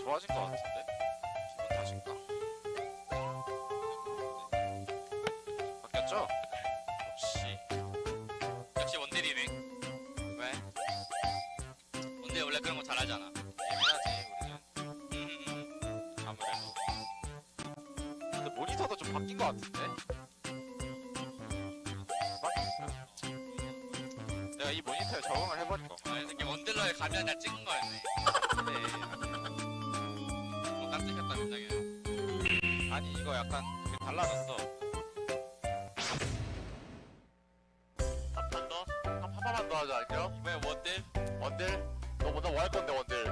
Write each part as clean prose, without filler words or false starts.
좋아진 것 같은데? 기분 탓인가? 바뀌었죠? 역시 원딜이네. 왜? 원딜 원래 그런 거 잘하잖아. 예민하지 우리는. 아무래도. 근데 모니터도 좀 바뀐 것 같은데? 바뀌었어. 내가 이 모니터에 적응을 해버릴 거. 이렇게 원딜러에 가면 다 찍은 거였네. 뭐 깜찍했다 생각이야. 아니 이거 약간 그게 달라졌어. 한판 더. 하나만 더 하자 할게요. 이번에 원딜. 원딜? 너 먼저 뭐 할 건데 원딜?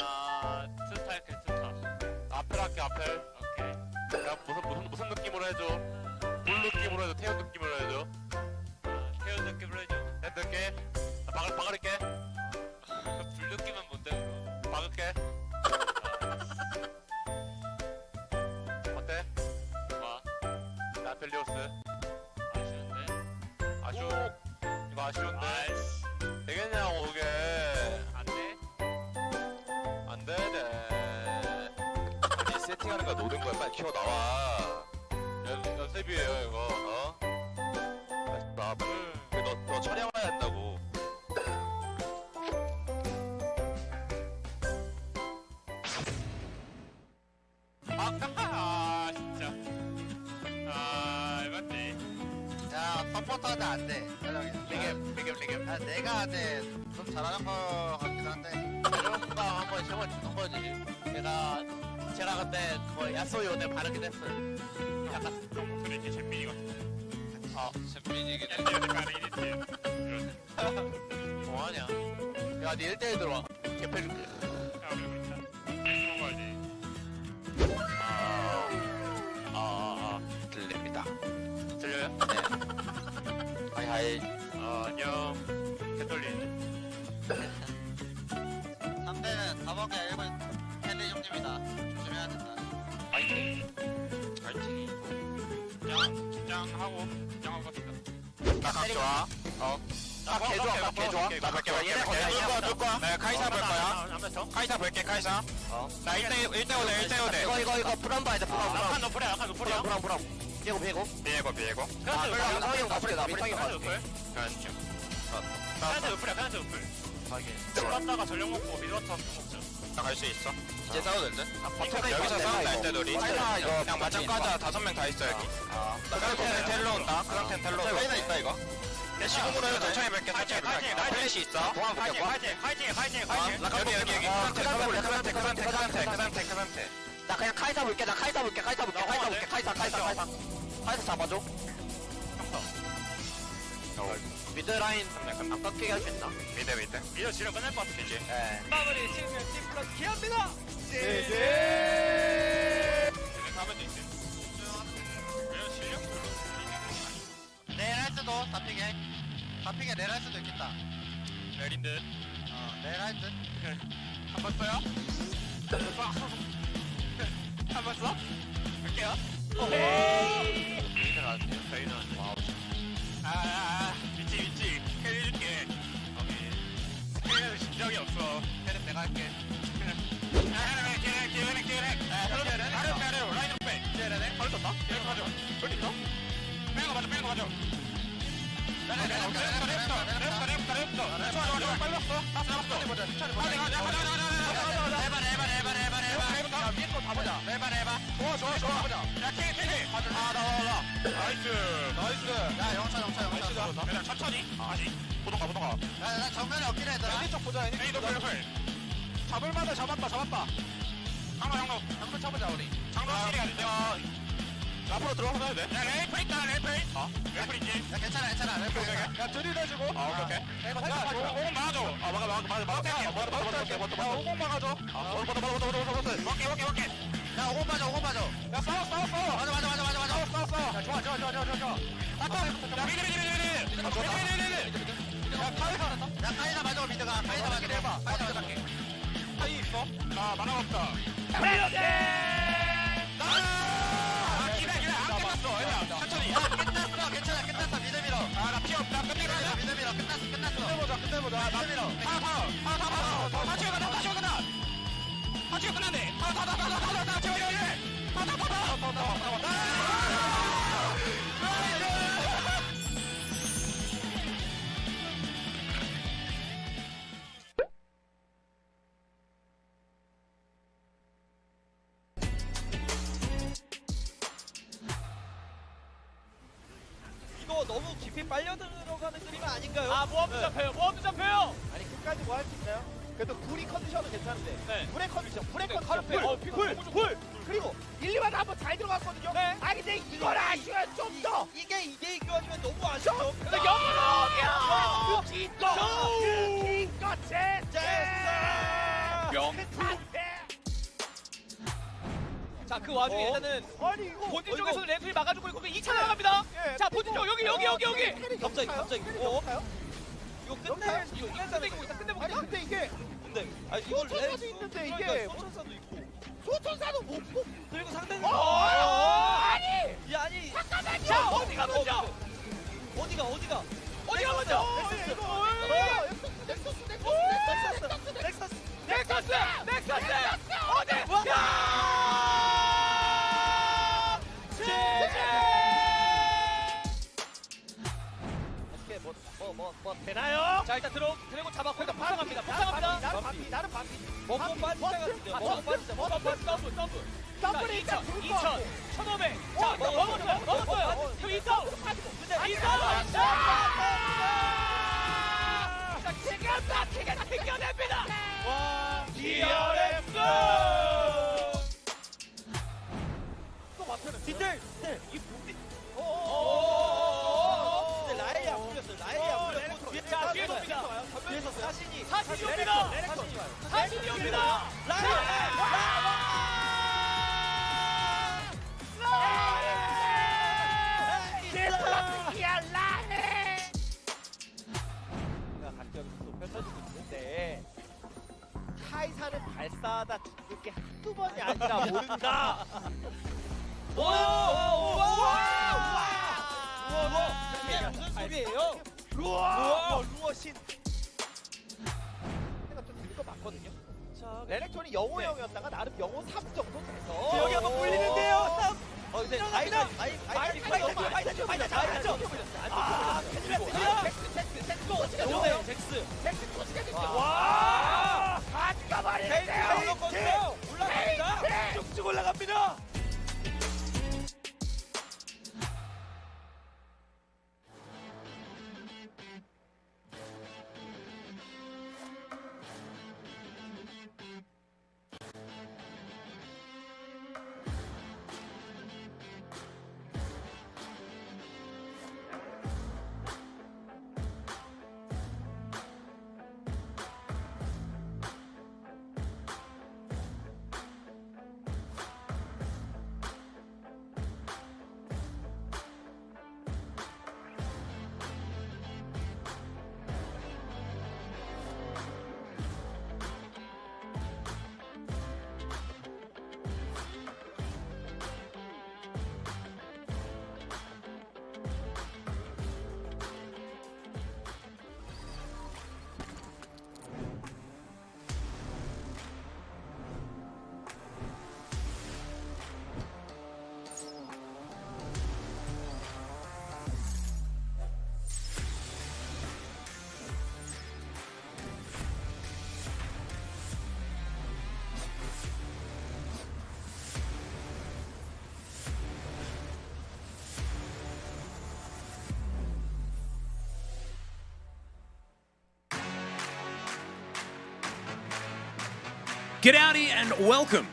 아 트타 할게 트타. 아펠 할게 아펠. 오케이. 야 무슨 느낌으로 해줘? 볼 느낌으로 해줘? 태연 느낌으로 해줘? 태연 느낌으로 해줘. 태연 느낌? 나 박을게. 불 느낌은 뭔데 그거? 박을게. 어때? 와 나 펠리오스. 아쉬운데. 아쉬워. 이거 아쉬운데. 아이씨. 되겠냐고 그게. 안돼. 안 되네. 아니 세팅하는 거 노는 거야. 빨리 키워 나와. 연습이에요 이거. 어? 나 빨리. 너 촬영해야 한다고. 아 진짜. 아 맞네. 야 서포터는 안돼 리겜. 야 내가 네, 좀 잘하는 거 같기도 한데 이런 거 한번 시험을 주는 거지 제가 근데 뭐 야소요네 바르긴 했어요 약간 좀 목소리 이렇게 잼민이 같은데. 잼민이긴 해. 약간 이렇게. 뭐하냐? 야, 니 1대1 들어와. 개패줄게. 야 그리고 일단 먹어야지. 들립니다. 들려요? 네. 하이하이. 안녕. 개떨리네. 상대는 다먹게 1번 헨리 형님이다 조심해야 된다 파이팅. 긴장하고 갑시다. 나각 좋아. 개 좋아, 개 좋아. 나 갈게. 얘네 거야, 누구 거야? 나 카이사 볼 거야. 카이사 볼게, 카이사. 나 1대5대. 이거 프람 봐야 돼, 프람. 약간 너프려 약간 너프려. 프람. 비에고. 그렇지. 나쁘게. 카한테 너프려 카한테 너플. 갔다가 전력 먹고 미드와터 먹자. 나 갈 수 있어. 이제 싸워도 될 듯? 버텨, 여기서 이거. 싸운다 할 때 우리. 카이사 이거 그냥 맞짱 까자. 5명 다 있어 여기. 그 상태는 텔로 온다. 그 상태는 텔로 온다. 카이사 있다 이거. 내 시공으로 해서 천천히 뵐게. 나 플래시 있어. 파이팅. 여기. 그 상태. 나 그냥 카이사 볼게 카이사 잡아줘 미드 라인 안 깎이게 할 수 있나? 미드. 미드 지금 끝날 것 같은데. 네 마무리 치면 팀 플러스 기합니다. 제제. 쟤네 가면 있지. 왜냐면 실력 별로. 내일 할 수도 잡히게 내일 할 수도 있겠다 내린 듯. 내일 할듯 한번 써요? 한번 써? 갈게요. 미드 나왔네요. 저희는 와우. 위치. 해줄게. 스킬에는 진정이 없어. 캐릭 내가 할게 아래 라인 빼. 벌 떴다? 계속 가져. 벌 있어? 빼는 거 가져. 랩부터. 좋아. 빨리 왔어. 다 잡았어. 빨리 가자. 야 위에 거 다 보자 좋아. 야, 케이. 나. 나이스. 야 영차 그냥 천천히. 아직. 보던가. 나 정면에 없긴 해 얘들아 쪽 보자. 에이, 노플. 잡을만해. 잡았다. 장로. 한번 쳐보자 우리 장로 실이 안 돼. 앞으로 들어가서 해도 돼? 야, 레이플 있다. 레이플 있지. 야 괜찮아 야 들이대주고. 오케이. 야 오공 막아줘. 막아. 오공 막아줘. 먹게. 야 오공 빠져 야 싸워. 맞아 야 좋아 야 카이사 맞아 미드가 카이사 맞아 하이 있어? 나 만화 없다. 기대 안 끝났어. 얘들아 천천히. 끝났어 미드 밀어 나 피 없다. 끝내자. 미드 밀어 끝났어 끝내보자. 미드 밀어 다시 가자. 지금 끝났네. 다 제발 이거 너무 깊이 빨려 들어가는 그림 아닌가요? 아 모험도 잡혀요. 모험도 잡혀요. 아니 끝까지 뭐 할 수 있나요? 그래도 불이 컨디션은 괜찮은데 네. 불의 컨디션, 불의 근데 컨디션, 불! 그리고 1, 2만 한번 잘 들어갔거든요? 네. 아 근데 이걸 아쉬워요 좀 더! 이게 2대2 교환이면 너무 아쉬워 근데 영웅이야. 기껏 제스! 자 그 와중에 일단은 아니 이거 본진 쪽에서 렌트를 막아주고 있고 2차 나갑니다. 예, 자 본진 쪽 여기. 갑자기 이거 끝내 이거 끝내고 있다. 끝내고 아니 있다. 근데 이게 근데 이걸 소천사도 있는데 이게 소천사도 있고. 소천사도 못 뽑... 그리고 상대는 아니! 야 아니 잠깐만요! 자 어디가 먼저? 어디가 어디가 먼저? 넥서스 어디? 뭐 되나요? 자 일단 드래곤 잡았고 일단 폭삭합니다. 나는 반피. 먹고 빠지자 같은데요. 먹고 빠지자. 더블. 더블이 2,000, 일단 2,000, 1,500. 자 먹었어요. 그럼 2,000. 근데 2,000. 자 키가 튕겨냅니다. 와, DRX. 또 맞춰는 디테일. 이 무비. 근데 라엘이 안 풀렸어요. 자 뒤에 봅니다. 뒤에서 사신이 옵니다. 사신이 옵니다. 간격이 또 펼쳐지고 있는데 카이사는 발사하다 죽을 게 한두 번이 아니라 모른다. 이게 무슨 소리예요? 루어신. 내가 좀 들릴 거 맞거든요. 자, 레넥톤이 영호 형이었다가 나름 영호 3 정도 돼서 여기 한번 물리는데요. 근데 일어납니다. 파이터 와! 가지가 말이네요. 올라갑니다. 쭉쭉 올라갑니다. G'dowdy and welcome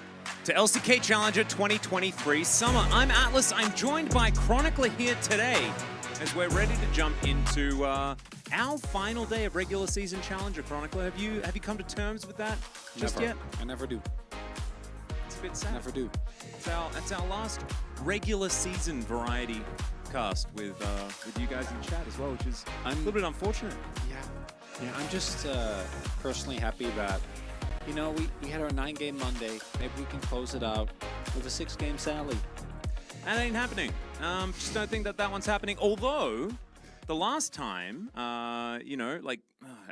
to LCK Challenger 2023 Summer. I'm Atlas. I'm joined by Chronicler here today as we're ready to jump into our final day of regular season Challenger. Chronicler, have you come to terms with that just yet? I never do. It's a bit sad. Never do. It's our last regular season variety cast with you guys in chat as well, which is a little bit unfortunate. Yeah, I'm just personally happy that, you know, we had our 9-game Monday. Maybe we can close it out with a 6-game Sally. That ain't happening. Just don't think that one's happening. Although, the last time, you know, like,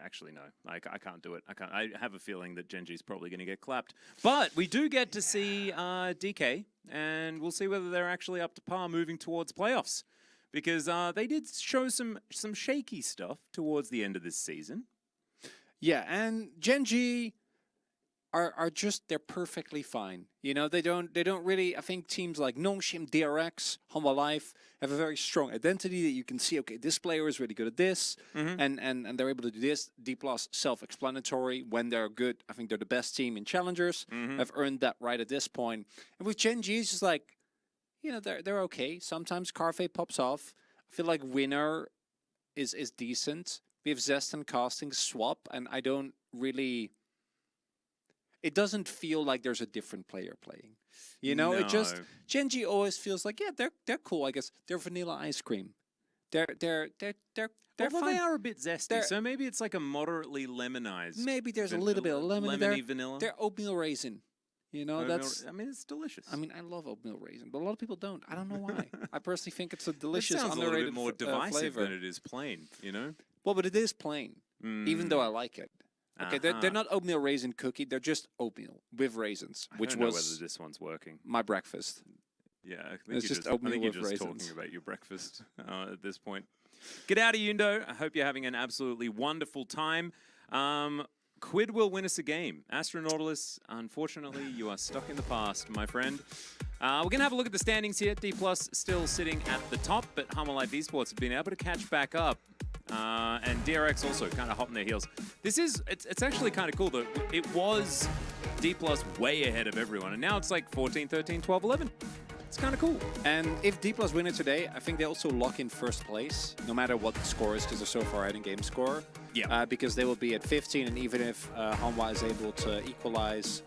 actually, no. I can't do it. I have a feeling that Gen.G is probably going to get clapped. But we do get to see DK, and we'll see whether they're actually up to par moving towards playoffs. Because they did show some shaky stuff towards the end of this season. Yeah, and Gen.G are just, they're perfectly fine. You know, they don't really, I think teams like Nongshim, DRX, Humble Life have a very strong identity that you can see, okay, this player is really good at this, and they're able to do this. D+, self-explanatory. When they're good, I think they're the best team in Challengers. Have earned that right at this point. And with Gen.G, it's just like, you know, they're okay. Sometimes Carve pops off. I feel like Winner is decent. We have Zest and Casting swap, and I don't really... It doesn't feel like there's a different player playing. You know, No. it just... Gen.G always feels like, yeah, they're cool, I guess. They're vanilla ice cream. They're Although fine. they are a bit zesty, They're- so maybe it's like a moderately lemonized. Maybe there's a little bit of lemon there. Lemony vanilla. They're oatmeal raisin. You know, Oatmeal- that's... I mean, it's delicious. I mean, I love oatmeal raisin, but a lot of people don't. I don't know why. I personally think it's a it delicious, sounds a little underrated bit more divisive flavor. than it is plain, you know? Well, but it is plain, even though I like it. Okay, they're not oatmeal raisin cookie. They're just oatmeal with raisins, I which don't know was whether this one's working. my breakfast. Yeah, I think It's you're just I oatmeal think you're with just raisins. talking about your breakfast at this point. Get out of Yundo. I hope you're having an absolutely wonderful time. Quid will win us a game. Astronautilus, unfortunately, you are stuck in the past, my friend. We're going to have a look at the standings here. D+ still sitting at the top, but Humble Life Esports have been able to catch back up. And DRX also kind of hot on their heels. It's actually kind of cool though. It was D+ way ahead of everyone, and now it's like 14, 13, 12, 11. It's kind of cool. And if D+ win it today, I think they also lock in first place, no matter what the score is, because they're so far ahead in game score. Yeah. Because they will be at 15, and even if Hanwha is able to equalize,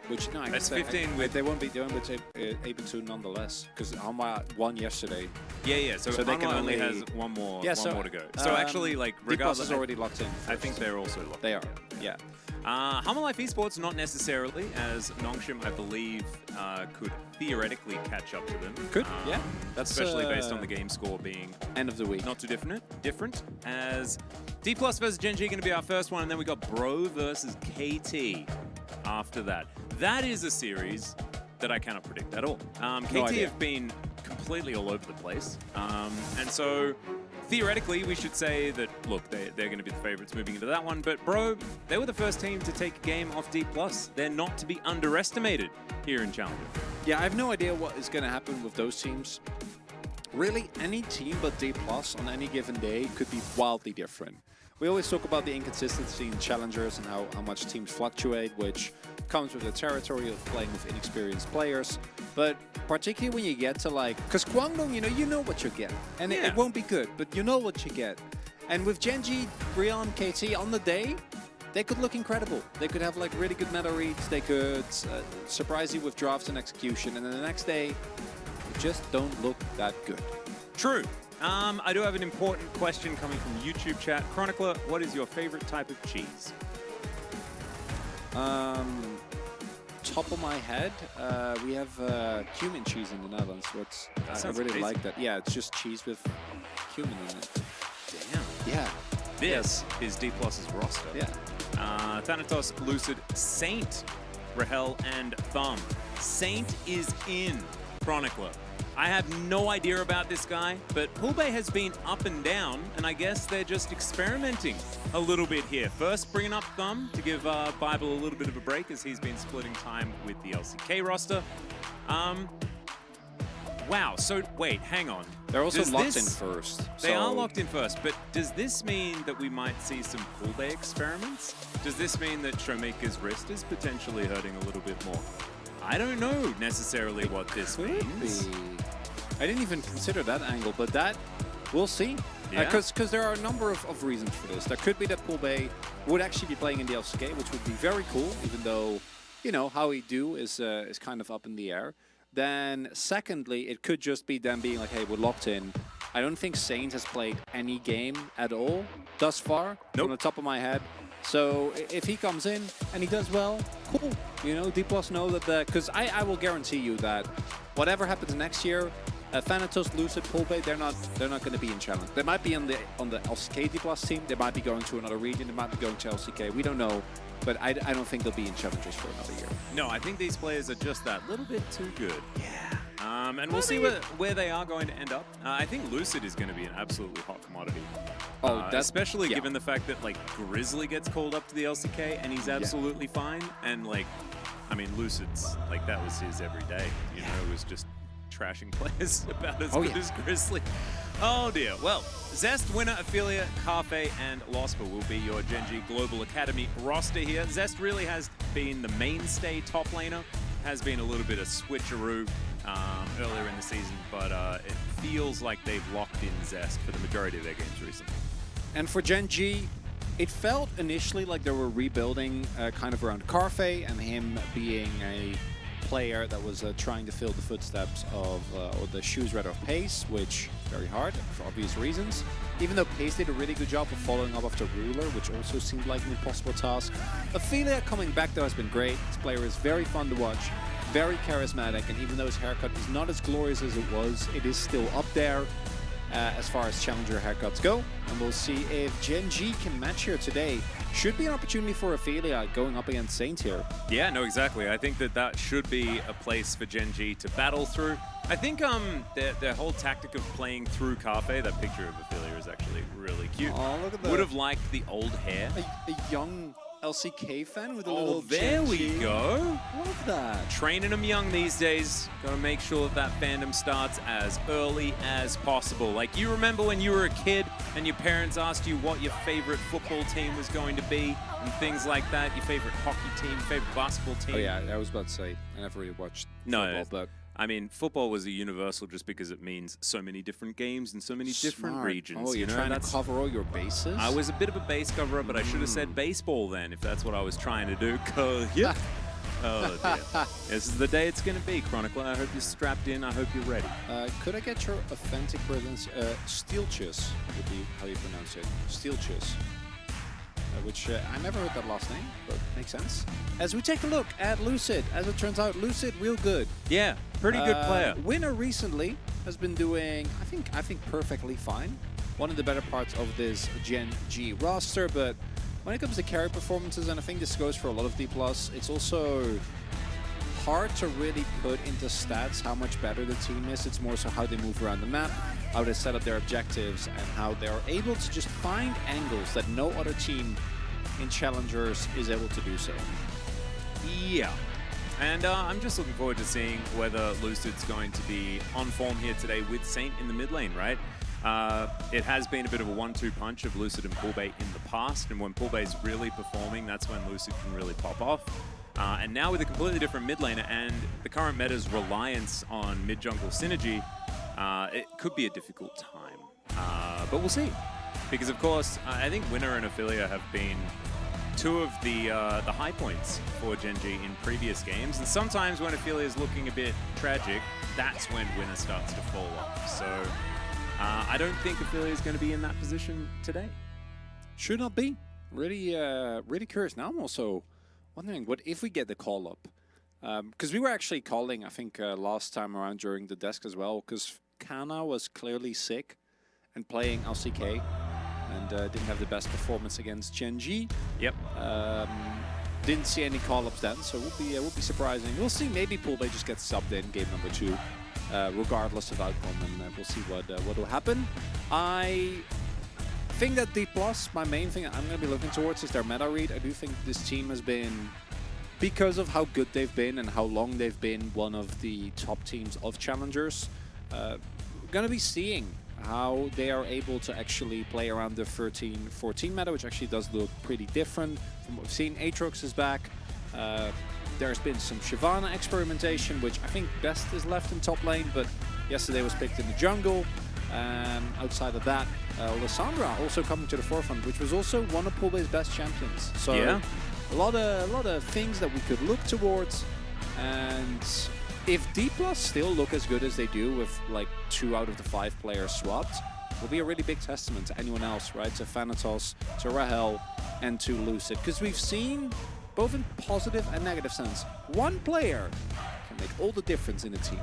which no, I That's guess 15 with... they won't be able to nonetheless, because Hanwha won yesterday. Yeah. So they can only only has one more to go. So actually, like, D+ regardless, is already locked in. I think they're also locked. They are. Yeah. Humble Life Esports, not necessarily, as Nongshim, I believe, could theoretically catch up to them. Could, yeah. That's especially based on the game score being end of the week. not too different. As D+ versus Gen.G going to be our first one, and then we got Bro versus KT after that. That is a series that I cannot predict at all. KT have been completely all over the place, and so theoretically we should say that, look, they're going to be the favorites moving into that one, but Bro, they were the first team to take a game off D+. They're not to be underestimated here in Challenger. Yeah, I have no idea what is going to happen with those teams. Really, any team but D+ on any given day could be wildly different. We always talk about the inconsistency in challengers and how much teams fluctuate, which comes with the territory of playing with inexperienced players. But particularly when you get to like, because Guangdong, you know what you get. And it won't be good, but you know what you get. And with Gen.G, Brion, KT on the day, they could look incredible. They could have like really good meta reads. They could surprise you with drafts and execution. And then the next day, they just don't look that good. True. I do have an important question coming from YouTube chat. Chronicler, what is your favorite type of cheese? Top of my head, we have cumin cheese in the Netherlands. I really amazing. like that. Yeah, it's just cheese with cumin in it. Damn. Yeah. This is D+'s roster. Yeah. Thanatos, Lucid, Saint, Rahel, and Thumb. Saint is in Chronicler. I have no idea about this guy, but Poolbay has been up and down, and I guess they're just experimenting a little bit here. First, bringing up Thumb to give Bible a little bit of a break as he's been splitting time with the LCK roster. Wow, so wait, hang on. They're also locked in first. They are locked in first, but does this mean that we might see some Poolbay experiments? Does this mean that Showmaker's wrist is potentially hurting a little bit more? I don't know necessarily what this means. I didn't even consider that angle, but that, we'll see. Because there are a number of reasons for this. There could be that Poolbay would actually be playing in the LCK, which would be very cool, even though, how he do is kind of up in the air. Then, secondly, it could just be them being like, hey, we're locked in. I don't think Saint has played any game at all thus far, from the top of my head. So if he comes in and he does well, cool. D+ know that because I will guarantee you that whatever happens next year, Thanatos, Lucid, Pulpe, they're not going to be in challenge. They might be on the LCK D Plus team. They might be going to another region. They might be going to LCK. We don't know, but I don't think they'll be in challengers for another year. No, I think these players are just that little bit too good. Yeah. And we'll see where they are going to end up. I think Lucid is going to be an absolutely hot commodity. Especially given the fact that like Grizzly gets called up to the LCK and he's absolutely fine. And like, I mean, Lucid's like that was his every day. You know, it was just trashing players about as good as Grizzly. Oh dear. Well, Zest, Winner, Ophelia, Carfe, and Losper will be your Gen.G Global Academy roster here. Zest really has been the mainstay top laner. Has been a little bit of switcheroo earlier in the season, but it feels like they've locked in Zest for the majority of their games recently. And for Gen.G, it felt initially like they were rebuilding kind of around Carfe and him being a player that was trying to fill the footsteps of, or the shoes rather of Pace, which very hard for obvious reasons. Even though Pace did a really good job of following up after Ruler, which also seemed like an impossible task. Ophelia coming back though has been great. This player is very fun to watch, very charismatic, and even though his haircut is not as glorious as it was, it is still up there as far as challenger haircuts go. And we'll see if Gen.G can match here today. Should be an opportunity for Ophelia going up against Saint here. Yeah, no, exactly. I think that should be a place for Gen.G to battle through. I think their whole tactic of playing through Carfe, that picture of Ophelia is actually really cute. Oh, look at that. Would have liked the old hair. A young LCK fan with a Oh, little there we Gen.G. go. Love that. Training them young these days. Gotta make sure that fandom starts as early as possible. Like, you remember when you were a kid and your parents asked you what your favorite football team was going to be and things like that? Your favorite hockey team, favorite basketball team? Oh yeah, I was about to say, I never really watched football, but... I mean, football was a universal just because it means so many different games and so many different regions. Oh, you're trying to cover all your bases? I was a bit of a base coverer, but I should have said baseball then, if that's what I was trying to do. Oh, dear. This is the day it's going to be, Chronicler. I hope you're strapped in. I hope you're ready. Could I get your authentic pronunciation? Steelchus would be how you pronounce it. Steelchus. Which I never heard that last name, but makes sense. As we take a look at Lucid, as it turns out, Lucid real good. Yeah, pretty good player. Winner recently has been doing, I think perfectly fine. One of the better parts of this Gen.G roster, but when it comes to carry performances, and I think this goes for a lot of D+, it's also hard to really put into stats how much better the team is. It's more so how they move around the map, how they set up their objectives, and how they're able to just find angles that no other team in Challengers is able to do so. Yeah. And I'm just looking forward to seeing whether Lucid's going to be on form here today with Saint in the mid lane, right? It has been a bit of a 1-2 punch of Lucid and Pulbe in the past, and when Pulbe's really performing, that's when Lucid can really pop off. And now with a completely different mid laner and the current meta's reliance on mid-jungle synergy, it could be a difficult time. But we'll see. Because, of course, I think Winner and Ophelia have been two of the high points for Gen.G in previous games. And sometimes when Ophelia is looking a bit tragic, that's when Winner starts to fall off. So I don't think Ophelia is going to be in that position today. Should not be. Really, really curious. Now I'm also wondering, what if we get the call-up? Because we were actually calling, I think, last time around during the desk as well, because Kana was clearly sick and playing LCK and didn't have the best performance against Gen.G. Yep. Didn't see any call-ups then, so it will be surprising. We'll see. Maybe Pulbe just gets subbed in game number 2, regardless of outcome, and we'll see what will happen. I think that D+, my main thing I'm going to be looking towards is their meta read. I do think this team has been, because of how good they've been and how long they've been one of the top teams of Challengers, going to be seeing how they are able to actually play around the 13-14 meta, which actually does look pretty different from what we've seen. Aatrox is back. There's been some Shyvana experimentation, which I think best is left in top lane, but yesterday was picked in the jungle. Outside of that, Lissandra also coming to the forefront, which was also one of Pulbe's best champions. So yeah, a lot of things that we could look towards. And if D+ still look as good as they do with like 2 out of the 5 players swapped, will be a really big testament to anyone else, right? To Thanatos, to Rahel, and to Lucid. Because we've seen, both in positive and negative sense, one player can make all the difference in a team.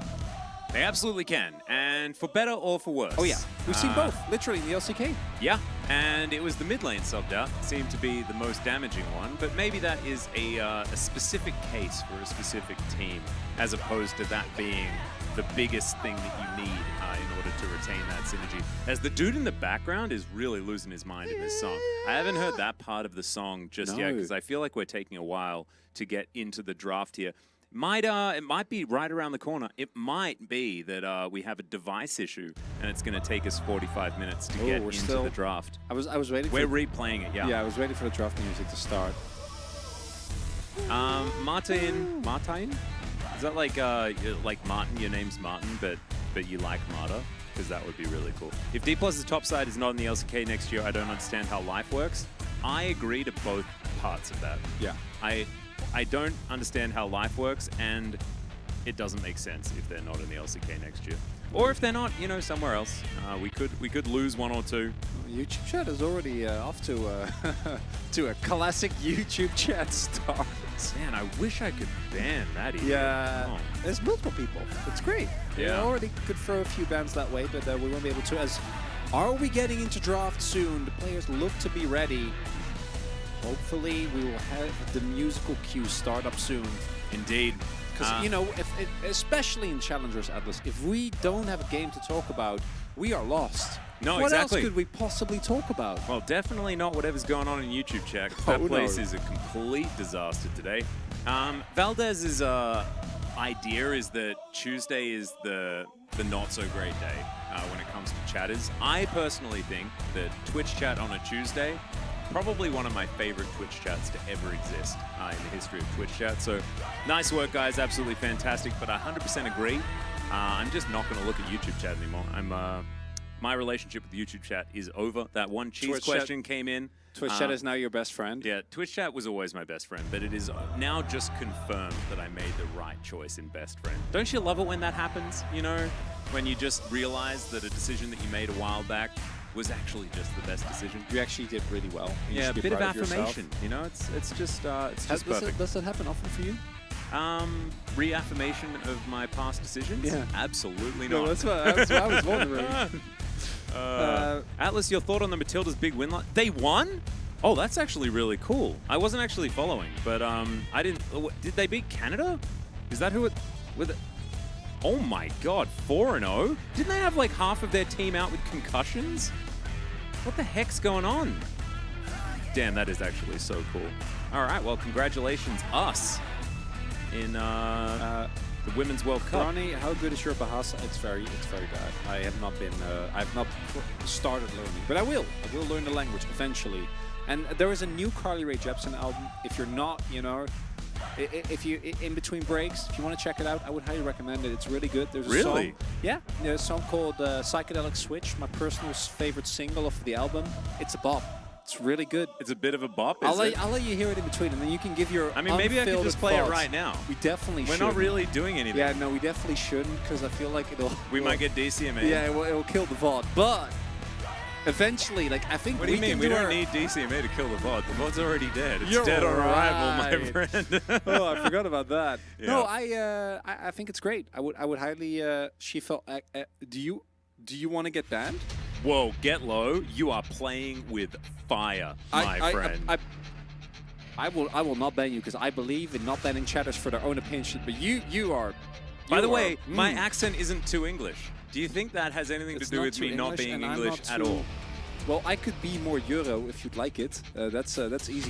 They absolutely can, and for better or for worse. Oh yeah, we've seen both, literally in the LCK. Yeah, and it was the mid lane subbed out, seemed to be the most damaging one, but maybe that is a specific case for a specific team, as opposed to that being the biggest thing that you need in order to retain that synergy. As the dude in the background is really losing his mind in this song. I haven't heard that part of the song just yet, because I feel like we're taking a while to get into the draft here. It might be right around the corner. It might be that we have a device issue, and it's going to take us 45 minutes to get into the draft. I was waiting. We're replaying it. Yeah. Yeah, I was waiting for the draft music to start. Martin? Is that like Martin? Your name's Martin, but you like Marta? Because that would be really cool. If D Plus's top side is not in the LCK next year, I don't understand how life works. I agree to both parts of that. Yeah. I don't understand how life works, and it doesn't make sense if they're not in the LCK next year. Or if they're not, you know, somewhere else. We could lose one or two. YouTube chat is already off to to a classic YouTube chat start. Man, I wish I could ban that idiot. Yeah, Oh. there's multiple people. It's great. Yeah. We already could throw a few bans that way, but we won't be able to. Are we getting into draft soon? The players look to be ready. Hopefully, we will have the musical cue start up soon. Indeed. Because, you know, especially in Challengers, Atlas, if we don't have a game to talk about, we are lost. No, what exactly. else could we possibly talk about? Well, definitely not whatever's going on in YouTube chat. That place is a complete disaster today. Valdez's idea is that Tuesday is the not so great day when it comes to chatters. I personally think that Twitch chat on a Tuesday, probably one of my favorite Twitch chats to ever exist in the history of Twitch chat. So nice work, guys. Absolutely fantastic. But I 100% agree. I'm just not going to look at YouTube chat anymore. My relationship with YouTube chat is over. That one cheese Twitch question came in. Twitch chat is now your best friend. Yeah, Twitch chat was always my best friend, but it is now just confirmed that I made the right choice in best friend. Don't you love it when that happens? You know, when you just realize that a decision that you made a while back was actually just the best decision. You actually did really well. You Yeah, a should be bit of proud yourself. affirmation. You know, it's just perfect. Does that happen often for you? Reaffirmation of my past decisions? Yeah. Absolutely No, not. that's what I was wondering. Atlas, your thought on the Matilda's big win? They won? Oh, that's actually really cool. I wasn't actually following, but I didn't. Did they beat Canada? Is that who it? With it? Oh my God, 4-0. Didn't they have like half of their team out with concussions? What the heck's going on? Damn, that is actually so cool. All right, well, congratulations, us, in the Women's World Cup. Ronnie, how good is your Bahasa? It's very bad. I have not been. I've not started learning, but I will. I will learn the language eventually. And there is a new Carly Rae Jepsen album. If you're not, you know, if you in between breaks, if you want to check it out, I would highly recommend it. It's really good. There's a song. Yeah, there's a song called "Psychedelic Switch," my personal favorite single of the album. It's a bop. It's really good. It's a bit of a bop, I'll let you hear it in between, and then you can give your. I mean, maybe I could just play it right now. We definitely should. We're not really doing anything. Yeah, no, we definitely shouldn't, because I feel like it'll. We might get DCMA. Yeah, it'll kill the VOD, but eventually, like, I think. What do you mean? We don't need DCMA to kill the VOD. The VOD's already dead. It's dead on arrival, my friend. Oh, I forgot about that. Yeah. No, I think it's great. I would highly. She felt. Do you want to get banned? Whoa, get low. You are playing with fire, my friend. I will not ban you, because I believe in not banning chatters for their own opinion. But you are. By the way, my accent isn't too English. Do you think that has anything to do with me not being English at all? Well, I could be more Euro if you'd like it. That's easy.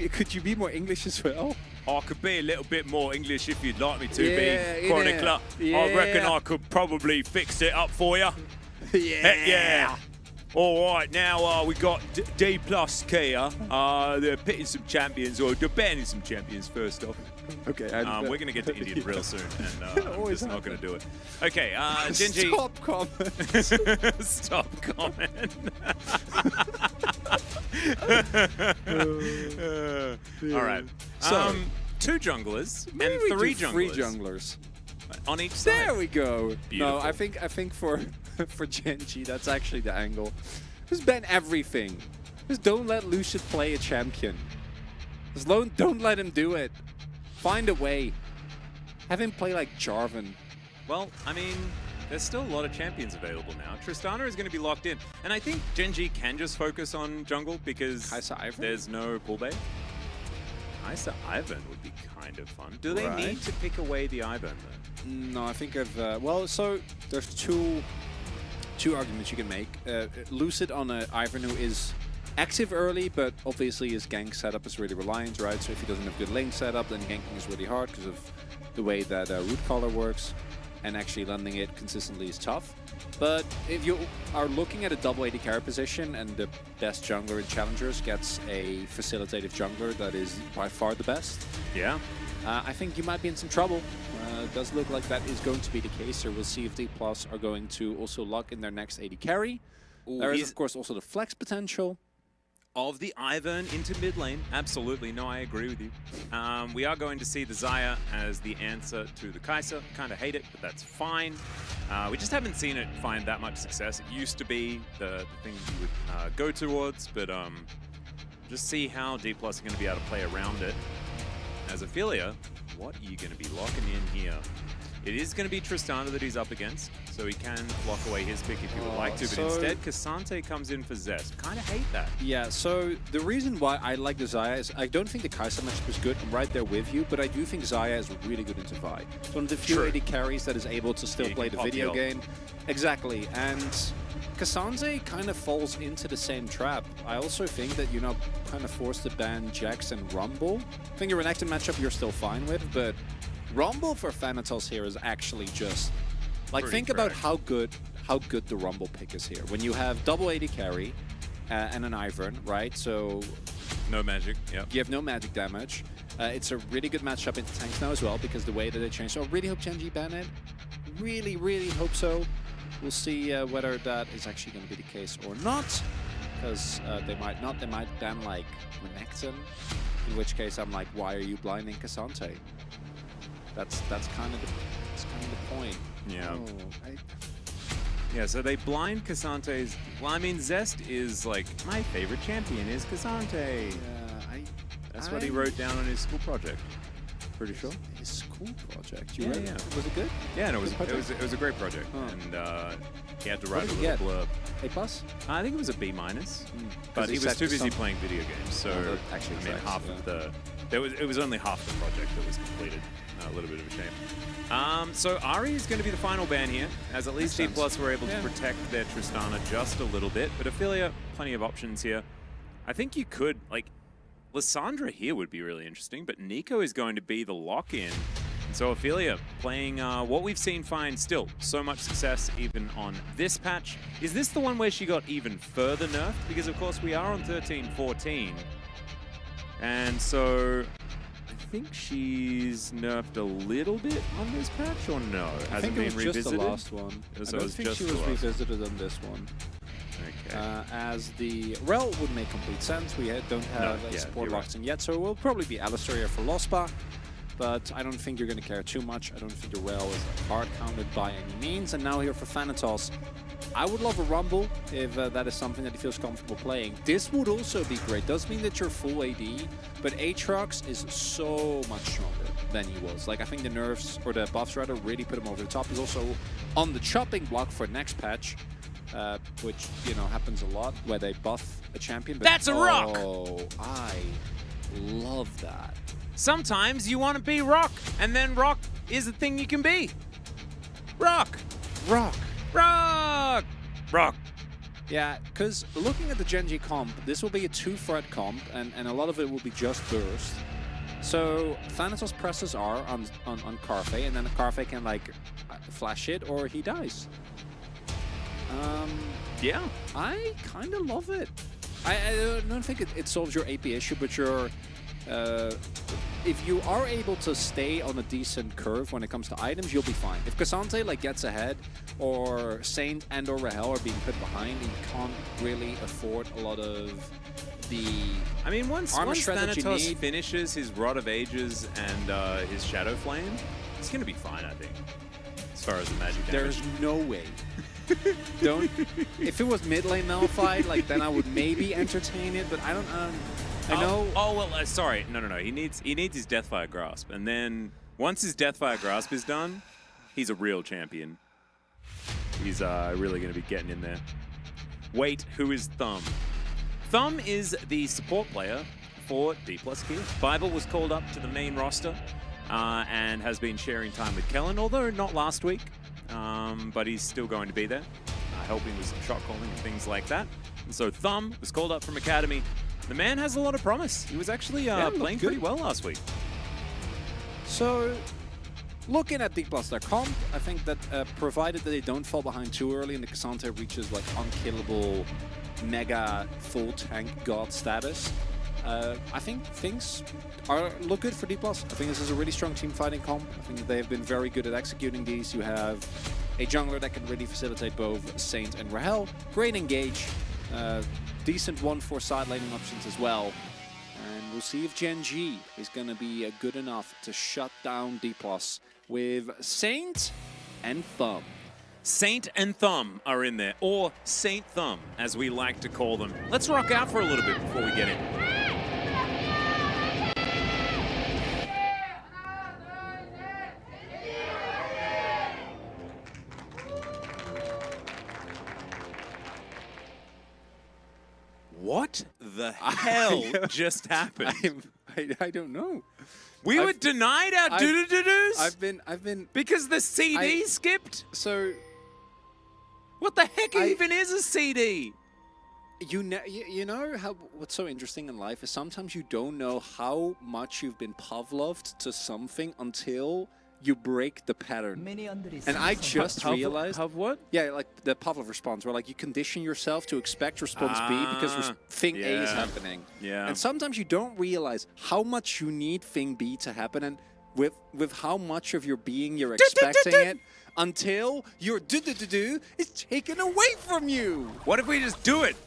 Could you be more English as well? I could be a little bit more English if you'd like me to Yeah, be, Chronicler. yeah. I reckon I could probably fix it up for you. Heck yeah. All right, now we got D plus Kia. They're pitting some champions, or they're banning some champions first off. Okay. We're going to get to Indian real soon, and I'm just not going to do it. Okay, Gen.G. Stop comment. Stop comment. All right. So, 2 junglers maybe and we 3 do junglers. 3 junglers. On each side. There we go. Beautiful. No, I think for Gen.G, that's actually the angle. Just ban everything. Just don't let Lucid play a champion. Don't let him do it. Find a way. Have him play like Jarvan. Well, I mean, there's still a lot of champions available now. Tristana is going to be locked in. And I think Gen.G can just focus on jungle because there's no pull bait. Kaisa Ivan would be kind of fun. Do they need to pick away the Ivan though? No, I think of well, so there's two arguments you can make. Lucid on an Ivan who is active early, but obviously his gank setup is really reliant, right? So if he doesn't have good lane setup, then ganking is really hard because of the way that root collar works, and actually landing it consistently is tough. But if you are looking at a double AD carry position and the best jungler in challengers gets a facilitative jungler that is by far the best, yeah, I think you might be in some trouble. It does look like that is going to be the case, so we'll see if D+ are going to also lock in their next AD carry. Ooh, there is, of course, also the flex potential of the Ivern into mid lane. Absolutely, no, I agree with you. We are going to see the Xayah as the answer to the Kai'Sa. Kind of hate it, but that's fine. We just haven't seen it find that much success. It used to be the thing you would go towards, but just see how D+ are going to be able to play around it. As Ophelia, what are you going to be locking in here? It is going to be Tristana that he's up against, so he can lock away his pick if he would like to, but instead Cassante comes in for Zest. Kind of hate that. Yeah, so the reason why I like the Xayah is I don't think the Kai'Sa matchup is good. I'm right there with you, but I do think Xayah is really good into Vi. It's one of the few AD carries that is able to still play the video game. Exactly, and Cassante kind of falls into the same trap. I also think that you're not kind of forced to ban Jax and Rumble. I think your Renekton matchup you're still fine with, but Rumble for Thanatos here is actually just like think about how good the Rumble pick is here. When you have double AD carry and an Ivern, right? So no magic. Yeah. You have no magic damage. It's a really good matchup in tanks now as well because the way that they changed. So I really hope Gen.G ban it. Really, really hope so. We'll see whether that is actually going to be the case or not. Because they might not. They might ban like Renekton. In which case I'm like, why are you blinding Cassante? That's kind of the point. Yeah. Oh, yeah, so they blind Cassante's. Well, I mean, Zest is like my favorite champion is Cassante. Yeah, that's what he wrote down on his school project. Pretty sure. His school project. Yeah. Was it good? Yeah, no, it was a great project, and he had to write a little blurb. A+? I think it was a B-, but he was too busy playing video games. So actually, I mean, half of the it was only half the project that was completed. A little bit of a shame. So Ahri is going to be the final ban here, as at least D+ were able to protect their Tristana just a little bit. But Ophelia, plenty of options here. I think you could, like, Lissandra here would be really interesting, but Nico is going to be the lock-in. And so Ophelia playing what we've seen find still so much success even on this patch. Is this the one where she got even further nerfed? Because, of course, we are on 13-14. And so I think she's nerfed a little bit on this patch, or no? I think it was just the last one. I don't think she was revisited on this one. Okay. As the Rel would make complete sense. We don't have support locked in yet, so it will probably be Alistar here for Lospa. But I don't think you're going to care too much. I don't think the Rel is hard counted by any means. And now here for Thanatos. I would love a Rumble if that is something that he feels comfortable playing. This would also be great. Does mean that you're full AD, but Aatrox is so much stronger than he was. Like, I think the nerfs, or the buffs rather, really put him over the top. He's also on the chopping block for next patch, which, you know, happens a lot where they buff a champion. But that's a rock! Oh, I love that. Sometimes you want to be rock, and then rock is the thing you can be. Rock! Rock! Rock! Rock! Yeah, because looking at the Gen.G comp, this will be a 2-threat comp, and a lot of it will be just burst. So Thanatos presses R on Carfe, and then Carfe can like flash it, or he dies. Yeah. I kind of love it. I don't think it solves your AP issue, but your if you are able to stay on a decent curve when it comes to items, you'll be fine. If Cassante like gets ahead, or Saint and or Rahel are being put behind, you can't really afford a lot of the I mean, once Thanatos need. finishes his Rod of Ages and his Shadow Flame, it's going to be fine, I think, as far as the magic damage. There's no way. Don't. If it was mid lane nullified, like then I would maybe entertain it, but I don't. I know. Oh well, sorry. No. He needs his Deathfire Grasp, and then once his Deathfire Grasp is done, He's a real champion. He's really going to be getting in there. Wait, who is Thumb? Thumb is the support player for D+ Gear. Bible was called up to the main roster and has been sharing time with Kellen, although not last week. But he's still going to be there, helping with some shot calling and things like that. And so Thumb was called up from Academy. The man has a lot of promise. He was actually playing pretty well last week. So, looking at D+ their comp, I think that provided that they don't fall behind too early and the Cassandra reaches like unkillable mega full tank god status, I think things look good for D+. I think this is a really strong team fighting comp. I think they have been very good at executing these. You have a jungler that can really facilitate both Saint and Rahel. Great engage. Decent 1-4 side laning options as well. And we'll see if Gen.G is going to be good enough to shut down D+ with Saint and Thumb. Saint and Thumb are in there, or Saint Thumb, as we like to call them. Let's rock out for a little bit before we get in. What the hell just happened? I don't know. We were denied our doo-doo-doo-doos? I've been because the CD skipped? So what the heck even is a CD? You know how what's so interesting in life is sometimes you don't know how much you've been Pavloved to something until you break the pattern. And I just realized... Of what? Yeah, like the Pavlov response, where like you condition yourself to expect response B because thing A is happening. Yeah. And sometimes you don't realize how much you need thing B to happen, and with how much of your being you're expecting it, until your do-do-do-do is taken away from you. What if we just do it?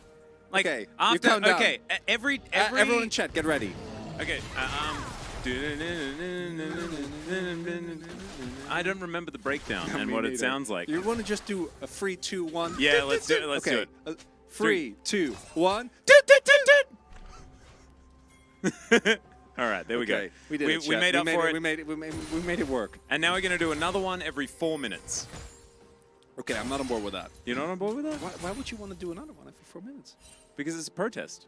Like, okay, after, you okay, every everyone in chat, get ready. Okay, I don't remember the breakdown and what it sounds like. You want to just do a 3, 2, 1? Yeah, let's do it. Let's do it. 3, 2, 1. All right, there we go. We did it. We made up for it. We made it work. And now we're going to do another one every 4 minutes. Okay, I'm not on board with that. You're not on board with that? Why would you want to do another one every 4 minutes? Because it's a protest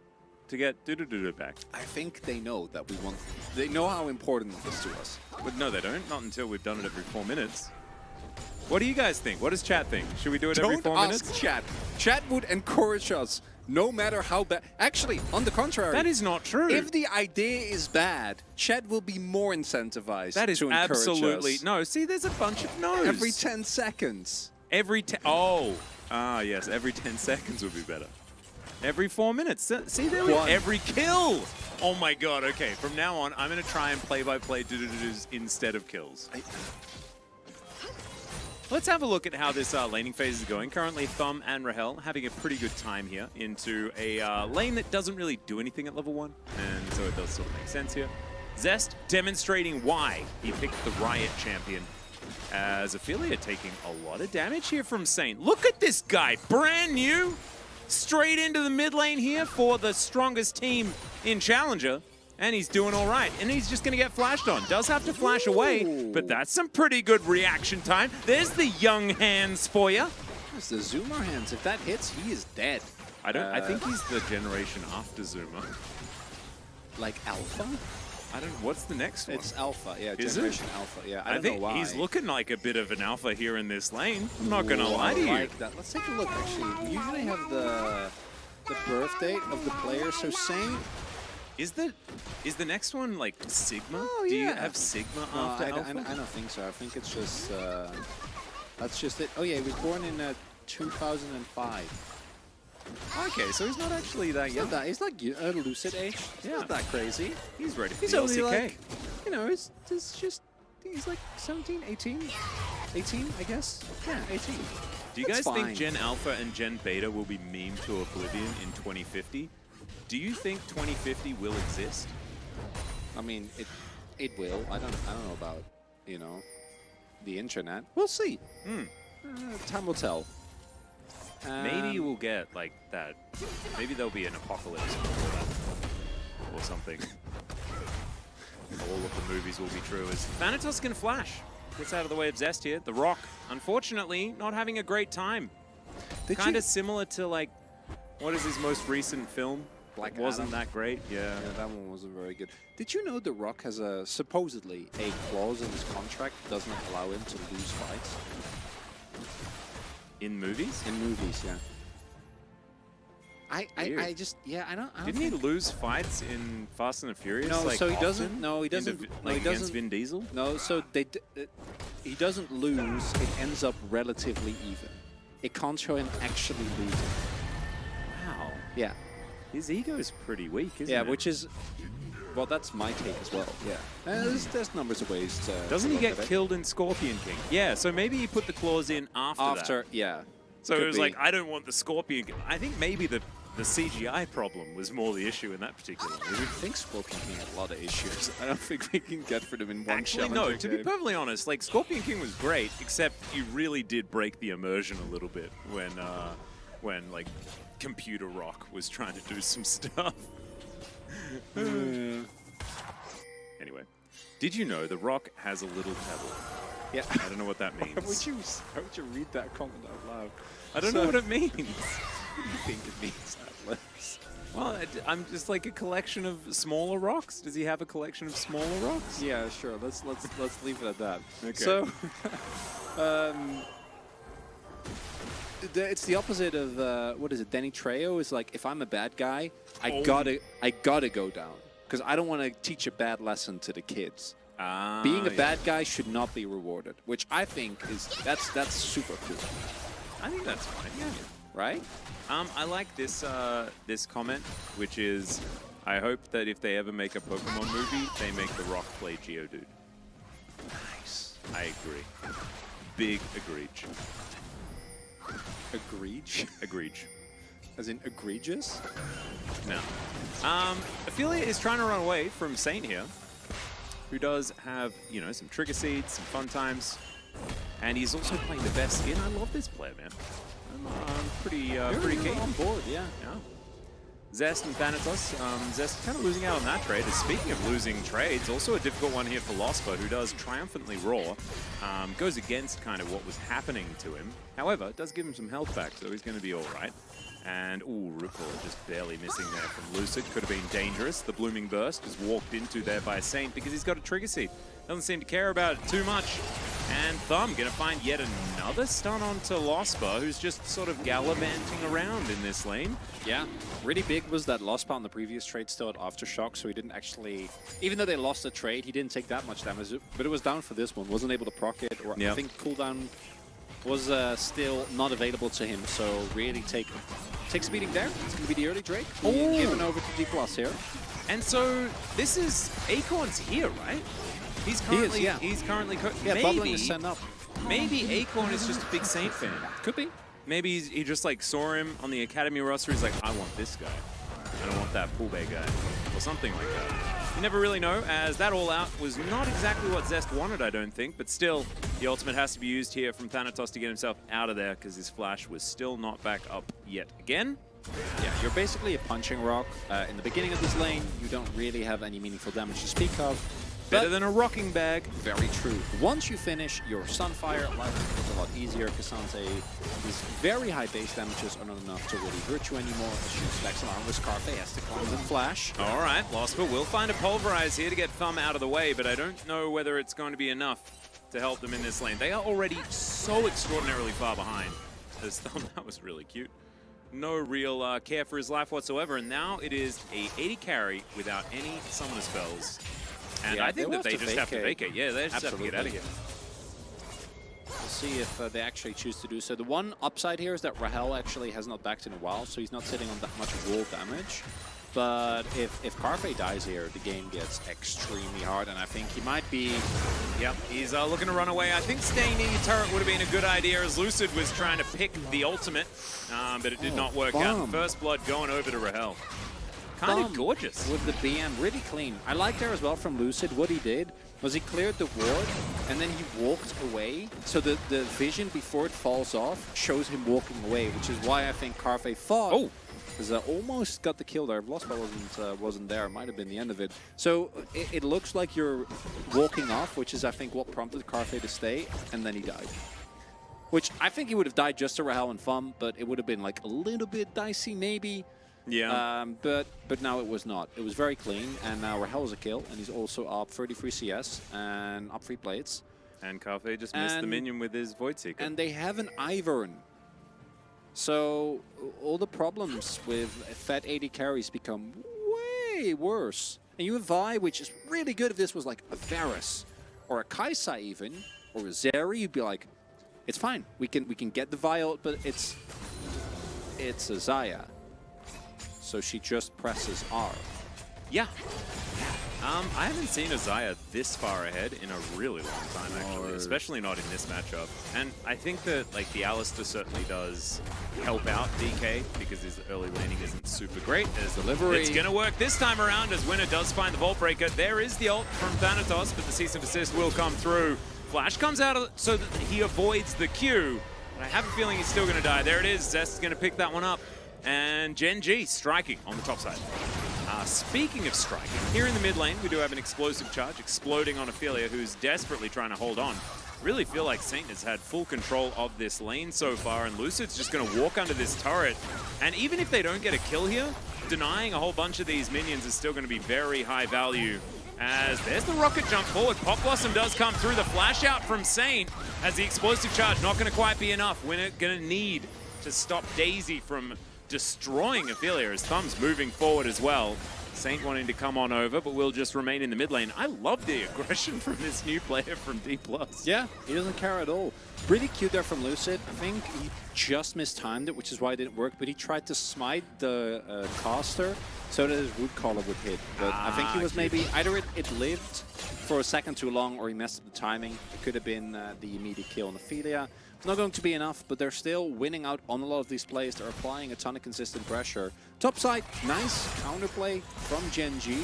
to get do-do-do-do back. I think they know that we want... They know how important it is to us. But no, they don't. Not until we've done it every 4 minutes. What do you guys think? What does chat think? Should we do it every 4 minutes? Don't ask chat. Chat would encourage us, no matter how bad... Actually, on the contrary... That is not true. If the idea is bad, chat will be more incentivized that is to encourage absolutely... us. No, see, there's a bunch of no's. Every 10 seconds. Every 10... Oh. Ah, yes. Every 10 seconds would be better. Every 4 minutes. See, there we go. Every kill. Oh my god, okay. From now on, I'm going to try and play-by-play do-do-do-doos instead of kills. Let's have a look at how this laning phase is going. Currently, Thumb and Rahel having a pretty good time here into a lane that doesn't really do anything at level 1, and so it does sort of make sense here. Zest demonstrating why he picked the Riot champion, as Ophelia taking a lot of damage here from Saint. Look at this guy, brand new, straight into the mid lane here for the strongest team in Challenger. And he's doing all right. And he's just going to get flashed on. Does have to flash away, but that's some pretty good reaction time. There's the young hands for you. There's the Zoomer hands. If that hits, he is dead. I think he's the generation after Zoomer. Like Alpha? I don't know. What's the next one? It's Alpha, yeah. Is Generation it? Alpha, yeah. I think don't know why. he's looking like a bit of an alpha here in this lane. I'm not going to lie to you. I like that. Let's take a look, actually. We usually have the birth date of the player. So Saint... Is the next one like Sigma? Oh, yeah. Do you have Sigma after Alpha? I don't think so. I think it's just... that's just it. Oh, yeah, he was born in 2005. Okay, so he's not actually that young. He's like a lucid age. Yeah. Not that crazy. He's ready for He's the only LCK. like, you know, it's just, he's like 17, 18? 18, I guess? Yeah, 18. Do you That's guys fine. think Gen Alpha and Gen Beta will be memed to oblivion in 2050? Do you think 2050 will exist? I mean, it will. I don't know about, you know, the internet. We'll see. Time will tell. Maybe we'll get like that. Maybe there'll be an apocalypse before that, or something. All of the movies will be true. As Thanatos can flash. Gets out of the way of Zest here. The Rock, unfortunately, not having a great time. Kind of similar to, like, what is his most recent film? Black Wasn't Adam. that great? Yeah. Yeah, that one wasn't very good. Did you know The Rock has supposedly a clause in his contract that does not allow him to lose fights? In movies? In movies, yeah. Weird. I just, yeah, I don't Didn't he lose fights in Fast and the Furious? No, like, so he often? doesn't. No, he doesn't. No, he Against doesn't. Vin Diesel? No, so he doesn't lose. It ends up relatively even. It can't show him actually losing. Wow. Yeah, His ego's pretty weak, isn't yeah, it? which is, well, that's my take as well. Yeah, there's numbers of ways to. Doesn't to he look get at it. killed in Scorpion King? Yeah, so maybe he put the clause in after that. After? Yeah. So could it was be. like, I don't want the Scorpion King. I think maybe the CGI problem was more the issue in that particular I movie. think Scorpion King had a lot of issues. I don't think we can get for them in one Actually, no, challenger to be game. perfectly honest, like, Scorpion King was great, except you really did break the immersion a little bit when like, Computer Rock was trying to do some stuff. Anyway, did you know The Rock has a little pebble? Yeah. I don't know what that means. How would you read that comment out loud? I don't know what it means. What do you think it means, Atlas? Well, I'm just like a collection of smaller rocks. Does he have a collection of smaller rocks? Yeah, sure. Let's leave it at that. Okay. So, it's the opposite of what is it? Danny Trejo is like, if I'm a bad guy, I gotta go down because I don't want to teach a bad lesson to the kids. Being a bad guy should not be rewarded, which I think is that's super cool, I think that's fine. Yeah. right? I like this this comment, which is, I hope that if they ever make a Pokemon movie, they make The Rock play Geodude. Nice. I agree. Big egregious. Egregious. As in egregious? No. Ophelia is trying to run away from Saint here, who does have, you know, some trigger seeds, some fun times, and he's also playing the best skin. I love this player, man. I'm pretty keen. On board, yeah. Yeah. Zest and Thanatos. Zest kind of losing out on that trade. Speaking of losing trades, also a difficult one here for Losper, who does triumphantly roar. Goes against kind of what was happening to him. However, does give him some health back, so he's going to be all right. And, ooh, Ripple just barely missing there from Lucid. Could have been dangerous. The Blooming Burst is walked into there by Saint because he's got a Trigger Seed. Doesn't seem to care about it too much. And Thumb going to find yet another stun onto Losper, who's just sort of gallivanting around in this lane. Yeah, really big was that Lospa on the previous trade still at Aftershock, so he didn't actually, even though they lost the trade, he didn't take that much damage, but it was down for this one, wasn't able to proc it, or I think cooldown was still not available to him, so really takes a beating there. It's going to be the early Drake, given over to D+ here. And so this is Acorn's here, right? He's currently, he's currently bubbling to send up. Maybe Acorn is just a big Saint fan. Could be. Maybe he just like saw him on the Academy roster. He's like, I want this guy. I don't want that Pool Bay guy. Or something like that. You never really know, as that all out was not exactly what Zest wanted, I don't think. But still, the ultimate has to be used here from Thanatos to get himself out of there, because his flash was still not back up yet again. Yeah, you're basically a punching rock. In the beginning of this lane, you don't really have any meaningful damage to speak of. Better than a rocking bag. Very true. Once you finish your Sunfire, life becomes a lot easier. Cassante, his very high base damages are not enough to really hurt you anymore. She stacks an arm with Scarfe, has to climb and flash. All right, Losper will find a Pulverize here to get Thumb out of the way, but I don't know whether it's going to be enough to help them in this lane. They are already so extraordinarily far behind. As Thumb, that was really cute. No real care for his life whatsoever, and now it is a 80 carry without any summoner spells. And yeah, I think that they just have to vacate. Yeah, they just have to get out of here. We'll see if they actually choose to do so. The one upside here is that Rahel actually has not backed in a while, so he's not sitting on that much wall damage. But if Carfe dies here, the game gets extremely hard, and I think he might be... Yep, he's looking to run away. I think staying in your turret would have been a good idea, as Lucid was trying to pick the ultimate, but it did not work out. First blood going over to Rahel. Kind of gorgeous. With the BM, really clean. I like there as well from Lucid, what he did was he cleared the ward, and then he walked away. So the vision before it falls off shows him walking away, which is why I think Carfe thought Because I almost got the kill there. Lost wasn't there. Might have been the end of it. So it looks like you're walking off, which is I think what prompted Carthay to stay, and then he died. Which I think he would have died just to Rahel and Fum, but it would have been like a little bit dicey maybe. Yeah. But now it was not. It was very clean, and now Rahel is a kill, and he's also up 33 CS and up 3 plates. And Carthay just missed the minion with his Void Seeker. And they have an Ivern. So all the problems with fat AD carries become way worse. And you have Vi, which is really good if this was like a Varus or a Kaisa even, or a Zeri, you'd be like, it's fine. We can get the Vi ult, but it's a Xayah. So she just presses R. Yeah. I haven't seen a Xayah this far ahead in a really long time, actually, especially not in this matchup. And I think that like the Alistar certainly does help out DK because his early laning isn't super great. There's Delivery. It's gonna work this time around as Winner does find the Vault Breaker. There is the ult from Thanatos, but the cease and desist will come through. Flash comes out so that he avoids the Q. But I have a feeling he's still gonna die. There it is. Zest's gonna pick that one up. And Gen.G striking on the top side. Speaking of striking, here in the mid lane, we do have an explosive charge exploding on Ophelia, who's desperately trying to hold on. Really feel like Saint has had full control of this lane so far, and Lucid's just going to walk under this turret. And even if they don't get a kill here, denying a whole bunch of these minions is still going to be very high value. As there's the rocket jump forward. Pop Blossom does come through. The flash out from Saint as the explosive charge not going to quite be enough. Winner going to need to stop Daisy from destroying Ophelia as Thumb's moving forward as well. Saint wanting to come on over, but will just remain in the mid lane. I love the aggression from this new player from D+. Yeah, he doesn't care at all. Really cute there from Lucid. I think he just mistimed it, which is why it didn't work, but he tried to smite the caster so that his root caller would hit. But I think he was maybe, either it lived for a second too long or he messed up the timing. It could have been the immediate kill on Ophelia. It's not going to be enough, but they're still winning out on a lot of these plays. They're applying a ton of consistent pressure. Top side, nice counterplay from Gen.G,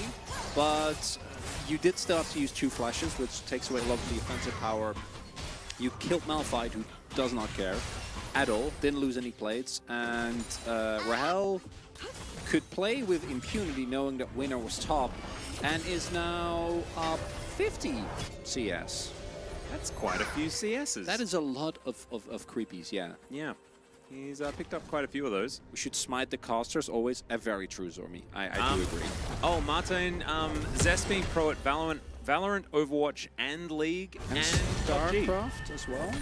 but you did still have to use 2 flashes, which takes away a lot of the offensive power. You killed Malphite, who does not care at all, didn't lose any plates, and Rahel could play with impunity knowing that Winner was top, and is now up 50 CS. That's quite a few CSs. That is a lot of creepies, yeah. Yeah. He's picked up quite a few of those. We should smite the casters, always a very true Zormi. I do agree. Oh, Martin, Zest being pro at Valorant, Overwatch, and League, and PUBG. StarCraft as well?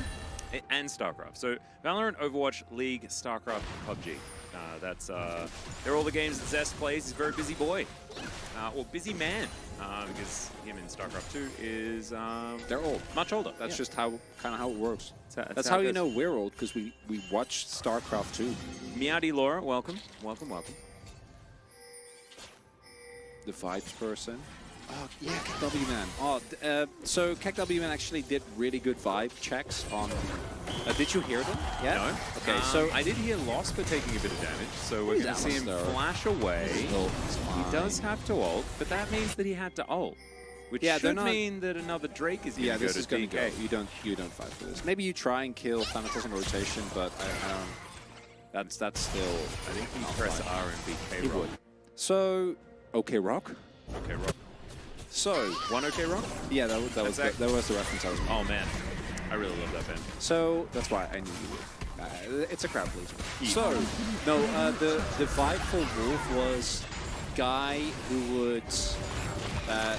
And StarCraft. So Valorant, Overwatch, League, StarCraft, PUBG. They're all the games that Zest plays. He's a very busy boy. Or busy man. Because him in StarCraft 2 is they're old. Much older. That's just how it works. That's how how it you goes. know we're old, because we watched StarCraft 2. Miadi Laura, welcome. Welcome. The vibes person. Oh yeah, KW man. Oh, so KW man actually did really good vibe checks on. Did you hear them? Yeah. No. Okay, so I did hear Lost for taking a bit of damage, so we're going to see him flash away. He does have to ult, but that means that he had to ult, which should mean that another Drake is going to go this is to going to DK. go. You don't fight for this. Maybe you try and kill Thanatos in rotation, but that's still. I think he press R and BK He Rock. would. So okay, Rock. Okay, Rock. So One okay Rock? yeah, that was the reference I was making. Oh man, I really love that band. So that's why I knew you would. It's a crowd pleaser. So no, the vibe for Wolf was guy who would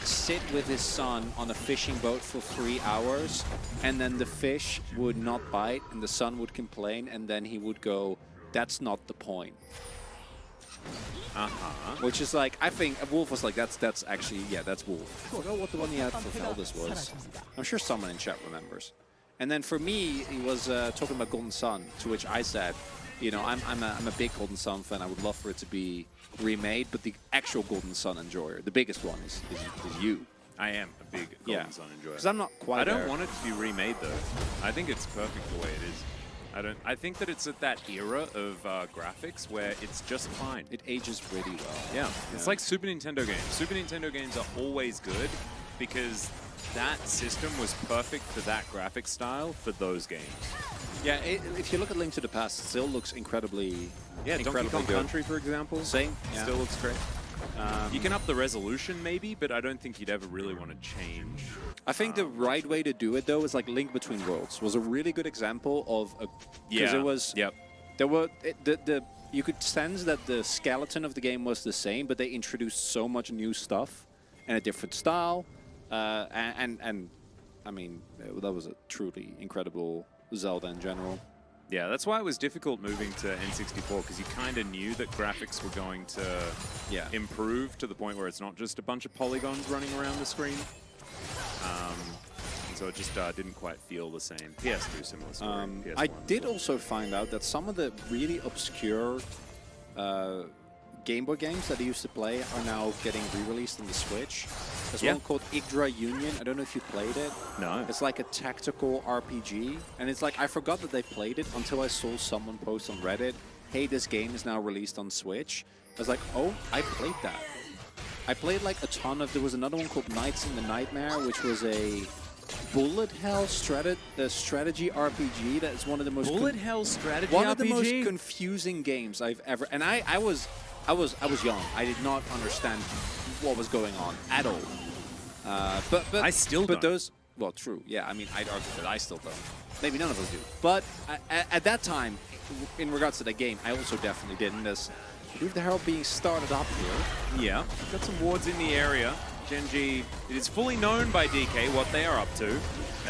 sit with his son on a fishing boat for 3 hours, and then the fish would not bite, and the son would complain, and then he would go, "That's not the point." Which is like, I think Wolf was like, that's actually, yeah, that's Wolf. I forgot what the one he had for Feldus was. I'm sure someone in chat remembers. And then for me, he was talking about Golden Sun, to which I said, you know, I'm a big Golden Sun fan. I would love for it to be remade, but the actual Golden Sun enjoyer, the biggest one, is you. I am a big Golden Sun enjoyer. Because I'm not quite I don't there. want it to be remade though. I think it's perfect the way it is. I think that it's at that era of graphics where it's just fine. It ages really well. Yeah, it's like Super Nintendo games. Super Nintendo games are always good because that system was perfect for that graphic style for those games. Yeah, if you look at Link to the Past, it still looks incredibly, Yeah, Donkey incredibly Kong good. Country, for example, Same. Yeah. still looks great. You can up the resolution maybe, but I don't think you'd ever really want to change. I think the right way to do it though is like Link Between Worlds was a really good example of a because it was Yep. there were you could sense that the skeleton of the game was the same, but they introduced so much new stuff and a different style, and I mean that was a truly incredible Zelda in general. Yeah, that's why it was difficult moving to N64, because you kind of knew that graphics were going to improve to the point where it's not just a bunch of polygons running around the screen. And so it just didn't quite feel the same. PS2, similar story. PS1 I as did well. also find out that some of the really obscure Game Boy games that I used to play are now getting re-released on the Switch. There's one called Yggdra Union. I don't know if you played it. No. It's like a tactical RPG. And it's like, I forgot that they played it until I saw someone post on Reddit, hey, this game is now released on Switch. I was like, oh, I played that. I played like a ton of, there was another one called Nights in the Nightmare, which was a bullet hell strategy RPG. That is one of the most Bullet hell strategy one RPG? of the most confusing games I've ever. And I was young. I did not understand what was going on at all. But I still but don't. those well, true. Yeah, I mean, I'd argue that I still don't. Maybe none of us do. But at that time, in regards to the game, I also definitely didn't. There's the Herald being started up here. Yeah, got some wards in the area. Gen.G, it is fully known by DK what they are up to.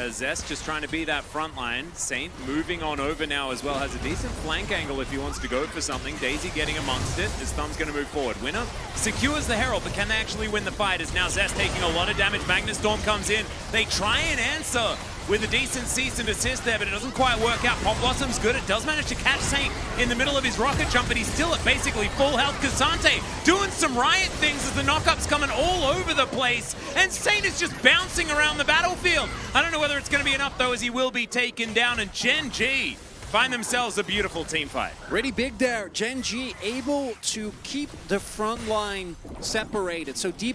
Zest just trying to be that front line. Saint moving on over now as well. Has a decent flank angle if he wants to go for something. Daisy getting amongst it. His thumb's going to move forward. Winner secures the Herald, but can they actually win the fight? As now Zest taking a lot of damage. Magnus Storm comes in. They try and answer with a decent cease and desist there, but it doesn't quite work out. Pop Blossom's good. It does manage to catch Saint in the middle of his rocket jump, but he's still at basically full health. Kazante doing some riot things as the knockups coming all over the place, and Saint is just bouncing around the battlefield. I don't know whether it's going to be enough, though, as he will be taken down, and Gen.G find themselves a beautiful team fight. Really big there. Gen.G able to keep the front line separated. So D+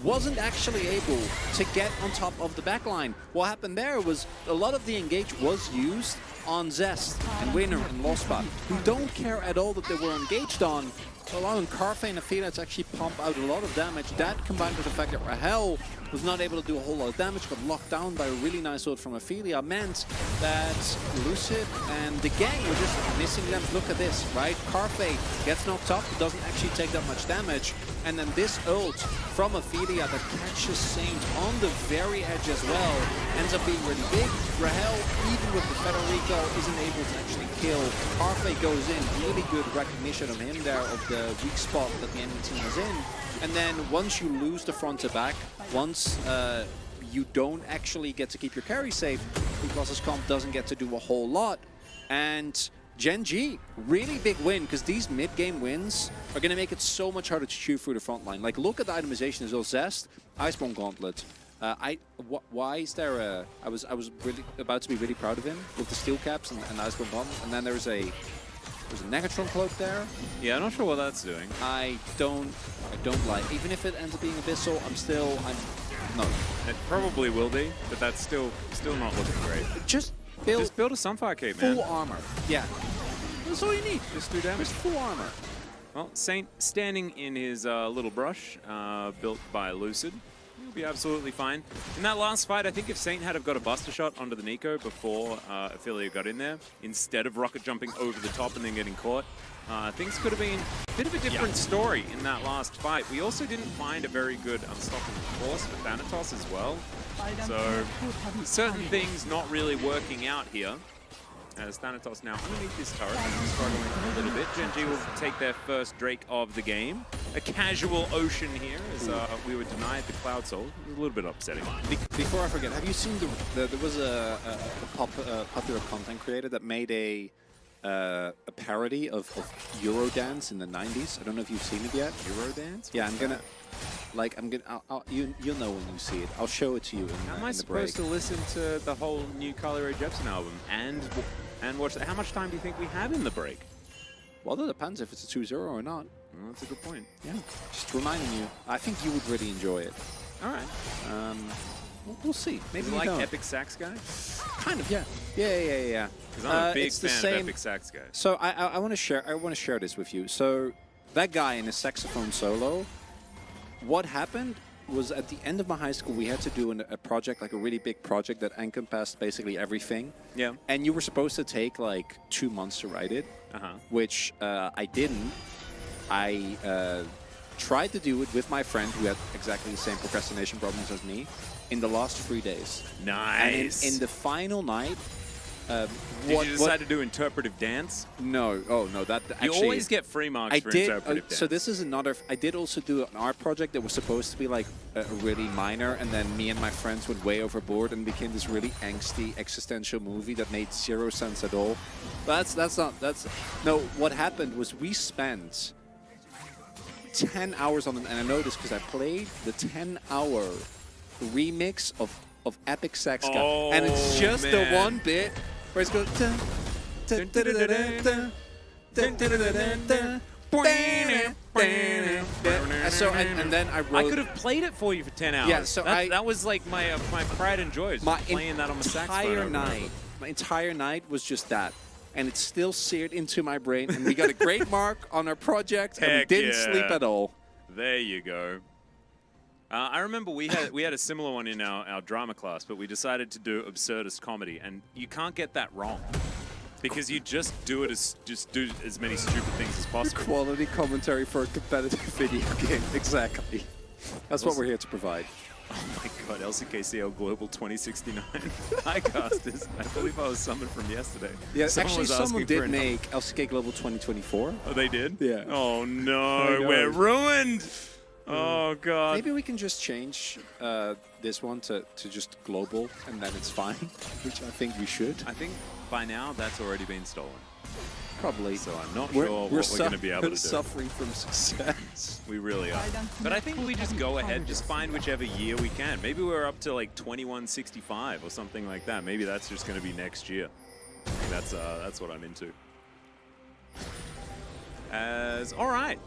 wasn't actually able to get on top of the back line. What happened there was a lot of the engage was used on Zest and Winner and Lostbot, who don't care at all that they were engaged on, allowing Carfe and Athena to actually pump out a lot of damage. That combined with the fact that Rahel was not able to do a whole lot of damage, got locked down by a really nice ult from Ophelia, meant that Lucid and the gang were just missing them. Look at this, right? Carfe gets knocked up, doesn't actually take that much damage, and then this ult from Ophelia that catches Saint on the very edge as well ends up being really big. Rahel, even with the Federico, isn't able to actually kill. Carfe goes in, really good recognition of him there, of the weak spot that the enemy team was in. And then once you lose the front to back, once you don't actually get to keep your carry safe, because his comp doesn't get to do a whole lot. And Gen.G, really big win, because these mid-game wins are going to make it so much harder to chew through the front line. Like, look at the itemization as well. Zest, Iceborne Gauntlet. Why is there a... I was really about to be really proud of him with the steel caps and Iceborne Gauntlet, and then there's a Negatron cloak there. Yeah, I'm not sure what that's doing. I don't like. Even if it ends up being Abyssal, no. It probably will be, but that's still not looking great. Just build a Sunfire Cape, man. full armor. Yeah, that's all you need. Just do damage. Just full armor. Well, Saint standing in his little brush, built by Lucid. He'll be absolutely fine. In that last fight, I think if Saint had have got a Buster Shot onto the Nico before Ophelia got in there, instead of rocket jumping over the top and then getting caught, things could have been a bit of a different story in that last fight. We also didn't find a very good unstoppable force for Thanatos as well. So certain things not really working out here. As Thanatos now underneath this turret, struggling a little bit. Gen.G will take their first Drake of the game. A casual Ocean here, as we were denied the Cloud Soul. It was a little bit upsetting. Before I forget, have you seen there was a popular content creator that made a parody of Eurodance in the 90s? I don't know if you've seen it yet. Eurodance? Yeah, you'll know when you see it. I'll show it to you in How am the I supposed break. to listen to the whole new Carly Rae Jepsen album and watch that? How much time do you think we have in the break? Well, that depends if it's a 2-0 or not. Well, that's a good point. Yeah, just reminding you. I think you would really enjoy it. All right. We'll see. Maybe Is it we like don't. Epic Sax guy? Kind of, yeah. Yeah. Because I'm a big it's the fan same. of Epic Sax guy. So I want to share this with you. So that guy in his saxophone solo, what happened was at the end of my high school we had to do a project, like a really big project that encompassed basically everything. Yeah. And you were supposed to take like 2 months to write it, which I didn't. I tried to do it with my friend who had exactly the same procrastination problems as me in the last 3 days. Nice. And in the final night, Did you decide to do interpretive dance? No. Oh, no. That You actually, always get free marks for interpretive dance. so this is another. I did also do an art project that was supposed to be like a really minor, and then me and my friends went way overboard and became this really angsty existential movie that made 0 sense at all. But no. What happened was we spent 10 hours on it, and I know this because I played the 10-hour remix of Epic Sax Guy, and it's just the one bit where it's going. So and then I wrote. I could have played it for you for 10 hours. Yeah, so that was like my pride and joy, is playing that on my saxophone. My entire night was just that. And it's still seared into my brain. And we got a great mark on our project, and we Heck didn't yeah. sleep at all. There you go. I remember we had a similar one in our drama class, but we decided to do absurdist comedy, and you can't get that wrong because you just do as many stupid things as possible. Quality commentary for a competitive video game. Exactly. That's what we're here to provide. Oh my god, LCK CL Global 2069. Hi, casters. I believe I was summoned from yesterday. Yeah, Someone actually, was someone asking did for make LCK Global 2024. Oh, they did? Yeah. Oh I no, know. we're ruined. Oh god. Maybe we can just change this one to just global, and then it's fine, which I think we should. I think by now that's already been stolen. Probably. So I'm not sure what we're going to be able to do. Suffering from success. We really are. But I think we just go ahead, just find whichever year we can. Maybe we're up to like 2165 or something like that. Maybe that's just going to be next year. That's what I'm into. All right.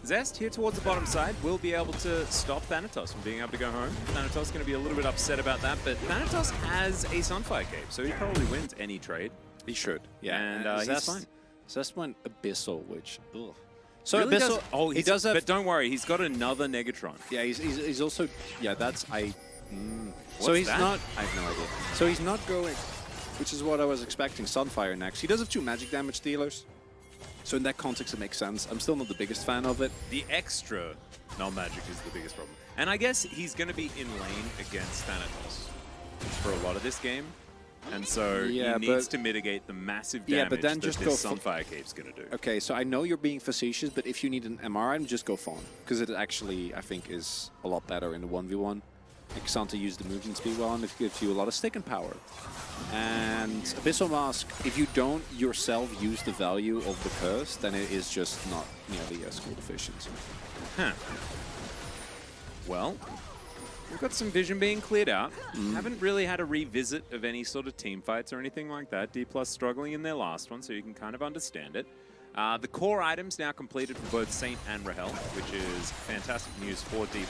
Zest here towards the bottom side will be able to stop Thanatos from being able to go home. Thanatos is going to be a little bit upset about that, but Thanatos has a Sunfire Cape, so he probably wins any trade. He should. Yeah, And he's fine. Zest went Abyssal, which... Ugh. So Really Abyssal... he does have... But don't worry, he's got another Negatron. Yeah, he's also... Yeah, that's... so What's he's that? not... I have no idea. So he's not going... Which is what I was expecting, Sunfire next. He does have 2 magic damage dealers. So in that context, it makes sense. I'm still not the biggest fan of it. The extra non-magic is the biggest problem. And I guess he's going to be in lane against Thanatos for a lot of this game. And so he needs to mitigate the massive damage but then that just this go Sunfire Cape's going to do. Okay, so I know you're being facetious, but if you need an MR item, just go Fawn. Because it actually, I think, is a lot better in the 1v1. Like, Xanta used the movement speed well, and it gives you a lot of stick and power. And Abyssal Mask, if you don't yourself use the value of the curse, then it is just not nearly as good efficiency. Huh. Well, we've got some vision being cleared out. Haven't really had a revisit of any sort of team fights or anything like that. D+ struggling in their last one, so you can kind of understand it. The core items now completed for both Saint and Rahel, which is fantastic news for D+,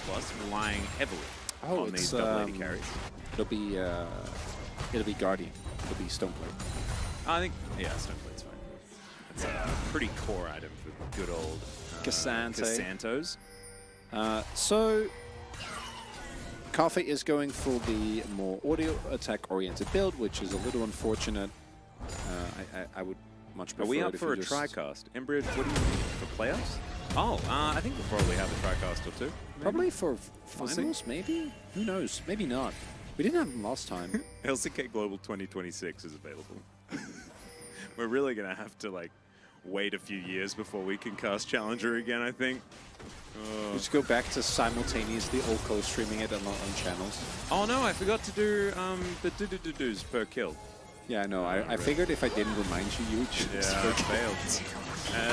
relying heavily on these double AD carries. It'll be Guardian. It'll be Stoneblade. I think, yeah, Stoneblade's fine. It's a pretty core item for good old Casantos. So, Kafe is going for the more audio attack-oriented build, which is a little unfortunate. I would much prefer Are we up it if for you a just... Tricast? Embryo, what do you think? For playoffs? Oh, I think we'll probably have a Tricast or two. Maybe. Probably for We'll see. finals, maybe? Who knows? Maybe not. We didn't have them last time. LCK Global 2026 is available. We're really going to have to, like, wait a few years before we can cast Challenger again, I think. Just go back to simultaneously all co-streaming it on channels. Oh, no, I forgot to do the do-do-do-dos per kill. Yeah, I know. I figured if I didn't remind you, you would just Yeah, forget. failed.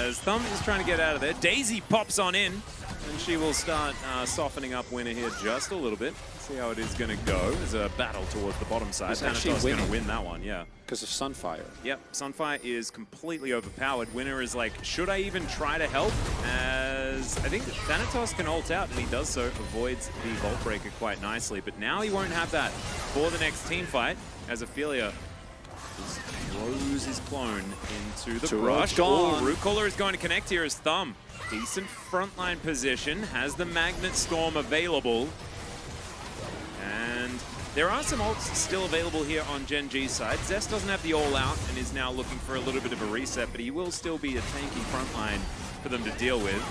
As Thumb is trying to get out of there, Daisy pops on in. and she will start softening up Winner here just a little bit. See how it is going to go. There's a battle towards the bottom side. It's actually Thanatos going to winning. win that one, yeah. Because of Sunfire. Yep, Sunfire is completely overpowered. Winner is like, should I even try to help? As I think Thanatos can ult out, and he does so, avoids the Vault Breaker quite nicely. But now he won't have that for the next team fight, as Ophelia just throws his clone into the brush. Gone. Root Caller is going to connect here as Thumb. Decent frontline position, has the Magnet Storm available. And there are some ults still available here on Gen.G's side. Zest doesn't have the all-out and is now looking for a little bit of a reset, but he will still be a tanky frontline for them to deal with.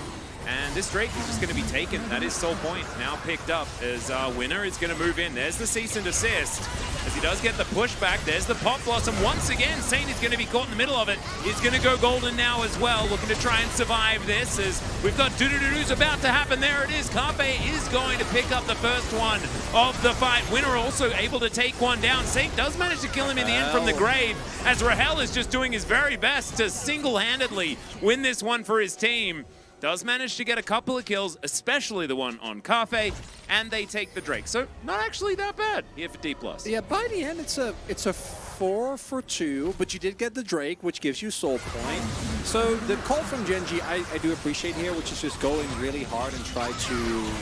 And this Drake is just going to be taken. That is Soul Point now picked up as Winner is going to move in. There's the cease and desist as he does get the pushback. There's the Pop Blossom once again. Saint is going to be caught in the middle of it. He's going to go golden now as well, looking to try and survive this as we've got doo-doo-doo-doos about to happen. There it is. Carpe is going to pick up the first one of the fight. Winner also able to take one down. Saint does manage to kill him in the end from the grave as Rahel is just doing his very best to single-handedly win this one for his team. Does manage to get a couple of kills, especially the one on Carfe, and they take the Drake. So not actually that bad here for D+. Yeah, by the end, it's a 4 for 2, but you did get the Drake, which gives you Soul Point. So the call from Gen.G, I do appreciate here, which is just going really hard and try to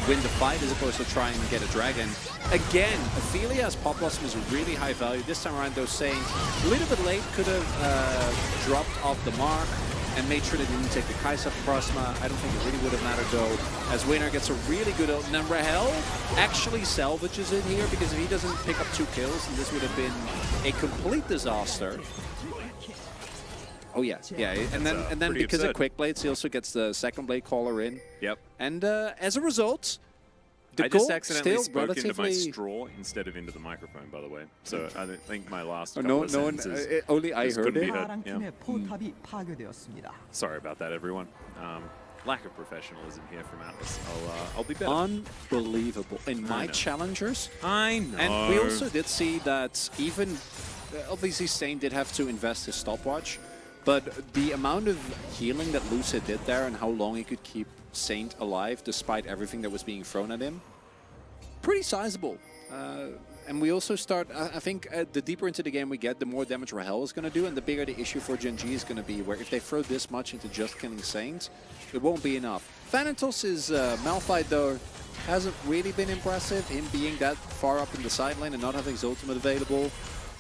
win the fight as opposed to trying to get a dragon. Again, Ophelia's Pop Blossom is really high value. This time around, though, Saint a little bit late, could have dropped off the mark and made sure they didn't take the Kai'Sa Prosma. I don't think it really would have mattered though, as Winner gets a really good ult. And Rahel actually salvages it here, because if he doesn't pick up 2 kills, then this would have been a complete disaster. Oh yeah, yeah, and then because of Quick Blades, he also gets the second Blade Caller in. Yep. And as a result, the I goal just accidentally still spoke into my relatively... straw instead of into the microphone, by the way. So I don't think my last Oh, couple no, of no one, sentences only I just heard couldn't it. be heard. 파랑 Yeah. 팀의 포탑이 파괴되었습니다. Sorry about that, everyone. Lack of professionalism here from Atlas. I'll be better. Unbelievable. In my know. challengers, I know. and we also did see that even, obviously Saint did have to invest his stopwatch, but the amount of healing that Lucid did there and how long he could keep Saint alive despite everything that was being thrown at him, pretty sizable. And we also start, I think the deeper into the game we get, the more damage Rahel is going to do, and the bigger the issue for Gen.G is going to be, where if they throw this much into just killing Saint, it won't be enough. Thanatos' Malphite, though, hasn't really been impressive, him being that far up in the side lane and not having his ultimate available.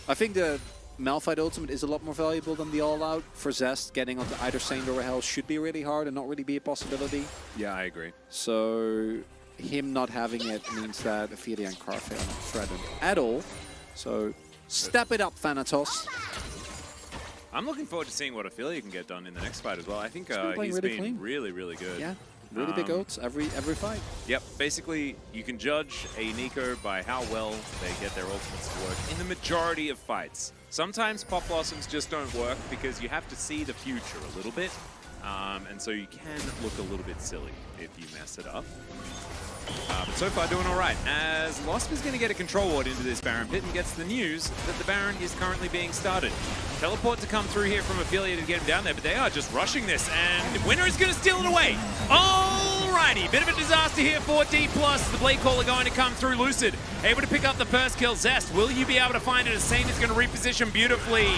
I think the Malphite ultimate is a lot more valuable than the all-out. For Zest, getting onto either Saint or Rahel should be really hard and not really be a possibility. Yeah, I agree. So him not having it means that Ophelia and Carfe are not threatened at all. So step it up, Thanatos. I'm looking forward to seeing what Ophelia can get done in the next fight as well. I think He's been playing he's really been clean. really, really good. Yeah, really big ults every fight. Yep, basically you can judge a Nico by how well they get their ultimates to work in the majority of fights. Sometimes Pop Blossoms just don't work because you have to see the future a little bit. And so you can look a little bit silly if you mess it up. But so far doing all right, as Lost is going to get a control ward into this Baron pit and gets the news that the Baron is currently being started. Teleport to come through here from Ophelia to get him down there, but they are just rushing this, and Winner is going to steal it away. Alrighty, bit of a disaster here for D+. The Blade Caller going to come through. Lucid able to pick up the first kill. Zest, will you be able to find it as Saint is going to reposition beautifully?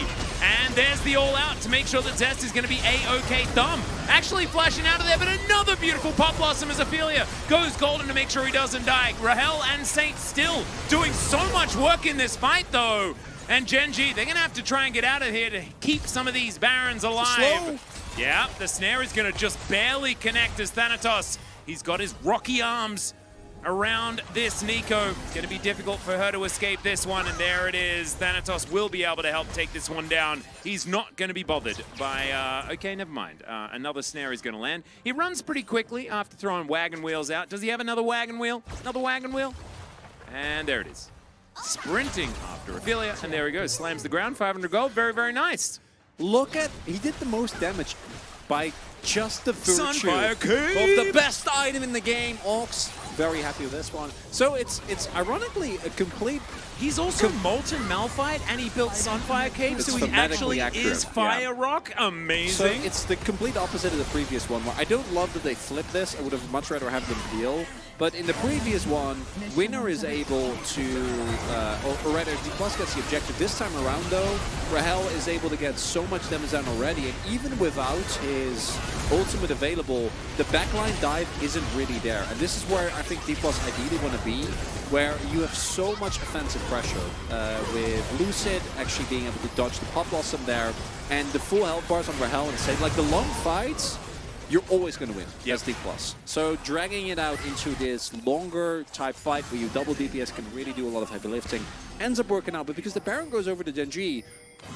And there's the all-out to make sure that Zest is going to be A-OK. Thumb actually flashing out of there, but another beautiful Pop Blossom as Ophelia goes golden to make sure he doesn't die. Rahel and Saint still doing so much work in this fight, though. And Gen.G, they're going to have to try and get out of here to keep some of these Barons alive. Slow. Yeah, the snare is going to just barely connect as Thanatos. He's got his rocky arms around this Nico. Going to be difficult for her to escape this one, and there it is. Thanatos will be able to help take this one down. He's not going to be bothered by, okay, never mind. Another snare is going to land. He runs pretty quickly after throwing wagon wheels out. Does he have another wagon wheel? Another wagon wheel? And there it is. Sprinting after Ophelia, and there he goes. Slams the ground, 500 gold. Very, very nice. Look at, he did the most damage by just the virtue Sunfire Cave. of the best item in the game, Ox. very happy with this one. So it's ironically a complete. He's also Molten Malphite, and he built Sunfire Cave, It's so he phonetically actually accurate, is Fire Rock. So Amazing. it's the complete opposite of the previous one. Where I don't love that they flipped this. I would have much rather have them deal. But in the previous one, winner is able to, or rather, D+ gets the objective. This time around, though, Rahel is able to get so much damage down already, and even without his ultimate available, the backline dive isn't really there. And this is where I think D+ ideally want to be, where you have so much offensive pressure with Lucid actually being able to dodge the Pop Blossom there, and the full health bars on Rahel and say, like the long fights, you're always going to win as D+. So dragging it out into this longer type fight where you double DPS can really do a lot of heavy lifting ends up working out. But because the Baron goes over to Gen.G,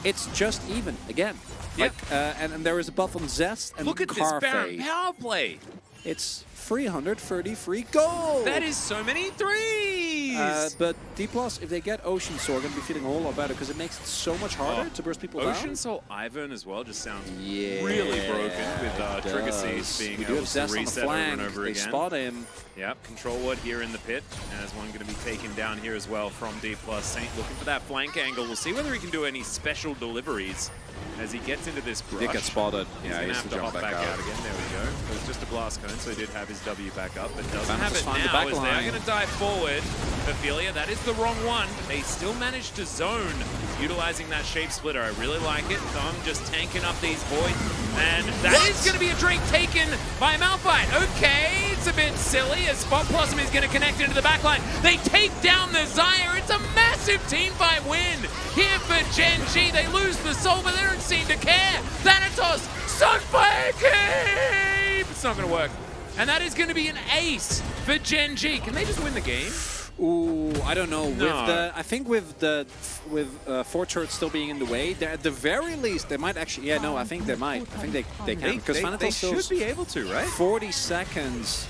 it's just even again. Yep. Like, and there is a buff on Zest and Look at this Carfe. Baron power play. It's 330 free gold. That is so many threes. But D+, if they get Ocean Soul, are going to be feeling a whole lot better because it makes it so much harder to burst people Ocean down. Soul Ivern as well just sounds Yeah, really broken with it Trigger does. Seeds being We do able have to Zest on the reset flank. over and over They again. spot him. Yep, Control Ward here in the pit, as one going to be taken down here as well from D+. Saint looking for that flank angle. We'll see whether he can do any special deliveries as he gets into this brush. Did get spotted. He's Yeah, going he to has have to to jump hop back back out. out again. There we go. It was just a blast cone, so he did have his W back up, but doesn't Vanos have has it found the now back as they are line. going to dive forward. Ophelia, that is the wrong one, but they still managed to zone, utilizing that shape splitter. I really like it. Thumb just tanking up these voids, and that is going to be a Drake taken by Malphite. Okay, it's a bit silly as Spot Blossom is going to connect into the backline. They take down the Zyre. It's a massive team fight win here for Gen.G. They lose the soul, but they don't seem to care. Thanatos, Sunfire Cave! It's not going to work. And that is going to be an ace for Gen.G. Can they just win the game? Ooh, I don't know. No. With the, I think with 4 turrets still being in the way, at the very least they might actually. Yeah, no, I think they might. I think they can because They Thanatos should be able to, right? 40 seconds.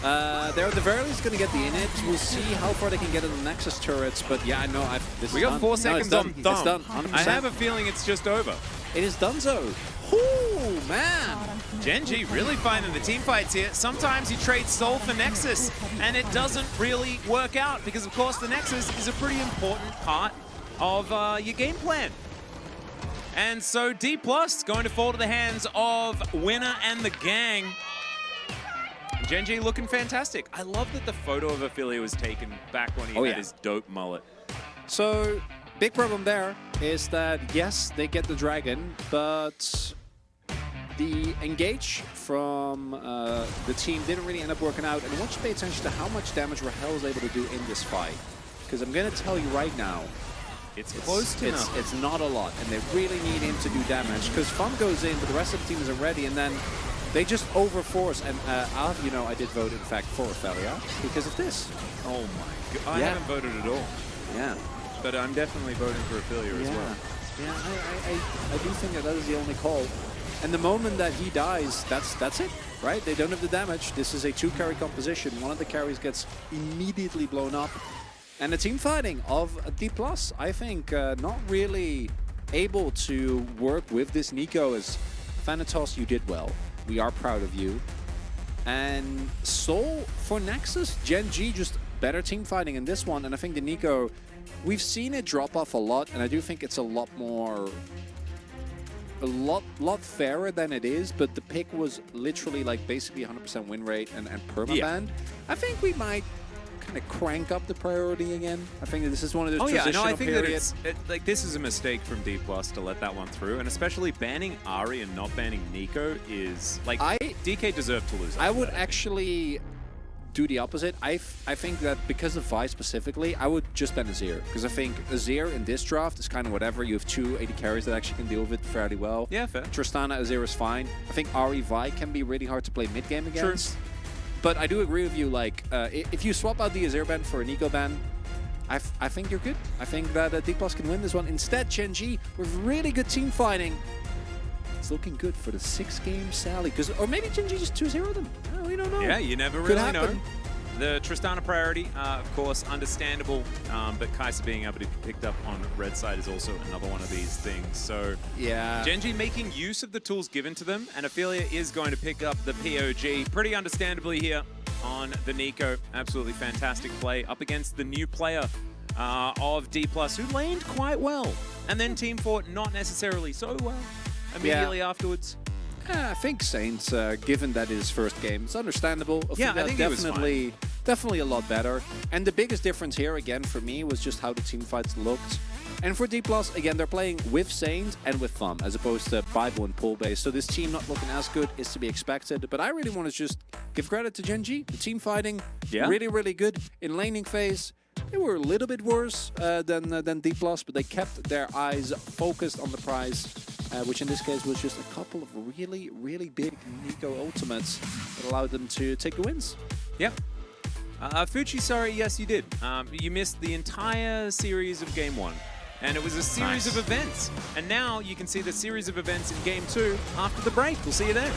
They're at the very least going to get the init. We'll see how far they can get in the Nexus turrets. But yeah, I know. We got 4 seconds on Thumb. It's done. 100%. I have a feeling it's just over. It is done so. Ooh, man. Gen.G really finding the team fights here. Sometimes you trade Soul for Nexus, and it doesn't really work out because, of course, the Nexus is a pretty important part of your game plan. And so D+ going to fall to the hands of Winner and the gang. Gen.G looking fantastic. I love that the photo of Ophelia was taken back when he had his dope mullet. So, big problem there is that, yes, they get the dragon, but the engage from the team didn't really end up working out. And I want you to pay attention to how much damage Rahel is able to do in this fight. Because I'm going to tell you right now, It's close to enough. It's not a lot, and they really need him to do damage. Because Fun goes in, but the rest of the team isn't ready, and then they just overforce. And I'll have you know, I did vote, in fact, for Ophelia because of this. Oh my god. I haven't voted at all. Yeah. But I'm definitely voting for Ophelia as well. Yeah, I do think that is the only call. And the moment that he dies, that's it, right? They don't have the damage. This is a 2-carry composition. One of the carries gets immediately blown up. And the team fighting of D+, I think, not really able to work with this Nico as Thanatos, you did well. We are proud of you. And Soul for Nexus, Gen.G just better team fighting in this one. And I think the Nico, we've seen it drop off a lot, and I do think it's a lot fairer than it is, but the pick was literally like basically 100% win rate and permaban. I think we might kind of crank up the priority again. I think that this is one of those transitional I think periods. that like this is a mistake from D+ to let that one through, and especially banning Ahri and not banning Nico is like DK deserved to lose. I would actually do the opposite. I think that because of Vi specifically, I would just ban Azir. Because I think Azir in this draft is kind of whatever. You have 2 AD carries that actually can deal with it fairly well. Yeah, fair. Tristana, Azir is fine. I think Ahri, Vi can be really hard to play mid-game against. But I do agree with you, like, if you swap out the Azir ban for a Nico ban, I think you're good. I think that D+ can win this one. Instead, Gen.G, with really good team fighting, it's looking good for the 6-game Sally. Or maybe Gen.G just 2-0 them. We don't know. Yeah, you never Could really know. happen. The Tristana priority, of course, understandable, but Kai'Sa being able to be picked up on red side is also another one of these things. So yeah, Gen.G making use of the tools given to them, and Ophelia is going to pick up the POG pretty understandably here. on the Nico. Absolutely fantastic play up against the new player of D+, who laned quite well. And then Team fought not necessarily so well immediately afterwards. I think Saints, given that his first game, it's understandable. Yeah, I think he was fine. Definitely a lot better. And the biggest difference here, again, for me, was just how the team fights looked. And for D+, again, they're playing with Saints and with Thumb, as opposed to Bible and Pool base. So this team not looking as good is to be expected. But I really want to just give credit to Gen.G. The team fighting, really, really good. In laning phase, they were a little bit worse than D+, but they kept their eyes focused on the prize, which in this case was just a couple of really, really big Nico ultimates that allowed them to take the wins. Yep. Fuchi, sorry, yes, you did. You missed the entire series of Game 1. And it was a series of events. And now you can see the series of events in Game 2 after the break. We'll see you there.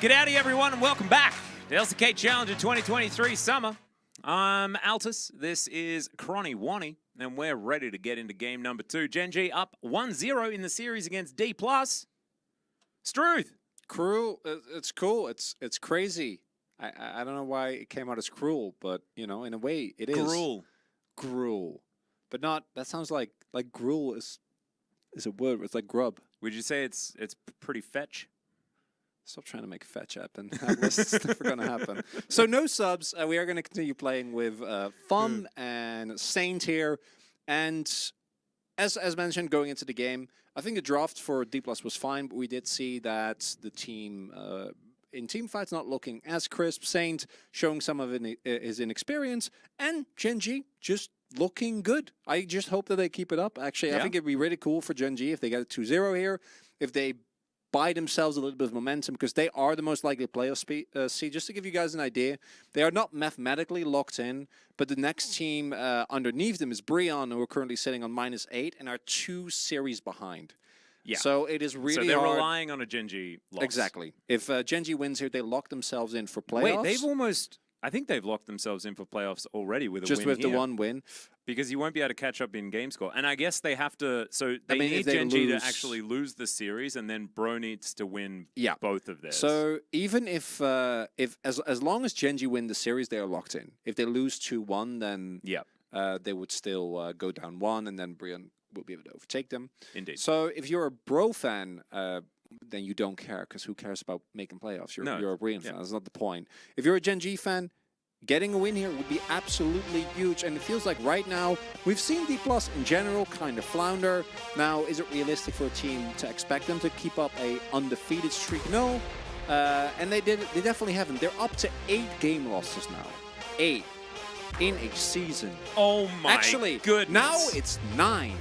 G'dowdy everyone and welcome back to LCK Challenger 2023 Summer. I'm Altus, this is Cronny Wani, and we're ready to get into game number 2. Gen.G up 1-0 in the series against D+. Struth. Cruel. It's cool. It's crazy. I don't know why it came out as cruel, but you know, in a way, it is. Gruel. But not. That sounds like gruel is a word. It's like grub. Would you say it's pretty fetch? Stop trying to make fetch happen. It's never going to happen. So no subs. We are going to continue playing with Fun and Saint here. And as mentioned, going into the game, I think the draft for D+ was fine, but we did see that the team in team fights not looking as crisp. Saint showing some of his inexperience, and Gen.G just looking good. I just hope that they keep it up. Actually, I think it'd be really cool for Gen.G if they get a 2-0 here, if they buy themselves a little bit of momentum, because they are the most likely playoff seed. Just to give you guys an idea, they are not mathematically locked in, but the next team underneath them is Brion, who are currently sitting on -8 and are 2 series behind. Yeah. So it is really So they're hard. relying on a Gen.G loss. Exactly. If Gen.G wins here, they lock themselves in for playoffs. Wait, they've almost... I think they've locked themselves in for playoffs already with a just win with here. the one win. Because you won't be able to catch up in game score. And I guess they have to... So they need Gen.G to actually lose the series, and then Bro needs to win both of theirs. So even if as long as Gen.G win the series, they are locked in. If they lose 2-1, then they would still go down 1, and then Brion will be able to overtake them. Indeed. So if you're a Bro fan, then you don't care, because who cares about making playoffs? You're a Brion fan. That's not the point. If you're a Gen.G fan, getting a win here would be absolutely huge, and it feels like right now we've seen D+ in general kind of flounder. Now, is it realistic for a team to expect them to keep up a undefeated streak? No, and they definitely haven't. They're up to 8 game losses now. 8 in a season. Oh my goodness. Now it's 9.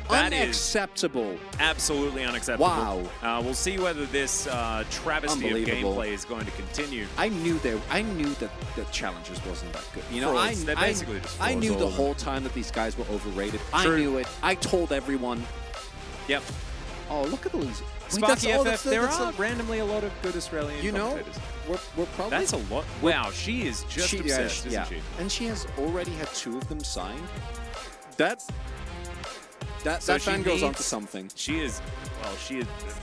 That unacceptable. Is absolutely unacceptable. Wow. We'll see whether this travesty of gameplay is going to continue. I knew that the challenges wasn't that good. You know, I knew the whole time that these guys were overrated. I knew it. I told everyone. Yep. Oh, look at these. Sparky FF, there are randomly a lot of good Australian commentators. We're probably... That's a lot. Wow, she is just obsessed, isn't she? And she has already had 2 of them signed. That fan goes on to something. She is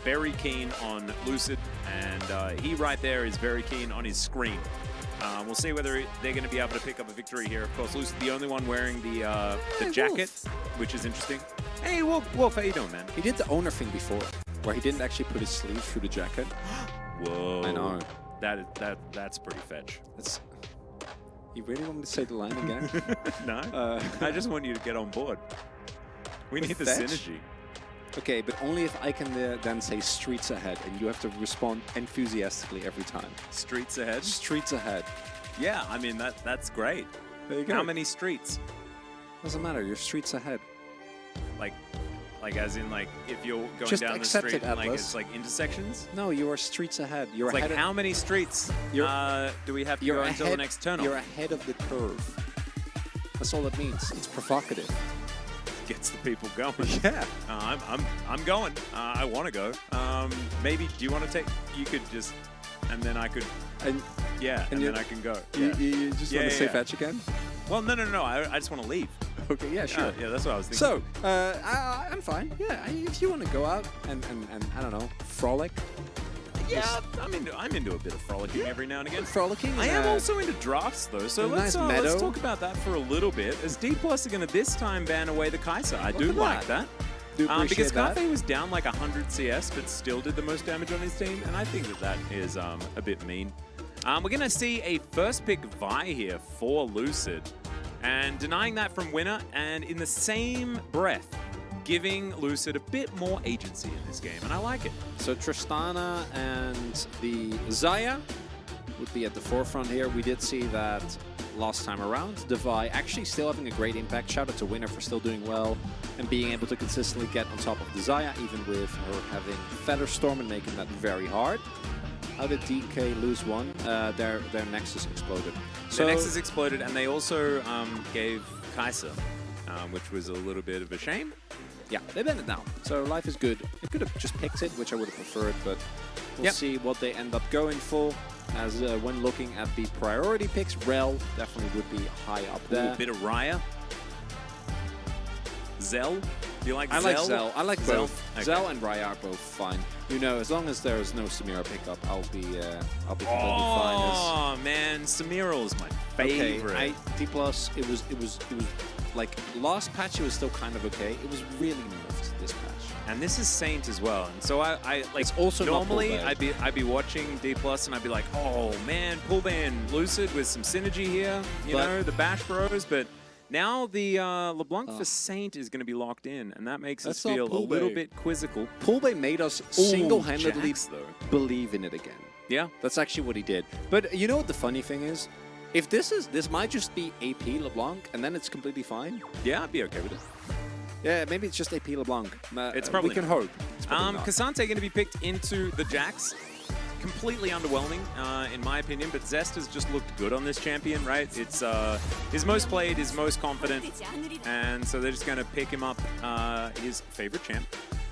very keen on Lucid, and he right there is very keen on his screen. We'll see whether they're going to be able to pick up a victory here. Of course, Lucid, the only one wearing the jacket, which is interesting. Hey, Wolf, how you doing, man? He did the owner thing before, where he didn't actually put his sleeve through the jacket. Whoa. I know. That's pretty fetch. You really want me to say the line again? No, I just want you to get on board. We need the Fetch? synergy. Okay, but only if I can then say streets ahead, and you have to respond enthusiastically every time. Streets ahead. Streets ahead. Yeah, I mean that's great. There you go. How many streets? Doesn't matter. You're streets ahead. Like as in like if you're going Just down the accept street it, and like Atlas. it's like intersections? No, you are streets ahead. You're It's like ahead. how many streets do we have to go until the next turn You're ahead of the curve. That's all it means. It's provocative. Gets the people going. Yeah. I'm going. I want to go. Maybe do you want to take? You could just, and then I could. And And you- then I can go. you, Yeah. you just Yeah, want to yeah, say yeah. fetch again? Well, no. I just want to leave. Okay, yeah, sure. Yeah, that's what I was thinking. So, I'm fine. Yeah, if you want to go out and I don't know, frolic. yeah, I'm into a bit of frolicking every now and again. Frolicking. I am also into drafts though, so a let's nice meadow. let's talk about that for a little bit. As D Plus are going to this time ban away the Kai'Sa. I do at like that. that. Do appreciate Because that. Cafe was down like 100 CS, but still did the most damage on his team, and I think that is a bit mean. We're going to see a first pick Vi here for Lucid, and denying that from Winner, and in the same breath, giving Lucid a bit more agency in this game, and I like it. So Tristana and the Xayah would be at the forefront here. We did see that last time around. Devi actually still having a great impact. Shout out to Winner for still doing well and being able to consistently get on top of the Xayah, even with her having Featherstorm and making that very hard. How did DK lose one? Their Nexus exploded. So The Nexus exploded, and they also gave Kai'Sa, which was a little bit of a shame. yeah, they banned it now. So life is good. They could have just picked it, which I would have preferred, but we'll Yep. see what they end up going for. As when looking at the priority picks, Rel definitely would be high up there. A bit of Raya. Zell. Do you like I Zell? like Zell. I like Zell? both. Okay. Zell and Raya are both fine. You know, as long as there is no Samira pickup, I'll be completely fine. Oh man, Samiral is my Okay, favorite. D+, it was like last patch it was still kind of okay. It was really nerfed this patch. And this is Saint as well. And so I like It's also not normally Pullbay. I'd be watching D+ and I'd be like, oh man, Pullbay and Lucid with some synergy here. You But- know, the Bash Bros, but now the LeBlanc for Saint is going to be locked in, and that makes us That's not feel a little Pullbay. bit quizzical. Pullbay made us single-handedly Jax, though. believe in it again. Yeah. That's actually what he did. But you know what the funny thing is? If this might just be AP LeBlanc, and then it's completely fine. Yeah, I'd be okay with it. Yeah, maybe it's just AP LeBlanc. It's probably we can not. hope. It's probably not. Kasante going to be picked into the Jax. Completely underwhelming, in my opinion, but Zest has just looked good on this champion, right? It's his most played, his most confident, and so they're just going to pick him up, his favorite champ.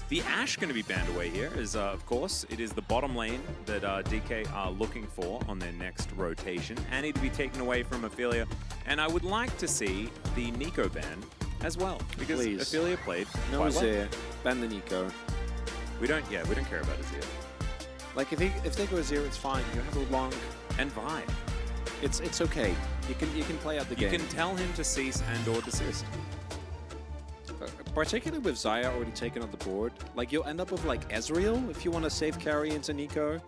The Ashe going to be banned away here, is of course, it is the bottom lane that DK are looking for on their next rotation. Annie to be taken away from Ophelia, and I would like to see the Nico ban as well, because Please. Ophelia played No quite well. Azir, ban the Nico. We don't care about Azir. Like if they go Azir, it's fine. You have LeBlanc. And Vi. It's okay. You can play out the You game. can tell him to cease and or desist. Particularly with Xayah already taken on the board, like you'll end up with like Ezreal if you want to save carry into Nico.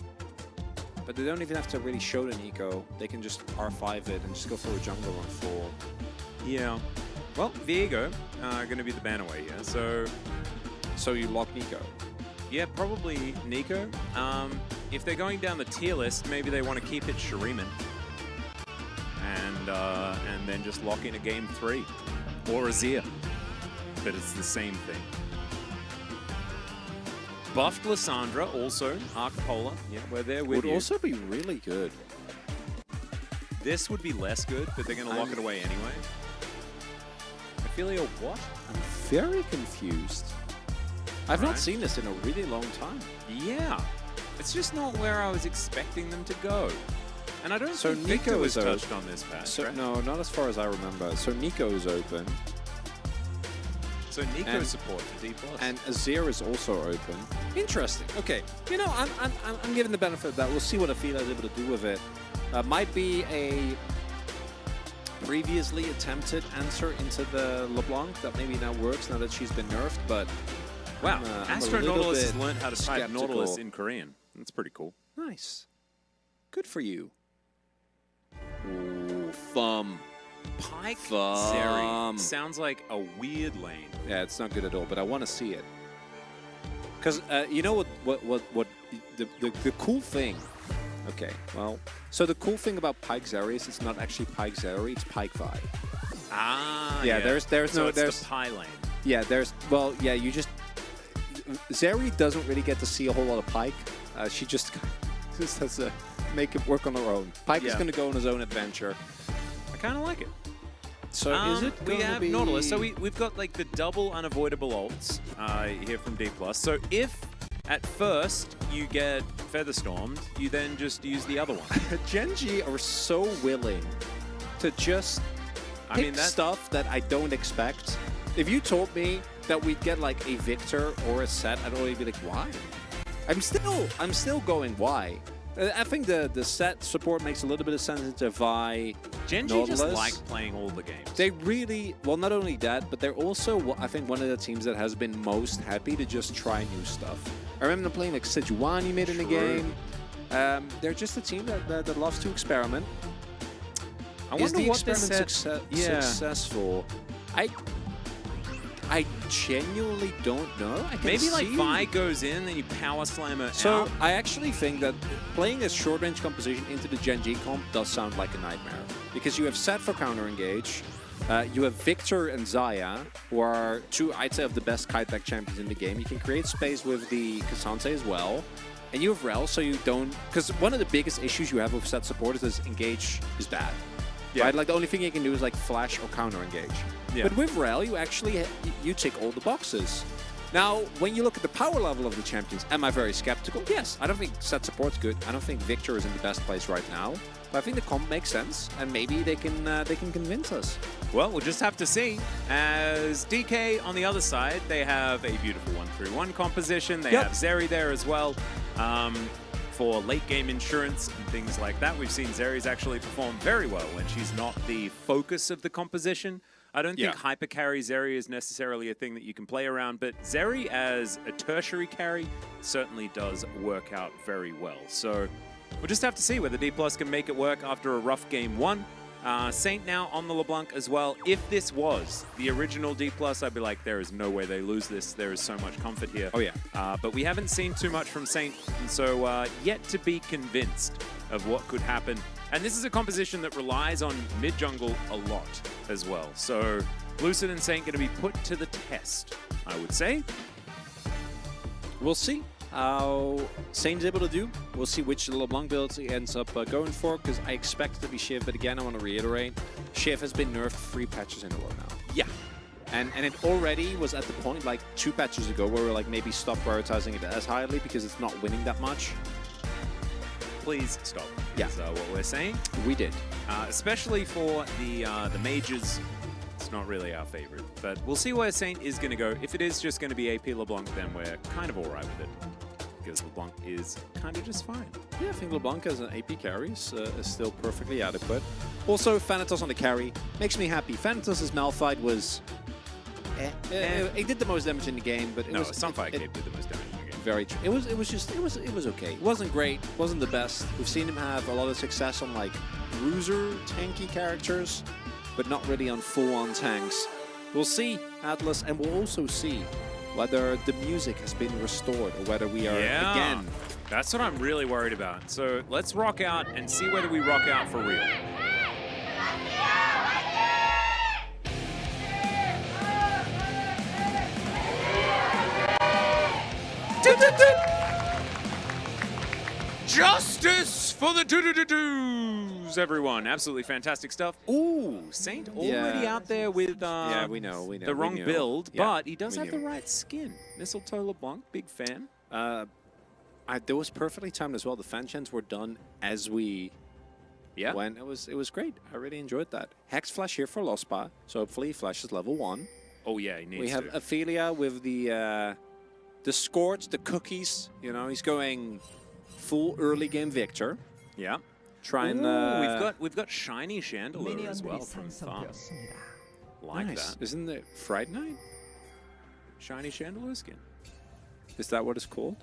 But they don't even have to really show the Nico. They can just R5 it and just go for a jungle on full. Yeah. Well, Viego going to be the ban away here. So you lock Nico. Yeah, probably Nico. If they're going down the tier list, maybe they want to keep it Shuriman. And then just lock in a game 3. Or Azir. But it's the same thing. Buffed Lissandra, also. Arc Polar. Yeah, we're there with Would you. also be really good. This would be less good, but they're going to lock it away anyway. Ophelia, what? I'm very confused. I've Right. not seen this in a really long time. Yeah. It's just not where I was expecting them to go. And I don't So think Victor Nico was is touched on this patch, So right? no, not as far as I remember. So Nico's open, So Nico And- support for D+. and Azir is also open. Interesting. Okay, you know, I'm giving the benefit of that. We'll see what Ophelia is able to do with it. Might be a previously attempted answer into the LeBlanc that maybe now works now that she's been nerfed. But wow, I'm a Astro little Nautilus has bit learned how to type skeptical. Nautilus in Korean. That's pretty cool. Nice, good for you. Ooh, Pike Fum. Zeri sounds like a weird lane. Yeah, it's not good at all, but I want to see it. Because you know what the cool thing. Okay, well, so the cool thing about Pike Zeri is it's not actually Pike Zeri, it's Pike Vi. Ah, Yeah, there's so no it's there's the pie lane. yeah there's well yeah you just Zeri doesn't really get to see a whole lot of Pike. She just has to make it work on her own. Pike is Yeah. going to go on his own adventure. I kind of like it. So is it we gonna have be... Nautilus, so we've got like the double unavoidable ults here from D+. So if at first you get Featherstormed, you then just use the other one. Gen.G are so willing to just pick stuff that I don't expect. If you told me that we'd get like a Victor or a set, I'd already be like, why? I'm still going, why? I think the set support makes a little bit of sense into Vi. Gen.G just like playing all the games. They really, well, not only that, but they're also, I think, one of the teams that has been most happy to just try new stuff. I remember them playing like Sejuani mid in the game. They're just a team that loves to experiment. I wonder what this set... successful? I genuinely don't know. I can Maybe like see. Vi goes in, then you power slam her So out. I actually think that playing a short-range composition into the Gen.G comp does sound like a nightmare. Because you have set for counter-engage, you have Victor and Zaya, who are two, I'd say, of the best kiteback champions in the game. You can create space with the Cassante as well. And you have Rel, so you don't... Because one of the biggest issues you have with set support is engage is bad. Yeah. Right? Like the only thing you can do is like flash or counter-engage. Yeah. But with Rel, you actually you tick all the boxes. Now, when you look at the power level of the champions, am I very skeptical? Yes. I don't think set support's good. I don't think Victor is in the best place right now. But I think the comp makes sense, and maybe they can convince us. Well, we'll just have to see. As DK on the other side, they have a beautiful 1-3-1 composition. They have Zeri there as well. For late game insurance and things like that. We've seen Zeri's actually perform very well when she's not the focus of the composition. I don't think hyper carry Zeri is necessarily a thing that you can play around, but Zeri as a tertiary carry certainly does work out very well. So we'll just have to see whether D+ can make it work after a rough game one. Saint now on the LeBlanc as well. If this was the original D+, I'd be like, there is no way they lose this. There is so much comfort here. Oh, yeah. But we haven't seen too much from Saint, and so yet to be convinced of what could happen. And this is a composition that relies on mid-jungle a lot as well. So Lucid and Saint going to be put to the test, I would say. We'll see how Saint's able to do. We'll see which LeBlanc build he ends up going for, because I expect it to be Shiv, but again, I want to reiterate, Shiv has been nerfed 3 patches in a row now. Yeah. And it already was at the point, like 2 patches ago, where we're like, maybe stop prioritizing it as highly because it's not winning that much. Please stop, Yeah. is what we're saying. We did. Especially for the mages. It's not really our favorite, but we'll see where Saint is going to go. If it is just going to be AP LeBlanc, then we're kind of all right with it, because LeBlanc is kind of just fine. Yeah, I think LeBlanc as an AP carry is still perfectly adequate. Also, Thanatos on the carry makes me happy. Thanatos' Malphite was... it did the most damage in the game, but it was... Sunfire Cape did the most damage in the game. Very true. It was okay. It wasn't great. Wasn't the best. We've seen him have a lot of success on like bruiser tanky characters, but not really on full-on tanks. We'll see, Atlas, and we'll also see whether the music has been restored or whether we are again. That's what I'm really worried about. So let's rock out and see whether we rock out for real. Justice for the do-do-do-doos, everyone. Absolutely fantastic stuff. Ooh, Saint already out there with we know the wrong build, but he does have the right skin. Mistletoe LeBlanc, big fan. There was perfectly timed as well. The fan chants were done as we went. It was great. I really enjoyed that. Hex Flash here for Lospa, so hopefully he flashes level 1. Oh yeah, he needs to. We have Ophelia with the Scorch, the cookies. You know, he's going full early game Victor. Yeah. Try and we've got shiny Chandelier as well from Thumb. Like nice. that. Isn't it Friday Night? Shiny Chandelier skin. Is that what it's called?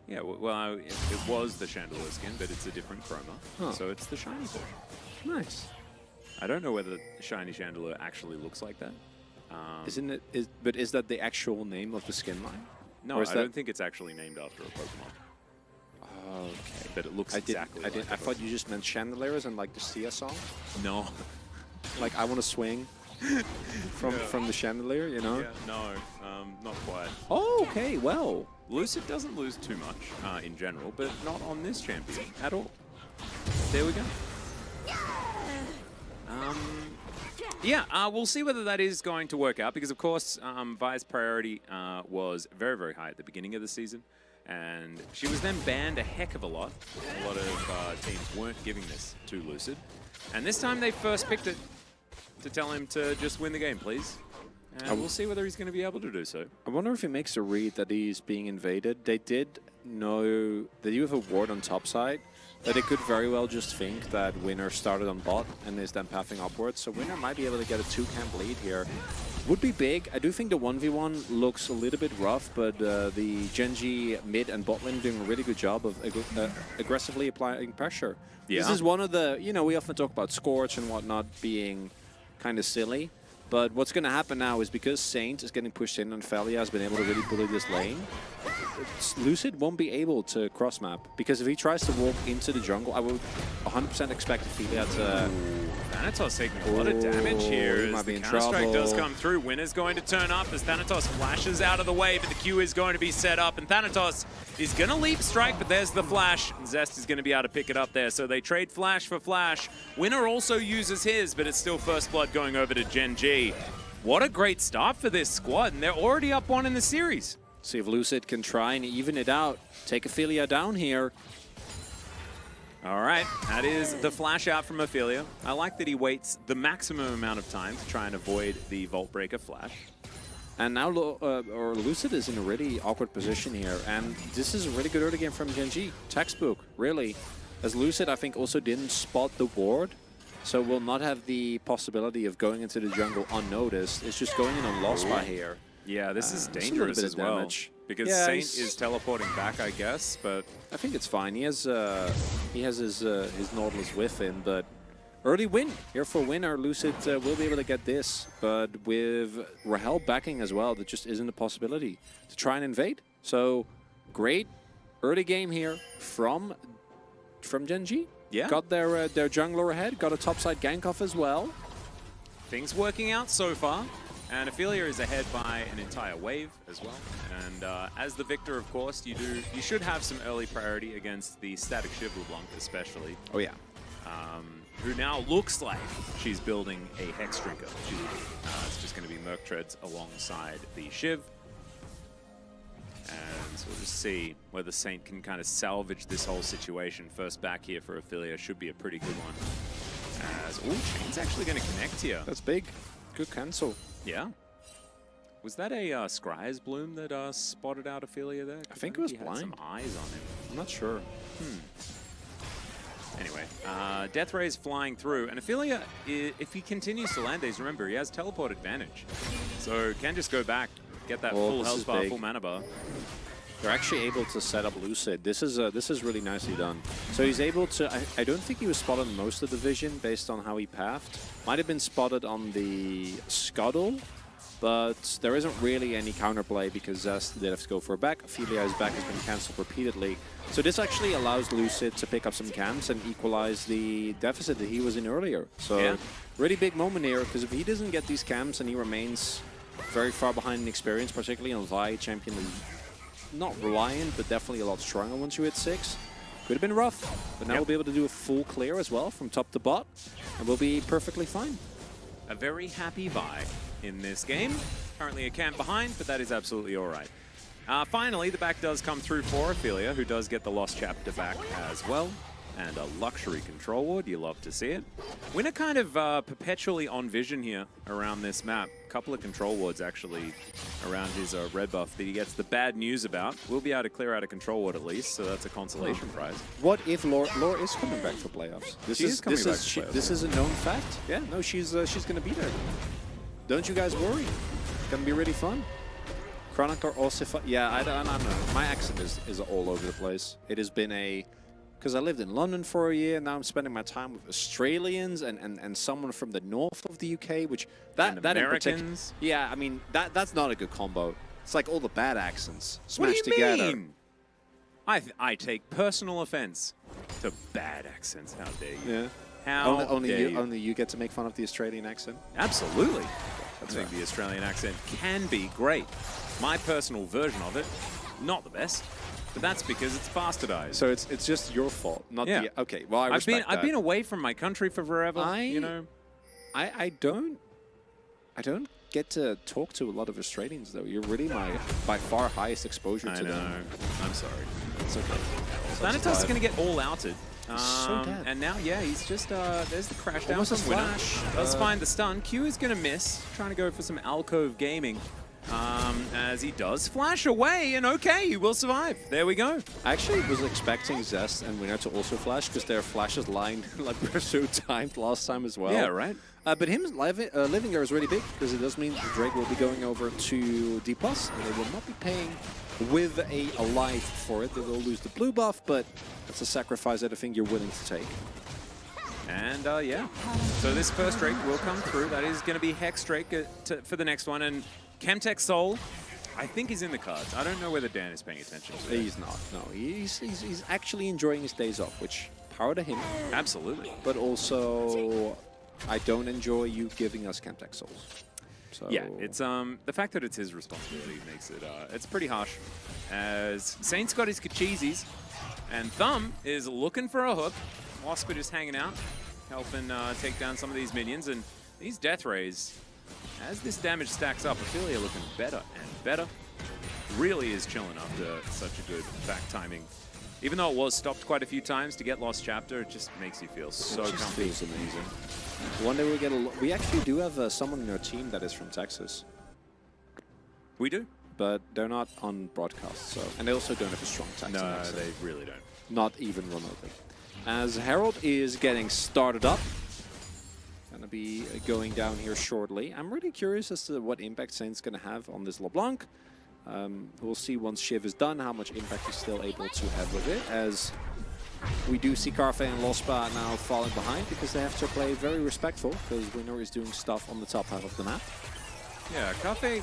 Yeah, well, it was the Chandelier skin, but it's a different chroma. Huh. So it's the shiny version. Nice. I don't know whether Shiny Chandelier actually looks like that. Isn't it? But is that the actual name of the skin line? No, Or I is don't think it's actually named after a Pokemon. Okay. But it looks I did. exactly like I thought you just meant chandeliers and like the Sia song. No. Like I want to swing from the chandelier, you know? Yeah, no, not quite. Oh, okay. Well, Lucid doesn't lose too much in general, but not on this champion at all. There we go. Yeah, we'll see whether that is going to work out because, of course, Vi's priority was very, very high at the beginning of the season. And she was then banned a heck of a lot. A lot of teams weren't giving this to Lucid. And this time they first picked it to tell him to just win the game, please. And we'll see whether he's going to be able to do so. I wonder if he makes a read that he's being invaded. They did know that you have a ward on top side, that they could very well just think that Winner started on bot and is then pathing upwards. So Winner might be able to get a 2-camp lead here. Would be big. I do think the 1v1 looks a little bit rough, but the Gen.G mid and bot lane doing a really good job of aggressively applying pressure. Yeah. This is one of the, you know, we often talk about Scorch and whatnot being kind of silly. But what's going to happen now is because Saint is getting pushed in and Felia has been able to really bully this lane, Lucid won't be able to cross-map. Because if he tries to walk into the jungle, I would 100% expect Felia to... Thanatos taking a lot of damage here he might as be the in counter-strike trouble. does come through. Winner's going to turn up as Thanatos flashes out of the way, but the Q is going to be set up, and Thanatos is going to leap strike, but there's the flash. Zest is going to be able to pick it up there, so they trade flash for flash. Winner also uses his, but it's still first blood going over to Gen.G. What a great start for this squad, and they're already up 1 in the series. See if Lucid can try and even it out. Take Ophelia down here. All right, that is the flash out from Ophelia. I like that he waits the maximum amount of time to try and avoid the Vault Breaker flash. And now Lucid is in a really awkward position here. And this is a really good early game from Gen.G. Textbook, really. As Lucid, I think, also didn't spot the ward. So will not have the possibility of going into the jungle unnoticed. It's just going in on lost by here. Yeah, this is Just a little dangerous bit as of well. damage. Because Yeah, Saint he's- is teleporting back, I guess, but... I think it's fine. He has his Nautilus with him, but early win here for Winner. Lucid will be able to get this, but with Rahel backing as well, that just isn't a possibility to try and invade. So great early game here from Gen.G. Yeah. Got their jungler ahead, got a topside gank off as well. Things working out so far. And Ophelia is ahead by an entire wave as well. And as the victor, of course, you should have some early priority against the static Shiv LeBlanc especially. Oh yeah. Who now looks like she's building a Hex Drinker. It's just going to be Merc Treads alongside the Shiv. And so we'll just see whether Saint can kind of salvage this whole situation. First back here for Ophelia should be a pretty good one. As, ooh, Chain's actually going to connect here. That's big. Good cancel. Yeah. Was that a Scry's Bloom that spotted out Ophelia there? I think it was he had blind. some eyes on him. I'm not sure. Anyway, Death Ray's flying through, and Ophelia, if he continues to land these, remember, he has teleport advantage. So can just go back, get that Oh, full this health is bar, big. full mana bar. They're actually able to set up Lucid. This is really nicely done. So he's able to. I don't think he was spotted on most of the vision based on how he pathed. Might have been spotted on the Scuttle, but there isn't really any counterplay because Zest did have to go for a back. Ophelia's back has been cancelled repeatedly. So this actually allows Lucid to pick up some camps and equalize the deficit that he was in earlier. So Yeah. really big moment here, because if he doesn't get these camps and he remains very far behind in experience, particularly on Vi, champion is not reliant, but definitely a lot stronger once you hit 6. Could have been rough, but now Yep. we'll be able to do a full clear as well from top to bot, and we'll be perfectly fine. A very happy Vi in this game. Currently a camp behind, but that is absolutely all right. Finally, the back does come through for Ophelia, who does get the Lost Chapter back as well. And a luxury control ward, you love to see it. Winner kind of perpetually on vision here around this map. A couple of control wards actually around his red buff that he gets the bad news about. We'll be able to clear out a control ward at least, so that's a consolation prize. What if Lore is coming back for playoffs? She is coming back for playoffs, This is a known fact. Yeah, no, she's going to be there. Don't you guys worry. It's going to be really fun. Chronicler Ossifa. Yeah, I don't know. My accent is all over the place. It has been a because I lived in London for a year. Now I'm spending my time with Australians and someone from the north of the UK, which And that in particular, Americans. yeah, I mean that's not a good combo. It's like all the bad accents What do smashed you together. mean? I take personal offense to bad accents. How dare you? Yeah. How dare you? Only you get to make fun of the Australian accent. Absolutely. I That's think right. the Australian accent can be great. My personal version of it, not the best, but that's because it's bastardized. So it's just your fault, not Yeah. the. Okay, well I I've respect been away from my country for forever. You know. I don't get to talk to a lot of Australians though. You're really my by far highest exposure I to know. them. I'm sorry. It's okay. Thanatos is going to get all outed. so dead. And now, yeah, he's just, there's the crash down Almost a from Winner. flash. Does find the stun. Q is going to miss, trying to go for some alcove gaming. As he does flash away, and okay, he will survive. There we go. I actually was expecting Zest and Winner to also flash because their flashes lined like were so timed last time as well. Yeah, right. But him living there is really big because it does mean Drake will be going over to D+, and they will not be paying with a life for it. They will lose the blue buff, but that's a sacrifice that I think you're willing to take. And yeah, so this first Drake will come through. That is going to be Hex Drake for the next one. And Chemtech Soul, I think he's in the cards. I don't know whether Dan is paying attention to that. He's not. No, he's actually enjoying his days off, which power to him. Absolutely. But also, I don't enjoy you giving us Chemtech Souls. So Yeah, it's the fact that it's his responsibility makes it it's pretty harsh. As Saint's got his Kachizis, and Thumb is looking for a hook. Waspit is hanging out, helping take down some of these minions, and these death rays, as this damage stacks up, Ophelia looking better and better. Really is chilling after such a good back timing. Even though it was stopped quite a few times to get Lost Chapter, it just makes you feel so it just comfy. feels amazing. One day we'll get we actually do have someone in our team that is from Texas, We do? but they're not on broadcast. So, and they also don't have a strong Texan No, accent. they really don't. Not even remotely. As Herald is getting started up, gonna be going down here shortly. I'm really curious as to what impact Saint's gonna have on this LeBlanc. We'll see once Shiv is done how much impact he's still able to have with it, as we do see Carfe and Lospa now falling behind because they have to play very respectful because Winner is doing stuff on the top half of the map. Yeah, Cafe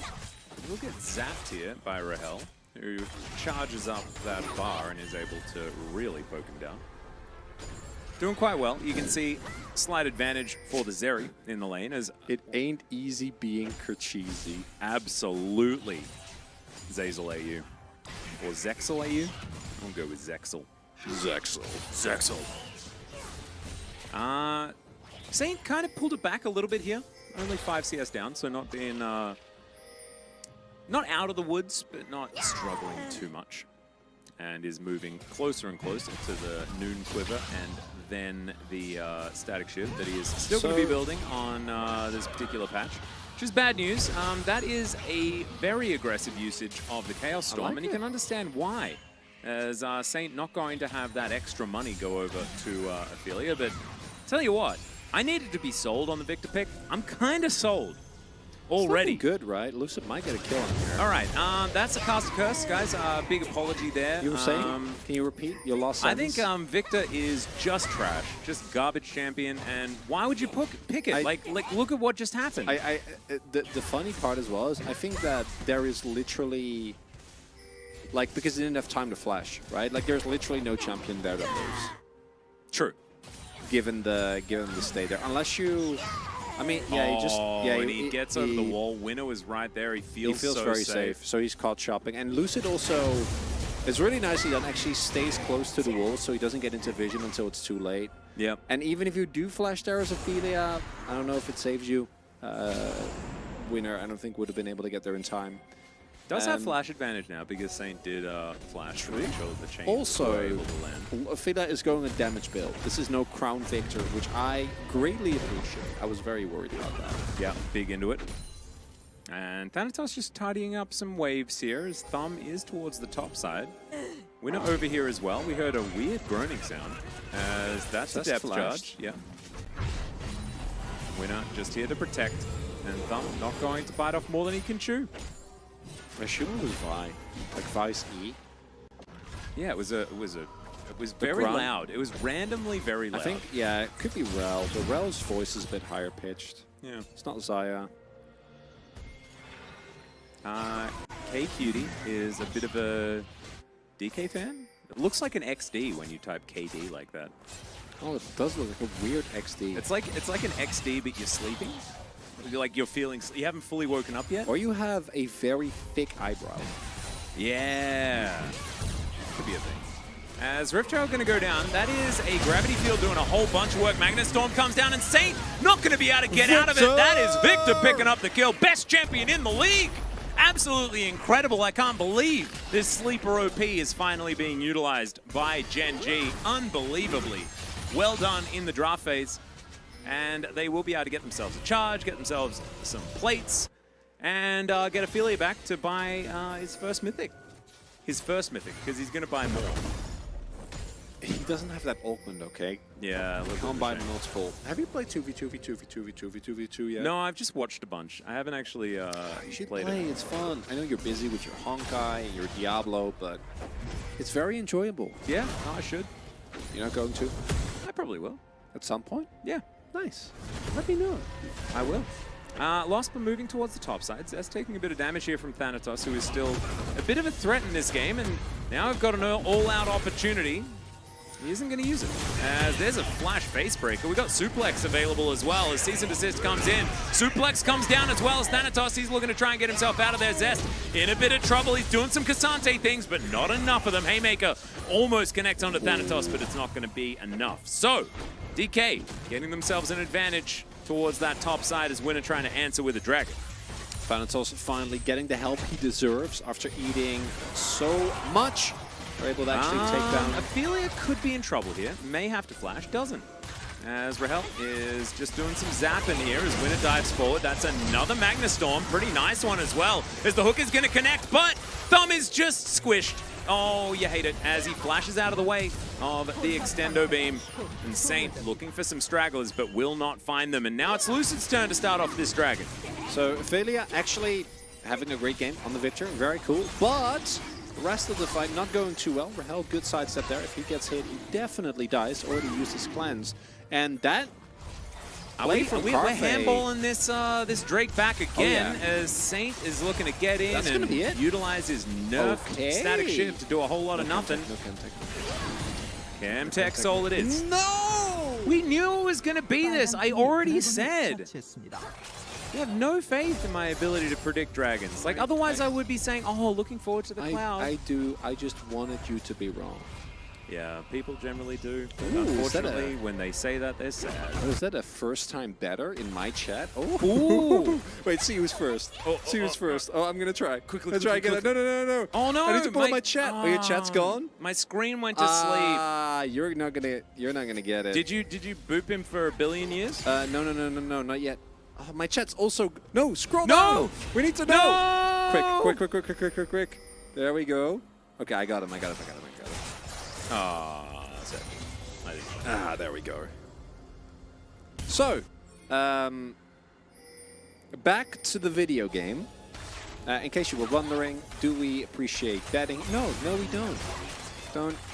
will get zapped here by Rahel, who charges up that bar and is able to really poke him down. Doing quite well. You can see slight advantage for the Zeri in the lane as It ain't easy being Kercheesy. absolutely Zazel AU. Or Zexel AU? I'll go with Zexel. Zexel. Saint kind of pulled it back a little bit here. Only 5 CS down, so not being not out of the woods, but not struggling too much. And is moving closer and closer to the Noon Quiver and then the Static Shiv that he is still going to be building on this particular patch. Which is bad news. That is a very aggressive usage of the Chaos Storm, like and you it. can understand why. As Saint not going to have that extra money go over to Ophelia, but tell you what, I needed to be sold on the Victor pick. I'm kind of sold already. It's looking good, right? Lucid might get a kill on here. All right, that's a cast curse, guys. Big apology there. You were saying? Can you repeat your last I sentence? think Victor is just trash, just garbage champion, and why would you pick it? Like look at what just happened. The funny part as well is I think that there is literally, like, because they didn't have time to flash, right? Like, there's literally no champion there that lives, True. given the state there. Unless you, I mean, yeah, he just, yeah, and he gets over the wall. Winnow is right there. He feels so very safe. So he's caught shopping. And Lucid also, it's really nice he then actually stays close to the wall, so he doesn't get into vision until it's too late. Yep. And even if you do flash there as Ophelia, I don't know if it saves you. Winner, I don't think would have been able to get there in time. Does have flash advantage now because Saint did flash to make sure the chains Also, were able to land. Ophelia is going a damage build. This is no Crown Victor, which I greatly appreciate. I was very worried about that. Yeah, big into it. And Thanatos just tidying up some waves here. His thumb is towards the top side. Winner over here as well. We heard a weird groaning sound as that's a depth flashed. charge. Yeah. Winner just here to protect. And Thumb not going to bite off more than he can chew. I assume it was Vi, like Vi's E. Yeah, it was a It was very loud. It was randomly very loud. I think, yeah, it could be Rel, but Rel's voice is a bit higher pitched. Yeah. It's not Zaya. K-Cutie is a bit of a DK fan. It looks like an XD when you type KD like that. Oh, it does look like a weird XD. It's like an XD, but you're sleeping. You're feeling, you haven't fully woken up yet. Or you have a very thick eyebrow. Yeah. Could be a thing. As Rift Trail going to go down, that is a Gravity Field doing a whole bunch of work. Magnet Storm comes down and Saint not going to be able to get out of it. That is Victor picking up the kill. Best champion in the league. Absolutely incredible. I can't believe this sleeper OP is finally being utilized by Gen.G. Unbelievably well done in the draft phase. And they will be able to get themselves a charge, get themselves some plates, and get Ophelia back to buy his first mythic. His first mythic, because he's going to buy more. He doesn't have that augment, okay? Yeah, You can't buy multiple. Have you played 2v2, v2, v2, v2, v2, v2 yet? No, I've just watched a bunch. I haven't actually You should played play, it. it's fun. I know you're busy with your Honkai and your Diablo, but it's very enjoyable. Yeah, no, I should. You're not going to? I probably will. At some point? Yeah, Nice. Let me know. I will. Lost but moving towards the top side. That's taking a bit of damage here from Thanatos, who is still a bit of a threat in this game, and now I've got an all-out opportunity. He isn't going to use it, as there's a flash face breaker. We've got Suplex available as well as Cease and Desist comes in. Suplex comes down as well as Thanatos. He's looking to try and get himself out of there. Zest in a bit of trouble. He's doing some Cassante things, but not enough of them. Haymaker almost connects onto Thanatos, but it's not going to be enough. So, DK getting themselves an advantage towards that top side as Winner trying to answer with a dragon. Thanatos finally getting the help he deserves after eating so much. We're able to actually take down. Ophelia could be in trouble here. May have to flash, doesn't. As Rahel is just doing some zapping here as Winner dives forward. That's another Magna Storm. Pretty nice one as well. As the hook is going to connect, but Thumb is just squished. Oh, you hate it. As he flashes out of the way of the Extendo Beam. And Saint looking for some stragglers, but will not find them. And now it's Lucid's turn to start off this dragon. So Ophelia actually having a great game on the Victor. Very cool. But the rest of the fight not going too well. Rahel, good sidestep there. If he gets hit, he definitely dies. Already used his cleanse. And that We're handballing this Drake back again as Saint is looking to get in and utilize his nerf static shift to do a whole lot of nothing. Camtech's all it is. No! We knew it was going to be this. I already said. You have no faith in my ability to predict dragons. Like, otherwise I would be saying, oh, looking forward to the cloud. I do. I just wanted you to be wrong. Yeah, people generally do. Ooh, unfortunately, when they say that, they're sad. Oh, is that a first time better in my chat? Oh. Ooh. Wait, see who's first. See who's first. Oh, I'm going to try. Quickly, Let's try again. No. Oh, no. I need to pull up my chat. Oh, your chat's gone? My screen went to sleep. You're not going to get it. Did you boop him for 1 billion years? No, not yet. Oh, my chat's also... No, scroll No! down. We need to know. No! Quick. There we go. Okay, I got him. Ah, there we go. So, back to the video game. In case you were wondering, do we appreciate betting? No, we don't.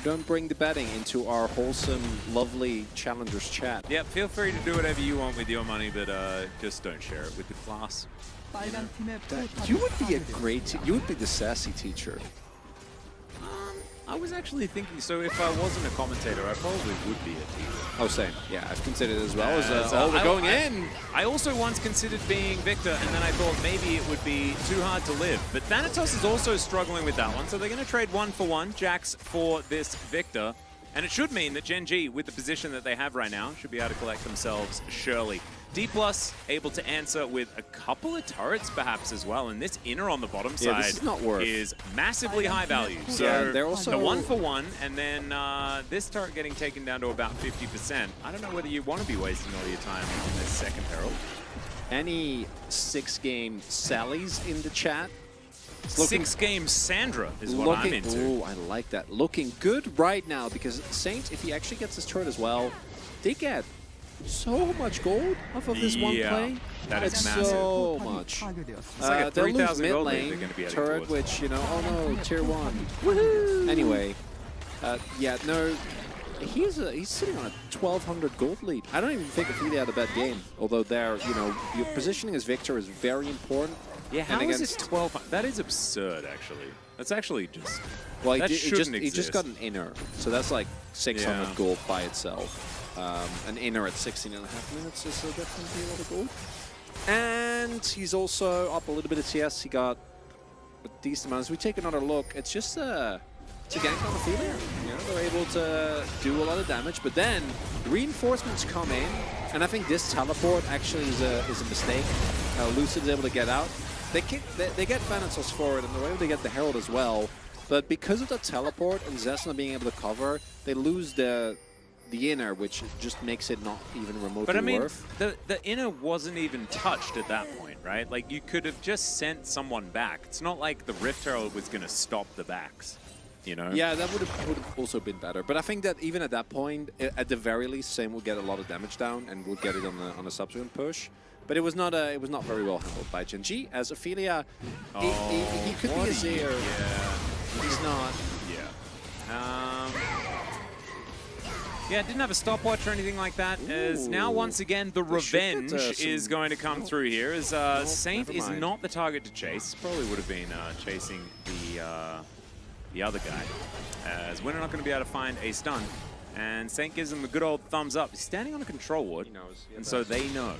Don't bring the betting into our wholesome, lovely challengers chat. Yep, feel free to do whatever you want with your money, but just don't share it with the class. You would be a great. You would be the sassy teacher. I was actually thinking, so if I wasn't a commentator, I probably would be a teacher. Oh, same. Yeah, I've considered it as well. We're going in. I also once considered being Victor, and then I thought maybe it would be too hard to live. But Thanatos is also struggling with that one, so they're going to trade 1-for-1 Jax for this Victor. And it should mean that Gen.G, with the position that they have right now, should be able to collect themselves Shirley. D+ able to answer with a couple of turrets perhaps as well, and this inner on the bottom side is massively high value. So they're also the 1-for-1, and then this turret getting taken down to about 50%. I don't know whether you want to be wasting all your time on this second Herald. Any 6-game Sallies in the chat? 6-game Sandra is what I'm into. Oh, I like that. Looking good right now because Saint, if he actually gets his turret as well, they get so much gold off of this one play. That is massive. So much. It's like a 3,000 gold lead they're going to be turret, towards. which, oh no, tier 1. Woohoo! Anyway, Yeah, no, he's sitting on a 1,200 gold lead. I don't even think Ophelia had a bad game, although there, you know, your positioning as Victor is very important. Yeah, how and is against, it 12? That is absurd, actually. That's actually just... Well, that he shouldn't just got an inner, so that's like 600 Yeah. gold by itself. An inner at 16.5 minutes is definitely a lot of gold. And he's also up a little bit of TS. He got a decent amount. As we take another look, it's just it's a gank on Ophelia. You know, they're able to do a lot of damage, but then reinforcements come in, and I think this teleport actually is a mistake. Lucid's able to get out. They get Thanatos forward, and they're able to get the Herald as well. But because of the teleport and Zest not being able to cover, they lose the inner, which just makes it not even remotely But I mean, worth. the inner wasn't even touched at that point, right? Like, you could have just sent someone back. It's not like the Rift Herald was going to stop the backs, you know? Yeah, that would have also been better. But I think that even at that point, at the very least, Same will get a lot of damage down and will get it on a subsequent push. But it was not very well handled by Gen.G, as Ophelia, he could be a Zir. Yeah. He's not. Yeah. Yeah, didn't have a stopwatch or anything like that. As now, once again, the revenge is going to come through here. As Saint is not the target to chase. Probably would have been chasing the other guy. As we're not going to be able to find a stun. And Saint gives him the good old thumbs up. He's standing on a control ward. He knows. And so they know.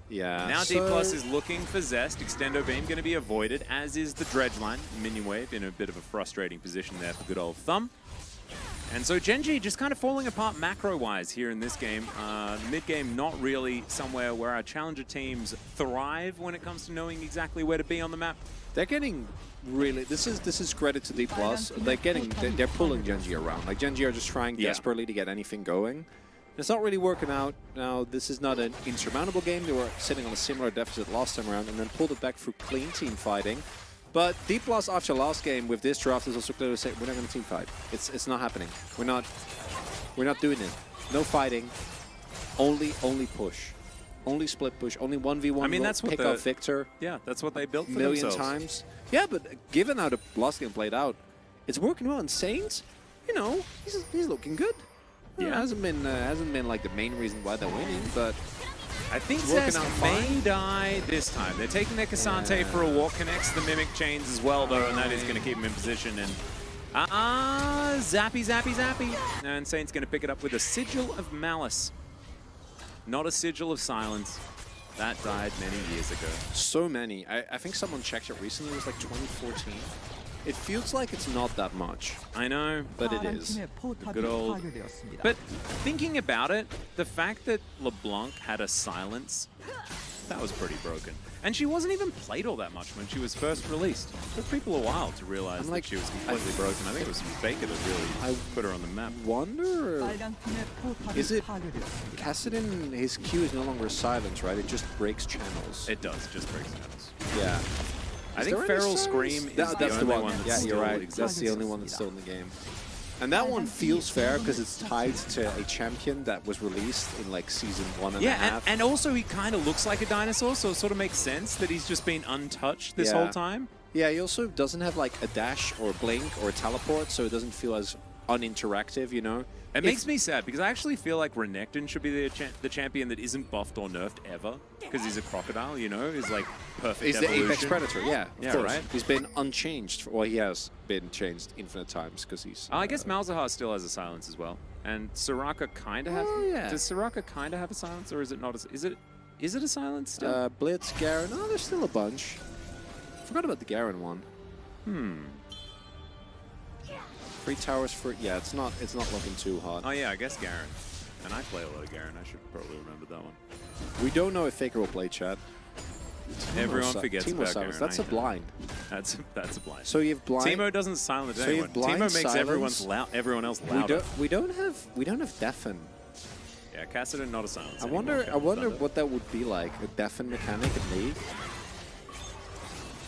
Yeah. Now D Plus is looking for Zest. Extendo Beam going to be avoided, as is the Dredge line. Minion Wave in a bit of a frustrating position there for good old Thumb. And so Gen.G just kind of falling apart macro-wise here in this game. Mid-game not really somewhere where our challenger teams thrive when it comes to knowing exactly where to be on the map. They're getting really. This is credit to D Plus. They're pulling Gen.G around. Like Gen.G are just trying desperately to get anything going. It's not really working out. Now, this is not an insurmountable game. They were sitting on a similar deficit last time around and then pulled it back through clean team fighting. But D Plus after last game with this draft is also clearly saying we're not going to team fight. It's not happening. We're not doing it. No fighting. Only push. Only split push. Only 1v1. I mean, that's what pick up Victor. Yeah, that's what they built for million themselves. times. Yeah, but given how the last game played out, it's working well. And Saints, you know, he's looking good. Yeah, hasn't been like the main reason why they're winning, but I think it's working Zest out may fine. die this time. They're taking their Cassante for a walk, connects the Mimic Chains as well, though, and that is going to keep him in position. And zappy. And Saint's going to pick it up with a Sigil of Malice. Not a Sigil of Silence. That died many years ago. So many. I think someone checked it recently. It was like 2014. It feels like it's not that much, I know. but it is. Good old. But thinking about it, the fact that LeBlanc had a silence, that was pretty broken. And she wasn't even played all that much when she was first released. It took people a while to realize that she was completely broken. I think it was Faker that really put her on the map. Wonder, is it Kassadin? His Q is no longer silence, right? It just breaks channels. It does, just breaks channels. Yeah. I think Feral Scream is that's the only one yeah, that you're still right. exists. That's the only one that's still in the game. And that one feels fair because it's tied to a champion that was released in like season 1.5. Yeah, and also he kind of looks like a dinosaur, so it sort of makes sense that he's just been untouched this whole time. Yeah, he also doesn't have like a dash or a blink or a teleport, so it doesn't feel as uninteractive, you know? It makes me sad because I actually feel like Renekton should be the champion that isn't buffed or nerfed ever because he's a crocodile, you know? He's like perfect He's evolution. the Apex Predator, yeah. Yeah, of course. right? He's been unchanged. Well, he has been changed infinite times because he's... I guess Malzahar still has a silence as well. And Soraka kind of has... Oh, yeah. Does Soraka kind of have a silence or is it not? Is it a silence still? Blitz, Garen... Oh, there's still a bunch. Forgot about the Garen one. 3 towers for... Yeah, it's not looking too hot. Oh yeah, I guess Garen. And I play a lot of Garen. I should probably remember that one. We don't know if Faker will play, chat. Everyone forgets about Garen. That's a blind. That's a blind. So you have blind... Teemo doesn't silence So you anyone. have blind Teemo makes silence. everyone else louder. We don't have Deafen. Yeah, Kassadin not a silence. I wonder what that would be like, a Deafen mechanic in League.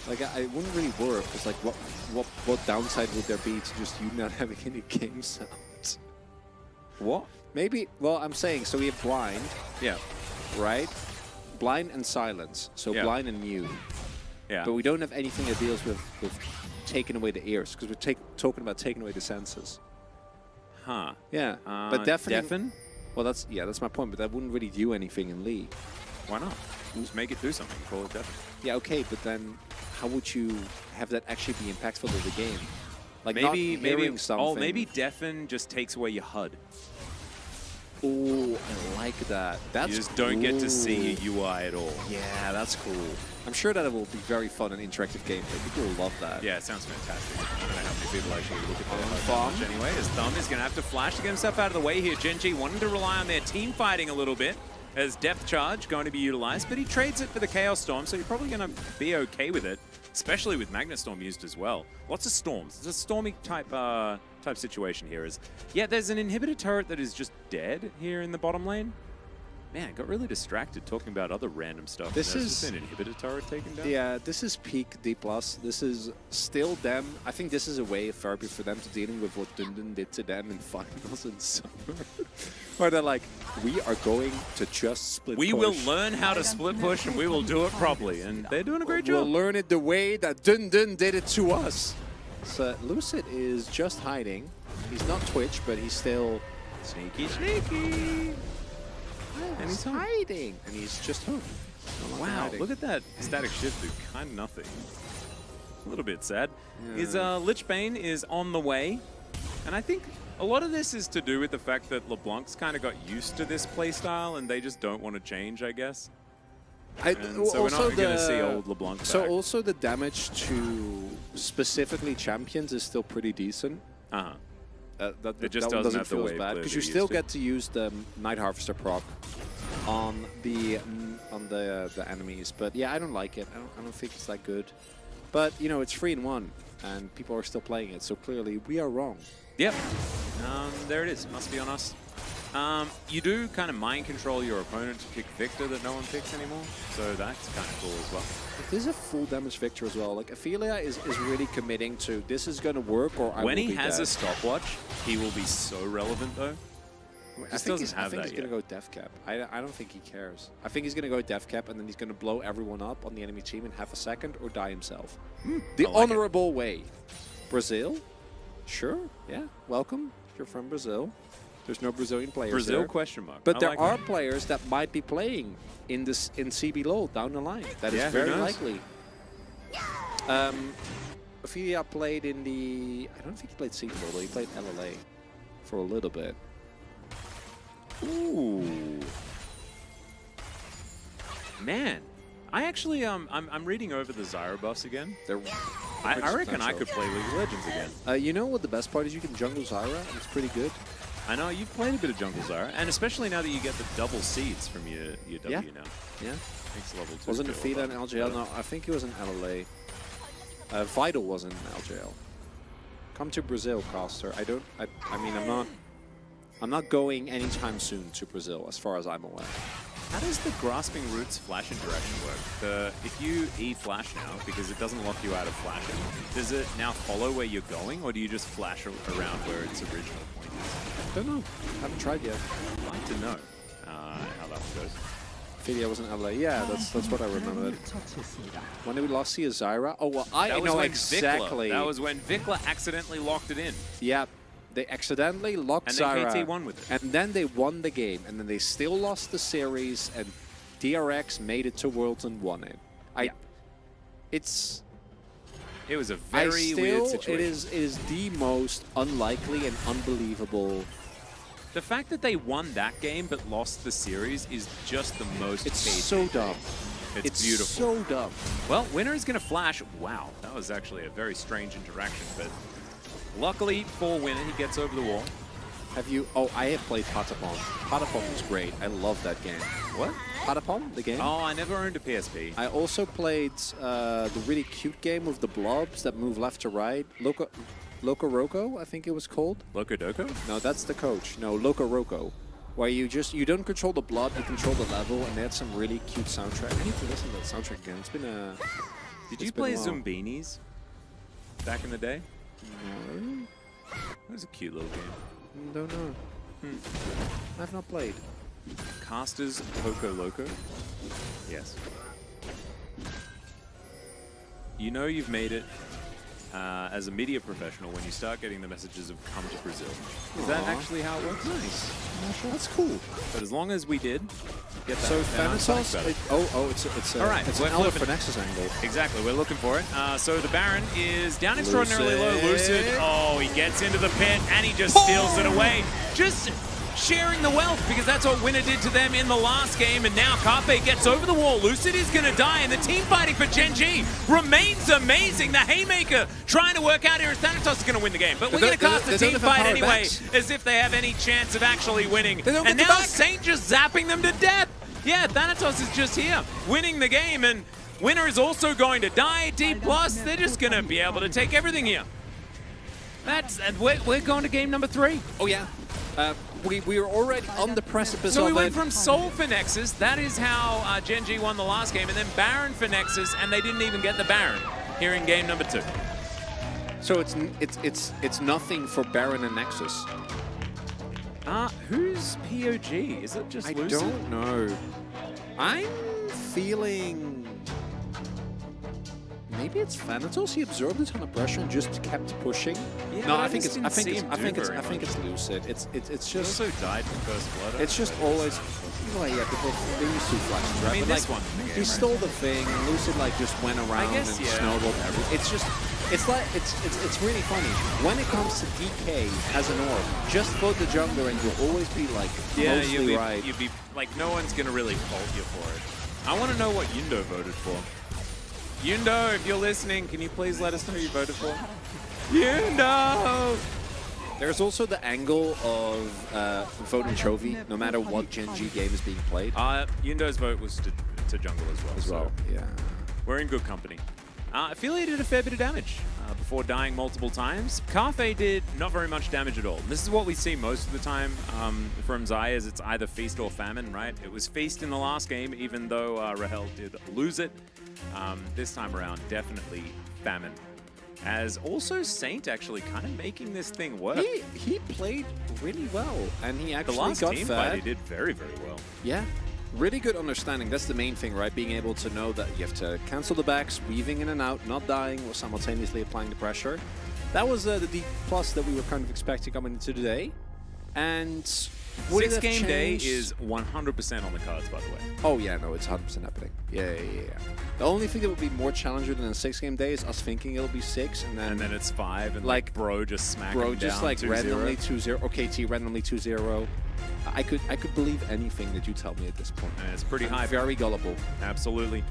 Like, it wouldn't really work, because like, what downside would there be to just you not having any game sounds? What? Maybe, well, I'm saying, so we have blind, Yeah. right? Blind and silence, so Yeah. blind and mute. Yeah. But we don't have anything that deals with taking away the ears, because we're talking about taking away the senses. Huh. Yeah, but definitely. Defen? Well, that's my point. But that wouldn't really do anything in League. Why not? Just make it do something. Call it Defen. Yeah, okay, but then how would you have that actually be impactful to the game? Like maybe something. Oh, maybe Defen just takes away your HUD. Oh, I like that. That's You just don't get to cool. see your UI at all. Yeah, that's cool. I'm sure that it will be very fun and interactive gameplay. People will love that. Yeah, it sounds fantastic. I don't know how many people actually look at that Thumb. much anyway. As Thumb is going to have to flash to get himself out of the way here. Gen.G wanting to rely on their team fighting a little bit as Depth Charge going to be utilized, but he trades it for the Chaos Storm, so you're probably going to be okay with it, especially with Magnet Storm used as well. Lots of storms. It's a stormy type situation here. Yeah, there's an inhibitor turret that is just dead here in the bottom lane. Man, got really distracted talking about other random stuff. This There's is just an inhibitor turret taken down. Yeah, this is peak D+. This is still them. I think this is a way of therapy for them to dealing with what Dundun did to them in finals in summer. Where they're like, we are going to just split We push. will learn how to split push and we will do it properly. And they're doing a great job. We'll learn it the way that Dundun did it to us. So Lucid is just hiding. He's not Twitch, but he's still Sneaky. and he's hiding. And he's just home. Wow, look at that static shift do kind of nothing. A little bit sad. Yeah. His Lich Bane is on the way. And I think a lot of this is to do with the fact that LeBlanc's kind of got used to this playstyle and they just don't want to change, I guess. And so we're not going to see old LeBlanc back. So also the damage to specifically champions is still pretty decent. Uh-huh. That just one doesn't have the feel as wave bad clear because that you it still used to. get to use the Night Harvester proc on the enemies. But yeah, I don't like it. I don't think it's that good. But you know, it's 3-1, and people are still playing it. So clearly, we are wrong. Yep. There it is. Must be on us. You do kind of mind control your opponent to pick Victor that no one picks anymore. So that's kind of cool as well. This is a full damage Victor as well. Like Ophelia is really committing to this is going to work or I When will he be has dead. a stopwatch, he will be so relevant though. I Just think doesn't have he's that going to yet. go Death Cap. I don't think he cares. I think he's going to go Death Cap and then he's going to blow everyone up on the enemy team in half a second or die himself. The I like it. honorable way. Brazil? Sure. Yeah. Welcome. You're from Brazil. There's no Brazilian players Brazil there. question mark. But I there like are that. players that might be playing in CB LoL down the line. That is Yeah, who very knows? likely. Ophelia played in the... I don't think he played CB LoL, though. He played LLA for a little bit. Ooh. Man. I actually, I'm reading over the Zyra buffs again. They're I reckon I could play League of Legends again. you know what the best part is? You can jungle Zyra, and it's pretty good. I know, you've played a bit of Jungle Zyra, and especially now that you get the double seeds from your W Yeah. now. Yeah. Makes level 2. Wasn't feel Ophelia in a lot LJL? better. No, I think he was in LLA. Vital was in LJL. Come to Brazil, Caster. I mean, I'm not going anytime soon to Brazil, as far as I'm aware. How does the Grasping Roots flash interaction work? If you E-flash now, because it doesn't lock you out of flashing, does it now follow where you're going, or do you just flash around where its original point is? Don't know. Haven't tried yet. I'd like to know how that goes. Ophelia was in LA. Yeah, that's what I remembered. 처치했습니다. When did we last see a Zyra? Oh, well, I That was know when exactly. Vikla, that was when Vikla accidentally locked it in. Yeah, they accidentally locked And then Zyra. KT won with it. And then they won the game, and then they still lost the series, and DRX made it to Worlds and won it. Yeah. It was a very weird situation. It is the most unlikely and unbelievable. The fact that they won that game but lost the series is just the most It's KT so thing. dumb. It's beautiful. so dumb. Well, winner is going to flash. Wow, that was actually a very strange interaction, but luckily for winner, he gets over the wall. Have you? Oh, I have played Patapon. Patapon was great. I love that game. What? Patapon, the game. Oh, I never owned a PSP. I also played the really cute game with the blobs that move left to right. Loco Roco, I think it was called. Loco Doco? No, that's the coach. No, Loco Roco. Where you don't control the blob, you control the level, and they had some really cute soundtrack. I need to listen to that soundtrack again. It's been a... Did you it's been a play while. Zumbinis back in the day? No, It was a cute little game. don't know. I've not played. Casters Poco Loco? Yes. You know you've made it as a media professional when you start getting the messages of come to Brazil. Is that actually how it works? Nice. That's cool. But as long as we did get that. So then I'm psyched Thanatos, about it. it's All right, it's we're an Alpha flipping. Nexus angle. Exactly, we're looking for it. So the Baron is down extraordinarily low. Lucid, oh, he gets into the pit and he just steals it away. Just sharing the wealth, because that's what Winner did to them in the last game, and now Carpe gets over the wall. Lucid is going to die, and the team fighting for Gen.G remains amazing. The Haymaker trying to work out here if Thanatos is going to win the game, but we're going to cast the team fight anyway, as if they have any chance of actually winning. And now Saint just zapping them to death. Yeah, Thanatos is just here, winning the game, and Winner is also going to die. D+, they're just going to be able to take everything here. We're going to game number 3. Oh yeah. We were already on the precipice So of we went it. from Soul for Nexus, that is how Gen.G won the last game, and then Baron for Nexus, and they didn't even get the Baron here in game number 2. So it's nothing for Baron and Nexus. Who's POG? Is it just I Lucid? don't know. I'm feeling maybe it's Thanatos. He absorbed a ton of pressure and just kept pushing. Yeah, No, but I think just it's didn't see him do very much. Lucid. It's He just also died from First Blood. it's just always well, yeah, people they used to flashes, right? I mean, But, this like, one in the game, he right? stole the thing. Lucid like just went around guess, and yeah. snowballed everything. It's just it's really funny when it comes to DK as an orb. Just vote the jungler and you'll always be like mostly right. You'd be like, no one's gonna really fault you for it. I want to know what Yundo voted for. Yundo, if you're listening, can you please let us know who you voted for? Yundo! There's also the angle of voting Chovy, no matter what Gen.G game is being played. Yundo's vote was to jungle as well. So Yeah. we're in good company. Affiliate did a fair bit of damage before dying multiple times. Carfe did not very much damage at all. This is what we see most of the time from Zaya, is it's either feast or famine, right? It was feast in the last game, even though Rahel did lose it. This time around, definitely famine. As also Saint actually kind of making this thing work. He played really well, and he actually The last got team fed. fight, he did very, very well. Yeah. Really good understanding. That's the main thing, right? Being able to know that you have to cancel the backs, weaving in and out, not dying, while simultaneously applying the pressure. That was the D+ that we were kind of expecting coming into today. And would it have 6-game day changed? is 100% on the cards, by the way. Oh yeah, no, it's 100% happening. Yeah. The only thing that would be more challenging than a 6-game day is us thinking it'll be 6, and then it's 5, and like, Bro just smacking Bro down just like 2-0. randomly 2-0, or KT randomly 2-0. I could believe anything that you tell me at this point. And it's pretty I'm high. very gullible. Absolutely.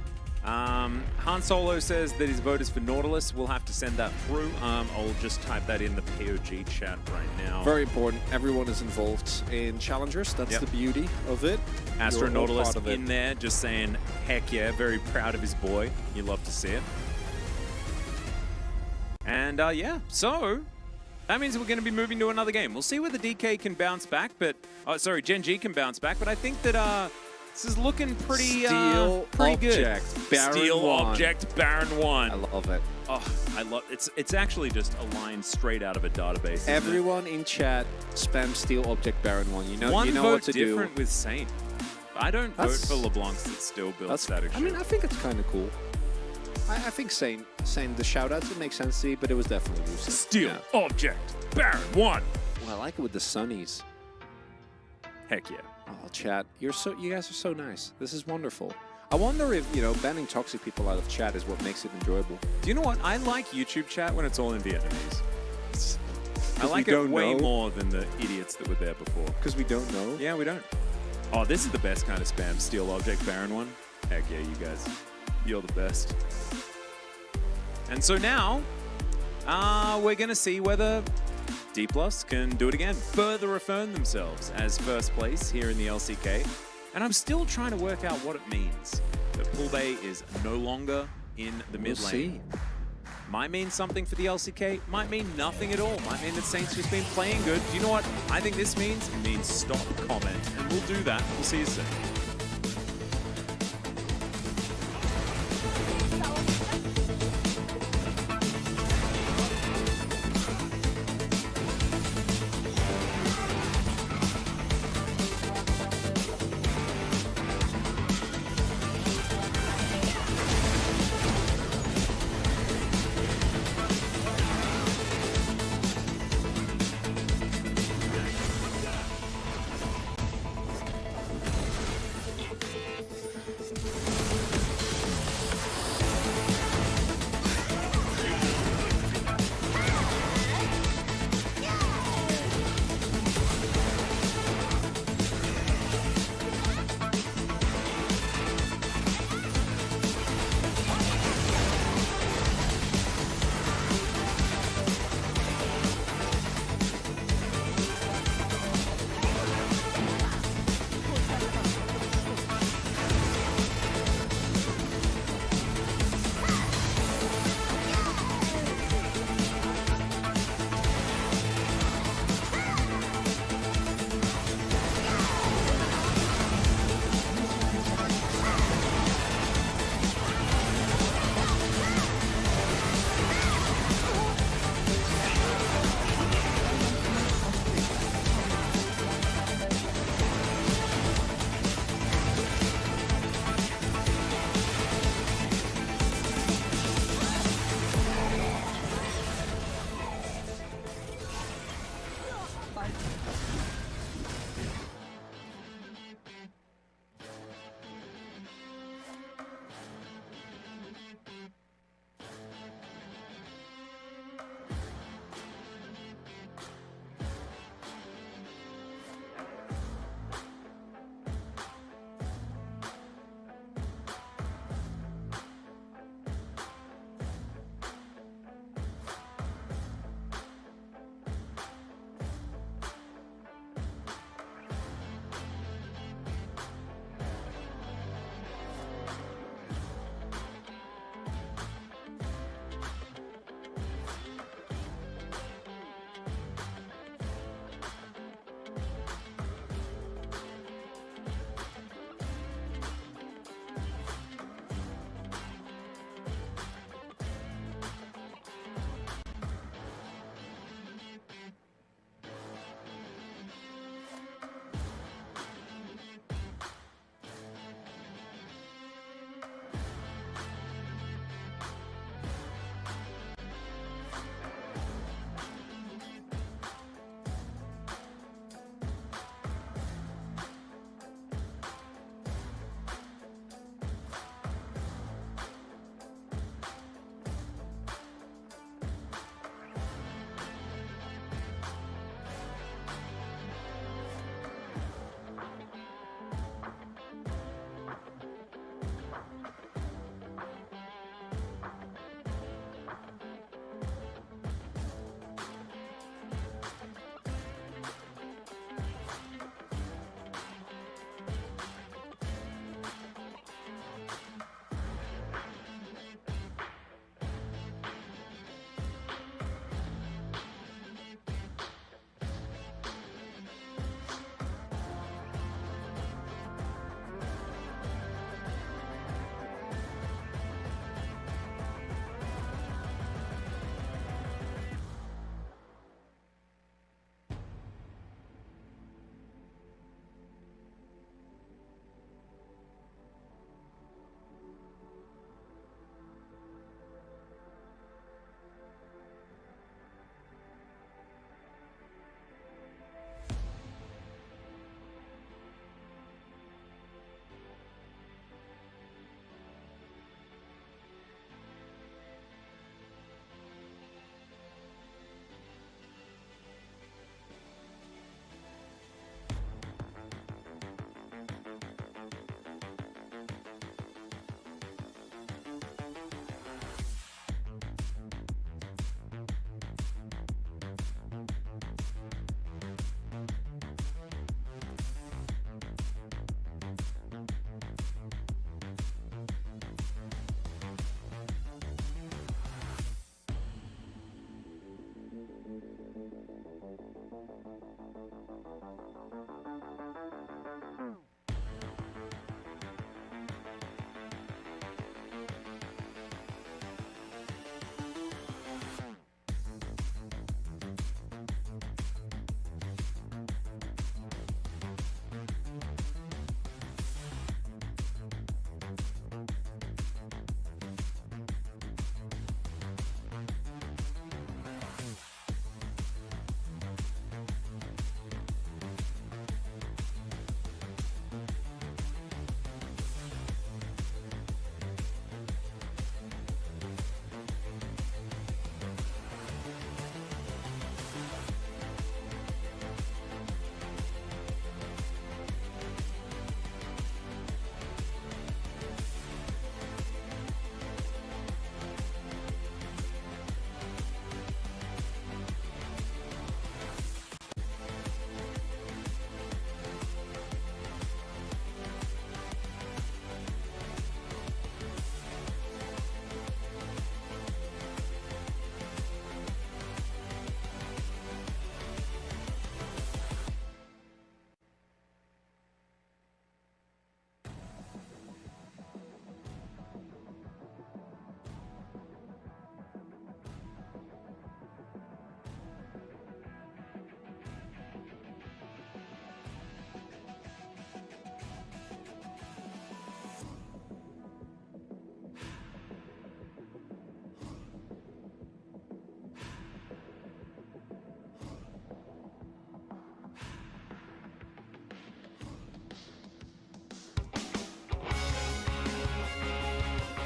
Han Solo says that his vote is for Nautilus. We'll have to send that through. I'll just type that in the POG chat right now. Very important. Everyone is involved in challengers. That's Yep. the beauty of it. Astro You're all Nautilus part of it. in there just saying, heck yeah, very proud of his boy. You love to see it. And yeah, so that means we're going to be moving to another game. We'll see whether DK can bounce back, but sorry, Gen.G can bounce back, but I think that this is looking pretty Steel good. Object, Baron Steel 1. Object Baron 1. I love it. Oh, I love it's actually just a line straight out of a database. Isn't Everyone in chat spam Steel Object Baron 1. You it? know, One you know vote what to do. different with Saint. I don't That's- vote for LeBlanc's that still builds static I mean, shit. I think it's kind of cool. I think saying the shoutouts, it makes sense to me, but it was definitely Lucid. Steel Yeah. Object Baron 1. Well, I like it with the Sunnies. Heck yeah. Oh, chat, you guys are so nice. This is wonderful. I wonder if, banning toxic people out of chat is what makes it enjoyable. Do you know what? I like YouTube chat when it's all in Vietnamese. I we like it don't way know. more than the idiots that were there before. Because we don't know. Yeah, we don't. Oh, this is the best kind of spam. Steel Object Baron 1. Heck yeah, you guys. You're the best. And so now, we're going to see whether D+ can do it again. Further affirm themselves as first place here in the LCK. And I'm still trying to work out what it means that Pool Bay is no longer in the mid We'll lane. see. Might mean something for the LCK, might mean nothing at all. Might mean that Saints just been playing good. Do you know what I think this means? It means stop, comment, and we'll do that. We'll see you soon.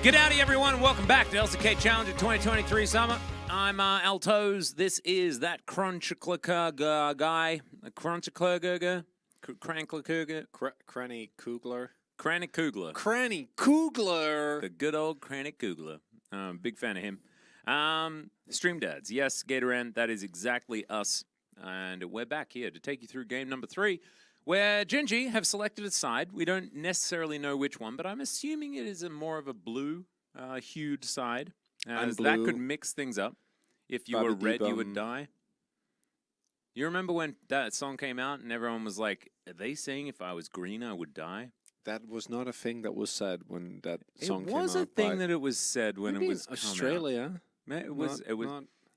G'dowdy, everyone. Welcome back to LCK Challenger 2023 Summer. I'm Altos. This is that Crunchiclicker guy. Crunchiclicker. Cranklicker. Cranny Kugler. Cranny Kugler. Cranny Kugler. The good old Cranny Kugler. Big fan of him. Stream Dads. Yes, Gatoran, that is exactly us. And we're back here to take you through game number 3, where Gen.G have selected a side. We don't necessarily know which one, but I'm assuming it is more of a blue hued side. As that could mix things up. If you were red, you would die. You remember when that song came out and everyone was like, are they saying if I was green, I would die? That was not a thing that was said when that song came out. It was a thing that it was said when it was Australia. It was.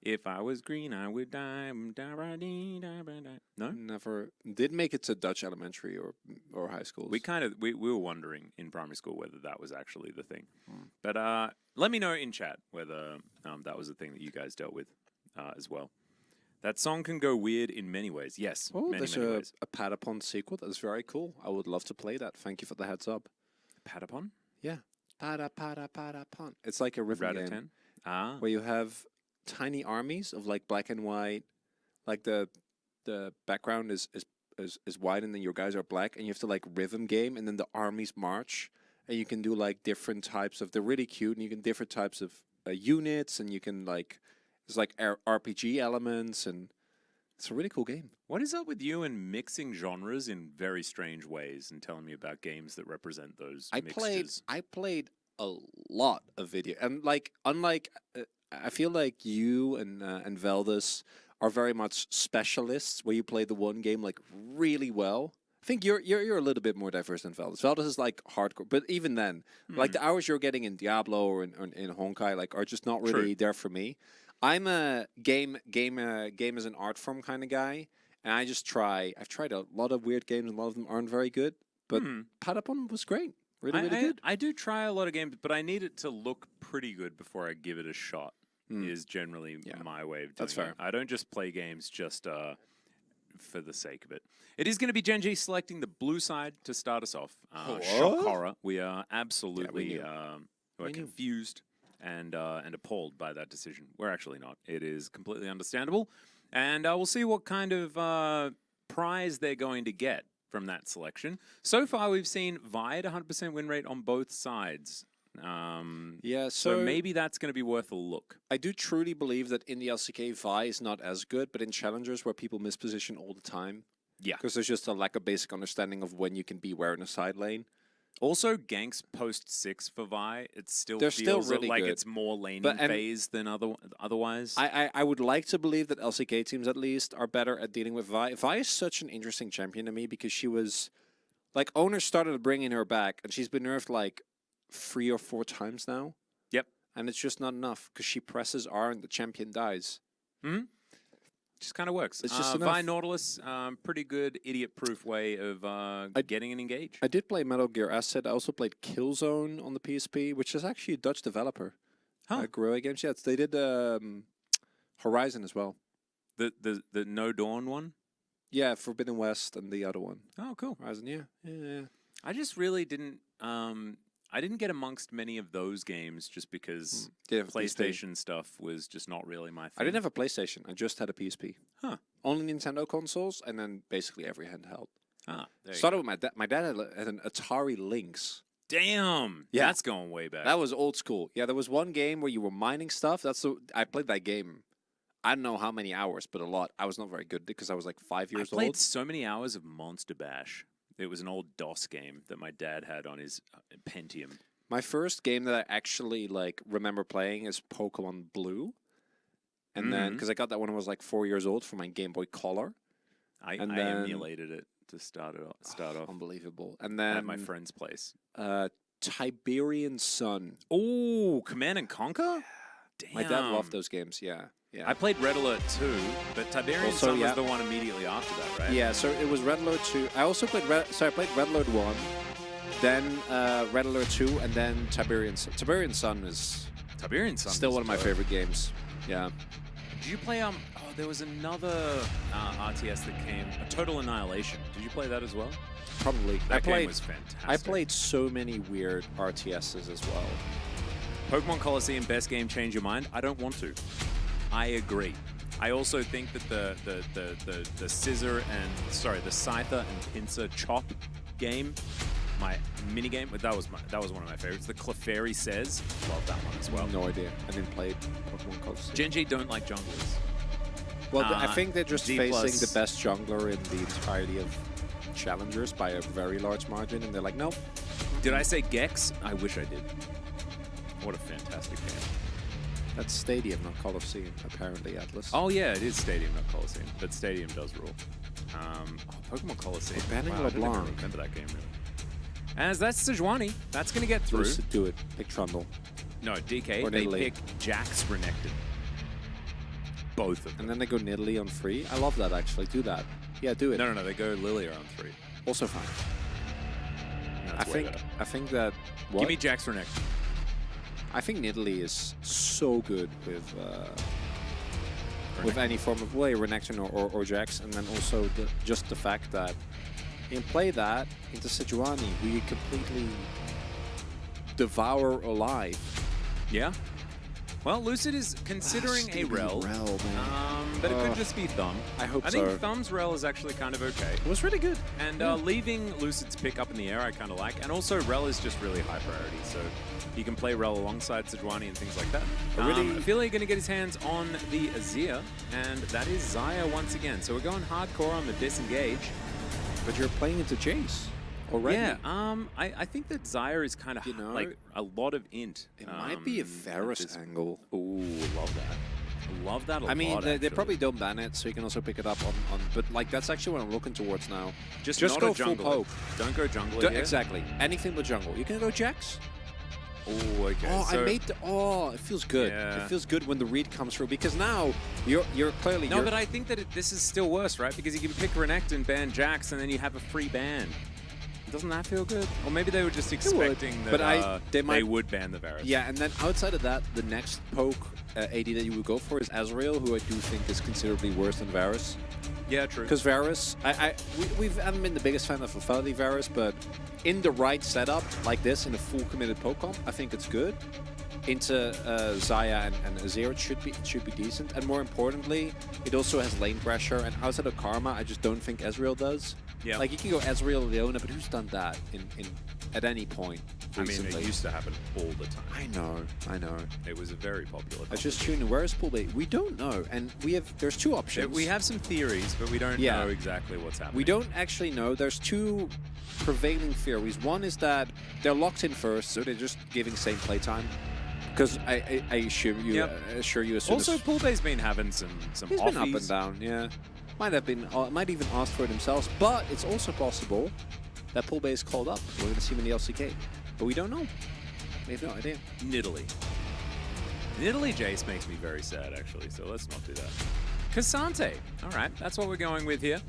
If I was green, I would die. No, never did make it to Dutch elementary or high schools. We were wondering in primary school whether that was actually the thing. But let me know in chat whether that was a thing that you guys dealt with as well. That song can go weird in many ways. Yes, many ways. A Patapon sequel that is very cool. I would love to play that. Thank you for the heads up. Patapon? Yeah. Patapon. It's like a rhythm game. Ah. Where you have tiny armies of like black and white, like the background is white and then your guys are black and you have to like rhythm game and then the armies march and you can do like different types of, they're really cute and you can different types of units and you can like, there's like RPG elements and it's a really cool game. What is up with you and mixing genres in very strange ways and telling me about games that represent those mixtures? I played a lot of video and like unlike I feel like you and Veldis are very much specialists where you play the one game like really well. I think you're a little bit more diverse than Veldis. Veldis is like hardcore, but even then, like the hours you're getting in Diablo or in Honkai like are just not really there for me. I'm a game as an art form kind of guy, and I've tried a lot of weird games, and a lot of them aren't very good. But Patapon was great, really good. I do try a lot of games, but I need it to look pretty good before I give it a shot. Is generally my way of doing That's fair. it. I don't just play games just for the sake of it. It is going to be Gen.G selecting the blue side to start us off. Shock horror. We are absolutely we're confused and appalled by that decision. We're actually not. It is completely understandable. And we'll see what kind of prize they're going to get from that selection. So far, we've seen Vi at 100% win rate on both sides. So maybe that's going to be worth a look. I do truly believe that in the LCK, Vi is not as good, but in challengers where people misposition all the time. Yeah. Because there's just a lack of basic understanding of when you can be where in a side lane. Also, ganks post 6 for Vi, it still They're feels still really like good. it's more laning phase than otherwise. I would like to believe that LCK teams at least are better at dealing with Vi. Vi is such an interesting champion to me because she was, like, owners started bringing her back and she's been nerfed like 3 or 4 times now. Yep. And it's just not enough because she presses R and the champion dies. Just kind of works. It's just Vi Nautilus, pretty good idiot-proof way of getting an engage. I did play Metal Gear Acid. I also played Killzone on the PSP, which is actually a Dutch developer. Guerrilla Games. Yeah, they did Horizon as well. The No Dawn one? Yeah, Forbidden West and the other one. Oh, cool. Horizon, yeah. I just really didn't... I didn't get amongst many of those games just because PlayStation stuff was just not really my thing. I didn't have a PlayStation. I just had a PSP. Huh. Only Nintendo consoles, and then basically every handheld. There Started with my dad. My dad had an Atari Lynx. Damn. Yeah. That's going way back. That was old school. Yeah, there was one game where you were mining stuff. I played that game. I don't know how many hours, but a lot. I was not very good because I was like 5 years old. I played so many hours of Monster Bash. It was an old DOS game that my dad had on his Pentium. My first game that I actually like remember playing is Pokemon Blue. And then, because I got that when I was like 4 years old for my Game Boy Color. I emulated it to start off. Unbelievable. And then at my friend's place. Tiberian Sun. Oh, Command and Conquer? Damn. My dad loved those games, yeah. I played Red Alert 2, but Tiberian Sun was the one immediately after that, right? Yeah, so it was Red Alert 2. I also played I played Red Alert 1, then Red Alert 2, and then Tiberian Sun. Tiberian Sun is still one of my favorite games. Yeah. Did you play there was another RTS that came, Total Annihilation. Did you play that as well? Probably. That game was fantastic. I played so many weird RTSs as well. Pokemon Coliseum best game, change your mind. I don't want to. I agree. I also think that the scissor and the Scyther and Pincer chop game, my mini game, that was one of my favorites. The Clefairy Says, love that one as well. No idea. I didn't play Pokemon Coliseum. Gen.G don't like junglers. Well, I think they're just G facing plus- the best jungler in the entirety of challengers by a very large margin, and they're like, nope. Did I say Gex? I wish I did. What a fantastic game. That's Stadium, not Coliseum, apparently, Atlas. Oh yeah, it is Stadium, not Coliseum, but Stadium does rule. Pokemon Coliseum. We're banning Wow, I didn't even LeBlanc. remember that game really. As that's Sejuani. That's going to get through. Let's do it. Pick Trundle. No, DK. Or They Nidalee. pick Jax Renekton. Both of them. And then they go Nidalee on 3. I love that, actually. Do that. Yeah, do it. No, they go Lilia on 3. Also fine. That's way better. I think that... What? Give me Jax Renekton. I think Nidalee is so good with any form of way, Renekton or Jax, and then also just the fact that in play that into Sejuani, we completely devour alive. Yeah. Well, Lucid is considering a Rel. But it could just be Thumb. I hope I so. think Thumb's Rel is actually kind of okay. It was really good. And leaving Lucid's pick up in the air, I kind of like. And also, Rel is just really high priority, so he can play Rel alongside Sejuani and things like that. I feel like he's going to get his hands on the Azir, and that is Xayah once again. So we're going hardcore on the disengage. But you're playing into Jace already. Yeah, I think that Xayah is kind of like a lot of int. It might be a Varus angle. Ooh, love that. Love that a lot. I mean, they actually. probably don't ban it, so you can also pick it up on but like that's actually what I'm looking towards now. Just go not a full jungler. poke. Don't go jungler here. Exactly. Anything but jungle. You can go Jax. Oh, okay. Oh, so, I made the... Oh, it feels good. Yeah. It feels good when the read comes through, because now you're clearly... No, but I think that this is still worse, right? Because you can pick Renekton, ban Jax, and then you have a free ban. Doesn't that feel good? Or maybe they were just expecting that but they would ban the Varus. Yeah, and then outside of that, the next poke AD that you would go for is Azrael, who I do think is considerably worse than Varus. Yeah, true. Because Varus, we haven't been the biggest fan of Lethality Varus, but in the right setup, like this, in a full committed poke comp, I think it's good. Into Xayah and Azir, it should be decent. And more importantly, it also has lane pressure, and outside of Karma, I just don't think Ezreal does. Yeah. Like, you can go Ezreal, Leona, but who's done that at any point recently? I mean, it used to happen all the time. I know. It was a very popular. I just tuned in. Where is Pool Bait? We don't know, and there's two options. We have some theories, but we don't know exactly what's happening. We don't actually know. There's two prevailing theories. One is that they're locked in first, so they're just giving same playtime. Because I assure you, as soon also, as Poolbay's been having some he's offies. been up and down, yeah. Might even ask for it himself, but it's also possible that Poolbay is called up. We're going to see him in the LCK, but we don't know. We have no idea. Nidalee Jace makes me very sad, actually, so let's not do that. Cassante. All right, that's what we're going with here.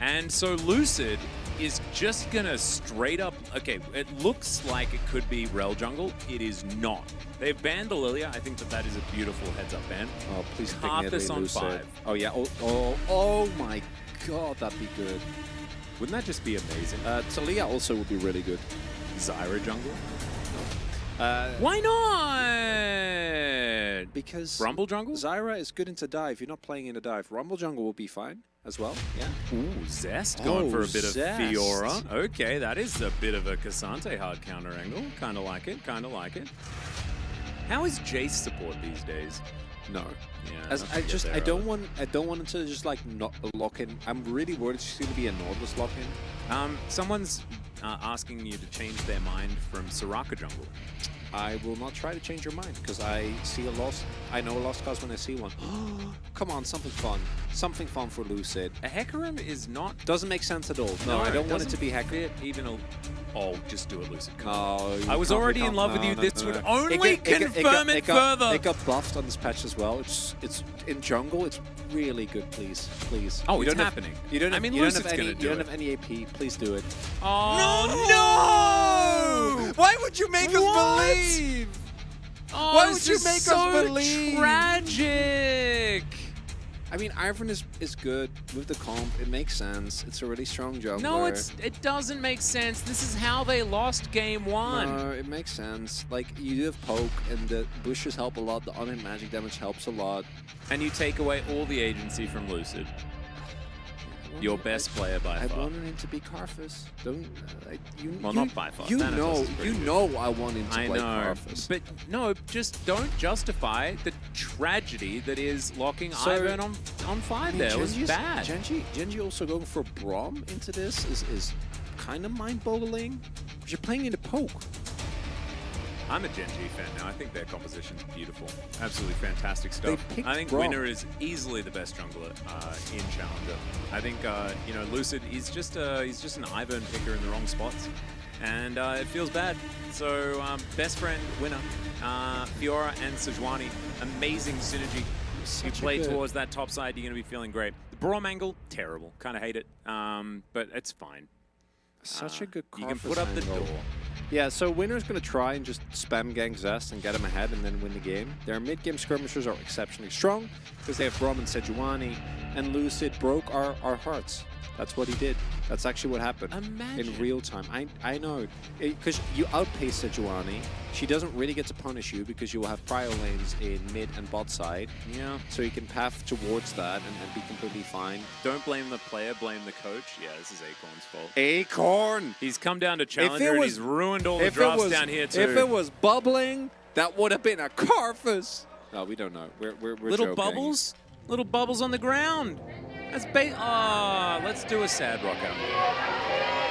And so Lucid is just going to straight up... Okay, it looks like it could be Rel Jungle. It is not. They've banned the Lilia. I think that is a beautiful heads-up ban. Oh, please pick Karthus Nidalee on Lucid. 5. Oh, yeah. Oh my god, that'd be good. Wouldn't that just be amazing? Talia also would be really good. Zyra Jungle? Why not? Because Rumble Jungle? Zyra is good into dive. You're not playing in a dive. Rumble Jungle will be fine as well. Yeah. Ooh, Zest going for a bit Zest. of Fiora. Okay, that is a bit of a Cassante hard counter angle. Kind of like it, kind of like it. How is Jace support these days? No. Yeah, I don't want him to just like not lock in. I'm really worried it's going to be a Nautilus lock in. Someone's asking you to change their mind from Soraka Jungle. I will not try to change your mind because I see a lost. I know a lost cause when I see one. Come on, something fun. Something fun for Lucid. A Hecarim is not... Doesn't make sense at all. No, I don't want it to be Hecarim. Even a... Oh, just do it, Lucid. No, I was already in love with you. This would only confirm it further. It got buffed on this patch as well. It's in jungle. It's really good. Please. Oh, you it's don't have, happening. You don't. I Have, mean, you don't Lucid's have any. gonna do You don't it. have any AP. Please do it. Oh no! Why would you make us believe? Oh, Why this would you is make us so believe? tragic. I mean, Ivan is good with the comp. It makes sense. It's a really strong jungler. No, it doesn't make sense. This is how they lost game 1. No, it makes sense. Like, you do have poke, and the bushes help a lot. The unhit magic damage helps a lot. And you take away all the agency from Lucid. Your best player by I far. wanted him to be Karthus. Don't Not by far. You Thanatos know, is pretty good. I want him to I play know, Karthus. but no, just don't justify the tragedy that is locking Ivan on 5 there. It was bad. Gen.G also going for Braum into this is kind of mind-boggling. You're playing into poke. I'm a Gen.G fan now. I think their composition's beautiful. Absolutely fantastic stuff. picked I think Braum. Winner is easily the best jungler in Challenger. I think you know, Lucid, he's just an Ivern picker in the wrong spots, and it feels bad. So best friend Winner, Fiora and Sejuani, amazing synergy. You play towards that top side, you're going to be feeling great. The Braum angle, terrible. Kind of hate it, but it's fine. Such a good You can Karthus put up the angle. door. Yeah, so Winner's going to try and just spam gang Zest and get him ahead and then win the game. Their mid-game skirmishers are exceptionally strong because they have Braum and Sejuani, and Lucid broke our hearts. That's what he did. That's actually what happened in real time. I know, because you outpace Sejuani. She doesn't really get to punish you because you will have prio lanes in mid and bot side. Yeah. So you can path towards that and be completely fine. Don't blame the player, blame the coach. Yeah, this is Acorn's fault. Acorn! He's come down to Challenger and he's ruined all the if it drafts was- down here too. If it was bubbling, that would have been a Karthus. No, we don't know. We're Little joking. bubbles? Little bubbles on the ground. That's let's do a sad rock out.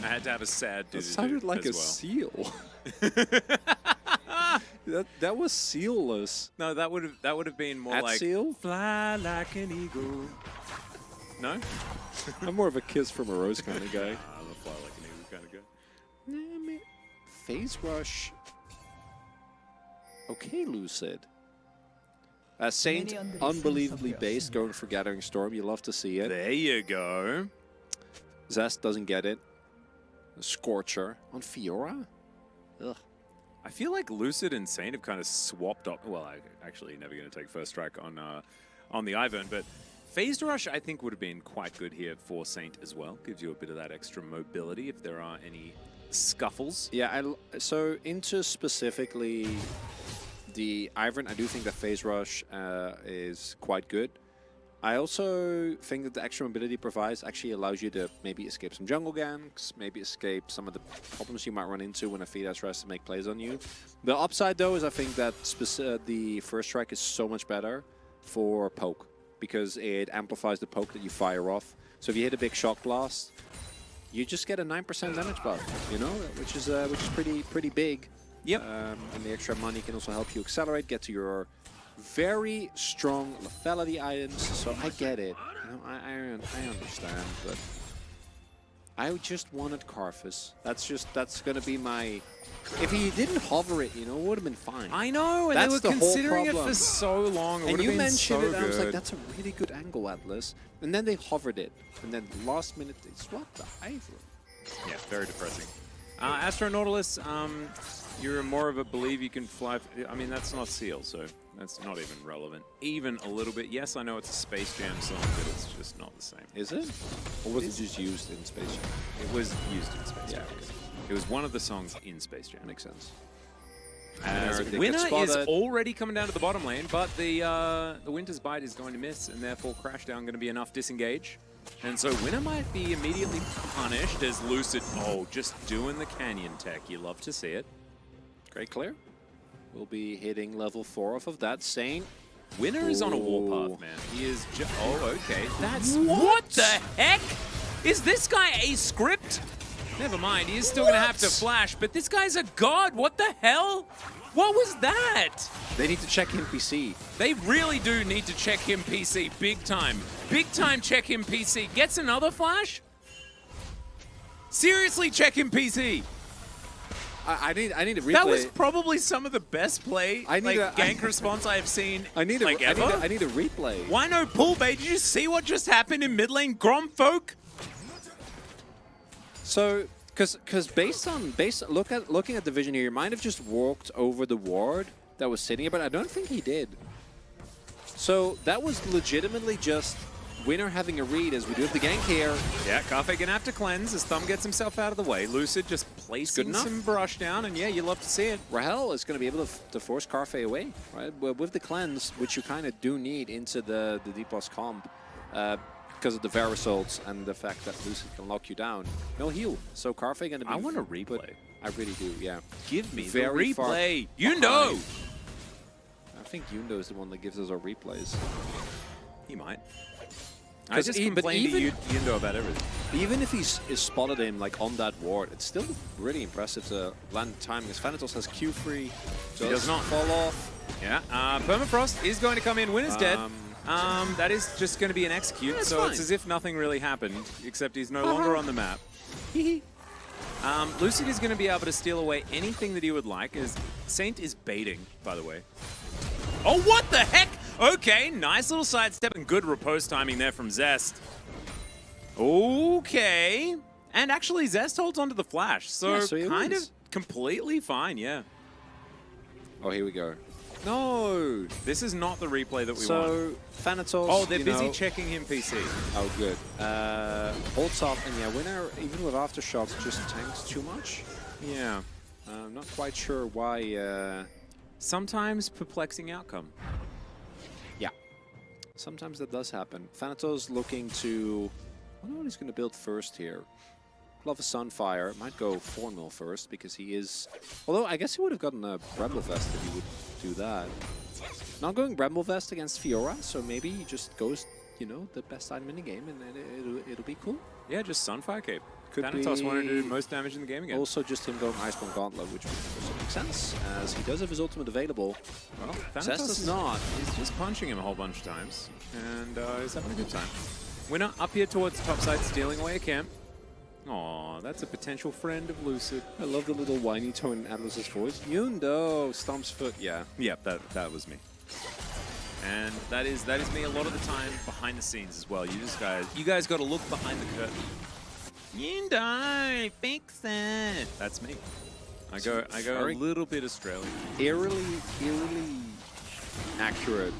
I had to have a sad That sounded like a as well. seal. that was sealless. No, that would have been more At like seal? fly like an eagle. No? I'm more of a kiss from a rose kind of guy. I'm a fly like an eagle kind of guy. Phase rush. Okay, Lucid. Saint, unbelievably based, going for Gathering Storm. You love to see it. There you go. Zest doesn't get it. Scorcher on Fiora. Ugh. I feel like Lucid and Saint have kind of swapped up. Well, I actually never going to take first strike on the Ivern, but Phased Rush I think would have been quite good here for Saint as well. Gives you a bit of that extra mobility if there are any scuffles. Yeah, so into specifically the Ivern, I do think that Phase Rush is quite good. I also think that the extra mobility provides actually allows you to maybe escape some jungle ganks, maybe escape some of the problems you might run into when a feed tries to make plays on you. The upside though is I think that the first strike is so much better for poke because it amplifies the poke that you fire off. So if you hit a big shock blast, you just get a 9% damage buff, you know, which is pretty big. Yep. And the extra money can also help you accelerate, get to your very strong lethality items, so I get it. You know, I understand, but I just wanted Karthus. That's gonna be my. If he didn't hover it, you know, it would have been fine. I know, and That's they the were whole considering it problem. for so long. It And would you have been mentioned so it, and I was like, good. that's a really good angle, Atlas. And then they hovered it, and then last minute they swapped the Ivern. Yeah, very depressing. Astro Nautilus, you're more of a believe you can fly. I mean, that's not Seal, so that's not even relevant. Even a little bit. Yes, I know it's a Space Jam song, but it's just not the same. Is it? Or was it just used in Space Jam? It was used in Space Jam. okay. It was one of the songs in Space Jam. Makes sense. As They get Winner is spotted. already coming down to the bottom lane, but the Winter's Bite is going to miss, and therefore Crashdown going to be enough disengage. And so Winner might be immediately punished as Lucid, just doing the Canyon tech. You love to see it. Great clear. We'll be hitting level 4 off of that. Saint. Winner is on a Ooh. warpath, man. He is okay. That's... What the heck? Is this guy a script? Never mind, he is still going to have to flash, but this guy's a god. What the hell? What was that? They need to check him PC. They really do need to check him PC, big time. Big time check him PC. Gets another flash? Seriously, check him PC. I need a replay. That was probably some of the best play, I need a- gank response I have seen I need a ever. I need a replay. Why no pull bait? Did you see what just happened in mid lane? Grom folk? So, Because looking at the vision here, he might have just walked over the ward that was sitting here, but I don't think he did. So that was legitimately just Winner having a read as we do the gank here. Yeah, Carfe gonna have to cleanse as Thumb gets himself out of the way. Lucid just placing some brush down, and yeah, you love to see it. Rahel is going to be able to force Carfe away, right? With the cleanse, which you kind of do need into the D+ comp, because of the Varus ults and the fact that Lucid can lock you down. No heal, so Carfe going to be... I want a replay. I really do, yeah. Give me Very the replay. You know! I think Yundo is the one that gives us our replays. He might. I just complain to Yundo about everything. Even if he's spotted him like on that ward, it's still really impressive to land timing. As Thanatos has Q3, so he does not fall off. Yeah, Permafrost is going to come in. Winner's dead. That is just going to be an execute, yeah, so fine. it's as if nothing really happened, except he's no longer on the map. Lucid is going to be able to steal away anything that he would like, as Saint is baiting, by the way. Oh, what the heck? Okay, nice little sidestep and good riposte timing there from Zest. Okay. And actually, Zest holds onto the flash, so, yeah, so kind of completely fine, yeah. Oh, here we go. No! This is not the replay that we want. So, Thanatos... Oh, they're busy checking him PC. Oh, good. Holds off, and yeah, Winner, even with Aftershocks, just tanks too much. Yeah. I'm not quite sure why... Sometimes perplexing outcome. Yeah. Sometimes that does happen. Thanatos looking to... I don't know what he's going to build first here. Love a Sunfire. Might go Formal first because he is... Although I guess he would have gotten a Bramble Vest if he would do that. Not going Bramble Vest against Fiora, so maybe he just goes, you know, the best item in the game and then it'll be cool. Yeah, just Sunfire Cape. Could Thanatos be wanted to do most damage in the game again. Also just him going Iceborne Gauntlet, which would also make sense, as he does have his ultimate available. Well, Zest Thanatos does not. He's just punching him a whole bunch of times, and he's having a good time. Winner up here towards the top side, stealing away a camp. Aw, that's a potential friend of Lucid. I love the little whiny tone in Atlas's voice. Yundo stomps foot, yeah. Yep, that was me. And that is me a lot of the time behind the scenes as well. You guys got to look behind the curtain. Yundo, fix it. That's me. I go a little bit Australian. Eerily accurate,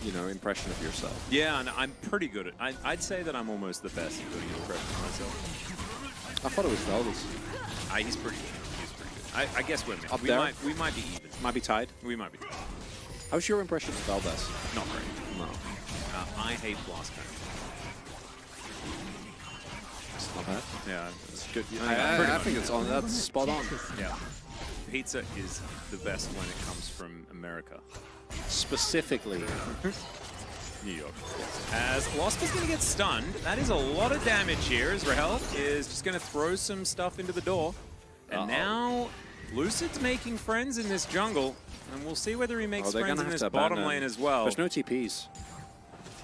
you know, impression of yourself. Yeah, and I'm pretty good at. I'd say that I'm almost the best at doing an impression of myself. I thought it was Veldas. He's pretty good. He's pretty good. I guess we're Up we there? might be even. Might be tied. We might be tied. How's your impression of Veldas? Not great. No. I hate Blast Cannon. It's not bad. Yeah, it's good. I think that's spot on. Yeah. Pizza is the best when it comes from America. Specifically. New York. As Losp is going to get stunned, that is a lot of damage here as Rahel is just going to throw some stuff into the door. And now Lucid's making friends in this jungle, and we'll see whether he makes friends in this bottom lane as well. There's no TPs.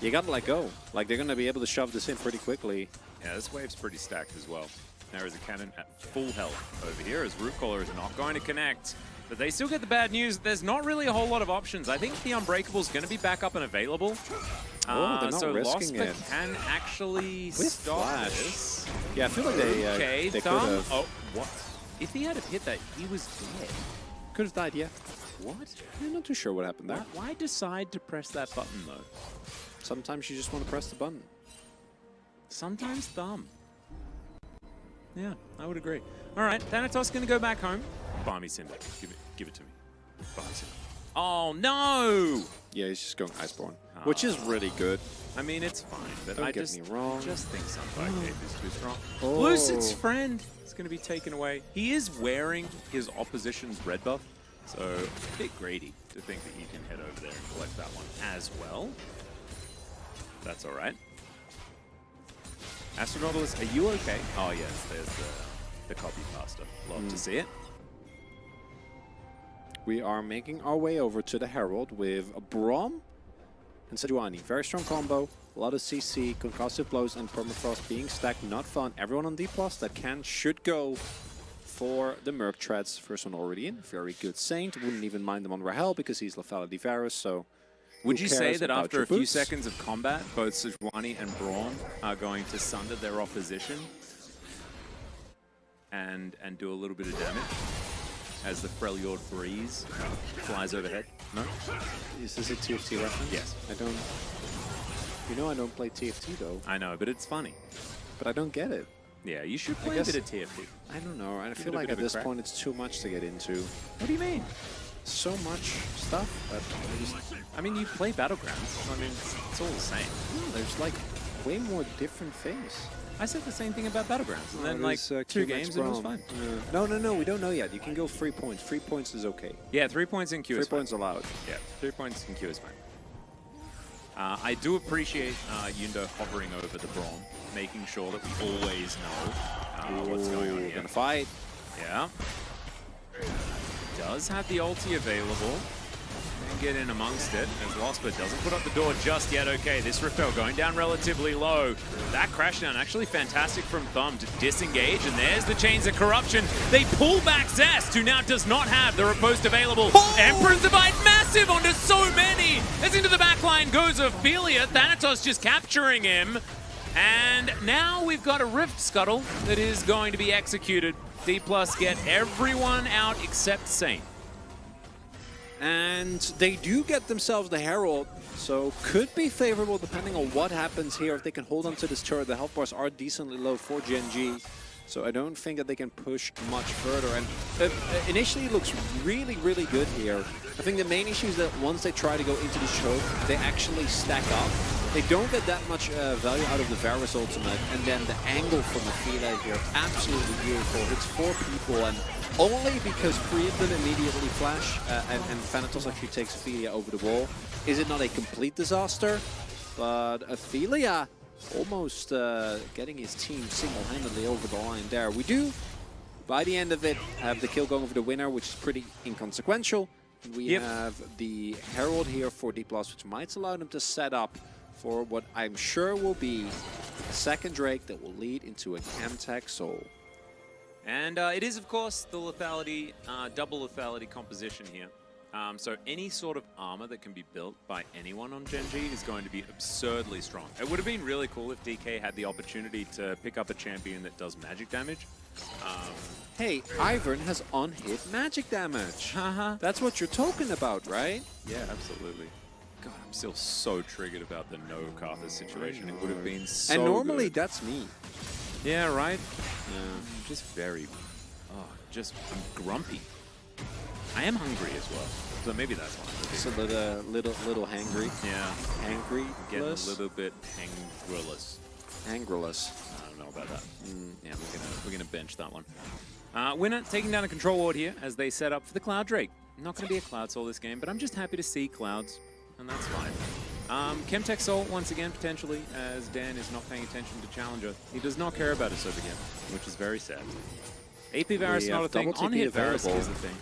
You got to let go. Like, they're going to be able to shove this in pretty quickly. Yeah, this wave's pretty stacked as well. There is a cannon at full health over here as Root Caller is not going to connect. But they still get the bad news. There's not really a whole lot of options. I think the Unbreakable is going to be back up and available. They're not so risking Losp it. Can actually With stop Flash. this. Yeah, I feel like they could Thumb. have. Oh, what? If he had hit that, he was dead. Could have died, yeah. What? I'm not too sure what happened there. Why decide to press that button, though? Sometimes you just want to press the button. Sometimes Thumb. Yeah, I would agree. All right, Thanatos going to go back home. Buy me Cinder. Give it to me. Buy me Cinder. Oh, no! Yeah, he's just going Iceborne, which is really good. I mean, it's fine, but Don't I get me wrong. just think Sunfire Cape is too strong. Oh. Lucid's friend is going to be taken away. He is wearing his opposition's red buff, so a bit greedy to think that he can head over there and collect that one as well. That's all right. Astronautilus, are you okay? Oh, yes, there's the copy pasta. Love to see it. We are making our way over to the Herald with Braum and Sejuani. Very strong combo. A lot of CC, concussive blows, and permafrost being stacked. Not fun. Everyone on D+, that should go for the Merc Treads. First one already in. Very good Saint. Wouldn't even mind them on Rahel because he's Lethality Varus, so... Would you say cares that about after your a few boots? seconds of combat, both Sejuani and Braum are going to sunder their opposition? and do a little bit of damage as the Freljord breeze flies overhead. No? Is this a TFT reference? Yes. I don't... You know I don't play TFT though, I know, but it's funny. but I don't get it. Yeah, you should play a guess- bit of TFT. I don't know. I Give feel it a like bit at of a this crack. point it's too much to get into. What do you mean? So much stuff that I just... I mean, you play Battlegrounds. I mean, it's all the same. There's like way more different things. I said the same thing about Battlegrounds. And then, like, There's, 2 QMX games and it was Braum. fine. No, we don't know yet. You can go 3 points. 3 points is okay. Yeah, 3 points in Q 3 is fine. points allowed. Yeah, 3 points in Q is fine. I do appreciate Yundo hovering over the Braum, making sure that we always know what's going on We're here. gonna fight. Yeah. Does have the ulti available. And get in amongst it as Losper doesn't put up the door just yet. Okay, this Raphael going down relatively low. That crash down actually fantastic from Thumb to disengage, and there's the Chains of Corruption. They pull back Zest, who now does not have the riposte available. Emperor's Divide massive onto so many. As into the backline goes Ophelia. Thanatos just capturing him. And now we've got a Rift Scuttle that is going to be executed. D+ get everyone out except Saint. And they do get themselves the Herald, so could be favorable depending on what happens here. If they can hold on to this turret, the health bars are decently low for Gen.G, so I don't think that they can push much further. And initially it looks really, really good here. I think the main issue is that once they try to go into the choke, they actually stack up. They don't get that much value out of the Varus ultimate, and then the angle from Ophelia here, absolutely beautiful. Hits 4 people, and only because 3 of them immediately flash, and Thanatos actually takes Ophelia over the wall. Is it not a complete disaster? But Ophelia almost getting his team single-handedly over the line there. We do, by the end of it, have the kill going over the winner, which is pretty inconsequential. We have the Herald here for D+, which might allow them to set up for what I'm sure will be a second Drake that will lead into a Camtech Soul. And it is, of course, the lethality, double lethality composition here. So any sort of armor that can be built by anyone on Gen.G is going to be absurdly strong. It would have been really cool if DK had the opportunity to pick up a champion that does magic damage. Hey, Ivern has on-hit magic damage. That's what you're talking about, right? Yeah, absolutely. God, I'm still so triggered about the no Karthus situation. It would have been so And normally good. that's me. Yeah, right? Yeah. I'm just very... I'm grumpy. I am hungry as well, so maybe that's why. So little hangry. Yeah, Angry. getting a little bit hangryless. Angryless. I don't know about that. Yeah, we're gonna bench that one. Winner taking down a control ward here as they set up for the Cloud Drake. Not gonna be a Cloud Soul this game, but I'm just happy to see Clouds, and that's fine. Chemtech Soul once again potentially, as Dan is not paying attention to Challenger. He does not care about his sub again, which is very sad. AP Varus We not a have thing. double TP On-hit Varus available. is the thing.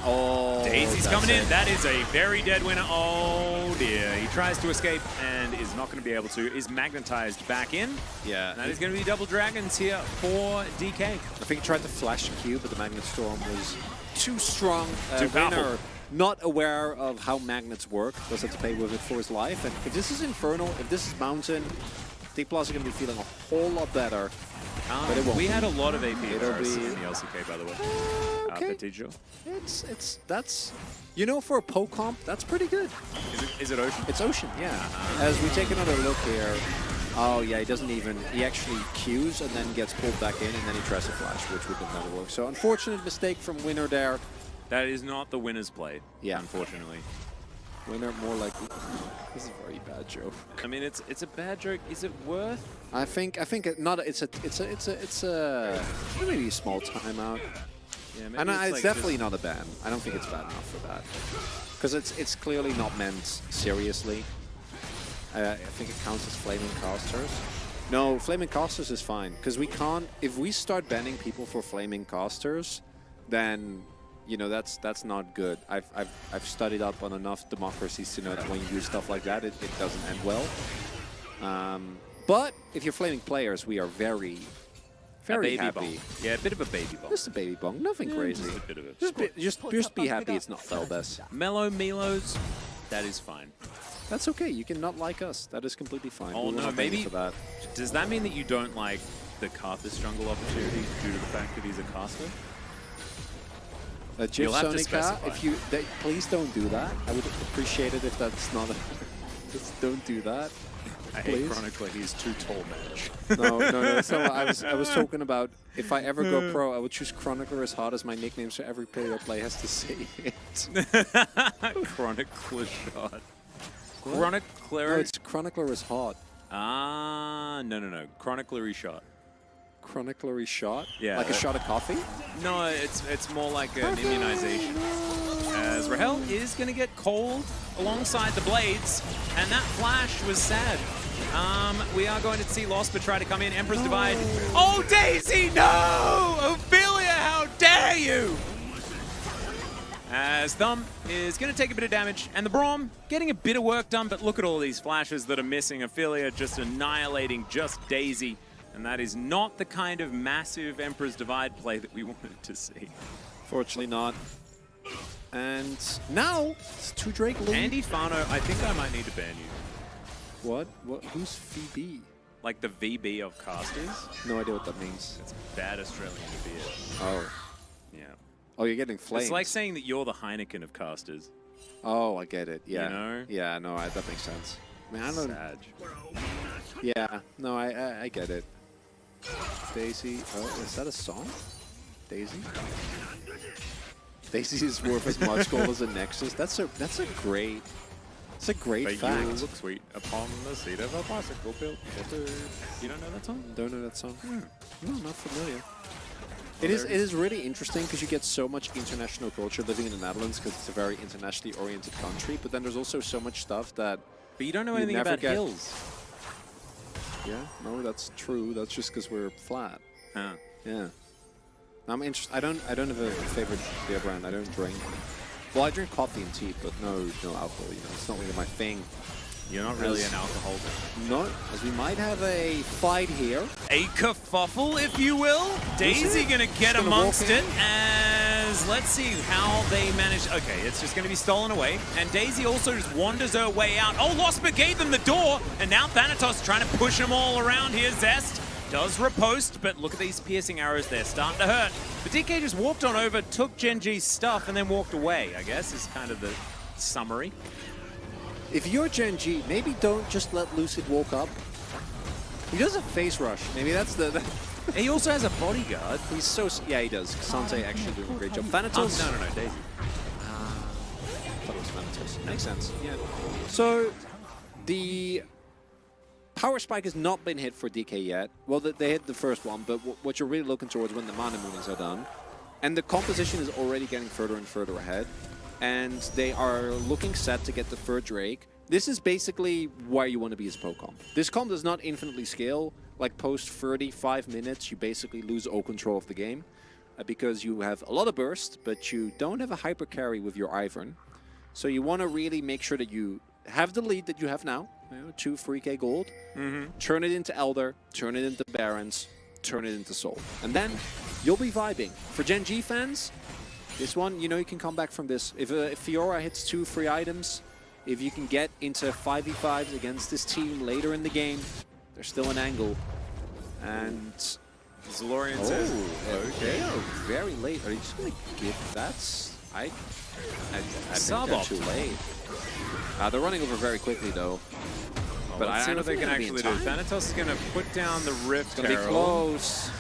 Oh, Daisy's that's coming in. it. That is a very dead winner. Oh dear. He tries to escape and is not going to be able to. Is magnetized back in. Yeah. That is going to be double dragons here for DK. I think he tried to flash Q, but the Magnet Storm was too strong. Too powerful. Winner, not aware of how magnets work, does have to pay with it for his life. And if this is Infernal, if this is Mountain, D+ are going to be feeling a whole lot better. But it won't We be. had a lot of AP It'll Varus be- in the LCK, by the way. Okay. Petijo. That's, you know, for a poke comp, that's pretty good. Is it Ocean? It's Ocean, yeah. As we take another look here, oh yeah, he actually Qs and then gets pulled back in, and then he tries to flash, which would have never worked. So unfortunate mistake from Winner there. That is not the winner's play, Yeah. unfortunately. Winner more like, this is a very bad joke. I mean, it's a bad joke. Is it worth? I think it's a maybe a small timeout. Yeah, maybe And it's like definitely not a ban. I don't think it's bad enough for that. Because it's clearly not meant seriously. I think it counts as flaming casters. No, flaming casters is fine. Because we can't, if we start banning people for flaming casters, then, you know, that's not good. I've studied up on enough democracies to know that when you do stuff like that, it doesn't end well. But if you're flaming players, we are very baby happy. bong. Yeah, a bit of a baby bong. Just a baby bong, nothing crazy. Just a bit of it. Just be happy it's not Felbes. Mellow Milos, that is fine. That's okay. You can not like us. That is completely fine. Oh We will no, not ban you maybe. for that. Does that mean that you don't like the Karthus jungle opportunity due to the fact that he's a caster? Jif You'll have to Sonica, specify. if you please don't do that. I would appreciate it if that's not a just don't do that. I Please? hate Chronicler, he's too tall, match. No, that's not what I was talking about. If I ever go pro, I would choose Chronicler as hard as my nickname, so every player I play has to say it. Chronicler shot. No, Chronicler. it's Chronicler is hot. No. Chroniclery shot. Chroniclery shot? Yeah, Like a that- shot of coffee? No, it's more like an immunization. As Rahel is going to get cold alongside the Blades, and that flash was sad. We are going to see Losper try to come in. Emperor's Divide. Oh, Daisy, no! Ophelia, how dare you! As Thumb is going to take a bit of damage, and the Braum getting a bit of work done, but look at all these flashes that are missing. Ophelia just annihilating just Daisy, and that is not the kind of massive Emperor's Divide play that we wanted to see. Fortunately not. And now, it's 2 Drake lead. Andy Fano, I think I might need to ban you. What? Who's VB? Like the VB of casters. No idea what that means. It's bad Australian to be it. Oh. Yeah. Oh, you're getting flamed. It's like saying that you're the Heineken of casters. Oh, I get it. Yeah. You know? Yeah, no, that makes sense. I mean, I don't... Sad. Yeah, no, I get it. Daisy... Oh, is that a song? Daisy? Daisy is worth as much gold as a Nexus. That's a great... It's a great But fact. you look sweet upon the seat of a bicycle built. You don't know that song? Don't know that song. No, not familiar. It is really interesting because you get so much international culture living in the Netherlands because it's a very internationally oriented country, but then there's also so much stuff that... But you don't know You anything never about get- hills. Yeah, no, that's true. That's just because we're flat. Huh. Yeah. I'm interested. I don't have a favorite beer brand. I don't drink. Well, I drink coffee and tea, but no alcohol. You know, it's not really my thing. You're not really an alcoholic. No, as we might have a fight here. A kerfuffle, if you will. Daisy gonna get gonna amongst walk in. it as let's see how they manage. Okay, it's just gonna be stolen away. And Daisy also just wanders her way out. Oh, Losper gave them the door, and now Thanatos trying to push them all around here. Zest does riposte, but look at these piercing arrows, they're starting to hurt. But DK just walked on over, took Gen.G's stuff, and then walked away, I guess, is kind of the summary. If you're Gen.G, maybe don't just let Lucid walk up. He does a face rush. Maybe that's the... He also has a bodyguard. He's so... Yeah, he does. Sante actually doing a great job. Thanatos... No, Daisy. I thought it was Thanatos. Makes sense. Yeah. So, the power spike has not been hit for DK yet. Well, they hit the first one, but what you're really looking towards when the mana moonings are done. And the composition is already getting further and further ahead. And they are looking set to get the third Drake. This is basically where you want to be as pro comp. This comp does not infinitely scale. Like post 35 minutes, you basically lose all control of the game. Because you have a lot of burst, but you don't have a hyper carry with your Ivern. So you want to really make sure that you have the lead that you have now. You know, 2 3k gold. Turn it into Elder, turn it into Barons, turn it into Soul. And then you'll be vibing. For Gen.G fans, this one, you know you can come back from this. If Fiora hits 2 free items, if you can get into 5v5s against this team later in the game, there's still an angle. And... Zalorian Oh, says, okay. Very late. Are you just going to give that? I think Sub they're off. too late. They're running over very quickly, though. But I let's see don't what they think can it'll be actually in do. time. Thanatos is going to put down the Rift It's going to be Herald. close.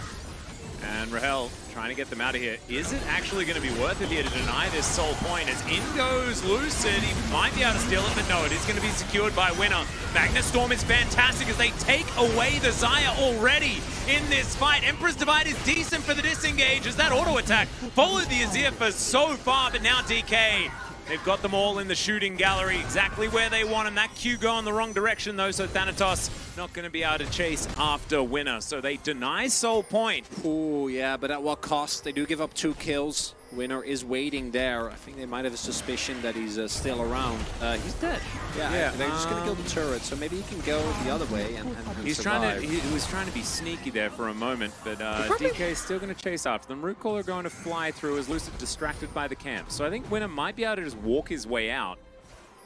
And Rahel trying to get them out of here. Is it actually going to be worth it here to deny this soul point? As in goes Lucid. He might be able to steal it, but no, it is going to be secured by Winner. Magnus Storm is fantastic as they take away the Xayah already in this fight. Emperor's Divide is decent for the disengage as that auto attack followed the Azir for so far, but now DK. They've got them all in the shooting gallery, exactly where they want them. That Q going the wrong direction though, so Thanatos not going to be able to chase after Winner. So they deny soul point. Ooh, yeah, but at what cost? They do give up 2 kills. Winner is waiting there. I think they might have a suspicion that he's still around. He's dead. Yeah, they're just going to kill the turret, so maybe he can go the other way and He's survive. he was trying to be sneaky there for a moment, but DK is still going to chase after them. Root Caller going to fly through as Lucid distracted by the camp. So I think Winner might be able to just walk his way out.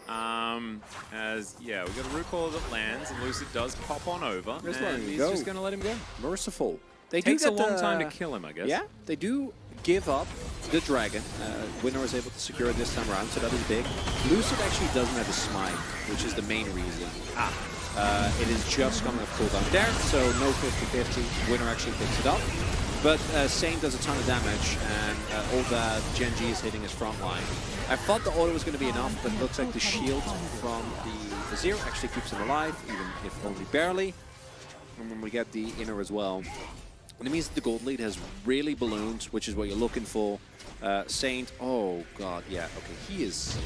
Yeah, we got a recall that lands, and Lucid does pop on over, Just and letting him he's go. just going to let him go. Merciful. They Takes do a get long the- time to kill him, I guess. Yeah, they do give up the dragon. Winner is able to secure it this time around, so that is big. Lucid actually doesn't have a smite, which is the main reason. It is just coming up cooldown there, so no 50-50. Winner actually picks it up. But Saint does a ton of damage, and all that Gen.G is hitting his front line. I thought the auto was going to be enough, but it looks like the shield from the Vizier actually keeps him alive, even if only barely. And when we get the inner as well, and it means that the gold lead has really ballooned, which is what you're looking for. Saint, oh god, yeah, okay, He's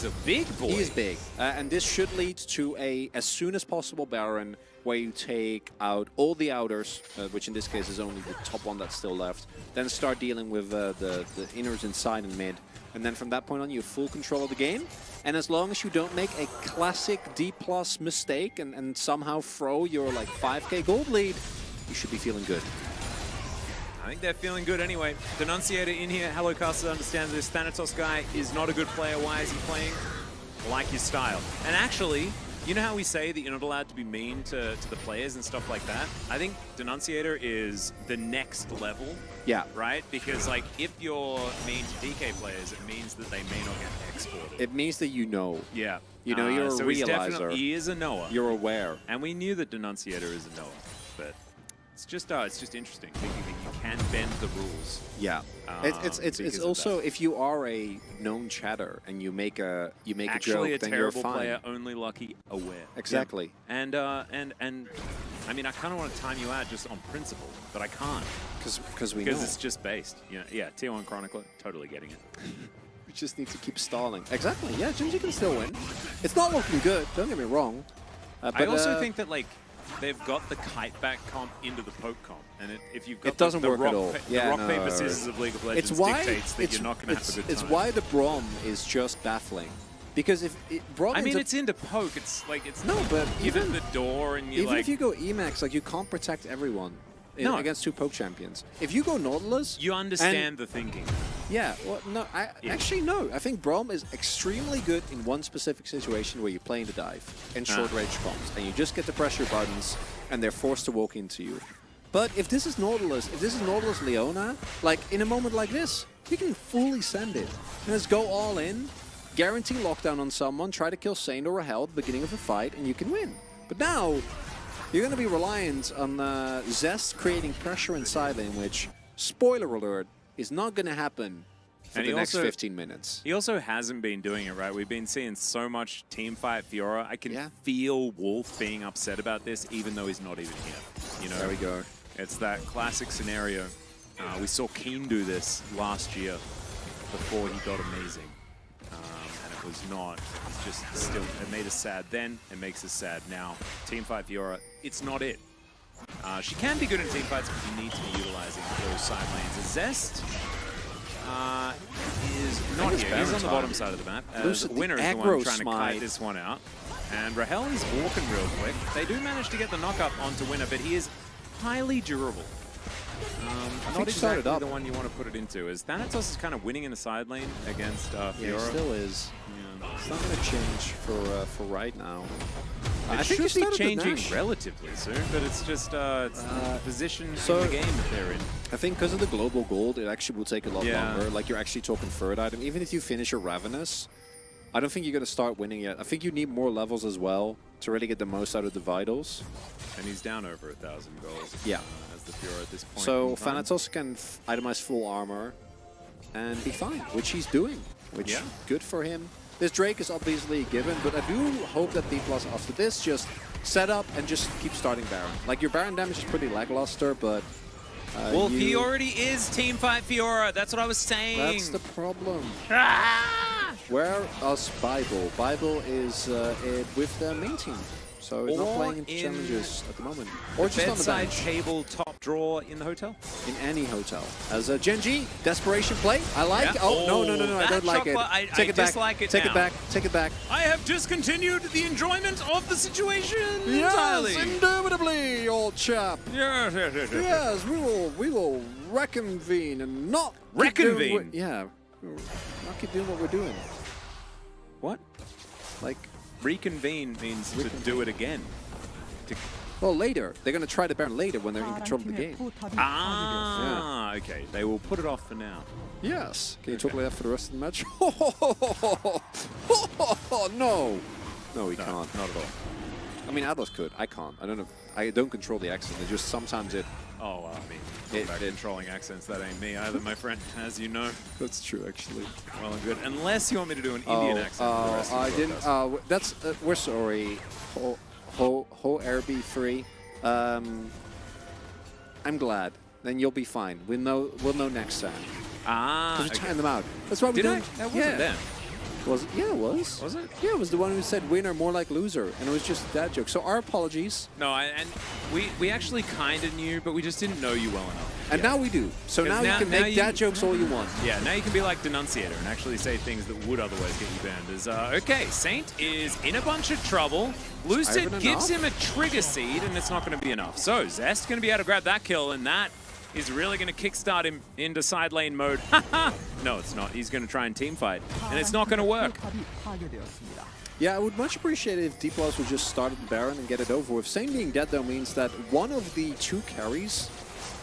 a big boy. he is big. And this should lead to a, as soon as possible, Baron, where you take out all the outers, which in this case is only the top one that's still left, then start dealing with the inners inside and mid. And then from that point on, you have full control of the game. And as long as you don't make a classic D+ mistake and somehow throw your like 5k gold lead, you should be feeling good. I think they're feeling good anyway. Denunciator in here. Hello, Caster understands this. Thanatos guy is not a good player. Why is he playing? Like his style. And actually, you know how we say that you're not allowed to be mean to the players and stuff like that? I think Denunciator is the next level. Yeah. Right? Because, like, if you're mean to DK players, it means that they may not get exported. It means that you know. Yeah. You know, you're a so he's realizer. he is a knower. You're aware. And we knew that Denunciator is a knower. But it's just interesting thinking that you can bend the rules. Yeah, it's also if you are a known chatter and you make a joke, Actually, then a you're terrible fine. player, only lucky, aware. Exactly. Yeah. And I mean, I kind of want to time you out just on principle, but I can't Because we know. because it's just based. You know, yeah, Tier 1 Chronicler, totally getting it. We just need to keep stalling. Exactly. Yeah, Gen.G can still win. It's not looking good. Don't get me wrong. But I also think that like they've got the kite back comp into the poke comp, and if you've got it doesn't the work rock, at all. the rock paper scissors of League of Legends dictates that you're not going to have a good time. It's why the Brom is just baffling. Because if Brom I mean, it's into poke. It's like it's no, but give it even the door, and you even like if you go Emacs, like you can't protect everyone against two poke champions. If you go Nautilus, you understand the thinking. Yeah, well, no, actually no. I think Brom is extremely good in one specific situation where you play in the dive and short range comps, and you just get the pressure buttons, and they're forced to walk into you. But if this is Nautilus, Leona, like in a moment like this, you can fully send it and just go all in, guarantee lockdown on someone, try to kill Saint or Rahel at the beginning of a fight, and you can win. But now you're going to be reliant on Zest creating pressure in side lane, which, spoiler alert, is not going to happen for the next 15 minutes. He also hasn't been doing it right. We've been seeing so much teamfight Fiora. I can feel Wolf being upset about this, even though he's not even here. You know, there we go. It's that classic scenario. We saw Keen do this last year before he got amazing. And it was not. It's just still, it made us sad then. It makes us sad now. Teamfight Fiora, it's not it. She can be good in teamfights, but you need to be utilizing those side lanes. Zest is not here. He's on the bottom side of the map. The winner is the one trying to kite this one out. And Rahel is walking real quick. They do manage to get the knock-up onto winner, but he is highly durable. Not exactly the one you want to put it into. As Thanatos is kind of winning in the side lane against Fiora. Yeah, he still is. Yeah. It's not going to change for right now. I think it should be changing relatively soon, but it's just it's the position in the game that they're in. I think because of the global gold, it actually will take a lot longer. Like you're actually talking third item. Even if you finish your Ravenous, I don't think you're going to start winning yet. I think you need more levels as well to really get the most out of the vitals. And he's down over 1,000 gold. Yeah. As the Fiora at this point. So Thanatos can itemize full armor and be fine, which he's doing. Which good for him. This Drake is obviously a given, but I do hope that D+ after this just set up and just keep starting Baron. Like your Baron damage is pretty lackluster, but well, he already is teamfight Fiora. That's what I was saying. That's the problem. Where us Bible? Bible is with the main team, so he's not playing in challenges at the moment. Or just on the bedside bench. table top drawer in the hotel. In any hotel. As a Gen.G, desperation play. I like. Yeah. Oh no! I don't like it. Take it back. Take it back. Take it back. I have discontinued the enjoyment of the situation entirely. Yes, indubitably, old chap. Yes. Yes, we will reconvene and not reconvene. Not keep doing what we're doing. What? Like, Reconvene means to do it again. well, later. They're going to try the Baron later when they're in control of the 파란팀의 game. 포탑이 파괴되었습니다. Ah, okay. They will put it off for now. Yes. Can you talk like that for the rest of the match? No. No, we can't. Not at all. I mean, Atlas could. I can't. I don't know. I don't control the accent. It just sometimes it. Oh, well, I mean, talk about controlling accents, that ain't me either, my friend, as you know. That's true, actually. Well and good. Unless you want me to do an Indian accent for the rest of I the didn't. broadcast. That's. We're sorry. Ho RB3. I'm glad. Then you'll be fine. We'll know next time. Ah, Because we're okay. trying them out. That's why we Did I? don't. That wasn't them. Was it? Yeah, it was. Was it? Yeah, it was the one who said winner more like loser, and it was just that joke. So our apologies. No, and we actually kind of knew, but we just didn't know you well enough. And Yeah. now we do. So 'Cause now now- you can now make dad jokes all you want. Yeah, now you can be like Denunciator and actually say things that would otherwise get you banned. Okay, Saint is in a bunch of trouble. Lucid Ivan gives enough? him a trigger seed, and it's not going to be enough. So Zest going to be able to grab that kill, and that is really going to kickstart him into side lane mode. No, it's not. He's going to try and team fight, and it's not going to work. 포탑이 파괴되었습니다. Yeah, I would much appreciate it if Deep Loss would just start at the Baron and get it over with. Saint being dead, though, means that one of the two carries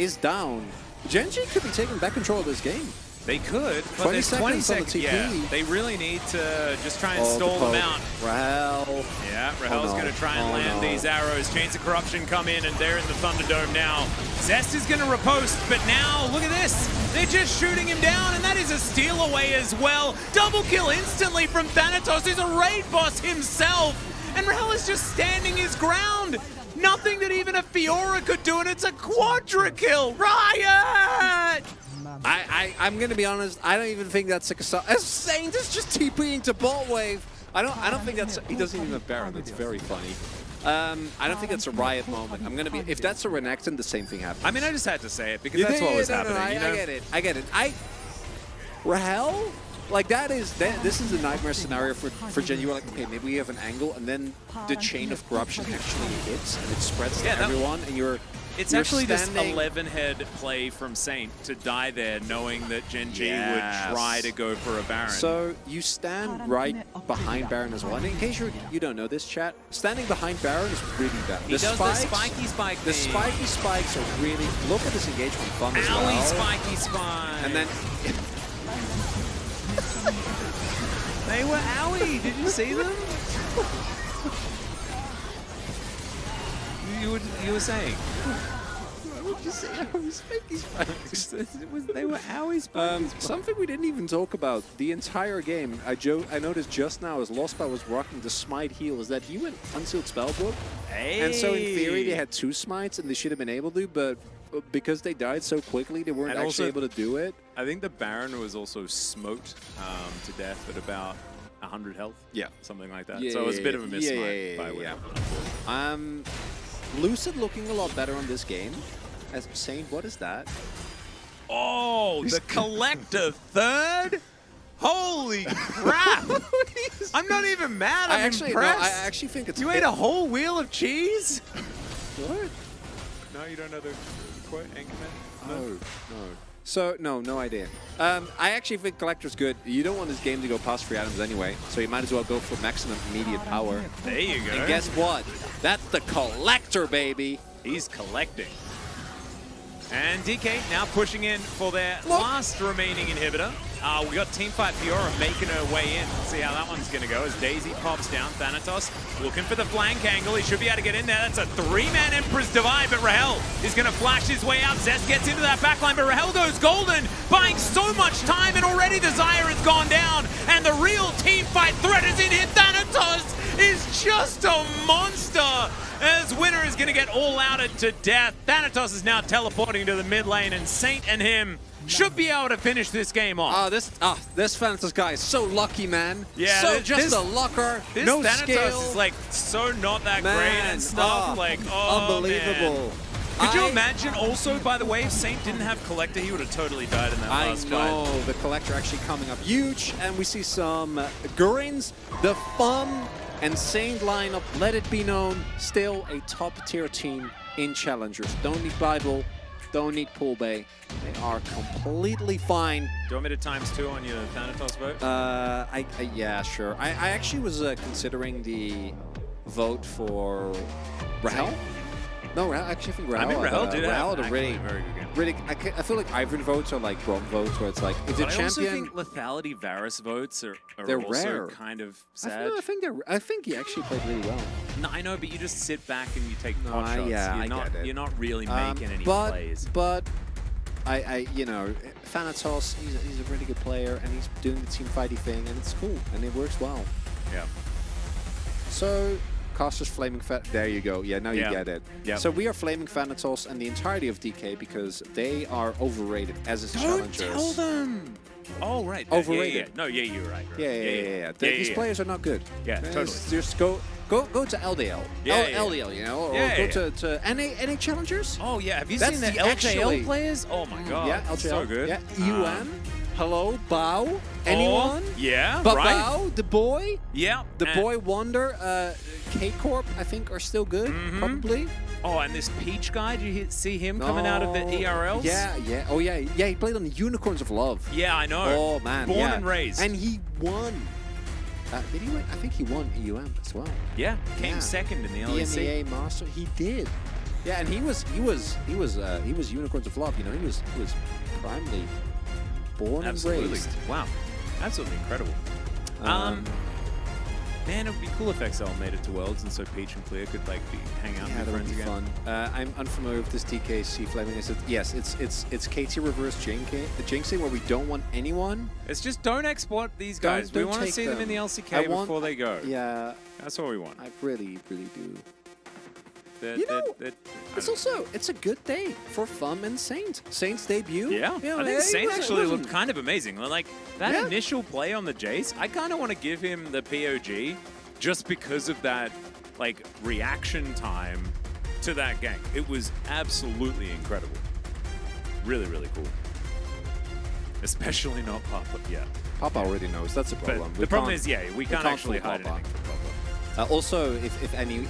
is down. Gen.G could be taking back control of this game. They could, but 20 there's 20 seconds on the seconds. TP. Yeah, they really need to just try and Oh, stall the them poke. out. Rahel. Yeah, Rahel's no. going to try and Oh, land no. these arrows. Chains of Corruption come in, and they're in the Thunderdome now. Zest is going to riposte, but now, look at this. They're just shooting him down, and that is a steal away as well. Double kill instantly from Thanatos, who's a raid boss himself. And Rahel is just standing his ground. Nothing that even a Fiora could do, and it's a quadra kill. Riot! I'm gonna be honest. I don't even think that's a Saint is just TPing to bot wave. I don't think that's. He doesn't even have Baron. That's very funny. I don't think that's a Riot moment. I'm gonna be. If that's a Renekton, the same thing happens. I mean, I just had to say it because that's what was happening. I you know? get it. I get it. Rahel, like this is a nightmare scenario for Gen. You were like, okay, maybe we have an angle, and then the chain of corruption actually hits and it spreads to Yeah, that- everyone, and you're. It's you're actually this standing- 11-head play from Saint to die there, knowing that Gen.G Yes. would try to go for a Baron. So you stand right behind Baron as well. And in case you don't know this, chat, standing behind Baron is really bad. he does the spiky spike The thing. spiky spikes are really. Look at this engagement fun as Owie, well. spiky spike. And then they were owie. Did you see them? You were saying. what did you say? Spiky spikes. They were owie spikes. Something we didn't even talk about the entire game. I noticed just now as Lostbar was rocking the smite heal is that he went unsealed spellbook. Hey. And so in theory they had 2 smites and they should have been able to, but because they died so quickly they weren't And actually also- able to do it. I think the Baron was also smoked to death at about 100 health. Yeah. Something like that. Yeah, So it was a bit yeah, of a yeah, missmite yeah, by yeah, Winner. Lucid looking a lot better on this game. As Saint, what is that? Oh, the Collector third? Holy crap! I'm not even mad. I'm impressed. I actually think it's You ate a whole wheel of cheese? What? No, you don't know the quote, Anchorman? No. So, no idea. I actually think Collector's good. You don't want this game to go past 3 items anyway, so you might as well go for maximum immediate power. There you go. And guess what? That's the Collector, baby! He's collecting. And DK now pushing in for their last remaining inhibitor. We got Teamfight Fiora making her way in. See how that one's going to go as Daisy pops down. Thanatos looking for the flank angle. He should be able to get in there. That's a 3-man Emperor's Divide, but Rahel is going to flash his way out. Zest gets into that backline, but Rahel goes golden, buying so much time, and already the Zyre has gone down, and the real teamfight threat is in here. Thanatos is just a monster, as Winner is going to get all-outed to death. Thanatos is now teleporting to the mid lane, and Saint and him should be able to finish this game off. This Thanatos guy is so lucky, man. Yeah, so this- just this- a lucker. This No Thanatos scale. is like so not that great Man, and stuff. unbelievable. Man. Could you imagine also, by the way, if Saint didn't have Collector, he would have totally died in that I last know, fight. the Collector actually coming up huge, and we see some Gurins, the Fun, and Saint lineup. Let it be known, still a top-tier team in Challengers. Don't need Bible, Don't need pool bay. They are completely fine. Do you want me to ×2 on your Thanatos vote? Yeah, sure. I actually was considering the vote for Rahel. No, Rahel. Actually, I think Rahel. I mean, Rahel did Rahel have had a really, very good game. really. I feel like Ivan votes are like Brom votes, where it's like if the But I also champion. think Lethality Varus votes are They're also rare. kind of I, sad. I think he actually played really well. No, I know, but you just sit back and you take No, pot shots. yeah, I not, get it. You're not really making any but, plays. But you know, Thanatos, he's a really good player, and he's doing the team fighty thing, and it's cool, and it works well. Yeah. So, Caster's Flaming there you go. Yeah, now you get it. Yep. So we are flaming Thanatos and the entirety of DK because they are overrated as its Don't challengers. tell them! Oh, right. Overrated. Yeah. No, yeah, you're right. Yeah. These players are not good. Yeah, totally. Just go to LDL. Yeah, LDL, you know, or Yeah, go to NA challengers. Oh, yeah. Have you That's seen the the LJL actually- players? Oh, my God. Yeah, LJL. So good. Yeah, hello, Bao. Anyone? Yeah, But right. Bao, the boy, Yeah. the and- boy Wonder, K-Corp, I think are still good, probably. Oh, and this Peach guy, did you see him coming out of the ERLs? Yeah. Oh, yeah. Yeah, he played on the Unicorns of Love. Yeah, I know. Oh, man. Born yeah. and raised. And he won. Did he win? I think he won EUM as well. Yeah, came Yeah. second in the LEC. EMEA Master. He did. Yeah, and he was Unicorns of Love. You know, he was primarily born Absolutely. and raised. Wow. Absolutely incredible. Man, it would be cool if XL made it to Worlds and so Peach and Clear could like hang out Yeah, with that would friends be again. fun. I'm unfamiliar with this TKC Flaming. Yes, it's KT reverse Jinxing where we don't want anyone. It's just don't export these guys. We Don't want to take see them in the LCK I want- before they go. Yeah, That's what we want. I really do. You know, it's a good day for FUM and Saint. Saint's debut. Yeah, You know, I think Saint it actually wasn't- looked kind of amazing. Like, that Yeah. initial play on the Jace, I kind of want to give him the POG just because of that, like, reaction time to that gank. It was absolutely incredible. Really, really cool. Especially not Papa. Yeah. Papa already knows. That's a problem. But the problem is, yeah, we can't can't actually fool hide Papa. anything from Papa. Also, if any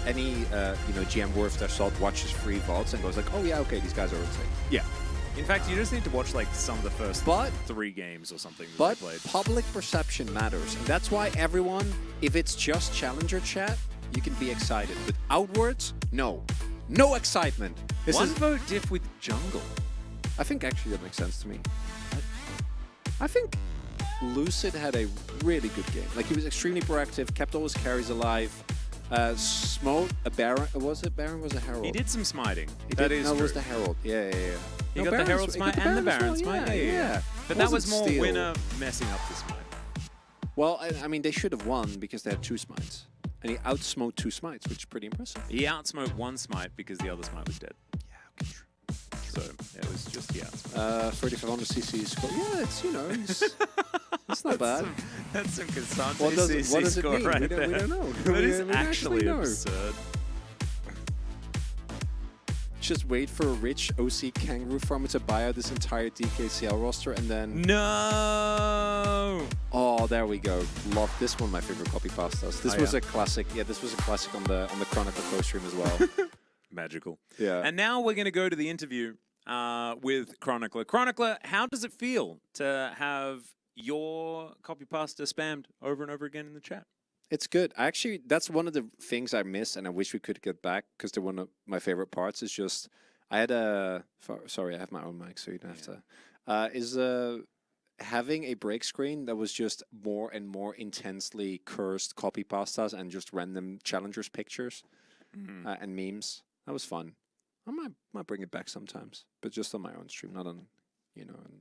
GM worth their salt watches free vaults and goes like, oh yeah, okay, these guys are insane. Yeah. In fact, you just need to watch, like, some of the first But 3 games or something that But they played. public perception matters. And that's why everyone, if it's just Challenger chat, you can be excited. But outwards, no. No excitement. This One is, vote diff with Jungle. I think actually that makes sense to me. I think Lucid had a really good game. Like, he was extremely proactive, kept all his carries alive. Smote a Baron. Was it Baron? Was it Herald? He did some smiting. He That did, is no, true. it was the Herald. Yeah. He No, got the Baron's- Herald he got smite and the Baron's Baron as well, smite. Yeah. But that was Wasn't more steal. winner messing up the smite. Well, I mean, they should have won because they had 2 smites. And he outsmote 2 smites, which is pretty impressive. He outsmoked 1 smite because the other smite was dead. Yeah, okay, true. So it was just the outsmoke. 3500 CC score. Yeah, it's, you know, it's not bad. That's some Cassandra What does CC it score mean? right We there. don't know. That We is don't actually know. absurd. Just wait for a rich OC Kangaroo farmer to buy out this entire DKCL roster and then... No! Oh, there we go. Love this one. My favorite copy pastas. This Oh, was yeah. a classic. Yeah, this was a classic on the Chronicle Pro stream as well. Magical. Yeah. And now we're going to go to the interview with Chronicler. Chronicler, how does it feel to have your copy pasta spammed over and over again in the chat? It's good. Actually, that's one of the things I miss, and I wish we could get back because they're one of my favorite parts. Is just I had a sorry, I have my own mic, so you don't have to. Having a break screen that was just more and more intensely cursed copy pastas and just random challengers pictures and memes. That was fun. I might bring it back sometimes, but just on my own stream, not on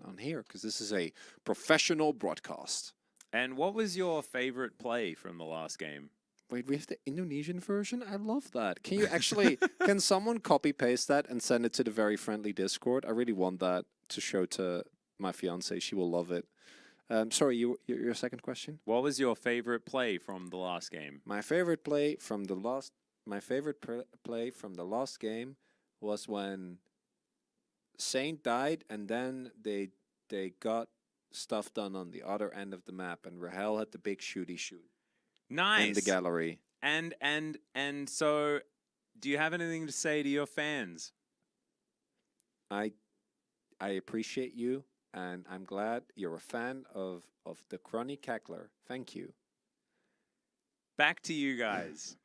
on here because this is a professional broadcast. And what was your favorite play from the last game? Wait, we have the Indonesian version? I love that. Can you actually, can someone copy paste that and send it to the very friendly Discord? I really want that to show to my fiance. She will love it. Sorry, your second question? What was your favorite play from the last game? My favorite play from the last game was when Saint died and then they got stuff done on the other end of the map and Rahel had the big shooty shoot. Nice. In the gallery. And so, do you have anything to say to your fans? I I appreciate you, and I'm glad you're a fan of the Crony Cackler. Thank you. Back to you guys.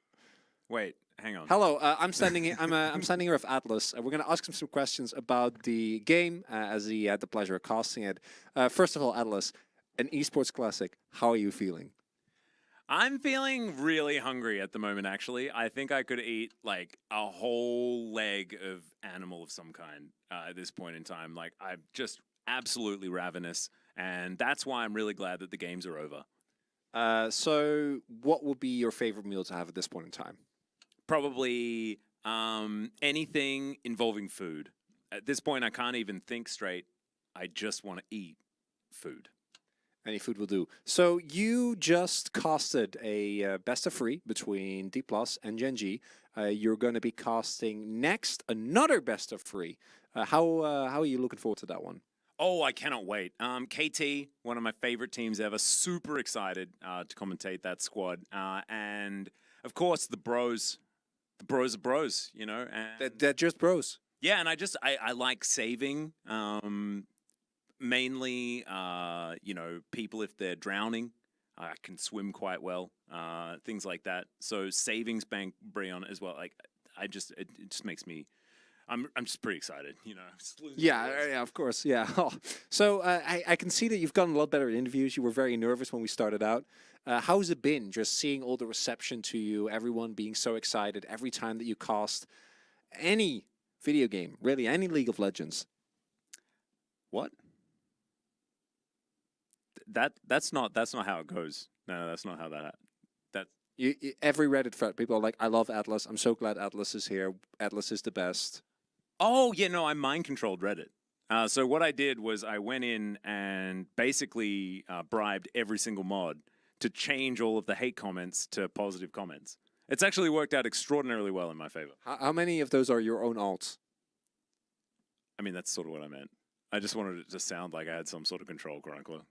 Wait, hang on. Hello, I'm standing here. I'm standing here with Atlas. We're going to ask him some questions about the game as he had the pleasure of casting it. First of all, Atlas, an esports classic. How are you feeling? I'm feeling really hungry at the moment, actually. I think I could eat like a whole leg of animal of some kind at this point in time. Like, I'm just absolutely ravenous, and that's why I'm really glad that the games are over. So, what would be your favorite meal to have at this point in time? Probably anything involving food. At this point, I can't even think straight. I just want to eat food. Any food will do. So you just casted a best of 3 between D+ and Gen.G. You're going to be casting next another best of 3. How are you looking forward to that one? Oh, I cannot wait. KT, one of my favorite teams ever. Super excited to commentate that squad. And, of course, the bros. The bros are bros, you know. And They're just bros. yeah, and I like saving. Mainly, you know, people if they're drowning. I can swim quite well. Things like that. So savings bank Brion as well. Like, it just makes me. I'm just pretty excited, you know. Yeah, of course, yeah. So I can see that you've gotten a lot better at interviews. You were very nervous when we started out. How's it been just seeing all the reception to you, everyone being so excited every time that you cast any video game, really, any League of Legends? What? That's not how it goes. No, that's not how that. Every Reddit thread, people are like, I love Atlas. I'm so glad Atlas is here. Atlas is the best. Oh, yeah, no, I mind controlled Reddit. So what I did was I went in and basically bribed every single mod to change all of the hate comments to positive comments. It's actually worked out extraordinarily well in my favor. How many of those are your own alts? I mean, that's sort of what I meant. I just wanted it to sound like I had some sort of control chronicler.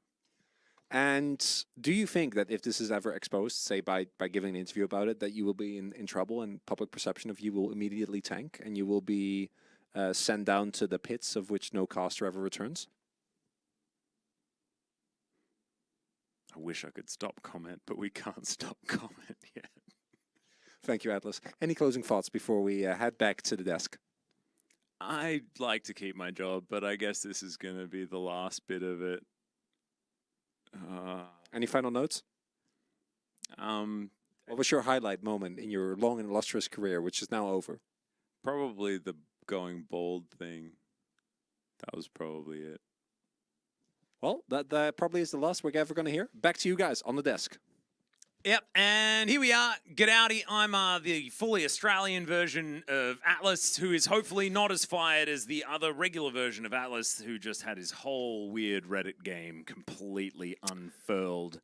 And do you think that if this is ever exposed, say by giving an interview about it, that you will be in trouble and public perception of you will immediately tank and you will be sent down to the pits of which no caster ever returns? I wish I could stop comment, but we can't stop comment yet. Thank you, Atlas. Any closing thoughts before we head back to the desk? I'd like to keep my job, but I guess this is going to be the last bit of it. Any final notes? What was your highlight moment in your long and illustrious career, which is now over? Probably the going bald thing. That was probably it. Well, that probably is the last we're ever going to hear. Back to you guys on the desk. Yep, and here we are. G'dowdy, I'm the fully Australian version of Atlas, who is hopefully not as fired as the other regular version of Atlas, who just had his whole weird Reddit game completely unfurled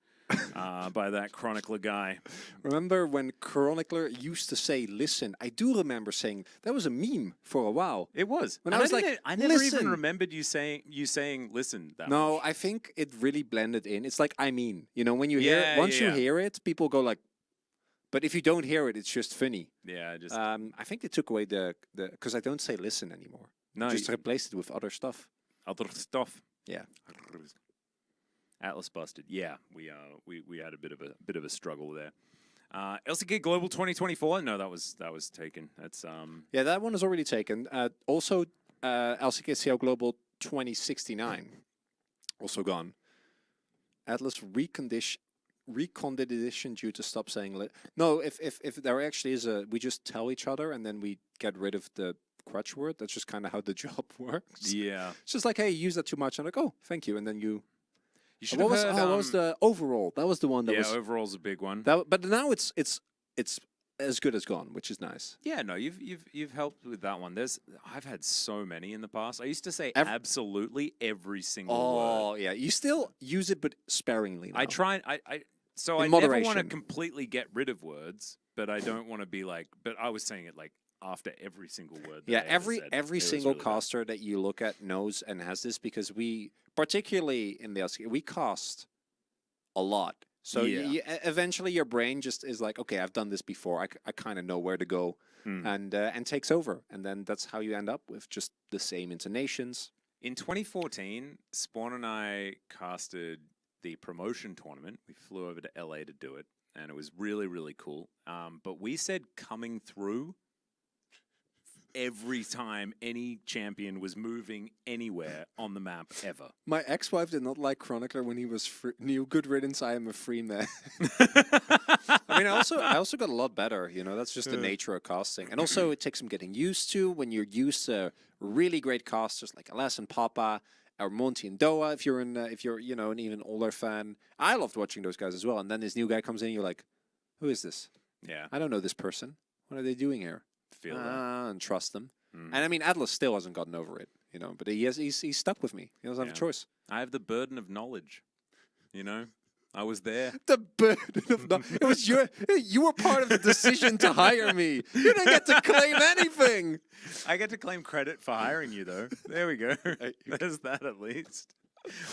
by that chronicler guy. Remember when chronicler used to say, listen? I do remember saying, that was a meme for a while. It was. When and I was like, I never listen. even remembered you saying listen that No, much. I think it really blended in. It's like, I mean, you know, when you Yeah, hear, once yeah. you hear it, people go like, but if you don't hear it, it's just funny. Yeah, just I think they took away because I don't say listen anymore. no, Just replaced it with other stuff. other stuff. Yeah. Atlas busted. Yeah, we had a bit of a struggle there. LCK Global 2024. No, that was taken. That's Yeah, that one is already taken. Also, LCK CL Global 2069, also gone. Atlas recondition due to stop saying no. If there actually is we just tell each other and then we get rid of the crutch word. That's just kind of how the job works. yeah. It's just like, hey, you use that too much. I'm like, oh, thank you, and then you. You should What have was, heard, what was the overall? That was the one that yeah, was. overall's a big one. But now it's as good as gone, which is nice. Yeah, no, you've helped with that one. I've had so many in the past. I used to say absolutely every single word. Oh yeah, you still use it, but sparingly. Now. I try. So In I never want to moderation. completely get rid of words, but I don't want to be like. But I was saying it like after every single word. That Yeah, I ever every said. It was single really bad. caster that you look at knows and has this because we, particularly in the LCK, we cast a lot. So Yeah. eventually your brain just is like, okay, I've done this before. I kind of know where to go, Hmm. and takes over, and then that's how you end up with just the same intonations. In 2014, Spawn and I casted the promotion tournament. We flew over to LA to do it, and it was really, really cool. But we said coming through every time any champion was moving anywhere on the map ever. My ex-wife did not like Chronicler when he was new. Good riddance, I am a free man. I mean, I also got a lot better, you know, that's just the nature of casting. And also it takes some getting used to when you're used to really great casters like Alas and Papa or Monty and Doa, if you're, you know, an even older fan. I loved watching those guys as well. And then this new guy comes in and you're like, who is this? Yeah. I don't know this person. What are they doing here? Feel that. And trust them. And I mean, Atlas still hasn't gotten over it, you know, but he's stuck with me. He doesn't have a choice. I have the burden of knowledge, you know? I was there. The burden of it was you were part of the decision to hire me. You didn't get to claim anything. I get to claim credit for hiring you, though. There we go. There's that at least.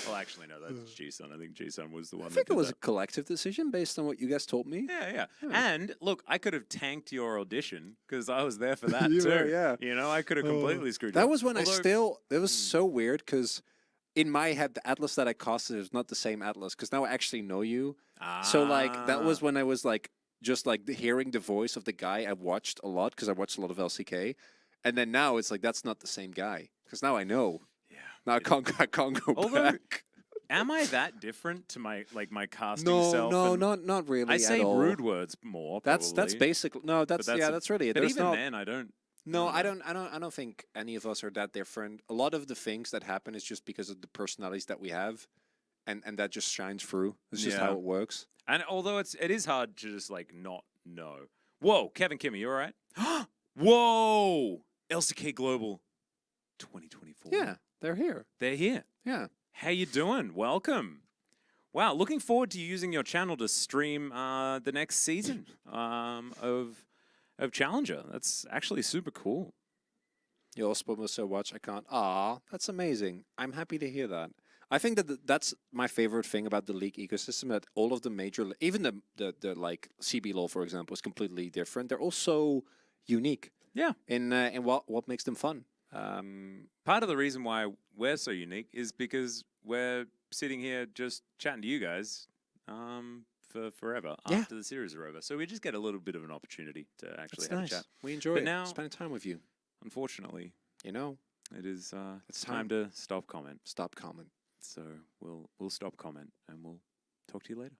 Well, actually, no, that's G-Sun. I think G-Sun was the one I that think did it was that. a collective decision based on what you guys told me. Yeah. And look, I could have tanked your audition because I was there for that You too. were, yeah. You know, I could have completely screwed you. That up. was when Although- it was so weird because in my head, the Atlas that I casted is not the same Atlas because now I actually know you. So like that was when I was like just like hearing the voice of the guy I watched a lot because I watched a lot of LCK, and then now it's like that's not the same guy because now I know. Yeah. Now I can't go Although, back. Am I that different to my my casting No, self? no, And not really. I say at all. rude words more. That's probably. basically no. That's that's really it. But There's even not, then, I don't. No, I don't think any of us are that different. A lot of the things that happen is just because of the personalities that we have, and that just shines through. It's just how it works. And although it is hard to just like not know. Whoa, Kevin Kimmy, you all right? Whoa, LCK Global 2024. Yeah, they're here. They're here. Yeah. How you doing? Welcome. Wow, looking forward to using your channel to stream the next season of Challenger. That's actually super cool. You're supposed to watch. I can't. Ah, that's amazing. I'm happy to hear that. I think that that's my favorite thing about the League ecosystem. That all of the major, even the like CBLOL, for example, is completely different. They're all so unique. Yeah. In what makes them fun. Part of the reason why we're so unique is because we're sitting here just chatting to you guys for forever after the series are over. So we just get a little bit of an opportunity to actually have a chat. We enjoy But it. now- Spending time with you. Unfortunately, You know, it is It's time to stop comment. stop comment. So we'll stop comment and we'll talk to you later.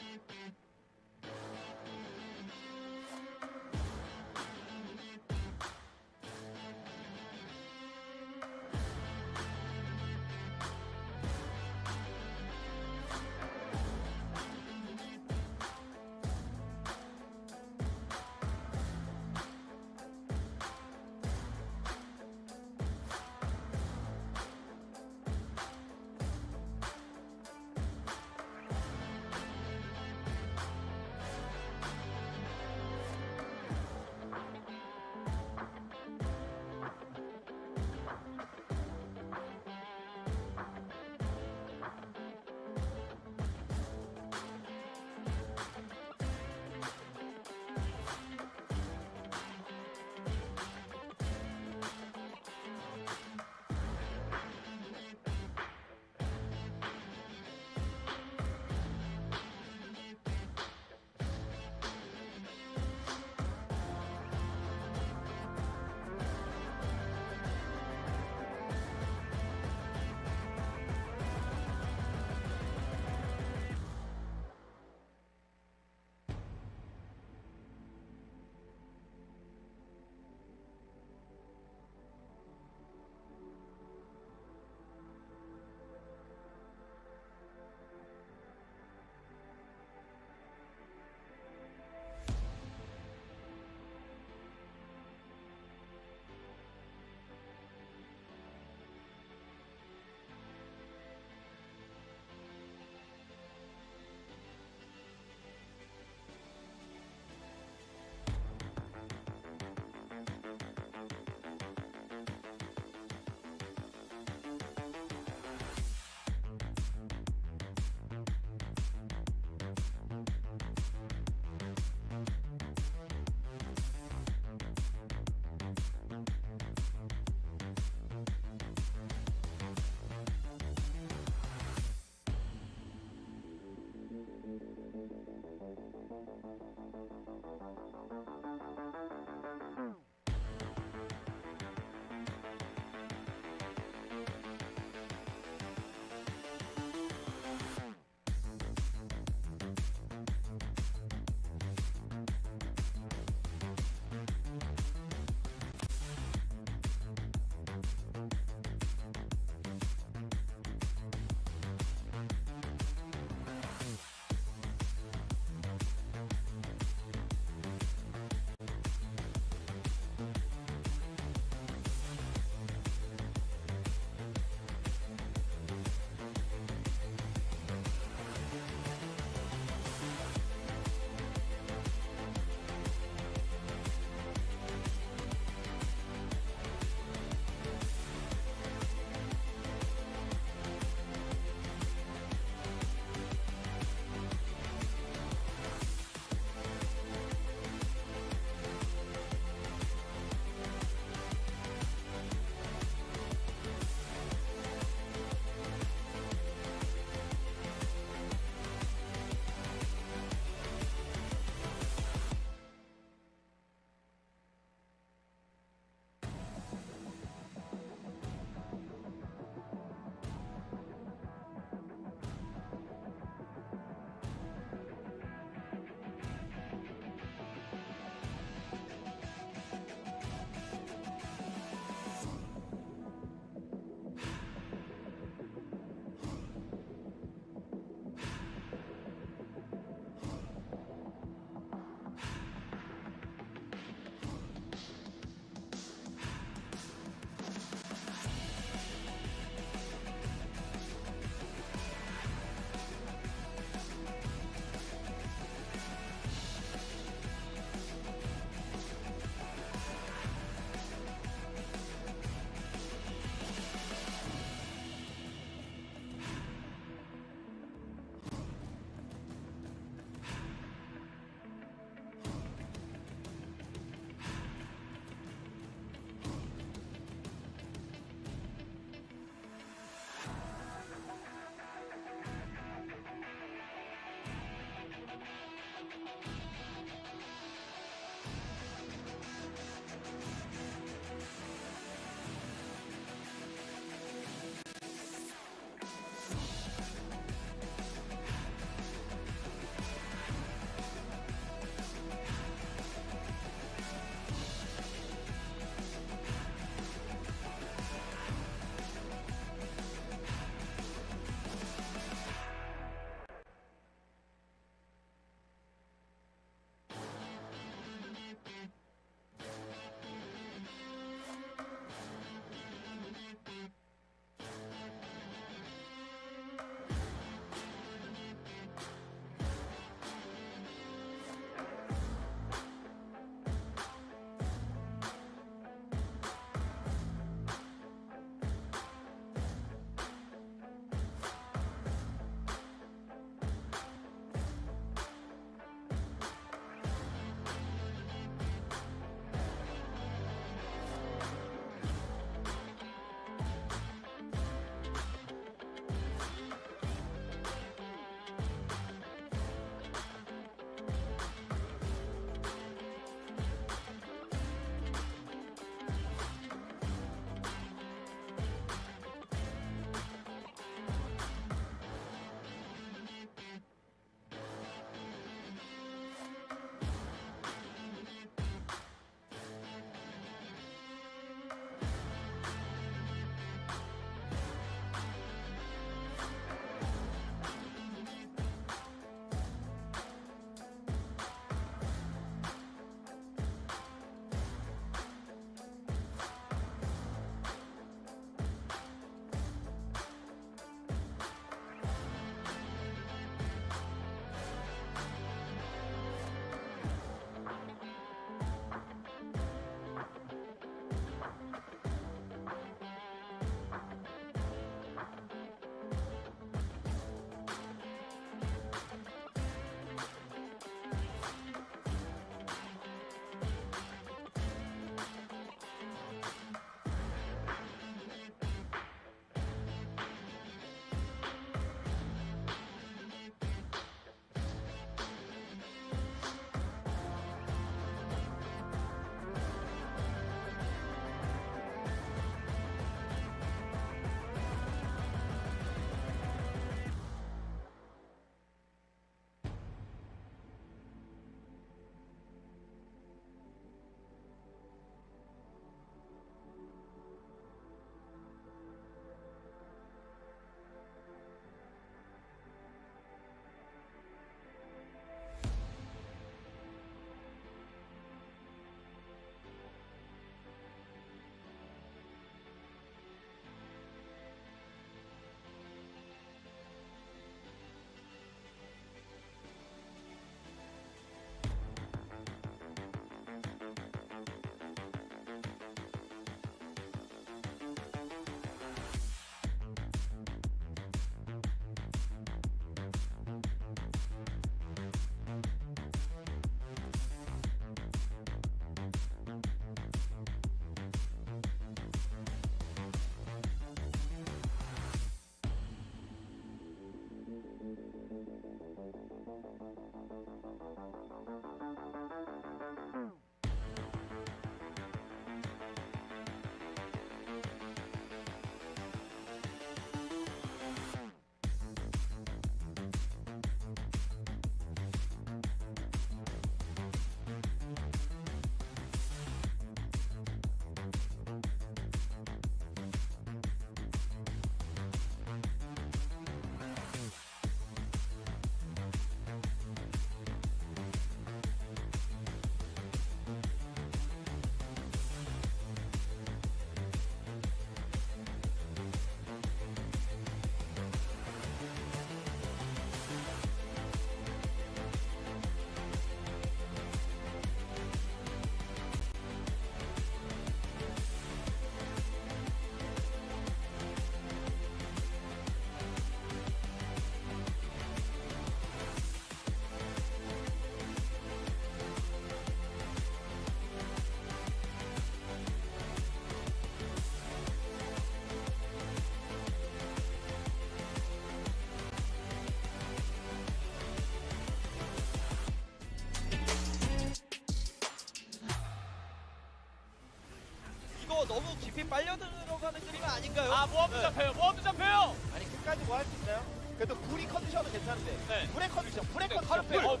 피 빨려 들어가는 그림 아닌가요? 아 모험도 잡혀요. 모험도 잡혀요. 아니 끝까지 뭐 할 수 있나요? 그래도 불이 컨디션은 괜찮은데 네. 불의 컨디션, 불의 네, 컨디션,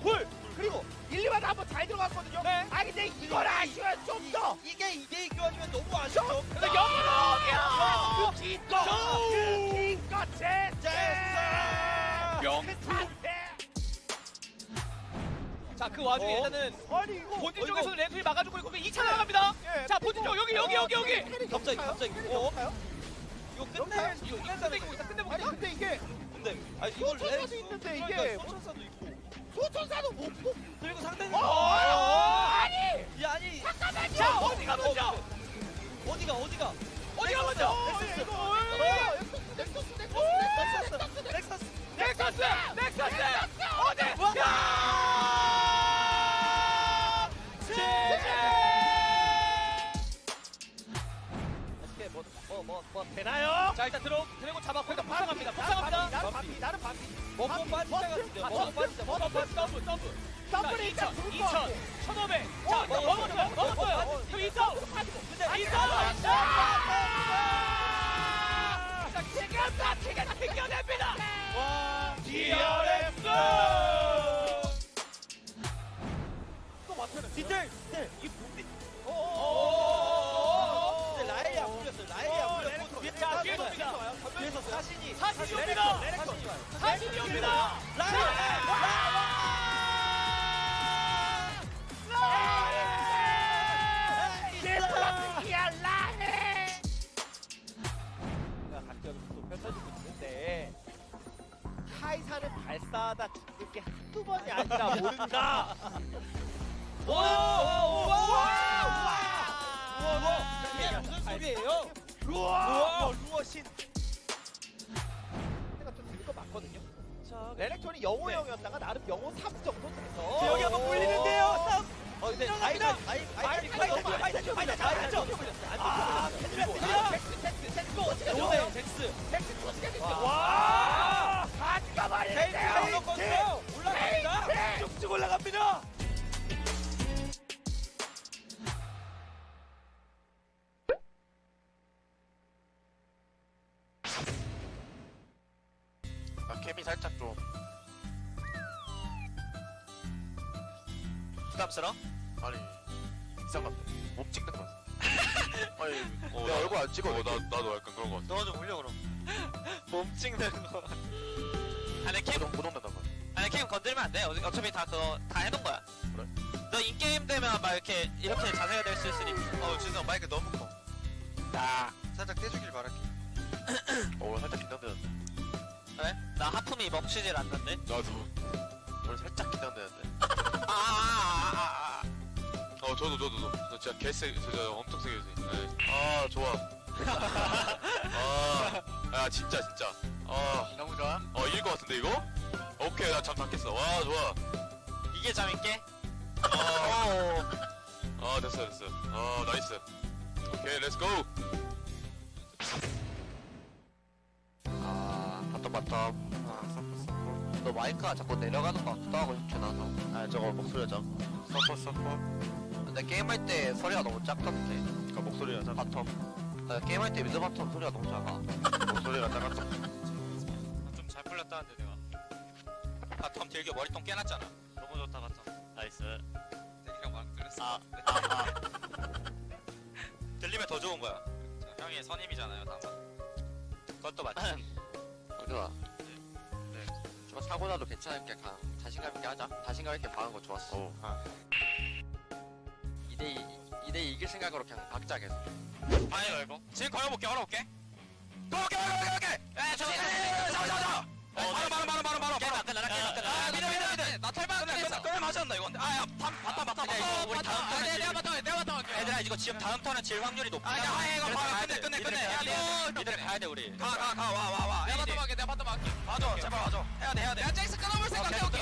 불! 그리고 1, 2마다 한번 잘 들어갔거든요? 네. 아 근데 이걸 아쉬워요 좀 더! 이게 2대2 교환이면 너무 아쉬워 근데 영웅이야. 그 기껏 제스! 자 그 와중에 일단은 아니 이거 본진 쪽에서는 렌트를 막아주고 있고 2차 나갑니다. 자 본진 쪽 여기. 갑자기 이거 끝내 이거 끝내고 있다. 끝내고 아니 있다. 근데 이게 근데 아니 이걸 소천사도 있는데 이게 소천사도 있고 소천사도 못 뽑. 그리고 상대는 아니! 야 아니 잠깐만요! 자 어디가 먼저? 어디가 어디가 먼저? 넥서스 어디? 뭐 되나요? 자 일단 드래곤 잡았고 일단 폭상합니다. 나는 반피. 먹고 빠지자 같은데. 먹고 빠지자. 더블이 자, 일단 2,000, 1,500. 자, 먹었어요. 그럼 2,000. 근데 2,000. 자, 기가 튕겨냅니다. 와, DRX. 또 맞춰는 디테일. 이 뭔데? 라엘이 안 풀렸어. 자, 뒤에 돕니다. 뒤에서 사신이 옵니다. 사신이 옵니다. 각격이 또 펼쳐지고 있는데 카이사는 발사하다 죽는 게 한두 번이 아니라 모른다. 이게 무슨 소리예요? 루어 신. 내가 좀 들은 거 맞거든요. 레넥톤이 영호 형이었다가 나름 영호 3 정도 돼서 여기 한번 굴리는데요. 근데 와! 가지가 말이네요. 올라갑니다. 쭉쭉 올라갑니다. 캠이 살짝 좀 부담스러워? 아니 이상한데 몸 찍는 거 아니 내 얼굴 안 찍어 나도 약간 그런 거 같아 너가 좀 올려 그럼 몸 찍는 거 아니 캠 못 온다는 거 아니 캠 건들면 안돼 어차피 다 그거 다 해놓은 거야 그래? 너 인게임 되면 막 이렇게 자세가 될 수 있으니 죄송 마이크 너무 커 야 살짝 떼주길 바랄게 살짝 긴장되는데 그래? 나 하품이 멈추질 않는데? 나도 오늘 살짝 긴장되는데 저도 저 진짜 진짜 엄청 세게 아 좋아 야 진짜 너무 좋아? 이길 것 같은데 이거? 오케이 나 잠 닫겠어 와 좋아 이게 잠인게? 됐어 나이스 오케이 렛츠고 바텀 너 마이크가 자꾸 내려가는 거 같기도 하고 나서 저거 목소리가 좀 서퍼 근데 게임할 때 소리가 너무 작던데 그니까 목소리가 작아 바텀 게임할 때 미드 바텀 소리가 너무 작아 목소리가 작았어 좀 잘 풀렸다는데 내가 바텀 딜교 머리통 깨놨잖아 너무 좋다 바텀 나이스 형 막 들렸어 들리면 더 좋은 거야 형이 선임이잖아요 다만 그것도 맞지 좋아. 네. 좀 사고 나도 괜찮게 자신감 있게 하자. 자신감 있게 방한 거 좋았어. 2대2 이길 생각으로 그냥 박자 계속. 아니 이거. 지금 걸어볼게. 오케이. 잡아. 바로. 미드. 나 탈방 끝내 맞았나 이건. 바텀. 우리 다음 턴에 내가 바텀. 얘들아 이거 지금 다음 턴은 질 확률이 높아. 이거 끝내. 미드를 가야 돼 우리. 와. 내가 바텀 할게. 맞아. 제발 맞아. 해야 돼. 야 잭스 끊어볼 생각해. 오케이.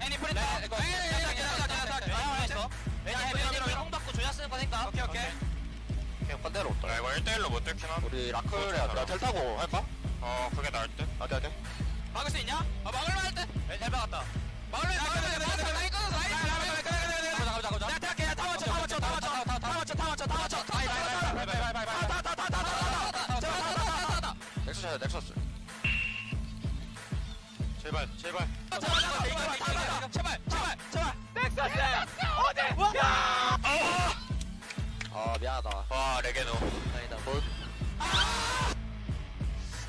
애니 프린트. 형 받고 조야 쓰는 거니까. 오케이. 그냥 반대로 없다. 이거 1대1로 못 들긴 하네. 우리 라클에 나텔 타고 할까? 그게 나을 듯. 네. 막을 수 있냐? 막을만 할 때. 텔 박았다. 막을만 할 때. 가자. 내가 탈게. 다 맞춰. 넥서스. 제발. 제발. 넥서스! 어디? 아 미안하다. 와 레게노. 다행이다. 뭘?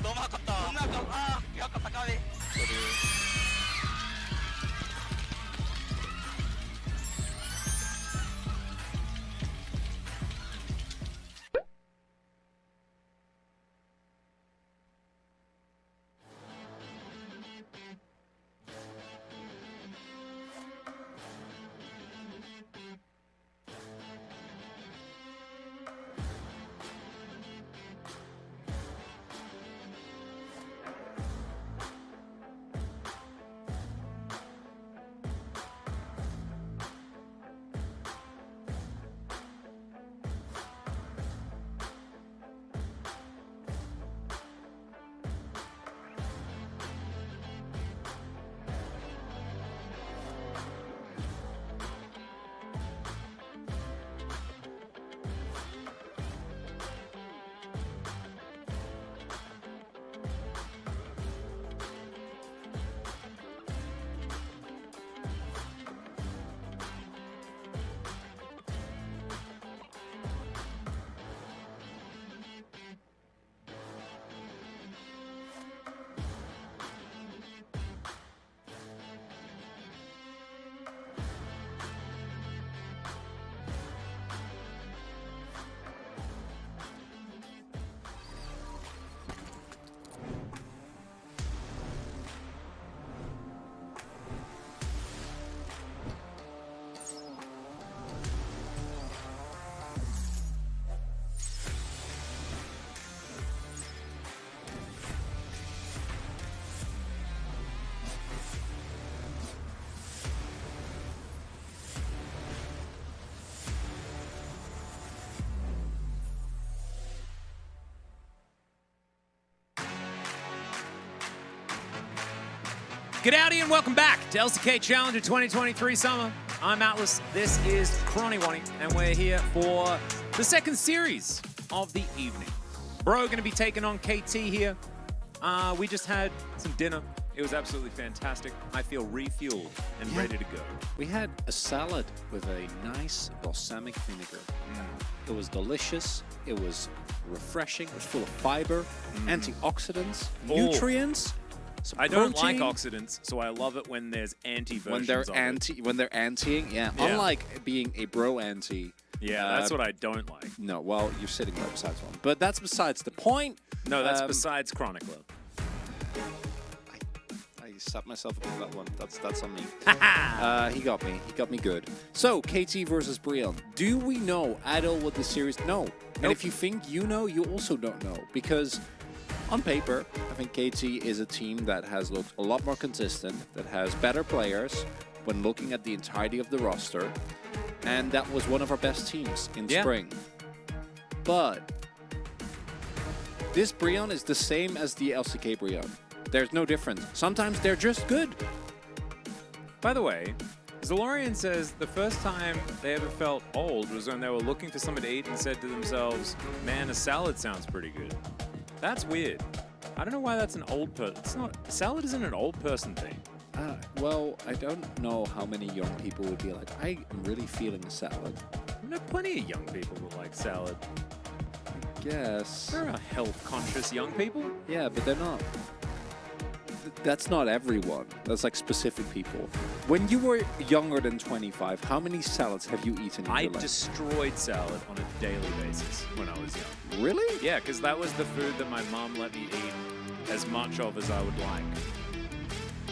너무 아깝다. 너무 아깝다. 아깝다 까비. G'dowdy and welcome back to LCK Challenger 2023 Summer. I'm Atlas, this is Chroniwani, and we're here for the second series of the evening. Bro gonna be taking on KT here. We just had some dinner. It was absolutely fantastic. I feel refueled and ready to go. We had a salad with a nice balsamic vinegar. It was delicious. It was refreshing. It was full of fiber, antioxidants, nutrients. I don't like protein. oxidants, so I love it when there's anti-versions When they're of antying, yeah. Yeah. Unlike being a bro anti. Yeah, that's what I don't like. No, well, you're sitting right beside one. But that's besides the point. No, that's besides Chronicler. I slapped myself with that one. That's on me. He got me. He got me good. So, KT versus Brion. Do we know at all what this series? No. And if you think you know, you also don't know. Because on paper, I think KT is a team that has looked a lot more consistent, that has better players when looking at the entirety of the roster. And that was one of our best teams in spring. But this Brion is the same as the LCK Brion. There's no difference. Sometimes they're just good. By the way, Zalorian says the first time they ever felt old was when they were looking for something to eat and said to themselves, man, a salad sounds pretty good. That's weird. I don't know why that's an old person. It's not. Salad isn't an old person thing. Well, I don't know how many young people would be like, I am really feeling a salad. I know plenty of young people who like salad. Yes. There are health-conscious young people. Yeah, but they're not. That's not everyone. That's like specific people. When you were younger than 25, how many salads have you eaten in I your life? destroyed salad on a daily basis when I was young. Really? Yeah, because that was the food that my mom let me eat as much of as I would like.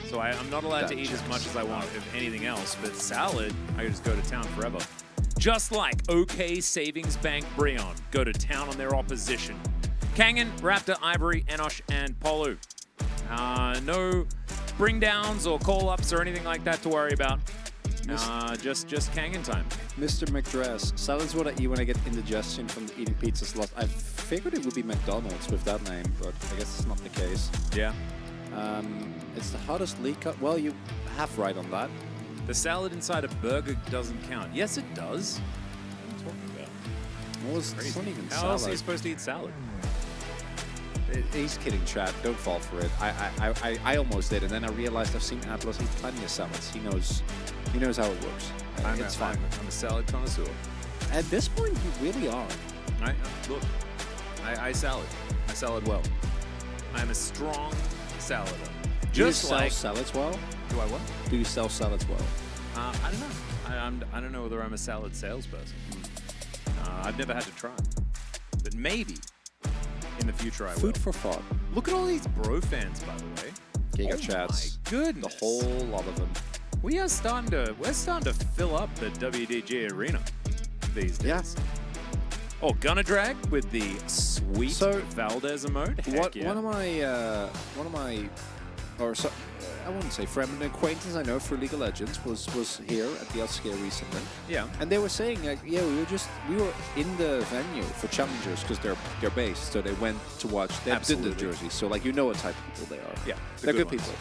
So I'm not allowed to eat as much as I want of anything else, but salad, I could just go to town forever. Just like OK Savings Bank Brion go to town on their opposition. Kangen, Raptor, Ivory, Enosh, and Polu. No bring downs or call ups or anything like that to worry about. Just Kangen time. Mr. McDress, salad's what I eat when I get indigestion from eating pizzas a lot. I figured it would be McDonald's with that name, but I guess it's not the case. Yeah. It's the hottest league cut. Well, you half right on that. The salad inside a burger doesn't count. Yes, it does. What are you talking about? Well, it's not even How salad. else are you supposed to eat salad? He's kidding, chat. Don't fall for it. I almost did, and then I realized I've seen Atlas eat plenty of salads. He knows how it works. It's fine. I'm a salad connoisseur. At this point, you really are. Look, I salad. I salad well. I'm a strong salader. Do you Just sell like salads well? do I what? Do you sell salads well? I don't know. I don't know whether I'm a salad salesperson. I've never had to try, but maybe in the future I will. Food for thought. Look at all these bro fans, by the way. Giga chats. My goodness. The whole lot of them. We're starting to fill up the WDG arena these days. Yeah. Oh, Gunner Drag with the sweet So, Valdez emote. Heck yeah. One of my, or so, I wouldn't say friend, an acquaintance I know through League of Legends was here at the LCK recently. Yeah. And they were saying like, yeah, we were in the venue for challengers because they're based, so they went to watch. They did the Absolutely. jerseys, so like you know what type of people they are. Yeah, they're good ones. people.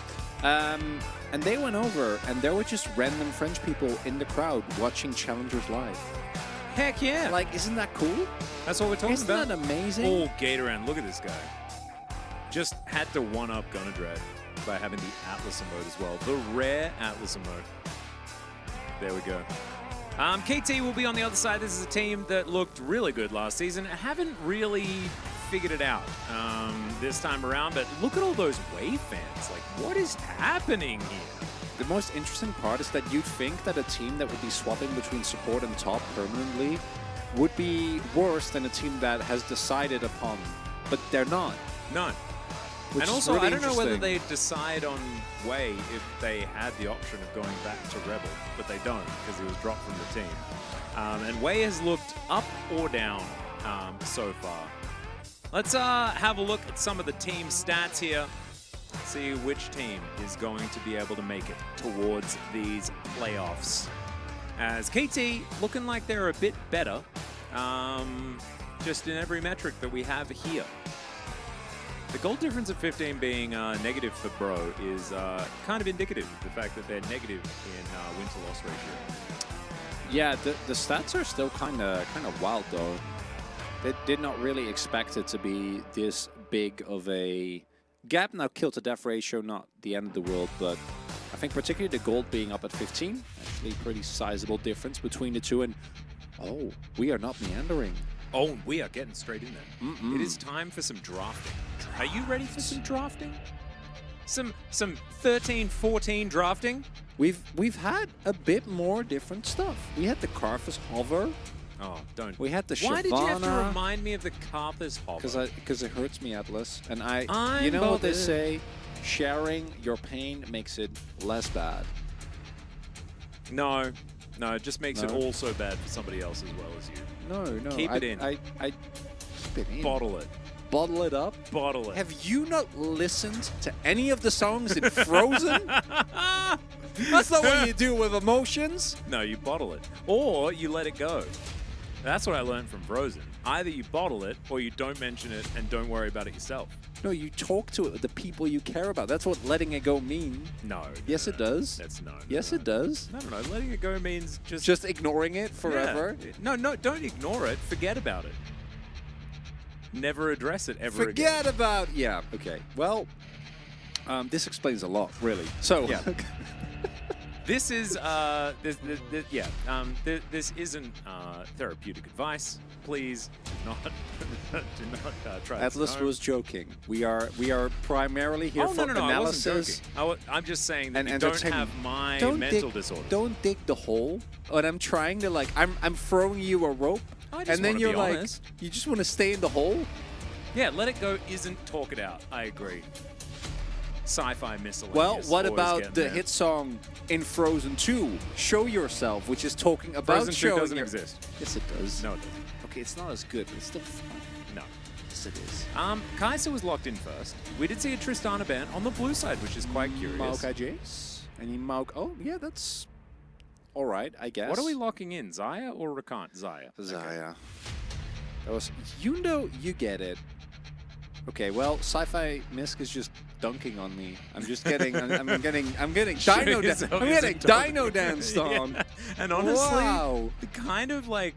And they went over, and there were just random French people in the crowd watching challengers live. Heck yeah. Like, isn't that cool? That's what we're talking Isn't about. that amazing? Oh, Gatorand, look at this guy. Just had to one-up Gunner Drag by having the Atlas emote as well. The rare Atlas emote. There we go. KT will be on the other side. This is a team that looked really good last season. Haven't really figured it out this time around, but look at all those Wave fans. Like, what is happening here? The most interesting part is that you'd think that a team that would be swapping between support and top permanently would be worse than a team that has decided upon, but they're not. No. Which And is also, really I don't know whether interesting. they decide on Wei if they had the option of going back to Rebel, but they don't because he was dropped from the team. And Wei has looked up or down so far. Let's have a look at some of the team stats here. See which team is going to be able to make it towards these playoffs. As KT looking like they're a bit better, just in every metric that we have here. The goal difference of 15 being negative for Bro is kind of indicative of the fact that they're negative in win-to-loss ratio. Yeah, the stats are still kind of wild though. They did not really expect it to be this big of a gap. Now, kill to death ratio, not the end of the world, but I think particularly the gold being up at 15, actually pretty sizable difference between the two. And oh, we are not meandering. Oh, we are getting straight in there. It is time for some drafting. Are you ready for some drafting? Some 13-14 drafting? We've had a bit more different stuff. We had the Karthus hover. Oh, don't. We had the Shyvana. Why did you have to remind me of the Karthus hover? Because it hurts me, Atlas. And I'm you know what they bothered. say? Sharing your pain makes it less bad. No, it just makes it No? all so bad for somebody else as well as you. No. Keep it in. I keep it in. Bottle it. Bottle it up. Bottle it. Have you not listened to any of the songs in Frozen? That's not what you do with emotions. No, you bottle it. Or you let it go. That's what I learned from Frozen. Either you bottle it or you don't mention it and don't worry about it yourself. No, you talk to it with the people you care about. That's what letting it go mean. No. Yes, it does. That's no. Yes, it does. No. Letting it go means Just ignoring it forever. Yeah. No, don't ignore it. Forget about it. Never address it ever again. Forget about. Yeah. Okay. Well, this explains a lot, really. So. Yeah. This is this isn't therapeutic advice. Please do not try. Atlas this. No. was joking. We are primarily here Oh, for no, analysis. I wasn't joking. I'm just saying that and you don't entertainment. have my Don't mental dig, disorder. Don't dig the hole. And I'm trying to I'm throwing you a rope, I just and then wanna you're be like, honest. you just want to stay in the hole. Yeah, let it go isn't talk it out. I agree. Sci-fi miscellaneous. Well, what always about getting the there. hit song in Frozen 2, Show Yourself, which is talking about Frozen 2 showing doesn't your- exist. Yes, it does. No, it doesn't. Okay, it's not as good, but it's still fun. No. Yes, it is. Kai'Sa was locked in first. We did see a Tristana ban on the blue side, which is quite curious. Maokai Jace. Any Maokai. Oh, yeah, that's all right, I guess. What are we locking in, Zaya or Rakan? Zaya. Zaya. That was. You know, you get it. Okay, well, Sci-Fi Misk is just dunking on me. I'm just getting. I'm getting Dino. I'm getting Dino danced on. Yeah. And honestly, Wow. the kind of like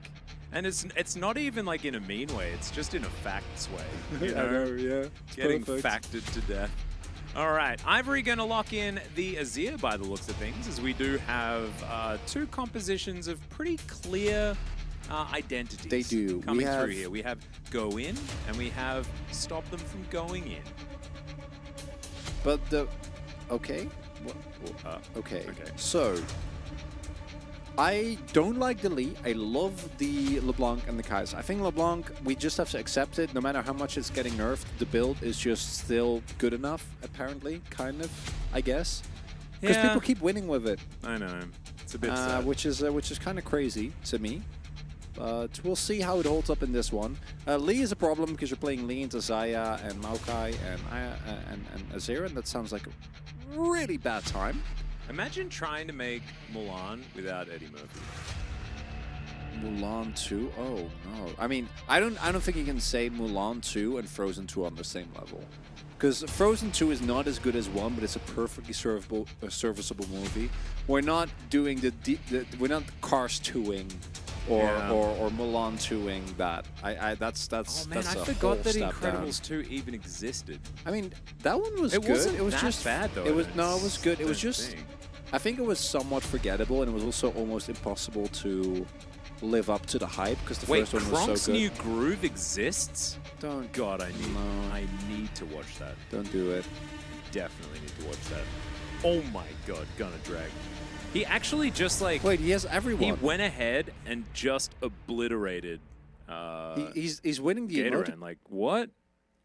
And it's not even like in a mean way, it's just in a facts way. You I know? know, yeah. It's Getting perfect. facted to death. All right, Ivory going to lock in the Azir by the looks of things, as we do have two compositions of pretty clear identities. They do. Coming We have- through here. We have go in, and we have stop them from going in. But the... Okay. Okay. Okay. So, I don't like the Lee. I love the LeBlanc and the Kai'Sa. I think LeBlanc, we just have to accept it. No matter how much it's getting nerfed, the build is just still good enough, apparently, kind of, I guess. Because Yeah. people keep winning with it, I know. It's a bit sad. which is kind of crazy to me. But we'll see how it holds up in this one. Lee is a problem because you're playing Lee into Zaya and Maokai and Azir, and that sounds like a really bad time. Imagine trying to make Mulan without Eddie Murphy. Mulan 2? Oh no. I mean, I don't think you can say Mulan 2 and Frozen 2 on the same level. Because Frozen 2 is not as good as 1, but it's a perfectly serviceable movie. We're not doing we're not Cars 2ing or Mulan 2ing that. That's Oh man, that's I a forgot whole that step Incredibles 2 even existed. down. I mean, that one was It good. wasn't It was that just bad though. It was I no, it was good. It was don't just think. I think it was somewhat forgettable, and it was also almost impossible to live up to the hype because the Wait, first one was Kronk's so good. New Groove exists? Don't God, I No. need to watch that. don't do it. Definitely need to watch that. Oh my God, gonna drag. He actually just like Wait, he has everyone. he went ahead and just obliterated He's winning the Gatoran. Like what?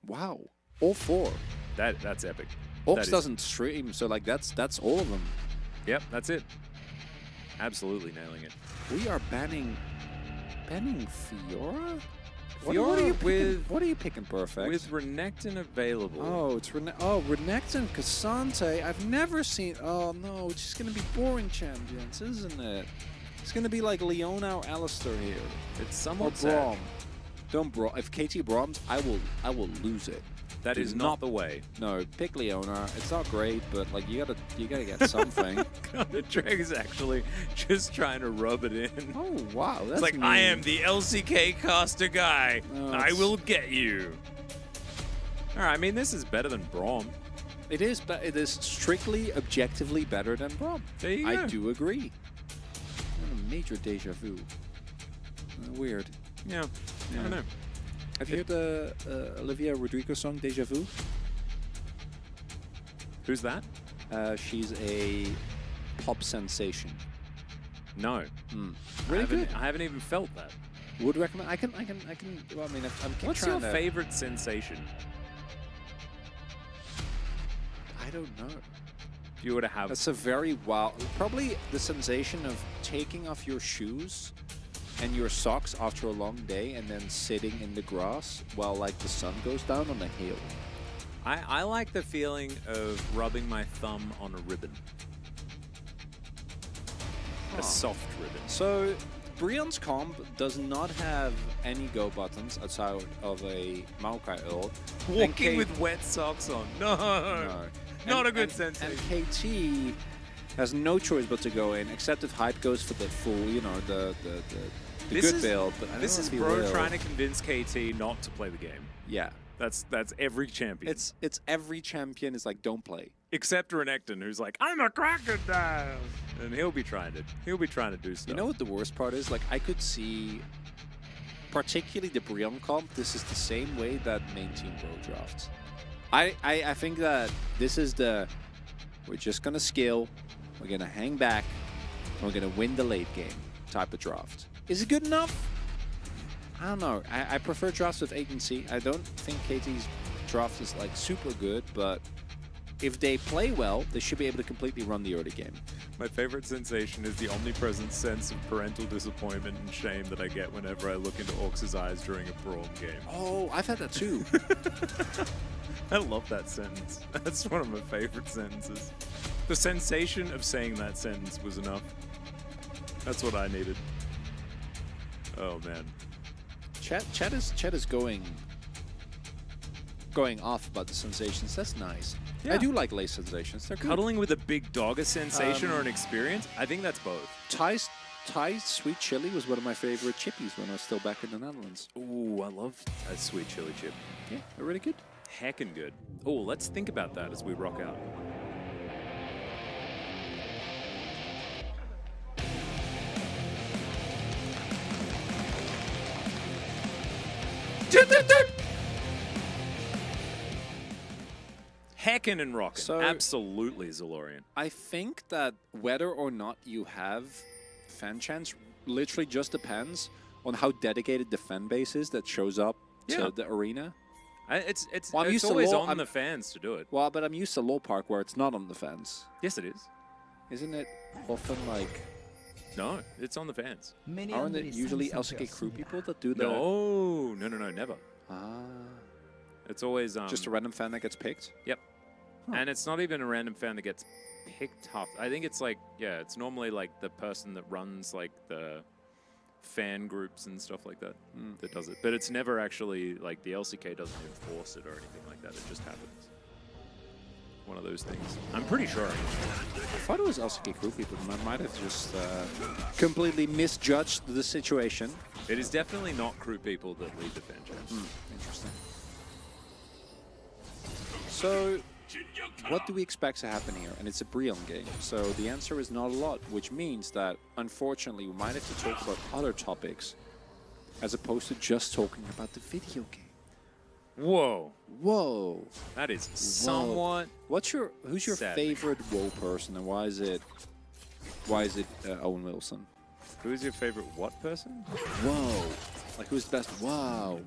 Wow, all 4. That's epic. Ox That is- doesn't stream, so like that's all of them. Yep, that's it. Absolutely nailing it. We are banning Fiora. Fiora What are you picking, Perfect? with Renekton available. Oh, it's Renekton, Cassante. I've never seen. Oh no, it's just gonna be boring champions, isn't it? It's gonna be like Leona or Alistair here, It's or somewhat sad. Braum. Don't Braum. If KT Braums, I will lose it. That Do is not the way. No, pick Leona. It's not great, but like you gotta get something. The drag is actually just trying to rub it in. Oh wow, that's It's like, mean. I am the LCK caster guy. No, I it's- will get you. All right, I mean, this is better than Braum. It is, but it is strictly, objectively better than Braum. There you I go. do agree. A major deja vu. Weird. Yeah, I don't know. Have you heard the Olivia Rodrigo song "Deja Vu"? Who's that? She's a pop sensation. No. Really good. I haven't even felt that. Would recommend. I can. Well, I mean, I'm What's trying your to, favorite sensation? I don't know. If you were to have... That's a very wild. Probably the sensation of taking off your shoes and your socks after a long day and then sitting in the grass while like the sun goes down on a hill. I like the feeling of rubbing my thumb on a ribbon. A soft ribbon. So, Brion's comp does not have any go buttons outside of a Maokai ult. And Walking with wet socks on. No. No. Not a good And sensation. KT has no choice but to go in, except if Hype goes for the full, you know, the This good is- build. But I don't This know is if he bro will. trying to convince KT not to play the game. Yeah. That's every champion. It's every champion is like, don't play. Except Renekton, who's like, I'm a crocodile, and he'll be trying to do stuff. You know what the worst part is? Like, I could see, particularly the Brion comp, this is the same way that main team bro drafts. I think that this is we're just going to skill, we're going to hang back, and we're going to win the late game type of draft. Is it good enough? I don't know. I prefer drafts with agency. I don't think KT's draft is like super good, but if they play well, they should be able to completely run the early game. My favorite sensation is the omnipresent sense of parental disappointment and shame that I get whenever I look into Orcs' eyes during a Braum game. Oh, I've had that too. I love that sentence. That's one of my favorite sentences. The sensation of saying that sentence was enough. That's what I needed. Oh man. Chat is going off about the sensations. That's nice. Yeah. I do like late sensations. They're good. Cuddling with a big dog a sensation or an experience? I think that's both. Thai sweet chili was one of my favorite chippies when I was still back in the Netherlands. Ooh, I love a sweet chili chip. Yeah, they're really good. Heckin' good. Oh, let's think about that as we rock out. Heckin' and rockin'. So- Absolutely, Zalorian. I think that whether or not you have fan chants literally just depends on how dedicated the fan base is that shows up Yeah. to the arena. It's Well, I'm it's used to always LoL. on the fans to do it. Well, but I'm used to LoL Park where it's not on the fans. Yes, it is. Isn't it often like, No, it's on the fans. aren't it usually LCK crew people that do the... No, never. Ah, It's always just a random fan that gets picked? Yep. And it's not even a random fan that gets picked half. I think it's like, yeah, it's normally like the person that runs like the fan groups and stuff like that that does it. But it's never actually like the LCK doesn't enforce it or anything like that. It just happens. One of those things. I'm pretty sure. I thought it was LCK crew people. I might have just completely misjudged the situation. It is definitely not crew people that lead the fan chats. Interesting. So, what do we expect to happen here? And it's a Brion game, so the answer is not a lot, which means that, unfortunately, we might have to talk about other topics as opposed to just talking about the video game. Whoa. Whoa. That is somewhat... Who's your Sad. favorite WoW person, and why is it Owen Wilson? Who's your favorite what person? Whoa. Like, who's the best? Wow.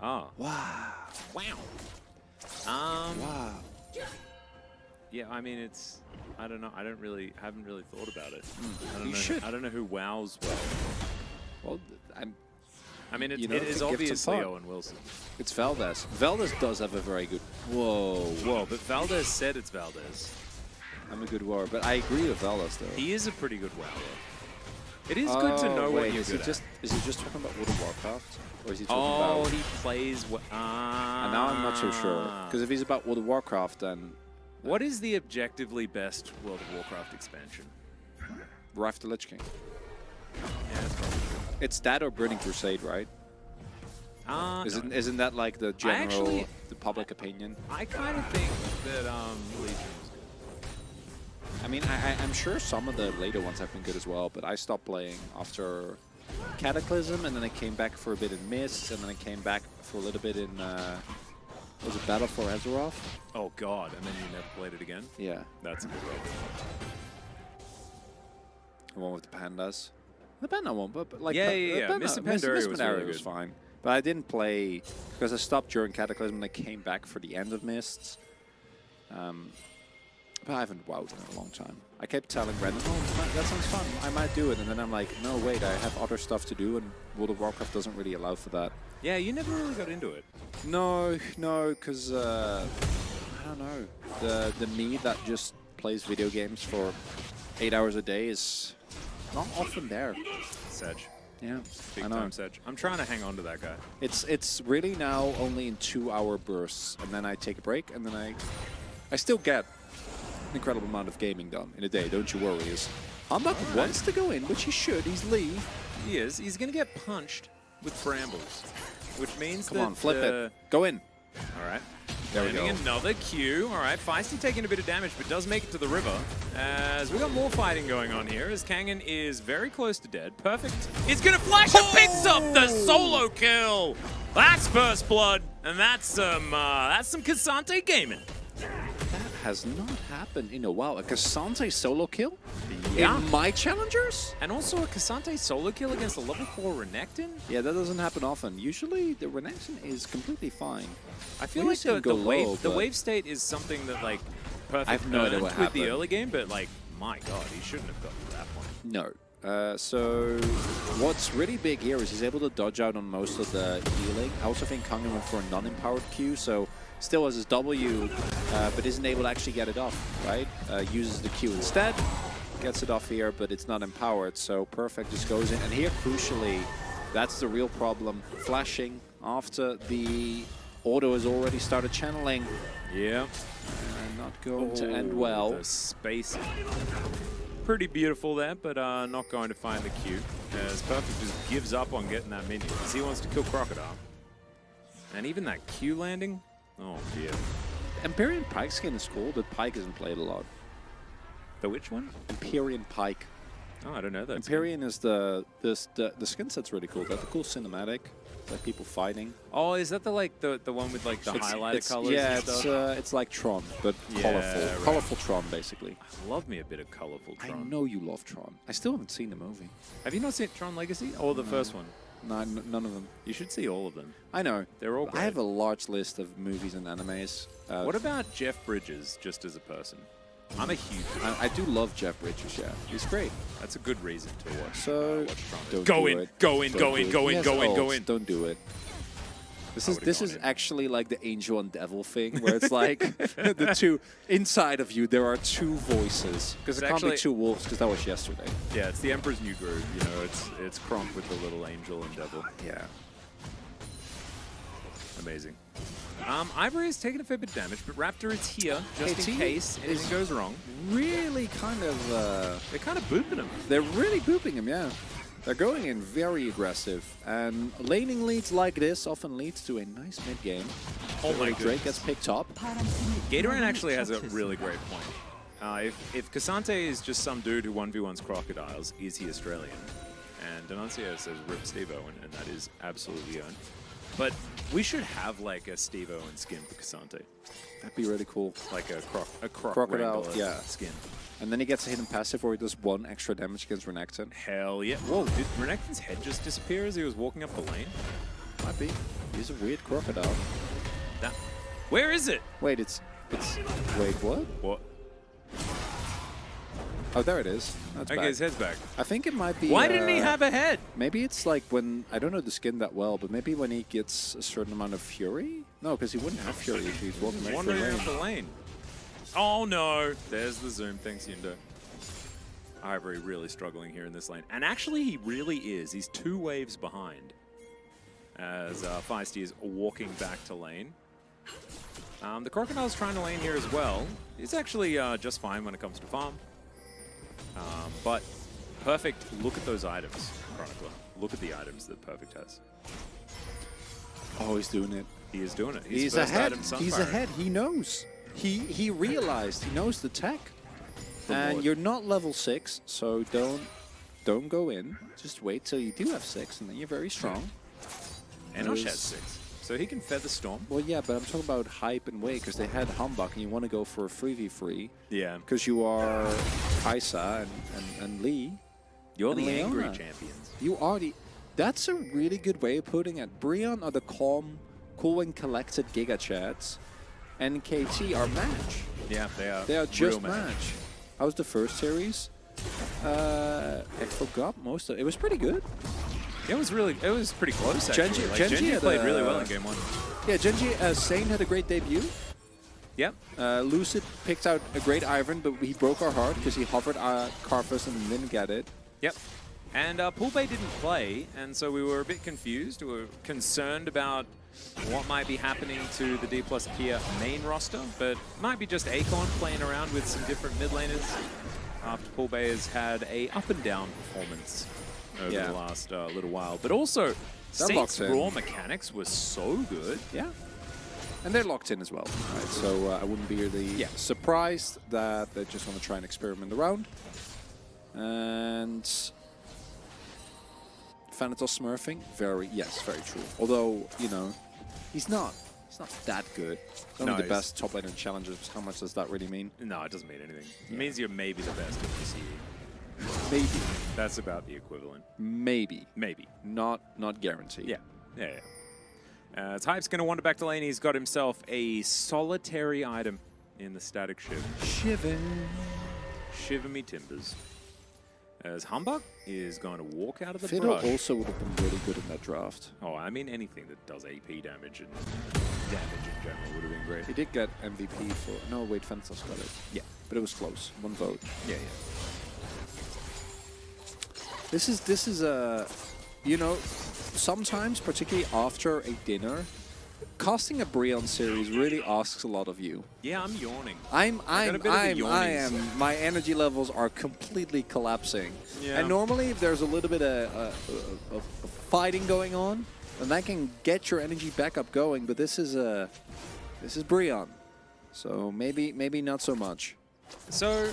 Ah. Wow. Wow. Wow. Yeah, I mean, it's... I don't know. I haven't really thought about it. You should. I don't know who wows well. Well, I mean, it You know, is give it some obviously thought. Owen Wilson. it's Valdez. Valdez does have a very good... Whoa. Whoa, but Valdez said it's Valdez. I'm a good warrior, but I agree with Valdez, though. He is a pretty good wower. It is good to know what you're is good he just, at. Is he just talking about World of Warcraft? Or is he talking Oh, about... he plays... And now I'm not so sure. Because if he's about World of Warcraft, then... What is the objectively best World of Warcraft expansion? Wrath the Lich King. Yeah, that's probably true. It's that or Burning Crusade, right? No. Isn't that like the general, the public opinion? I kind of think that Legion was good. I mean, I'm sure some of the later ones have been good as well, but I stopped playing after Cataclysm, and then I came back for a bit in Mist, and then I came back for a little bit in, was it Battle for Azeroth? Oh, God. And then you never played it again? Yeah, That's a good one. the one with the pandas. The panda one, but like... Yeah, yeah, yeah. Panda- Mr. Pandaria was really was good. fine. But I didn't play, because I stopped during Cataclysm, and I came back for the end of Mists. But I haven't wowed in a long time. I kept telling Brendan, oh, that sounds fun, I might do it. And then I'm like, no, wait, I have other stuff to do, and World of Warcraft doesn't really allow for that. Yeah, you never really got into it. No, because, I don't know. The me that just plays video games for 8 hours a day is not often there. Sedge. Yeah, Big I know. time Sedge. I'm trying to hang on to that guy. It's really now only in 2-hour bursts, and then I take a break, and then I still get an incredible amount of gaming done in a day. Don't you worry. Humbug wants to go in, which he should. He's Lee. He is. He's going to get punched with brambles, which means Come that... on, flip it. Go in. All right. There we Landing go. another Q. All right, Feisty taking a bit of damage, but does make it to the river. As we got more fighting going on here, as Kangen is very close to dead. Perfect. He's going to flash and picks up the solo kill. That's first blood, and that's some Cassante gaming. That has not happened in a while. A Cassante solo kill? Yeah. In my challengers? And also a Cassante solo kill against a level 4 Renekton? Yeah, that doesn't happen often. Usually the Renekton is completely fine. I feel We like see him go low, the but- wave state is something that, like, perfect I have no idea earned what with the happened. early game, but, like, my God, he shouldn't have gotten to that point. No. So what's really big here is he's able to dodge out on most of the healing. I also think Kangen went for a non-empowered Q, so still has his W, but isn't able to actually get it off, right? Uses the Q instead, gets it off here, but it's not empowered, so Perfect just goes in. And here, crucially, that's the real problem. Flashing after the auto has already started channeling. Yeah. Not going to end well. The spacing. pretty beautiful there, but not going to find the Q. As Perfect just gives up on getting that minion because he wants to kill Crocodile. And even that Q landing, oh dear. Empyrean Pike skin is cool, but Pike isn't played a lot. The which one? Empyrean Pike. Oh, I don't know that. Empyrean is the skin set's really cool. Got the cool cinematic, like people fighting. Oh, is that the one with like the highlighted colors? Yeah, and stuff? it's like Tron, but colorful. right. Colorful Tron, basically. I love me a bit of colorful Tron. I know you love Tron. I still haven't seen the movie. Have you not seen Tron Legacy or the first one? No, none of them. You should see all of them. I know. They're all I great. have a large list of movies and animes. What about Jeff Bridges, just as a person? I'm a huge fan. I do love Jeff Bridges, yeah. He's great. That's a good reason to watch. So, watch Tron. don't Go do in, it. go in, Don't go do in, it. go He in, has go in, go ults. in. Don't do it. This would've is gone in. actually like the angel and devil thing, where it's like the two inside of you. There are two voices because It's it can't be actually- two wolves because that was yesterday. Yeah, it's the Emperor's New Groove. You know, it's Kronk with the little angel and devil. Yeah. Amazing. Ivory has taken a fair bit of damage, but Raptor is here just in KT case anything goes wrong. Really, kind of. They're kind of booping him. They're really booping him. Yeah. They're going in very aggressive, and laning leads like this often leads to a nice mid game. Oh my Drake goodness. gets picked up. Gatoran actually has a really great point. If Cassante is just some dude who 1v1s crocodiles, is he Australian? And Denuncio says rip Steve-O, and that is absolutely owned. But we should have like a Steve-O and skin for Cassante. That'd be really cool. Like a Crocodile, Wrangler yeah. skin. And then he gets a hidden passive where he does 1 extra damage against Renekton. Hell yeah. Whoa, did Renekton's head just disappear as he was walking up the lane? Might be. He's a weird crocodile. That, where is it? Wait, it's. Wait, what? What? Oh, there it is. That's Okay, back. his head's back. I think it might be. Why didn't he have a head? Maybe it's like when I don't know the skin that well, but maybe when he gets a certain amount of fury. No, because he wouldn't have fury if he's walking right through Wandering lane. up the lane. Oh no! There's the zoom. Thanks, Yindo. Ivory really struggling here in this lane. And actually, he really is. He's 2 waves behind as Feisty is walking back to lane. The Crocodile's trying to lane here as well. He's actually just fine when it comes to farm. But Perfect, look at those items, Chronicler. Look at the items that Perfect has. Oh, he's doing it. He is doing it. He's first ahead. item, He's Sunfire. ahead. He knows. He realized. He knows the tech. The And Lord. you're not level 6, so don't go in. Just wait till you do have 6, and then you're very strong. Enosh has 6, so he can feather Storm. Well, yeah, but I'm talking about hype and way because they had Humbug, and you want to go for a 3v3 Yeah. because you are Kaisa and Lee. You're and the angry Leona. champions. You are the. That's a really good way of putting it. Brion are the calm, cool and collected Giga Chads, and KT are match. Yeah, they are. They are just real match. How was the first series? I forgot most of it. It was pretty good. It was pretty close actually. Gen.G Like, Gen.G had played a- really well in game 1. Yeah, Gen.G, Sane had a great debut. Yep. Lucid picked out a great Ivan, but he broke our heart because he hovered Carthus and didn't get it. Yep. And Poolbay didn't play, and so we were a bit confused. We were concerned about what might be happening to the D plus Kia main roster, but might be just Acorn playing around with some different mid laners after Poolbay has had a up and down performance over the last little while. But also, Saints' in. raw mechanics were so good. Yeah. And they're locked in as well, right? So I wouldn't be really surprised that they just want to try and experiment around. And Thanatos smurfing, very true. Although, you know, he's not that good. Only No, the he's- best top laner challengers. How much does that really mean? No, it doesn't mean anything. It means you're maybe the best in the CE. Maybe, That's about the equivalent. maybe, Maybe. not guaranteed. Yeah. Type's going to wander back to lane. He's got himself a solitary item in the static shiv. Shiver me timbers. As Humbug is going to walk out of the Fiddle brush. also would have been really good in that draft. Oh, I mean anything that does AP damage and damage in general would have been great. He did get MVP for. No, wait, Thanatos got it. Yeah. But it was close. 1 vote. Yeah. This is a, you know, sometimes, particularly after a dinner, casting a Brion series really asks a lot of you. Yeah, I'm yawning. I got a bit of the yawnies. am. My energy levels are completely collapsing. Yeah. And normally, if there's a little bit of fighting going on, then that can get your energy back up going. But this is Brion, so maybe not so much. So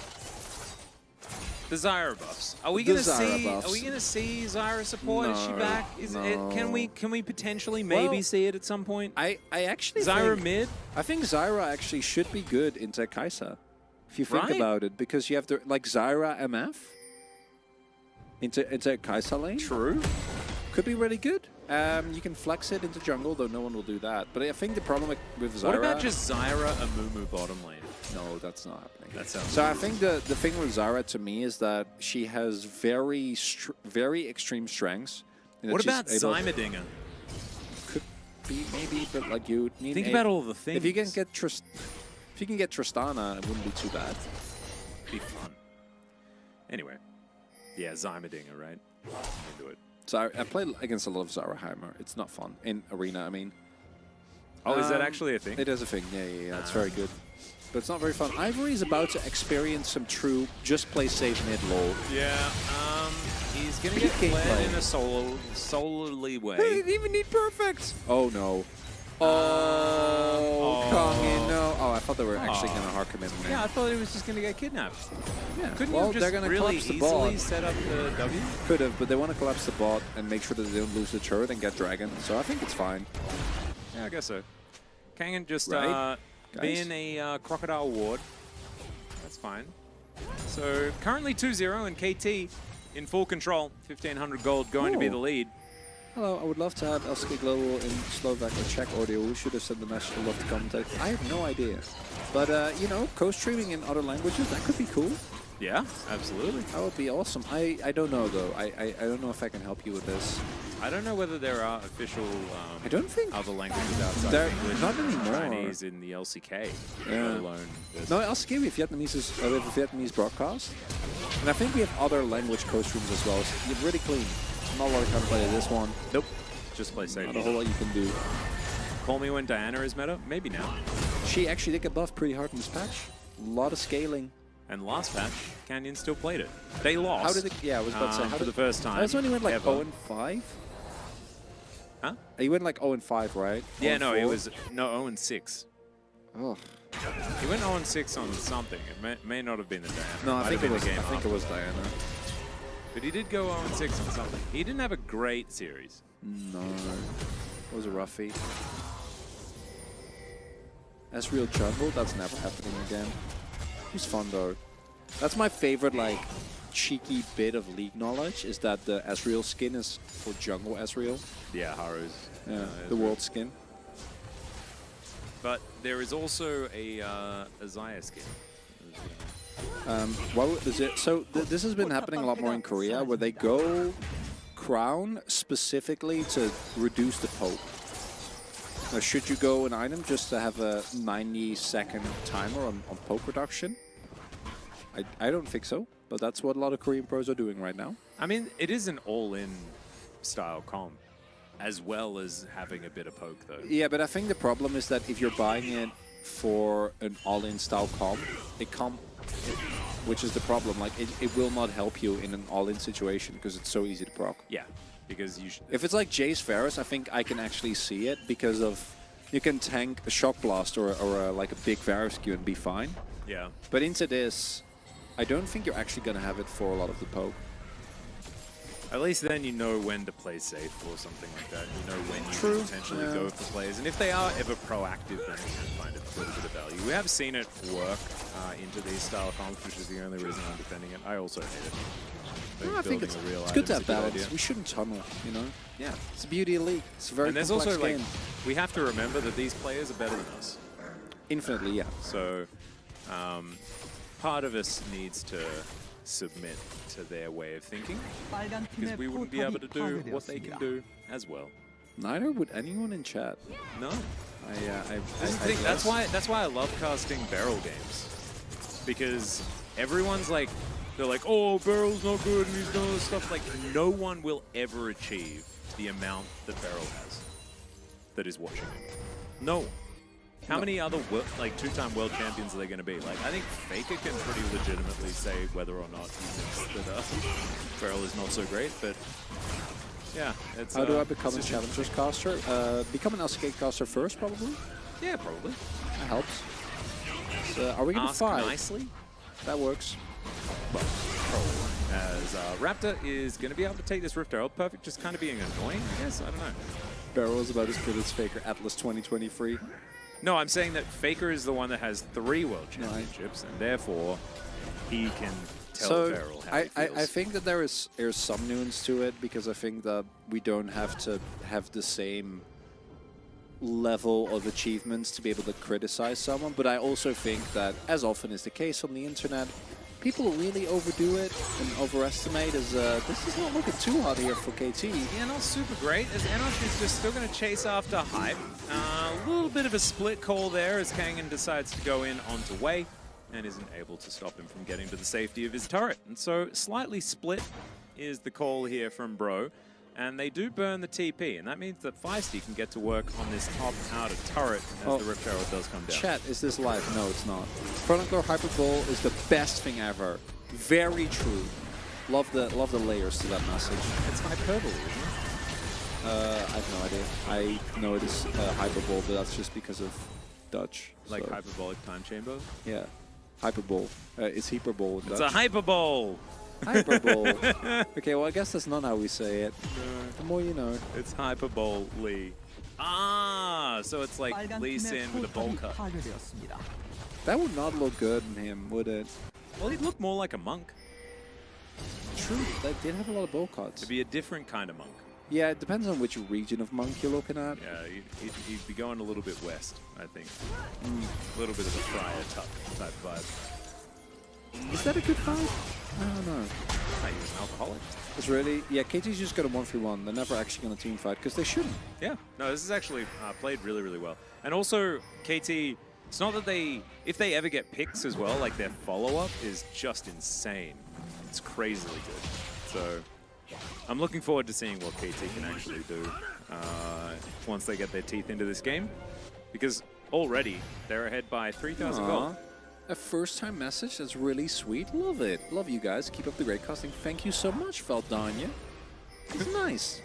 the Zyra buffs. Are we The gonna Zyra see? buffs. Are we gonna see Zyra support? Is she No, back? Is it? Can we potentially maybe Well, see it at some point? I actually Zyra think, mid. I think Zyra actually should be good into Kai'Sa, if you think Right. about it, because you have to like Zyra MF into Kai'Sa lane. True. Could be really good. You can flex it into jungle, though no one will do that. But I think the problem with Zyra... What about just Zyra Amumu bottom lane? No, that's not happening. That sounds So I think the thing with Zyra to me is that she has very extreme strengths. in that What she's about able- Zymerdinger? Could be, maybe, but like you need... Think about all the things. If you can get Tristana, it wouldn't be too bad. be fun. Anyway, yeah, Zymerdinger, right? Into it. So I played against a lot of Zaraheimer. It's not fun. In Arena, I mean. Oh, is that actually a thing? It is a thing, yeah. It's very good. But it's not very fun. Ivory is about to experience some true just play safe mid lol. Yeah, he's gonna get Peak played gameplay. in a solarly way. They didn't even need perfect. Oh no. Oh, Kong, no. Oh, I thought they were actually going to hark him in there. Yeah, I thought he was just gonna get kidnapped. Yeah. Couldn't Well, you just they're going to really collapse the easily bot. set up the W? Could have, but they want to collapse the bot and make sure that they don't lose the turret and get Dragon. So I think it's fine. Yeah, I guess so. Kangen just Right, guys? being a crocodile ward. That's fine. So currently 2-0 and KT in full control. 1,500 gold going to be Ooh. the lead. Hello, I would love to have LCK Global in Slovak or Czech audio. We should have sent the message. I'd love to commentate. I have no idea. But, you know, co-streaming in other languages, that could be cool. Yeah, absolutely. That would be awesome. I don't know, though. I don't know if I can help you with this. I don't know whether there are official I don't think... other languages outside There- of English not and anymore. Chinese in the LCK, Yeah. let alone this. No, LCK, we have Vietnamese broadcast. And I think we have other language co-streams as well. So you're really clean. Not a lot of play this one. Nope. Just play safe. Not a whole lot you can do. Call me when Diana is meta? Maybe now. She actually did get buffed pretty hard in this patch. A lot of scaling. And last patch, Canyon still played it. They lost. How did it... Yeah, I was about to say... How for the first time. That's when he went like ever. 0-5? Huh? He went like 0-5, right? Yeah, no, it 0-4? was 0-6. Oh. He went 0-6 on something. It may not have been the Diana. No, I Might think have it been was. the game I think after. it was Diana. But he did go 0-6 on something. He didn't have a great series. No, it was a roughie. Ezreal jungle, that's never happening again. He's fun though. That's my favorite, like, cheeky bit of League knowledge, is that the Ezreal skin is for jungle Ezreal. Yeah, Haru's. Yeah, the world skin. But there is also a Xayah skin. So this has been happening a lot more in Korea, where they go crown specifically to reduce the poke. Now, should you go an item just to have a 90-second timer on poke reduction? I don't think so, but that's what a lot of Korean pros are doing right now. I mean, it is an all-in style comp, as well as having a bit of poke, though. Yeah, but I think the problem is that if you're buying it for an all-in style comp, which is the problem, like it will not help you in an all-in situation because it's so easy to proc. Yeah, because you should... If it's like Jace Varus, I think I can actually see it because of you can tank a Shock Blast or like a big Varus Q and be fine. Yeah. But into this, I don't think you're actually going to have it for a lot of the poke. At least then you know when to play safe or something like that. You know when you True, can potentially yeah. go for plays. And if they are ever proactive, then you can find a little bit of value. We have seen it work into these style comps, which is the only reason I'm defending it. I also hate it. No, I think it's good to have balance. We shouldn't tunnel, you know? Yeah, it's the beauty of League. It's a very And there's complex also, like, game. we have to remember that these players are better than us. Infinitely, yeah. So, part of us needs to submit to their way of thinking, 빨간 because 팀의 we wouldn't be able to 포탑이 do what they can 파괴되었습니다. do as well. Neither would anyone in chat. No. I think that's why I love casting barrel games, because everyone's like, they're like, oh, barrel's not good and he's doing all this stuff. Like, no one will ever achieve the amount that barrel has that is watching him. No. How many other like two-time world champions are they going to be? Like, I think Faker can pretty legitimately say whether or not he thinks that Feral is not so great, but yeah, it's. How do I become a Challengers caster? Become an LCK caster first, probably. Yeah, probably. That helps. So, are we going to Ask fight? nicely. That works. Well, probably. As Raptor is going to be able to take this Rift Herald. Perfect, just kind of being annoying, I guess. I don't know. Barrel is about as good as Faker Atlas 2023. No, I'm saying that Faker is the one that has 3 world championships, and therefore he can tell Feral how he feels. I think that there's some nuance to it, because I think that we don't have to have the same level of achievements to be able to criticize someone, but I also think that, as often is the case on the internet, people really overdo it and overestimate. As this is not looking too hot here for KT. Yeah, not super great, as Enosh is just still going to chase after Hype. A little bit of a split call there as Kangen decides to go in onto Wei and isn't able to stop him from getting to the safety of his turret. And so slightly split is the call here from Bro. And they do burn the TP, and that means that Feisty can get to work on this top outer turret as the Rift Herald does come down. Chat, is this live? No, it's not. Chronicler Hyperbole is the best thing ever. Very true. Love the layers to that message. It's hyperbole, isn't it? I have no idea. I know it is Hyperbole, but that's just because of Dutch. Like so. hyperbolic time chamber? Yeah. Hyperbole. It's Hyperbole in It's Dutch. a hyperbole! Hyperbole. Okay, well, I guess that's not how we say it. The more you know. It's hyperbole. Ah, so it's like Lee Sin with a bowl cut. 파괴되었습니다. That would not look good in him, would it? Well, he'd look more like a monk. True, that did have a lot of bowl cuts. It'd be a different kind of monk. Yeah, it depends on which region of monk you're looking at. Yeah, he'd be going a little bit west, I think. A little bit of a friar type vibe. Is that a good fight? I don't know. He was an alcoholic. It's really... Yeah, KT's just got a 1v1. They're never actually going to team fight, because they shouldn't. Yeah, no, this is actually played really, really well. And also, KT, it's not that they... If they ever get picks as well, like their follow-up is just insane. It's crazily good. So, I'm looking forward to seeing what KT can actually do once they get their teeth into this game. Because already, they're ahead by 3,000 gold. A first-time message, that's really sweet. Love it. Love you guys. Keep up the great casting. Thank you so much, Valdania. It's nice.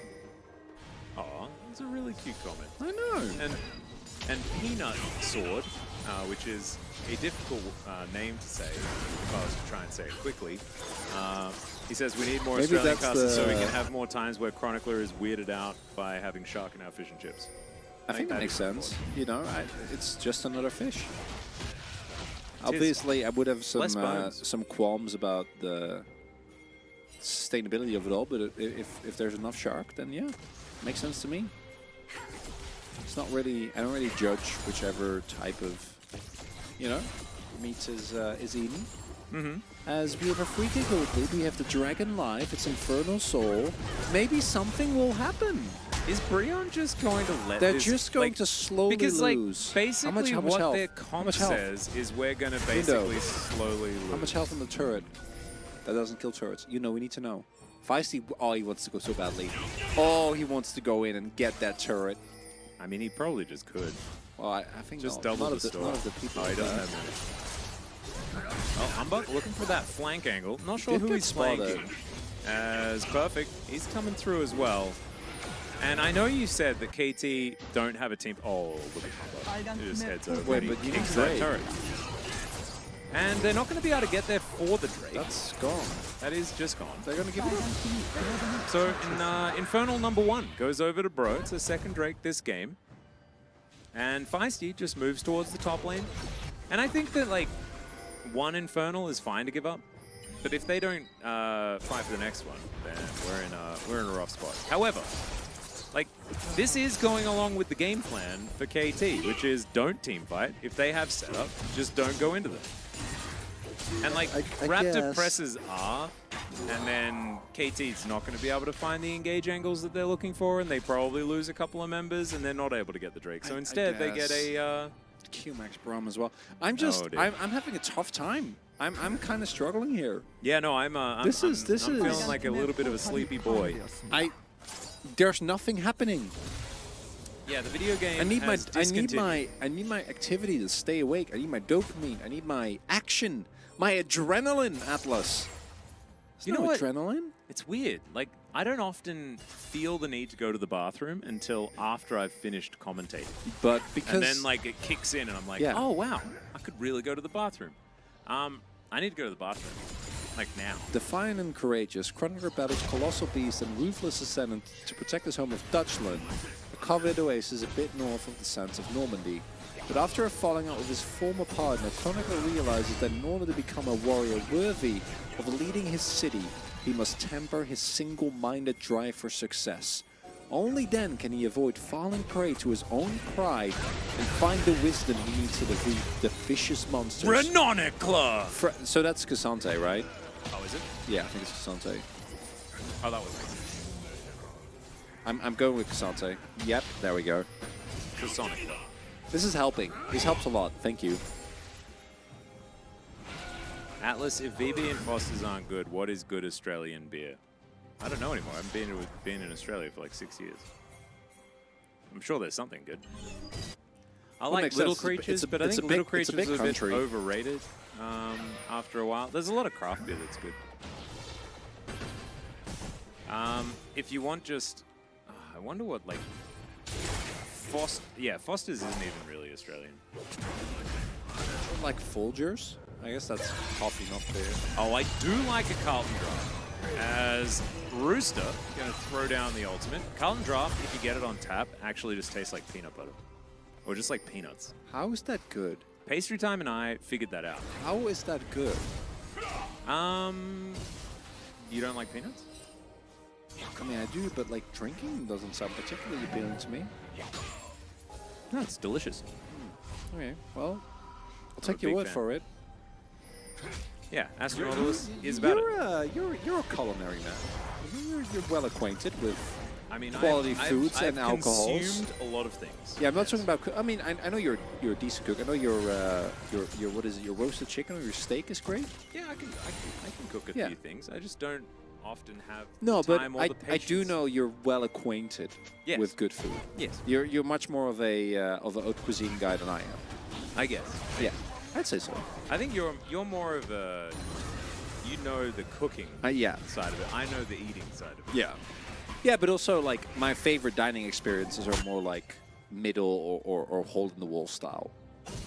Aw, it's a really cute comment. I know. And Peanut Sword, which is a difficult name to say, if I was to try and say it quickly. He says we need more Maybe Australian that's casters so we can have more times where Chronicler is weirded out by having shark in our fish and chips. I think that makes is sense. You know, it's just another fish. Obviously, I would have some qualms about the sustainability of it all, but if there's enough shark, then yeah, makes sense to me. It's not really. I don't really judge whichever type of, you know, meat is eaten. As we have a free kick lead, we have the Dragon Life. It's Infernal Soul. Maybe something will happen. Is Brion just going to let They're this, just going like, to slowly because, lose. Like, basically how much what health? their comp says is we're going to basically slowly lose. How much health on the turret? That doesn't kill turrets. You know, we need to know. Feisty, oh, he wants to go so badly. Oh, he wants to go in and get that turret. I mean, he probably just could. Well, I think just no, double none the of none of the people. Oh, he doesn't have money. Oh, Humbug looking for that flank angle. Not sure who he's flanking. As Perfect, he's coming through as well. And I know you said that KT don't have a team. Oh, look at Humbug. He just heads over. Wait, but you need that turret. And they're not going to be able to get there for the Drake. That's gone. That is just gone. They're going to give it up. So Infernal #1 goes over to Bro. It's the second Drake this game. And Feisty just moves towards the top lane. And I think that, like, one Infernal is fine to give up. But if they don't fight for the next one, then we're in a rough spot. However, like, this is going along with the game plan for KT, which is don't team fight. If they have setup, just don't go into them. And, like, Raptor presses R, and then KT's not going to be able to find the engage angles that they're looking for, and they probably lose a couple of members, and they're not able to get the Drake. So instead, they get a... Q-Max Brom as well. I'm having a tough time. I'm kind of struggling here. Yeah, no, I'm feeling like a little bit of a sleepy boy. There's nothing happening. Yeah, the video game I need has discontinued. I need my activity to stay awake. I need my dopamine. I need my action. My adrenaline, Atlas. You know what? Adrenaline? It's weird. Like, I don't often feel the need to go to the bathroom until after I've finished commentating. But because And then, like, it kicks in and I'm like, Yeah. oh, wow, I could really go to the bathroom. I need to go to the bathroom. Like, now. defiant and courageous, Chronicler battles colossal beast and ruthless ascendant to protect his home of Dutchland, a coveted oasis a bit north of the sands of Normandy. But after a falling out with his former partner, Chronicler realizes that in order to become a warrior worthy of leading his city, he must temper his single-minded drive for success. Only then can he avoid falling prey to his own pride and find the wisdom he needs to defeat the vicious monsters. Renonicla! So that's Cassante, right? Oh, is it? Yeah, I think it's Cassante. Oh, that was I'm going with Cassante. Yep, there we go. Sonic. This is helping. This helps a lot. Thank you. Atlas, if VB and Foster's aren't good, what is good Australian beer? I don't know anymore. I haven't been in Australia for like 6 years. I'm sure there's something good. I like makes Little sense. Creatures, but I it's think a Little big- Creatures it's a big is a bit country. overrated after a while. There's a lot of craft beer that's good. If you want just... I wonder what, like... Foster's isn't even really Australian. Like Folgers? I guess that's coffee, not beer. Oh, I do like a Carlton Draft. As Rooster, going to throw down the ultimate. Carlton Draft, if you get it on tap, actually just tastes like peanut butter. Or just like peanuts. How is that good? Pastry Time and I figured that out. How is that good? You don't like peanuts? I mean, I do, but like drinking doesn't sound particularly appealing to me. No, it's delicious. Okay, well, I'll a take your big word fan. for it. Yeah, Astronautilus is about it. You're a culinary man. You're well acquainted with. I mean, quality foods and I've alcohols. consumed a lot of things. Yeah, I'm not Yes. talking about. I mean, I know you're a decent cook. I know your what is it? Your roasted chicken or your steak is great. Yeah, I can cook a Yeah. few things. I just don't often have No, the but time or I the do patience. know you're well acquainted Yes. with good food. Yes, You're much more of a haute cuisine guy than I am. I guess. Yeah, I'd say so. I think you're more of a, you know, the cooking Yeah. side of it. I know the eating side of it. Yeah. Yeah, but also like my favorite dining experiences are more like middle or hole in the wall style.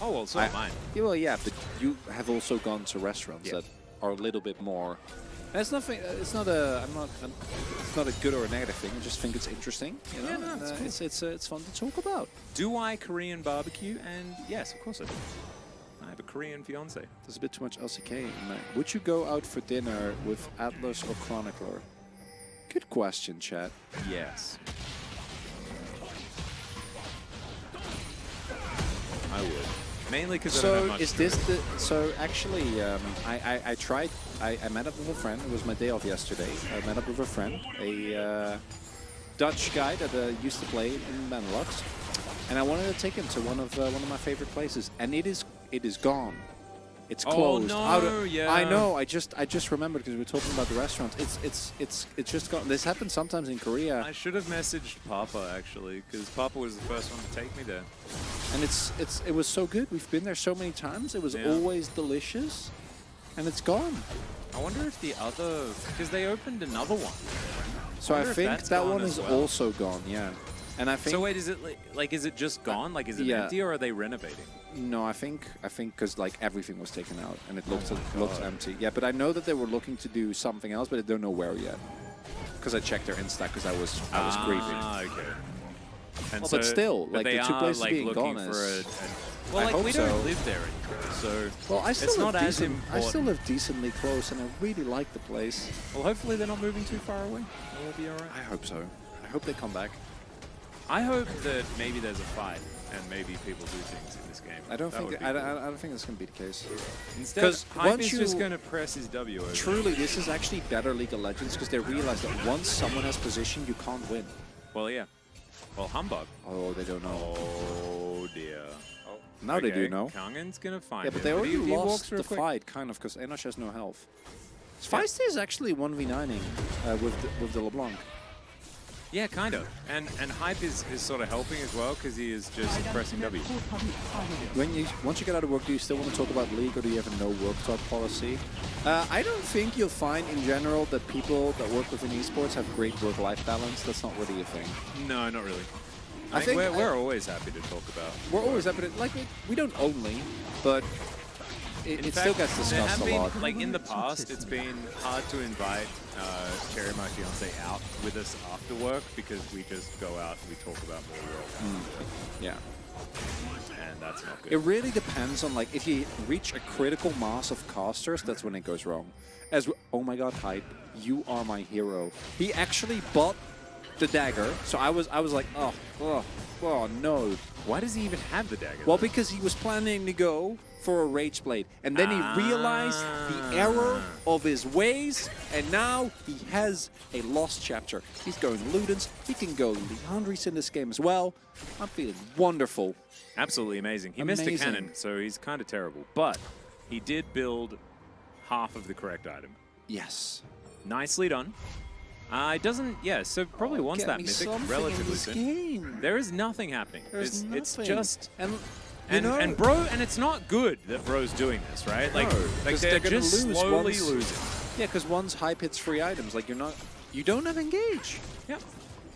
Oh well, so am mine. Yeah, well, yeah, but you have also gone to restaurants Yeah. that are a little bit more. And it's nothing. It's not a. It's not a good or a negative thing. I just think it's interesting. You know? Yeah, no, and, it's cool. it's fun to talk about. Do I Korean barbecue? And yes, of course I do. I have a Korean fiance. There's a bit too much LCK in that. Would you go out for dinner with Atlas or Chronicler? Good question, chat. Yes. I would. Mainly because I don't have So much is to this do. the? So actually, I tried. I met up with a friend. It was my day off yesterday. I met up with a friend, a Dutch guy that used to play in Benelux, and I wanted to take him to one of my favorite places, and it is gone. It's closed. no, yeah. I know. I just remembered because we were talking about the restaurants. It's just gone. This happens sometimes in Korea, I should have messaged Papa actually, because Papa was the first one to take me there. and it was so good. We've been there so many times. It was Yeah. always delicious, and it's gone. I wonder if the other, because they opened another one. So I wonder if think that's that gone one as is well. also gone. Yeah, and I think So wait, is it like is it just gone? Like is it yeah. empty or are they renovating? no. I think because like everything was taken out and it looked Oh looked empty. Yeah, but I know that they were looking to do something else, but I don't know where yet. Because I checked their Insta because I was grieving. Ah, okay. And Well, but still, but like, they the two are places like being looking gone for is- well, I like hope we so. don't live there anymore, so Well, I still it's live not as decent. I important. still live decently close, and I really like the place. well, hopefully they're not moving too far away. And we'll be all right. I hope so. I hope they come back. I hope that maybe there's a fight and maybe people do things in this game. I don't That think would be I cool. don't think that's gonna be the case. Instead, 'cause Hype once is just you- going to press his W over. Truly, this is actually better League of Legends because they realize that once someone has position, you can't win. Well, yeah. Well, Humbug. Oh, they don't know. Oh dear. Now they do know. Kangen's gonna find Yeah, but him, they already he walks lost real the quick. fight, kind of, because Enosh has no health. Feisty is actually 1v9ing with the LeBlanc. Yeah, kind of. And Hype is sort of helping as well because he is just pressing W. Once you get out of work, do you still want to talk about League, or do you have a no work talk policy? I don't think you'll find in general that people that work within esports have great work-life balance. That's not really a thing. No, not really. I think we're always happy to talk about. We're always happy to, like, we don't only, but it still gets discussed a lot. Like in the past, it's been hard to invite Cherry, my fiance, out with us after work because we just go out and we talk about more world. Yeah. And that's not good. It really depends on, like, if you reach a critical mass of casters, that's when it goes wrong. Oh my god, Hype, you are my hero. He actually bought the dagger, so I was like, oh no. Why does he even have the dagger? Well, because he was planning to go for a Rage Blade, and then he realized the error of his ways, and now he has a lost chapter. He's going Ludens, he can go Leandris in this game as well. I'm feeling wonderful. Absolutely amazing. He missed a cannon, so he's kind of terrible. But he did build half of the correct item. Yes. Nicely done. It doesn't, yeah, so probably wants that mythic relatively soon. There is nothing happening. There's nothing. It's just... And bro, and it's not good that bro's doing this, right? Like, no, they're gonna just lose slowly once, losing. Yeah, because once Hype hits free items, like you don't have engage. Yep.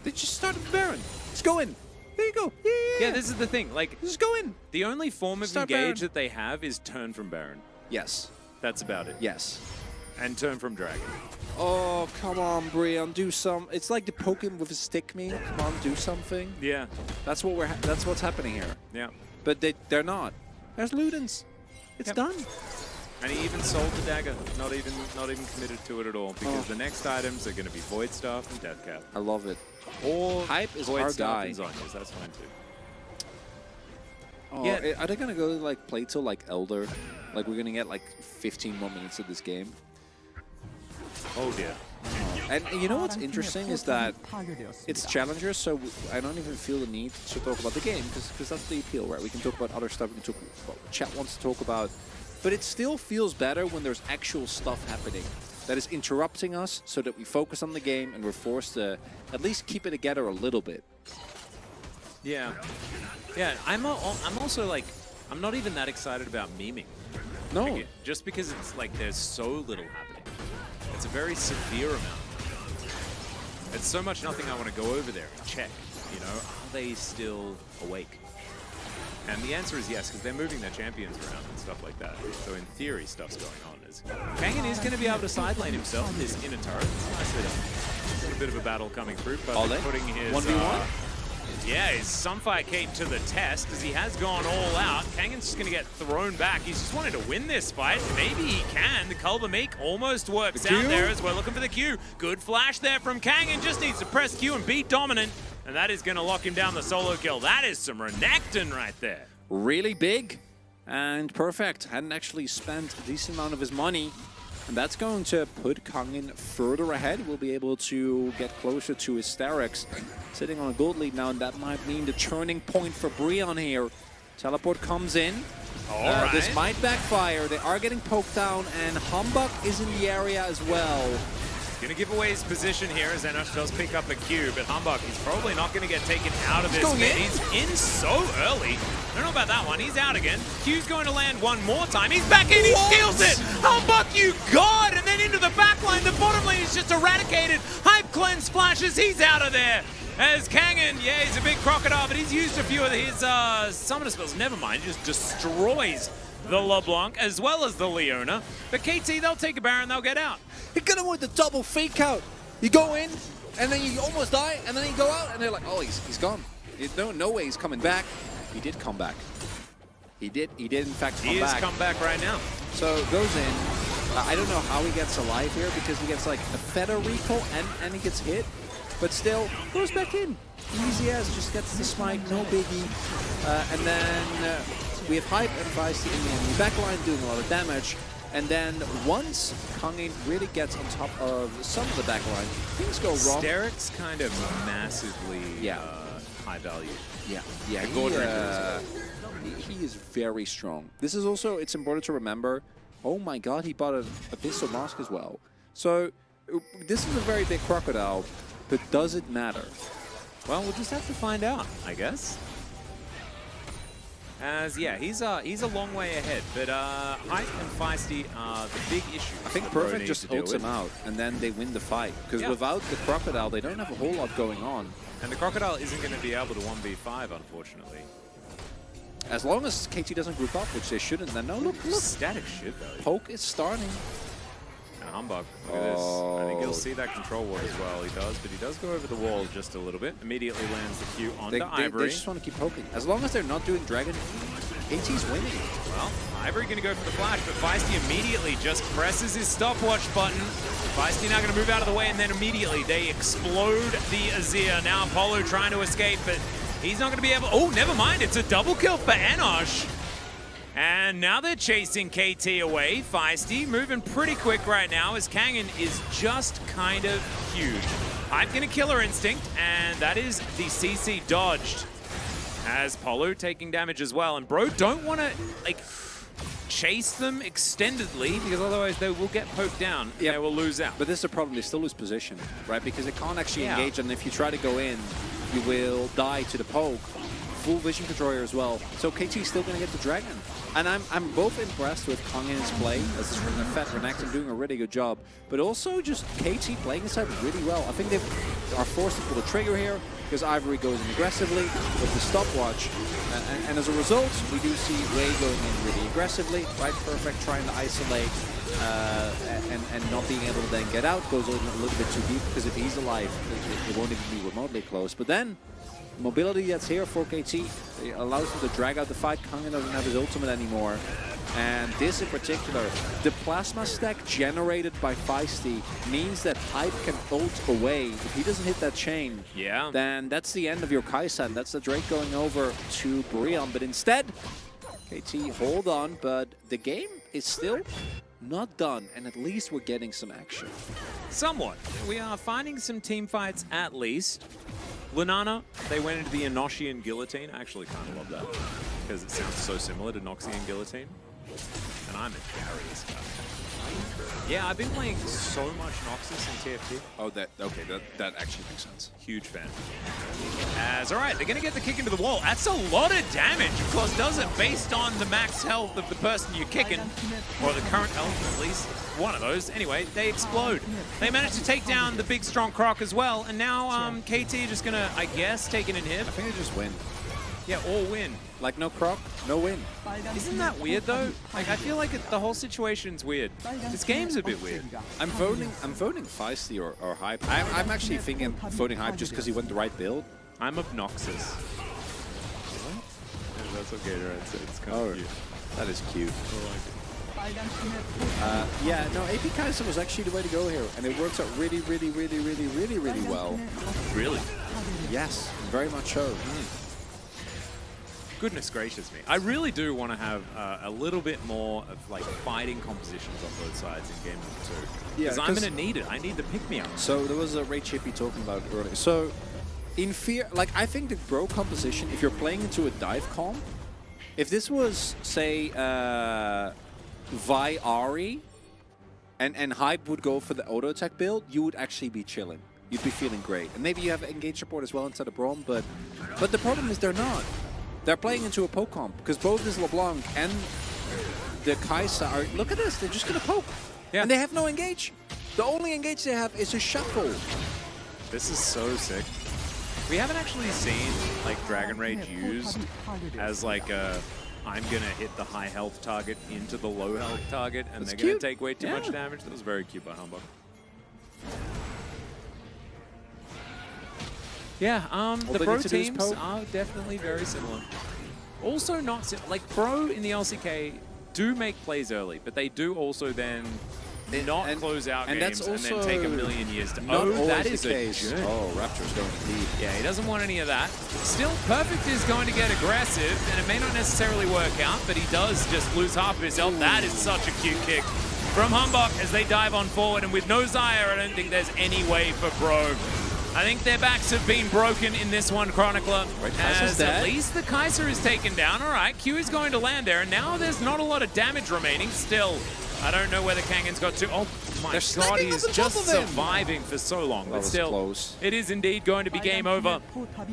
They just started Baron. Let's go in. There you go. Yeah, this is the thing. Like, just go in. The only form of Start engage Baron. that they have is turn from Baron. Yes. That's about it. Yes. And turn from Dragon. Oh, come on, Brian, do some. It's like the Pokemon with a stick meme. Come on, do something. Yeah. That's what's happening here. Yeah. But they're not. There's Ludens. It's done. And he even sold the dagger. Not even committed to it at all because the next items are going to be Void Staff and Death Cap. I love it. Or Hype is Void our Staff guy. and Zhonya's. That's fine too. Oh, Yeah. are they gonna go like play till like Elder? Like we're gonna get like 15 more minutes of this game. Oh dear. And you know what's interesting is that it's Challengers, so I don't even feel the need to talk about the game because that's the appeal, right? We can talk about other stuff. We can talk about what chat wants to talk about, but it still feels better when there's actual stuff happening that is interrupting us, so that we focus on the game and we're forced to at least keep it together a little bit. Yeah. Yeah. I'm also like, I'm not even that excited about memeing. No. Like, just because it's like there's so little happening. It's a very severe amount. It's so much nothing I want to go over there and check, you know, are they still awake? And the answer is yes, because they're moving their champions around and stuff like that. So in theory, stuff's going on. Kangen is going to be able to side lane himself in this inner turret. It's nicely done. Got a bit of a battle coming through, but putting his 1v1? Yeah, his Sunfire Cape to the test as he has gone all out. Kangen's just going to get thrown back. He's just wanted to win this fight. Maybe he can. The Culver Meek almost works out there as we're looking for the Q. Good flash there from Kangen. Just needs to press Q and beat Dominant. And that is going to lock him down the solo kill. That is some Renekton right there. Really big and perfect. Hadn't actually spent a decent amount of his money. And that's going to put Kangen further ahead. We'll be able to get closer to Hysterix. Sitting on a gold lead now, and that might mean the turning point for Brion here. Teleport comes in. Alright. This might backfire. They are getting poked down, and Humbug is in the area as well. Gonna give away his position here as Enosh does pick up a Q, but Humbug, he's probably not gonna get taken out of this mid. He's in so early. I don't know about that one. He's out again. Q's going to land one more time. He's back in. He steals it. Humbug, you god! And then into the back line. The bottom lane is just eradicated. Hype cleanse flashes. He's out of there. As Kangen, yeah, he's a big crocodile, but he's used a few of his summoner spells. Never mind. He just destroys the LeBlanc as well as the Leona. But KT, they'll take a Baron. They'll get out. He got him with the double fake out. You go in, and then you almost die, and then you go out, and they're like, oh, he's gone. No way he's coming back. He did come back. He did in fact come back. He is come back right now. So goes in. I don't know how he gets alive here because he gets like a feather recall and he gets hit, but still goes back in. Easy as, just gets the smite, no biggie. And then we have Hype and Vice in the enemy backline doing a lot of damage. And then once Kangen really gets on top of some of the backline, things go wrong. Hysterix kind of massively high value. Yeah, he is very strong. This is also, it's important to remember, oh my god, he bought an Abyssal Mask as well. So this is a very big crocodile, but does it matter? Well, we'll just have to find out, I guess. As yeah, he's a long way ahead, but Hype and Feisty are the big issue. I think that Bro Perfect needs just to deal ults him with. out, and then they win the fight. Because Yeah. without the Crocodile, they don't have a whole lot going on. And the Crocodile isn't going to be able to 1v5, unfortunately. As long as KT doesn't group up, which they shouldn't, then no, look. Static shit, though. Poke is starting. And Humbug, look at this. I think he'll see that control ward as well. He does, but he does go over the wall just a little bit. Immediately lands the Q onto Ivory. They just want to keep poking. As long as they're not doing Dragon, KT's winning. Well, Ivory going to go for the flash, but Feisty immediately just presses his stopwatch button. Feisty now going to move out of the way, and then immediately they explode the Azir. Now Apollo trying to escape, but he's not going to be able... Oh, never mind. It's a double kill for Enosh. And now they're chasing KT away. Feisty moving pretty quick right now as Kangen is just kind of huge. I'm going to Killer Instinct, and that is the CC dodged. As Polo taking damage as well. And Bro don't want to, like, chase them extendedly because otherwise they will get poked down and they will lose out. But this is the problem. They still lose position, right? Because they can't actually Yeah. engage, and if you try to go in, you will die to the poke. Full vision controller as well. So KT's still going to get the Dragon. And I'm both impressed with Kangen's play as Fat Renekton doing a really good job, but also just KT playing this side really well. I think they are forced to pull the trigger here because Ivory goes in aggressively with the stopwatch. And as a result, we do see Wei going in really aggressively, right? Perfect trying to isolate and not being able to then get out. Goes a little bit too deep because if he's alive, it won't even be remotely close. But then mobility that's here for KT it allows him to drag out the fight. Kangen doesn't have his ultimate anymore. And this in particular, the plasma stack generated by Feisty means that Hype can ult away. If he doesn't hit that chain, then that's the end of your Kai'San. That's the Drake going over to Brion. But instead, KT hold on, but the game is still not done, and at least we're getting some action. Somewhat. We are finding some team fights at least. Lunana, they went into the Enoshian Guillotine. I actually kind of love that because it sounds so similar to Noxian Guillotine. And I'm a Darius guy. Yeah, I've been playing so much Noxus in TFT. Oh, okay, that actually makes sense. Huge fan. As, all right, they're going to get the kick into the wall. That's a lot of damage. Of course, does it based on the max health of the person you're kicking, or the current health, at least. One of those. Anyway, they explode. They managed to take down the big, strong Croc as well. And now KT just going to, I guess, take an inhib. I think they just win. Yeah, all win. Like no Croc, no win. Isn't that weird though? Like I feel like the whole situation's weird. This game's a bit weird. I'm voting Feisty or Hype. I'm actually thinking voting Hype just because he went the right build. I'm obnoxious. What? That's okay, right? It's kind of cute. That is cute. I like it. Yeah, no, AP Kai'Sa was actually the way to go here, and it works out really, really, really, really, really, really well. Really? Yes, very much so. Goodness gracious me. I really do want to have a little bit more of like fighting compositions on both sides in game number 2. Because I'm going to need it. I need the pick-me-up. So there was a Ray Chippy talking about earlier. So in fear, like I think the Bro composition, if you're playing into a dive comp, if this was, say, Vi Ahri and Hype would go for the auto attack build, you would actually be chilling. You'd be feeling great. And maybe you have engage support as well instead of Braum, but the problem is they're not. They're playing into a poke comp because both this LeBlanc and the Kai'Sa are, look at this, they're just going to poke. Yeah. And they have no engage. The only engage they have is a shuffle. This is so sick. We haven't actually seen like Dragon Rage used as like a I'm going to hit the high health target into the low health target and they're going to take way too much damage. That was very cute by Humbug. Yeah, the Bro teams are definitely very similar. Also not, like Bro in the LCK do make plays early, but they do also then not close out games and then take a million years to... Oh, that is the case. Oh, Rapture's going deep. Yeah, he doesn't want any of that. Still, Perfect is going to get aggressive, and it may not necessarily work out, but he does just lose half of his health. That is such a cute kick from Humbug as they dive on forward, and with no Xayah, I don't think there's any way for Bro. I think their backs have been broken in this one, Chronicler. Right, as at least the Kai'Sa is taken down. All right, Q is going to land there, and now there's not a lot of damage remaining. Still, I don't know where the Kangen's got to. Oh my They're god, stacking he's up on just top of him. surviving for so long. That But was still, close. it is indeed going to be game over.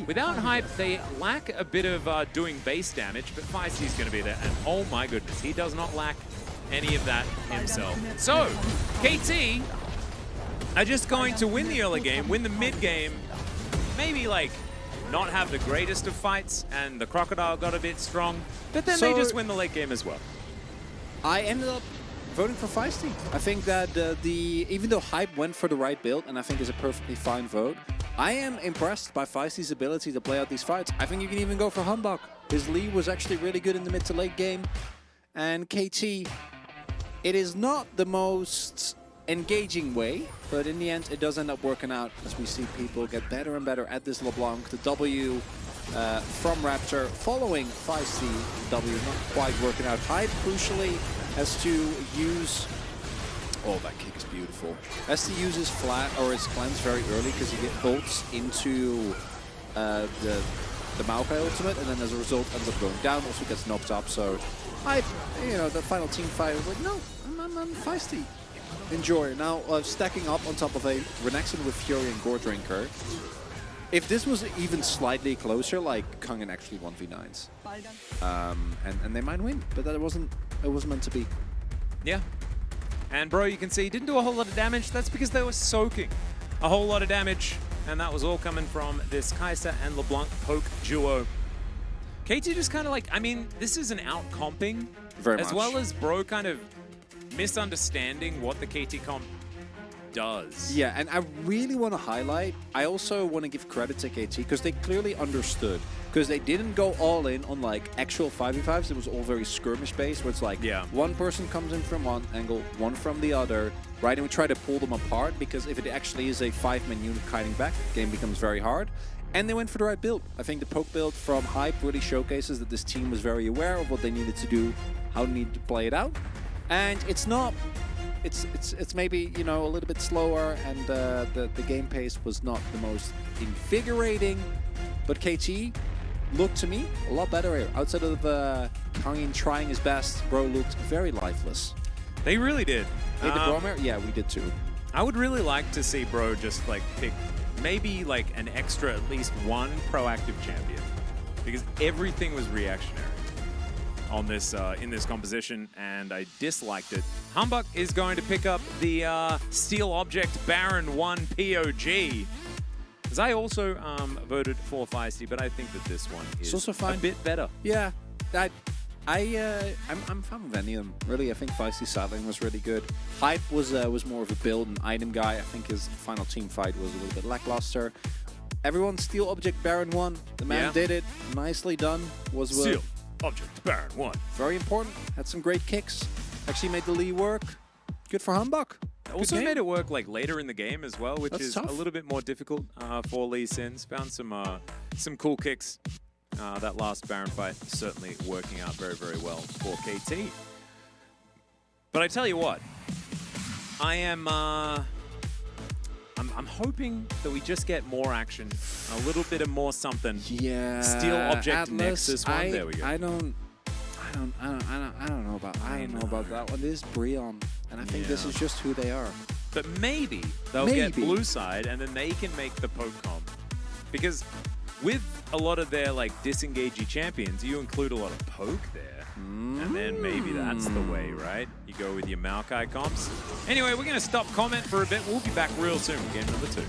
Without hype, they lack a bit of doing base damage, but Feisty's going to be there. And oh my goodness, he does not lack any of that himself. So, KT are just going to win the early game, win the mid game, maybe like not have the greatest of fights, and the Crocodile got a bit strong, but then they So- just win the late game as well. I ended up voting for Feisty. I think that even though hype went for the right build, and I think is a perfectly fine vote, I am impressed by Feisty's ability to play out these fights. I think you can even go for Humbug. His lead was actually really good in the mid to late game. And KT, it is not the most engaging way, but in the end it does end up working out as we see people get better and better at this LeBlanc. The W from Raptor following Feisty. W not quite working out. Hype crucially has to use... Oh, that kick is beautiful. Has to use his flat or his cleanse very early because he gets bolts into the Maokai ultimate, and then as a result ends up going down, also gets knocked up. So Hype, the final team fight was like, no, I'm Feisty. Enjoy. Now stacking up on top of a Renekton with Fury and Gore Drinker. If this was even slightly closer, like Kangen actually 1v9s, and they might win, but it wasn't meant to be. Yeah. And bro, you can see he didn't do a whole lot of damage. That's because they were soaking a whole lot of damage, and that was all coming from this Kai'Sa and LeBlanc poke duo. KT just kind of like, I mean, this is an out-comping, Very as much. well as bro kind of misunderstanding what the KT comp does. Yeah, and I really want to highlight, I also want to give credit to KT because they clearly understood, because they didn't go all in on like actual 5v5s. It was all very skirmish based, where it's like one person comes in from one angle, one from the other, right? And we try to pull them apart, because if it actually is a 5-man unit kiting back, the game becomes very hard. And they went for the right build. I think the poke build from Hype really showcases that this team was very aware of what they needed to do, how they needed to play it out. And it's not... It's maybe, a little bit slower, and the game pace was not the most invigorating, but KT looked to me a lot better here. Outside of Kangen trying his best, bro looked very lifeless. They really did. Hey, the Bromare? Yeah, we did too. I would really like to see bro just like pick maybe like an extra, at least one proactive champion, because everything was reactionary on this in this composition, and I disliked it. Humbug is going to pick up the Steel Object Baron 1 POG. As I also voted for Feisty, but I think that this one is also fine. a bit better. Yeah, I'm fine with any of them. Really, I think Feisty's sidling was really good. Hype was more of a build and item guy. I think his final team fight was a little bit lackluster. Everyone, Steel Object Baron 1. The man did it. Nicely done. Steel Object Baron 1. Very important. Had some great kicks. Actually made the Lee work. Good for Humbug. Also made it work like later in the game as well, which is tough. a little bit more difficult for Lee Sins. Found some cool kicks. That last Baron fight certainly working out very, very well for KT. But I tell you what, I am I'm hoping that we just get more action, a little bit of more something. Yeah. Steel Object Atlas, Nexus one. There we go. I don't know about that one. This is Breon, and I think this is just who they are. But maybe they'll get blue side, and then they can make the poke comp. Because with a lot of their like disengagey champions, you include a lot of poke there. And then maybe that's the way, right? You go with your Maokai comps. Anyway, we're going to stop comment for a bit. We'll be back real soon with game number 2.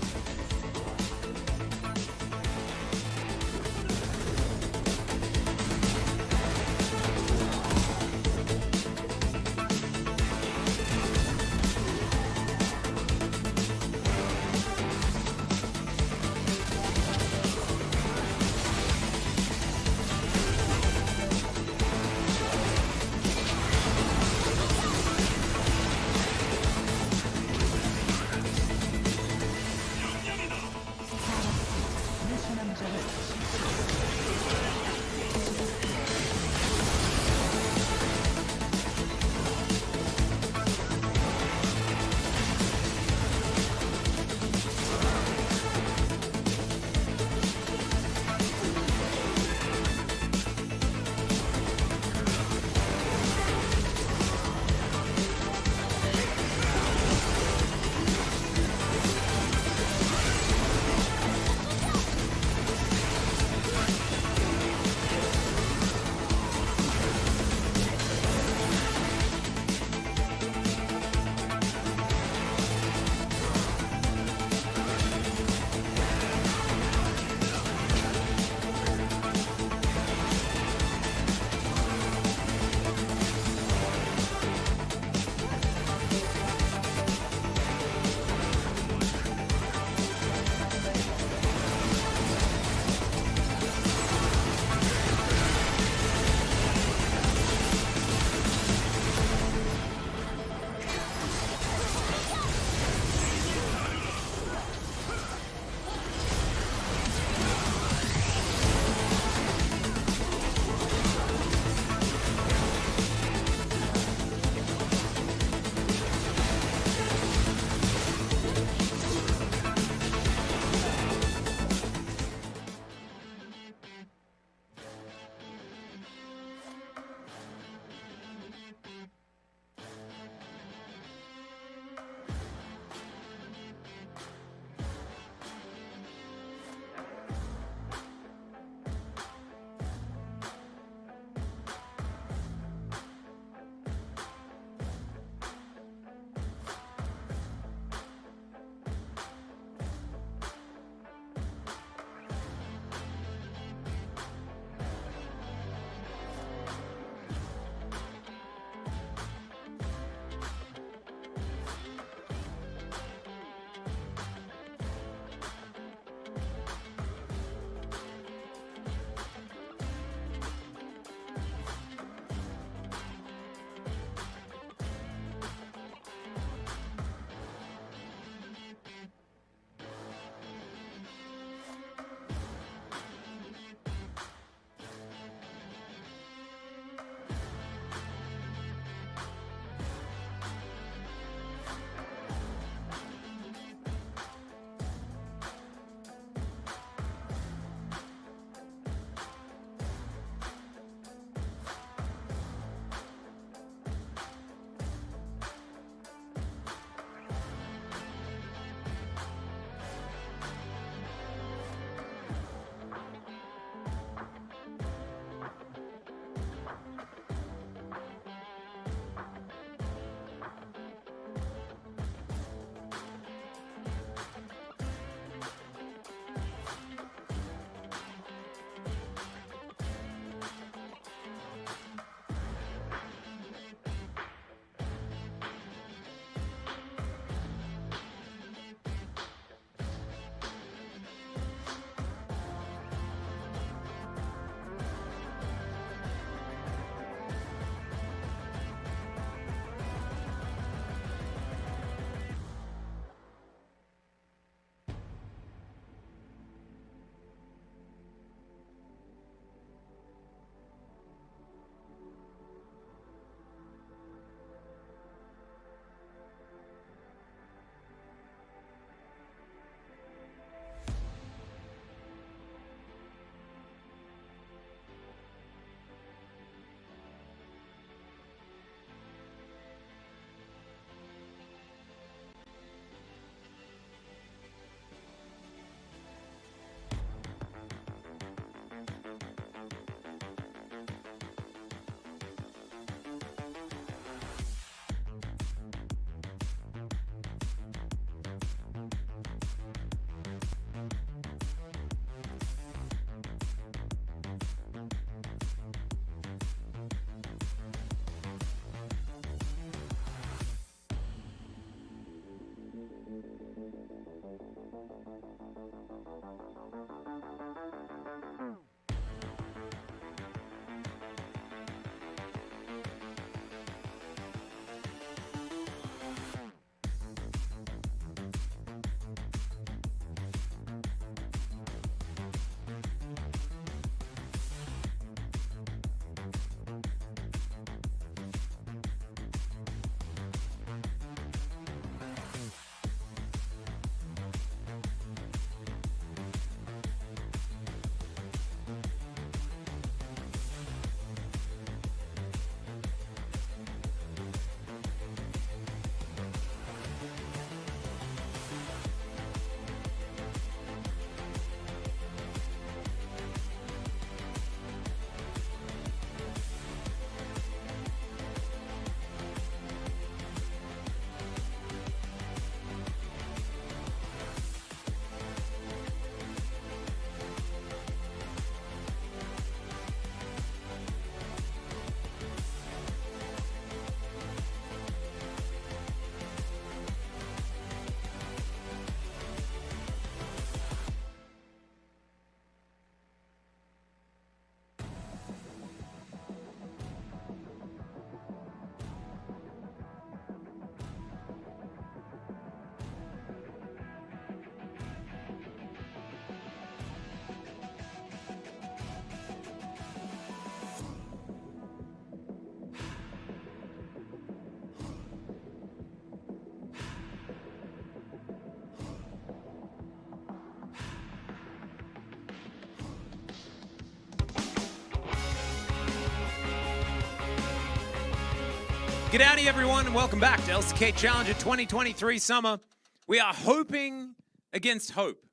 G'dowdy everyone and welcome back to LCK Challenger 2023 Summer. We are hoping against hope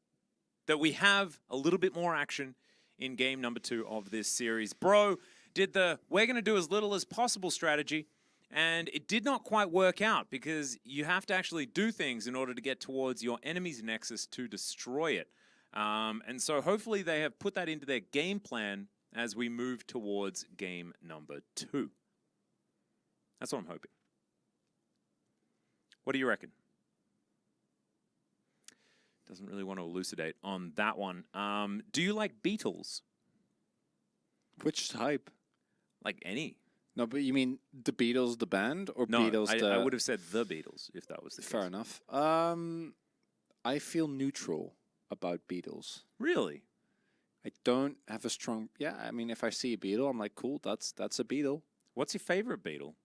that we have a little bit more action in game number 2 of this series. Bro did the we're going to do as little as possible strategy, and it did not quite work out because you have to actually do things in order to get towards your enemy's nexus to destroy it. And so hopefully they have put that into their game plan as we move towards game number 2. That's what I'm hoping. What do you reckon? Doesn't really want to elucidate on that one. Do you like Beatles? Which type? Like any? No, but you mean the Beatles, the band, or No, Beatles? I would have said the Beatles if that was the Fair case. enough. I feel neutral about Beatles. Really? I don't have a strong. Yeah, I mean, if I see a Beatle, I'm like, cool, that's a Beatle. What's your favorite Beatle?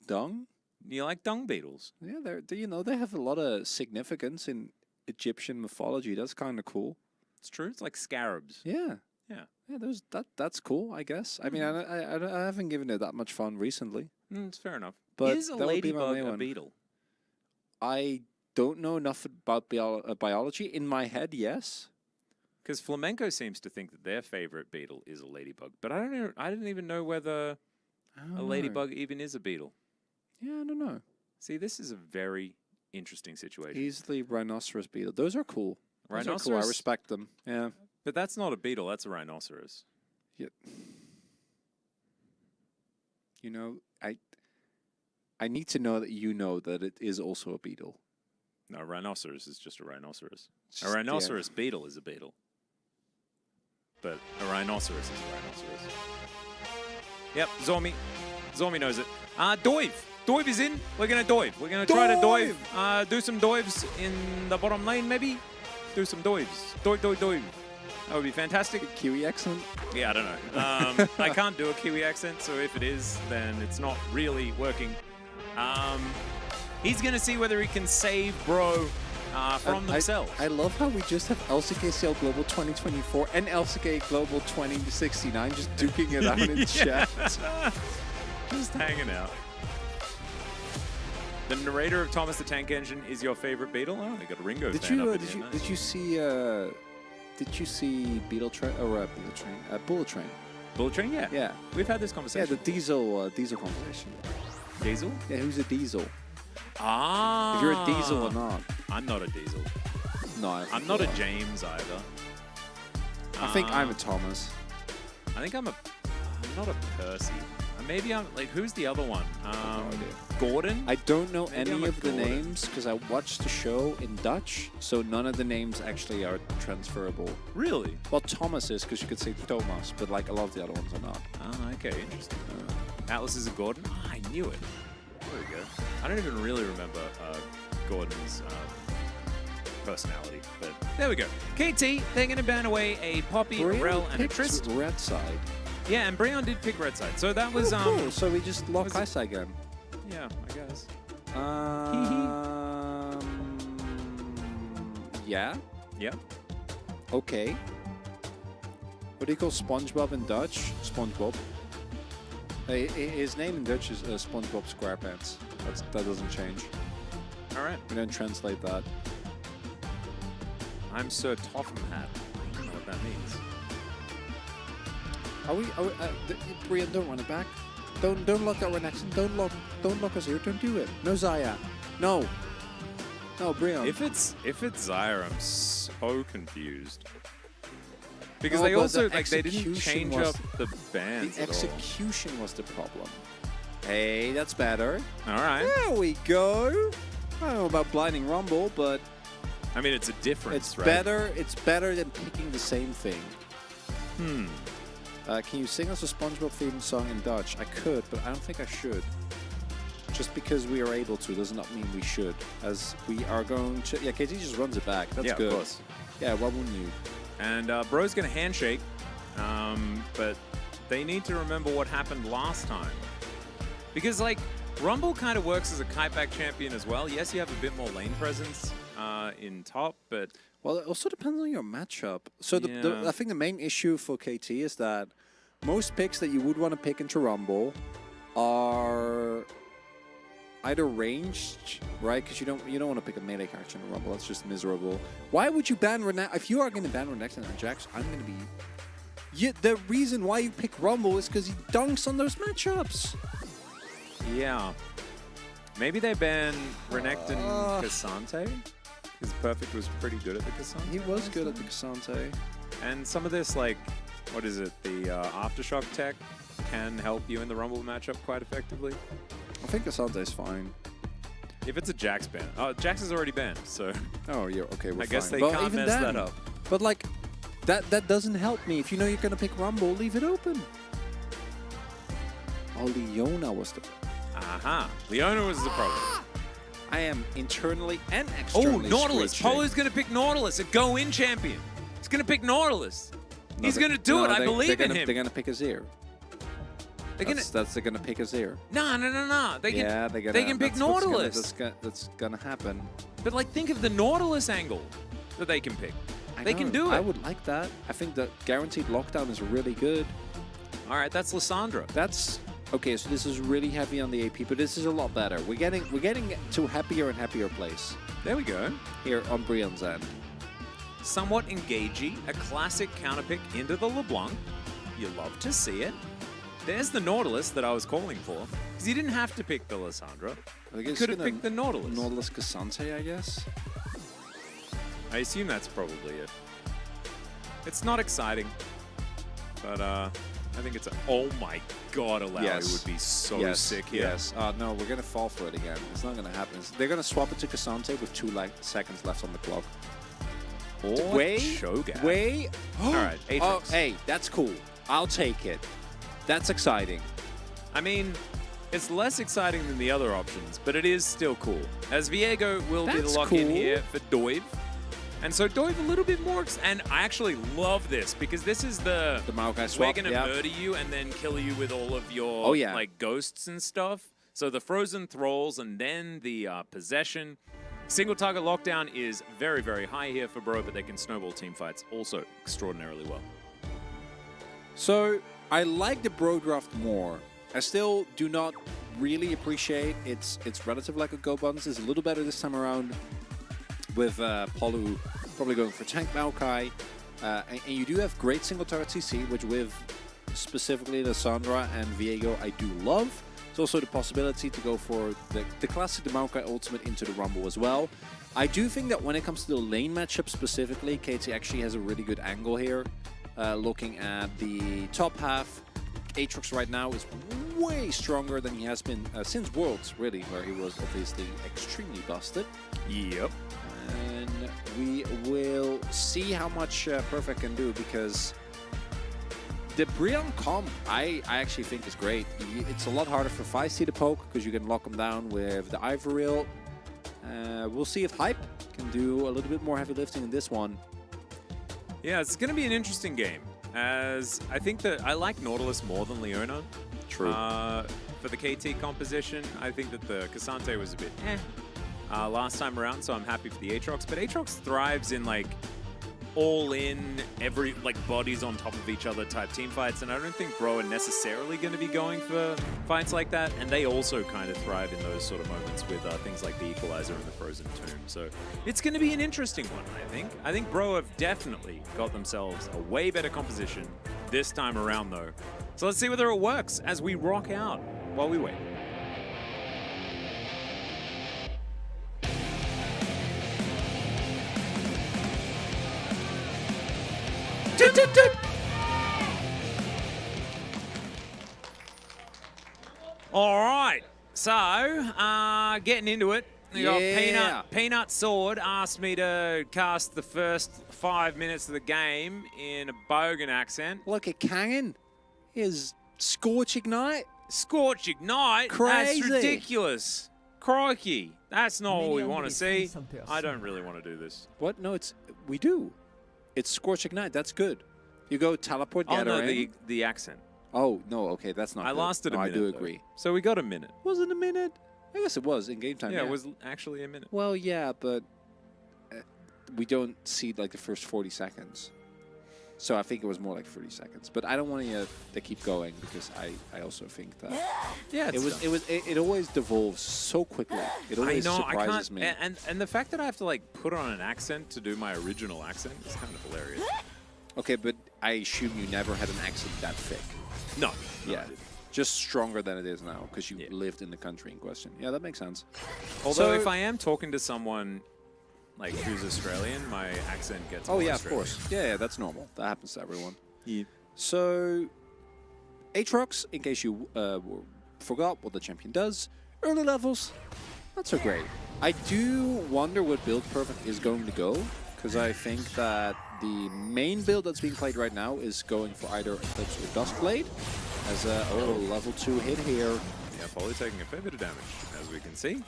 Dung? You like dung beetles? Yeah, they have a lot of significance in Egyptian mythology. That's kind of cool. It's true. It's like scarabs. Yeah. Yeah. Yeah, that's cool, I guess. I mean, I haven't given it that much fun recently. It's fair enough. But Is a that would be my ladybug main a one. beetle? I don't know enough about biology. In my head, yes. Because flamenco seems to think that their favorite beetle is a ladybug, but I don't know. I didn't even know whether a ladybug even is a beetle. Yeah, I don't know. See, this is a very interesting situation. Easily rhinoceros beetle. Those are cool. Those are cool. I Rhinoceros? respect them. Yeah. But that's not a beetle. That's a rhinoceros. Yeah. You know, I need to know that you know that it is also a beetle. No, a rhinoceros is just a rhinoceros. Just, A rhinoceros beetle is a beetle. But a rhinoceros is a rhinoceros. Yep, Zormi. Zormi knows it. Dive. Dive is in. We're going to dive. We're going to try to dive. Do some dives in the bottom lane, maybe. Do some dives. Dive. That would be fantastic. Kiwi accent. Yeah, I don't know. I can't do a Kiwi accent, so if it is, then it's not really working. He's going to see whether he can save Bro from themselves. I love how we just have LCK CL Global 2024 and LCK Global 2069 just duking it out in chat. Just hanging out. The narrator of Thomas the Tank Engine is your favorite Beetle? Oh, they got a Ringo fan up in here. Nice. Did you see Bullet Train? Bullet Train. Yeah. Yeah. We've had this conversation. Yeah, the diesel conversation. Diesel? Yeah, who's a diesel? Ah. If you're a diesel or not. I'm not a Diesel. No. I'm not a James either. I think I'm a Thomas. I think I'm not a Percy. Maybe I'm like, who's the other one? Gordon? I don't know Maybe I'm any a of the Gordon. names because I watched the show in Dutch, so none of the names actually are transferable. Really? Well, Thomas is because you could say Thomas, but like a lot of the other ones are not. Ah, okay, interesting. Atlas is a Gordon? Ah, I knew it. There we go. I don't even really remember Gordon's personality, but there we go. KT, they're going to ban away a Poppy, a Rel, and a Trist. Red side. Yeah, and Breon did pick red side, so that was cool. So we just lock was high side again. Yeah, I guess. Yeah. Yep. Okay. What do you call SpongeBob in Dutch? SpongeBob. His name in Dutch is SpongeBob SquarePants. That doesn't change. All right. We don't translate that. I'm Sir Topham Hat. I don't know what that means. Brian, don't run it back. Don't lock that right next. Don't lock us here. Don't do it. No Zaya. No, Brian. If it's Zyre, I'm so confused. Because No, they but also the like they didn't execution change was- up the bands The at all. execution was the problem. Hey, that's better. All right. There we go. I don't know about Blinding Rumble, but I mean, it's a difference, it's right? better. It's better than picking the same thing. Hmm. Can you sing us a SpongeBob theme song in Dutch? I could, but I don't think I should. Just because we are able to does not mean we should. As we are going to... Yeah, KT just runs it back. That's Yeah, good. of course. Yeah, why wouldn't you? And Bro's going to handshake, but they need to remember what happened last time. Because, like, Rumble kind of works as a kiteback champion as well. Yes, you have a bit more lane presence in top, but... Well, it also depends on your matchup. So Yeah. I think the main issue for KT is that most picks that you would want to pick into Rumble are either ranged, right? Because you don't want to pick a melee character in a Rumble. That's just miserable. Why would you ban Renekton? If you are going to ban Renekton and Jax, I'm going to be... the reason why you pick Rumble is because he dunks on those matchups. Yeah. Maybe they ban Renekton Cassante? Because Perfect was pretty good at the Cassante. He was good at the Cassante. And some of this, like, what is it? The Aftershock tech can help you in the Rumble matchup quite effectively. I think Cassante's fine. If it's a Jax ban. Oh, Jax is already banned, so... Oh, yeah, okay, we're I guess fine. they But can't even mess then, that up. But, like, that doesn't help me. If you know you're going to pick Rumble, leave it open. Oh, Leona was the... Aha. Leona was the problem. I am internally and Oh, externally Nautilus. screeching. Polo's going to pick Nautilus, a go-in champion. He's going to pick Nautilus. No, He's they- going to do no, it. I believe in him. They're going to pick Azir. They're going They're going to pick Azir. No. They can, Yeah, they're gonna, they can pick that's what's Nautilus. That's gonna happen. But, like, think of the Nautilus angle that they can pick. They can do it. I would like that. I think the guaranteed lockdown is really good. All right, that's Lissandra. That's okay. So this is really heavy on the AP, but this is a lot better. We're getting to a happier and happier place There we go. here on Brion's end. Somewhat engagey, a classic counterpick into the LeBlanc. You love to see it. There's the Nautilus that I was calling for. Because you didn't have to pick the Lissandra. I think You it's could have gonna- picked the Nautilus. Nautilus Cassante, I guess. I assume that's probably it. It's not exciting. But I think it's a... Oh my god, Alawi Yes. would be so sick here. Yes. No, we're gonna fall for it again. It's not gonna happen. They're gonna swap it to Cassante with 2 seconds left on the clock. Or Way, Cho'Gath. way. All right, Oh, Aatrox. hey, that's cool. I'll take it. That's exciting. I mean, it's less exciting than the other options, but it is still cool. As Viego will be the That's lock-in cool. here for Doiv. And so Doiv a little bit more, and I actually love this because this is the Maokai swap. we're gonna yeah. murder you and then kill you with all of your Oh, yeah. like ghosts and stuff. So the frozen thralls and then the possession. Single target lockdown is very, very high here for Bro, but they can snowball team fights also extraordinarily well. So I like the Bro draft more. I still do not really appreciate its relative lack of go buttons. It's a little better this time around with Polu probably going for tank Maokai. And you do have great single target CC, which with specifically Lissandra and Viego I do love. There's also the possibility to go for the classic Maokai ultimate into the Rumble as well. I do think that when it comes to the lane matchup specifically, KT actually has a really good angle here. Looking at the top half, Aatrox right now is way stronger than he has been since Worlds, really, where he was obviously extremely busted. Yep. And we will see how much Perfect can do, because the Brion comp, I actually think is great. It's a lot harder for Feisty to poke, because you can lock him down with the Ivoril. We'll see if Hype can do a little bit more heavy lifting in this one. Yeah, it's going to be an interesting game, as I think that I like Nautilus more than Leona. True. For the KT composition, I think that the Cassante was a bit last time around, so I'm happy for the Aatrox. But Aatrox thrives in like all-in, every like bodies on top of each other type team fights, and I don't think Bro are necessarily going to be going for fights like that. And they also kind of thrive in those sort of moments with things like the Equalizer and the Frozen Tomb. So it's going to be an interesting one, I think. I think Bro have definitely got themselves a way better composition this time around, though. So let's see whether it works as we rock out while we wait. All right, so getting into it. We got Peanut Sword asked me to cast the first 5 minutes of the game in a Bogan accent. Look at Kangen. His Scorch Ignite. Scorch Ignite? Crazy. That's ridiculous. Crikey. That's not what we want to see. I don't really want to do this. What? No, we do. It's Scorch Ignite. That's good. You go teleport, Oh, gather no, in. the accent. Oh, no, okay, that's not I good. lasted a No, minute. I do though. agree. So we got a minute. Was it a minute? I guess it was in game time. Yeah, it was actually a minute. Well, yeah, but we don't see like the first 40 seconds. So I think it was more like 30 seconds. But I don't want to keep going because I also think that Yeah, it always devolves so quickly. It always surprises me. And the fact that I have to like put on an accent to do my original accent is kind of hilarious. Okay, but I assume you never had an accent that thick. No. Yeah. Just stronger than it is now because you lived in the country in question. Yeah, that makes sense. Although if I am talking to someone like who's Australian, my accent gets more of Australian. course. Yeah, that's normal. That happens to everyone. Yeah. So, Aatrox, in case you forgot what the champion does, early levels, not so great. I do wonder what build Perfect is going to go, because I think that the main build that's being played right now is going for either Eclipse or Duskblade, as a level 2 hit here. Yeah, probably taking a fair bit of damage, as we can see.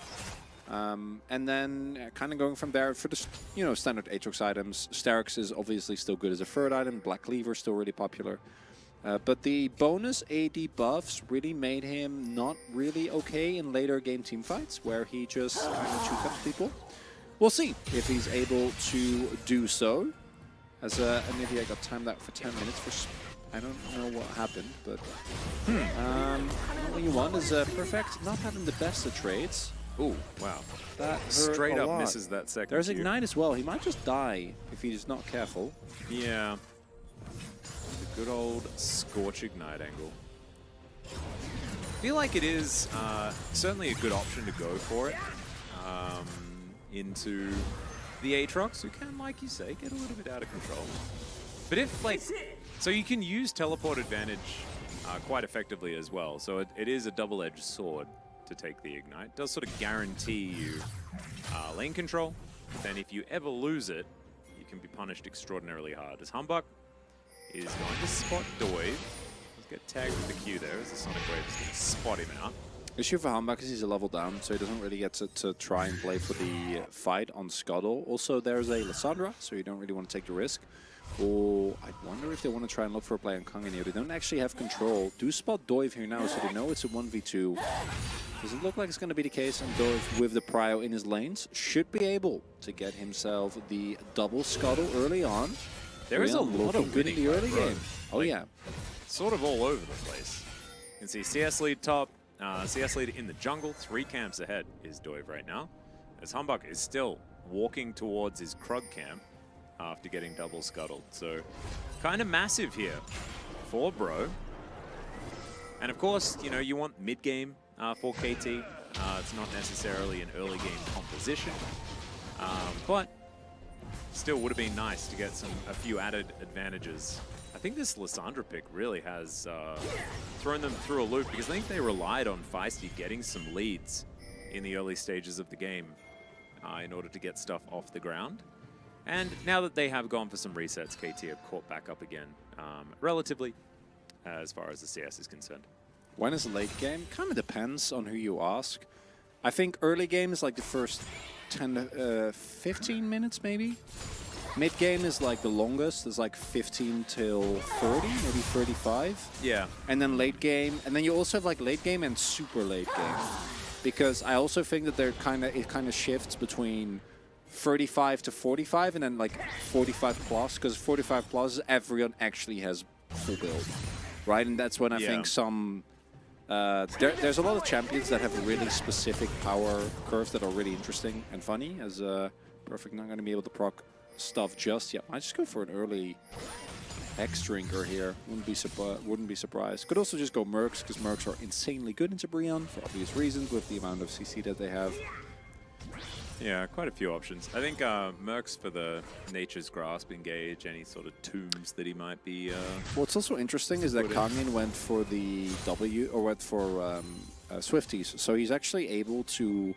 And then kind of going from there for the standard Aatrox items. Sterix is obviously still good as a third item. Black Cleaver is still really popular. But the bonus AD buffs really made him not really okay in later game team fights, where he just kind of choked up people. We'll see if he's able to do so. As Anivia got timed out for 10 minutes for... I don't know what happened, but... what you want is Perfect not having the best of trades. Ooh, wow. That hurt straight a up lot. misses that second There's cue. Ignite as well. He might just die if he's not careful. Yeah. The good old Scorch Ignite angle. I feel like it is certainly a good option to go for it into the Aatrox, who can, like you say, get a little bit out of control. But if, like... So you can use teleport advantage quite effectively as well. So it is a double-edged sword to take the Ignite. It does sort of guarantee you lane control. But then if you ever lose it, you can be punished extraordinarily hard. As Humbuck is going to spot Doive. Let's get tagged with the Q there as the Sonic Wave is going to spot him out. Issue for Humbuck is he's a level down, so he doesn't really get to try and play for the fight on Scuttle. Also, there's a Lissandra, so you don't really want to take the risk. Or I wonder if they want to try and look for a play on Kang here. They don't actually have control. Do spot Doive here now, so they know it's a 1v2. Doesn't look like it's going to be the case, and Doive with the prio in his lanes should be able to get himself the double Scuttle early on. There is a lot of good in the early game. Oh like, yeah. Sort of all over the place. You can see CS lead top, CS lead in the jungle, 3 camps ahead is Doive right now. As Humbuck is still walking towards his Krug camp after getting double scuttled. So kind of massive here for Bro. And of course, you know, you want mid-game for KT. It's not necessarily an early game composition, but still would have been nice to get a few added advantages. I think this Lissandra pick really has thrown them through a loop, because I think they relied on Feisty getting some leads in the early stages of the game in order to get stuff off the ground. And now that they have gone for some resets, KT have caught back up again, relatively, as far as the CS is concerned. When is late game? Kind of depends on who you ask. I think early game is like the first 10 to 15 minutes, maybe. Mid game is like the longest. It's like 15 till 30, maybe 35. Yeah. And then late game, and then you also have like late game and super late game. Because I also think that it kind of shifts between 35 to 45 and then like 45 plus, because 45 plus everyone actually has full build, right? And that's when I think some there's a lot of champions that have really specific power curves that are really interesting and funny. As Perfect not going to be able to proc stuff just yet. I just go for an early X drinker here. Wouldn't be surprised. Could also just go Mercs, because Mercs are insanely good into Brionne for obvious reasons with the amount of CC that they have. Yeah, quite a few options. I think Mercs for the Nature's Grasp engage, any sort of tombs that he might be... What's also interesting is that Kangin went for the W, or went for Swifties, so he's actually able to...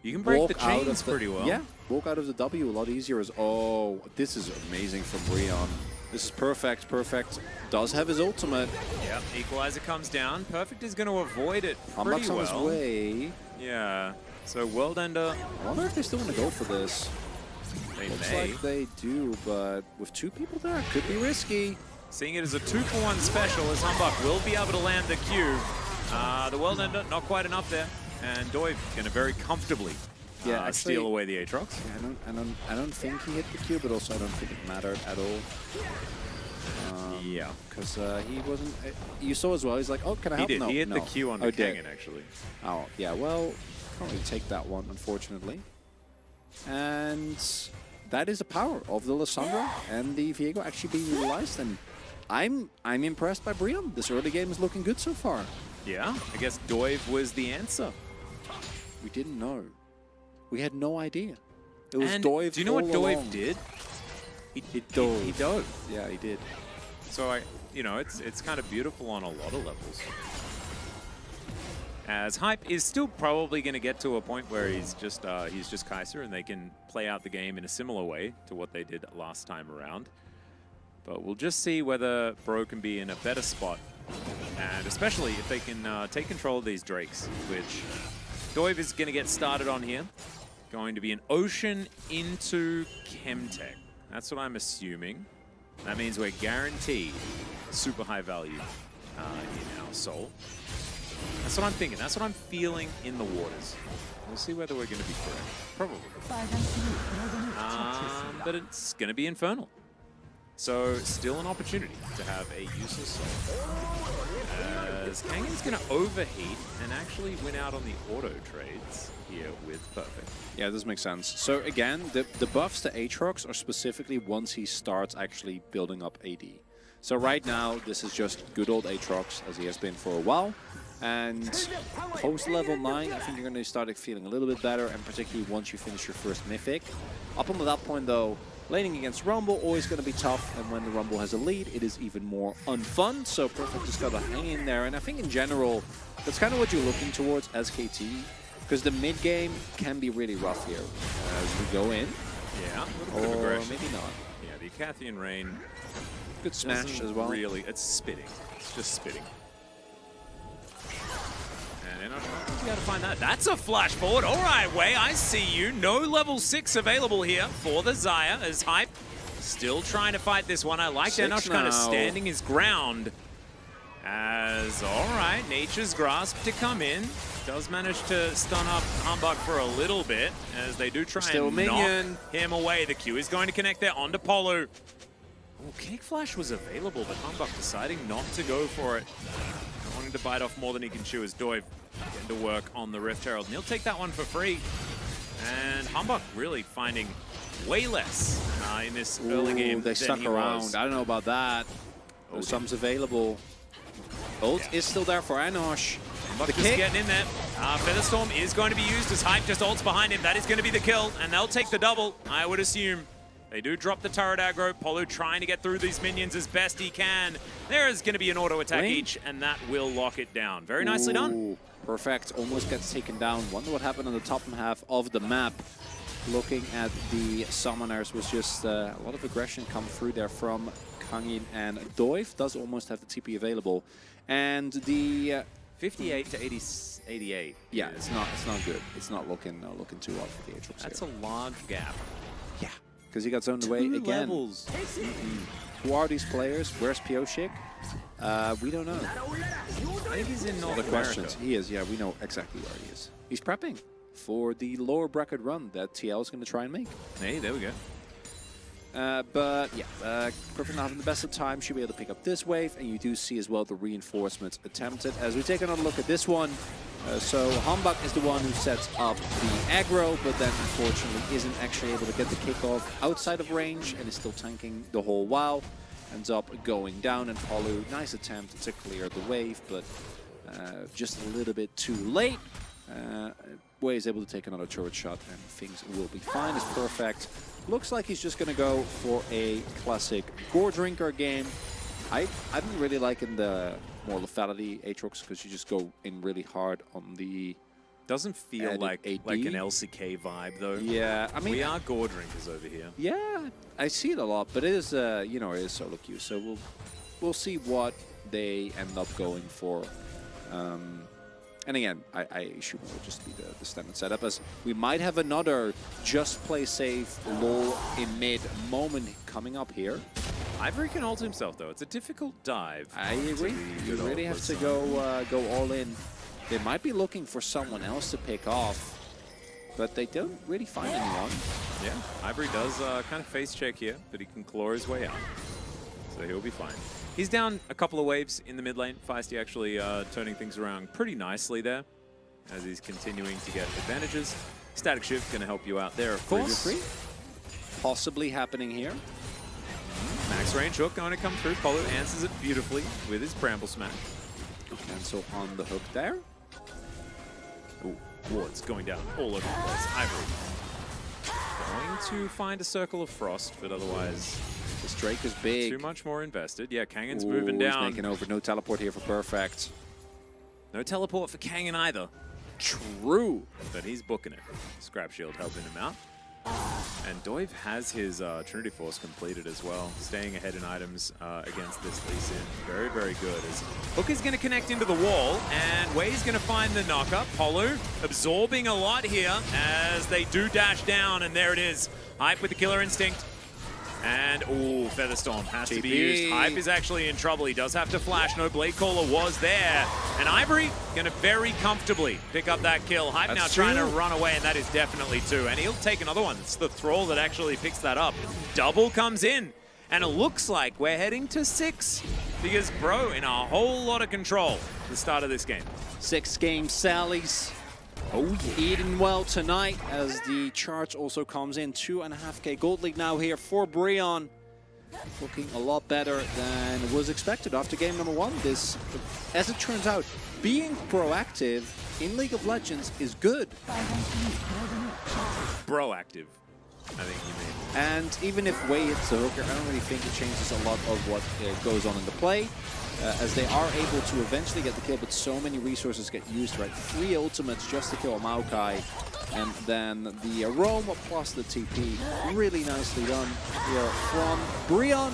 You can break the chains pretty well. Yeah, walk out of the W a lot easier. Oh, this is amazing from Brionne. This is perfect. Perfect does have his ultimate. Yep, Equalizer comes down. Perfect is going to avoid it pretty Humbuck's well. on his way. Yeah. So World Ender. I wonder if they still want to go for this. They Looks may. like they do, but with 2 people there, it could be risky. Seeing it as a 2-for-1 special, as Humbuck will be able to land the Q. The World Ender, not quite enough there. And Doive going to very comfortably actually, steal away the Aatrox. Yeah, I don't think he hit the Q, but also I don't think it mattered at all. Yeah. Because he wasn't... you saw as well, he's like, oh, can I He help? did. No, He hit no. the Q on Oh, the did. Kangen, actually. Oh, yeah, well, can't really take that one, unfortunately. And that is the power of the Lissandra and the Viego actually being utilized. And I'm impressed by Brion. This early game is looking good so far. Yeah, I guess Doive was the answer. We didn't know. We had no idea. It was And Doive. do you know what all Doive along. did? He dove. He dove. Yeah, he did. So it's kind of beautiful on a lot of levels. As Hype is still probably going to get to a point where he's just Kaiser and they can play out the game in a similar way to what they did last time around. But we'll just see whether Bro can be in a better spot, and especially if they can take control of these Drakes, which Doive is going to get started on here. Going to be an Ocean into Chemtech. That's what I'm assuming. That means we're guaranteed super high value in our soul. That's what I'm thinking. That's what I'm feeling in the waters. We'll see whether we're going to be correct. Probably. But it's going to be Infernal. So still an opportunity to have a useless soul. As Kangen's going to overheat and actually win out on the auto trades here with Perfect. Yeah, this makes sense. So again, the buffs to Aatrox are specifically once he starts actually building up AD. So right now, this is just good old Aatrox, as he has been for a while. And post level 9, I think you're going to start feeling a little bit better, and particularly once you finish your first Mythic. Up until that point, though, laning against Rumble always going to be tough, and when the Rumble has a lead, it is even more unfun. So Perfect just got to hang in there, and I think in general, that's kind of what you're looking towards as KT, because the mid game can be really rough here as we go in. Yeah, a little bit of Or aggression. maybe not. Yeah, the Acathian Rain. Good smash doesn't as well. Really, it's spitting. It's just spitting. And you got to find that. That's a flash forward. All right, Wei, I see you. No level 6 available here for the Xayah as Hype still trying to fight this one. I like Enosh kind of standing his ground. As, all right, Nature's Grasp to come in. Does manage to stun up Humbug for a little bit as they do try Still and minion. knock him away. The Q is going to connect there onto Polu. Oh, Kick Flash was available, but Humbug deciding not to go for it. Not wanting to bite off more than he can chew as Doive getting to work on the Rift Herald. And he'll take that one for free. And Humbug really finding way less in this early game They than stuck he around. was. I don't know about that. Oh, Some's available. Ult is still there for Enosh. Humbug just kick. getting in there. Featherstorm is going to be used as Hype just ults behind him. That is going to be the kill, and they'll take the double, I would assume. They do drop the turret aggro. Polu trying to get through these minions as best he can. There is going to be an auto attack Link. each, and that will lock it down. Very nicely done. Ooh, perfect. Almost gets taken down. Wonder what happened on the top half of the map. Looking at the summoners was just a lot of aggression come through there from Kangin, and Doive does almost have the TP available. And the 58 to 88. yeah, it's not good. It's not looking too well for the Aatrox. That's a large gap. Yeah, because he got zoned away Two again. levels. Who are these players? Where's Pioshik? We don't know. I think he's in North The America. questions. He is, yeah, we know exactly where he is. He's prepping for the lower bracket run that TL is going to try and make. Hey, there we go. But yeah, Perfect not having the best of time. Should be able to pick up this wave, and you do see as well the reinforcements attempted. As we take another look at this one, so Humbug is the one who sets up the aggro, but then unfortunately isn't actually able to get the kickoff outside of range and is still tanking the whole while. Ends up going down, and Polu, nice attempt to clear the wave, but just a little bit too late. Wei is able to take another turret shot, and things will be fine. It's Perfect. Looks like he's just going to go for a classic Gore Drinker game. I've been really liking the more lethality Aatrox because you just go in really hard on the... Doesn't feel Added like AD. an LCK vibe, though. Yeah, I mean... We are gore drinkers over here. Yeah, I see it a lot, but it is, you know, it is solo queue, so we'll see what they end up going for. And again, I assume it will just be the standard setup, as we might have another just play safe, lull in mid moment coming up here. Ivory can ult himself, though. It's a difficult dive. I agree. You really have to go all in. They might be looking for someone else to pick off, but they don't really find anyone. Yeah, Ivory does kind of face check here, but he can claw his way out. so he'll be fine. He's down a couple of waves in the mid lane. Feisty actually turning things around pretty nicely there as he's continuing to get advantages. Static Shift going to help you out there, of course. 3v3. Possibly happening here. Max range hook going to come through. Polo answers it beautifully with his Bramble Smash. Cancel on the hook there. Ooh, wards going down all over the place. Ivory going to find a Circle of Frost, but otherwise This Drake is big. too much more invested. Yeah, Kangen's Ooh, moving down. He's making over. No teleport here for Perfect. No teleport for Kangen either, True. but he's booking it. Scrap Shield helping him out. And Doiv has his Trinity Force completed as well, staying ahead in items against this Lee Sin. Very, very good. As Hook is going to connect into the wall, and Wei's going to find the knockup. Polu absorbing a lot here as they do dash down, and there it is. Hype with the Killer Instinct. And, ooh, Featherstorm has to be used. Hype is actually in trouble. He does have to flash. No Blade Caller was there. And Ivory going to very comfortably pick up that kill. Hype now trying to run away, and that is definitely two. And he'll take another one. It's the Thrall that actually picks that up. Double comes in. And it looks like we're heading to 6 because Bro in a whole lot of control at the start of this game. 6-game Sally's. Oh, eating well tonight as the charge also comes in. 2.5k gold lead now here for Breon. Looking a lot better than was expected after game number 1. This, as it turns out, being proactive in League of Legends is good. Proactive, I think you mean. And even if Wei hits the hooker, I don't really think it changes a lot of what goes on in the play. As they are able to eventually get the kill, but so many resources get used, right? 3 ultimates just to kill Maokai, and then the Aroma plus the TP. Really nicely done here from Breon.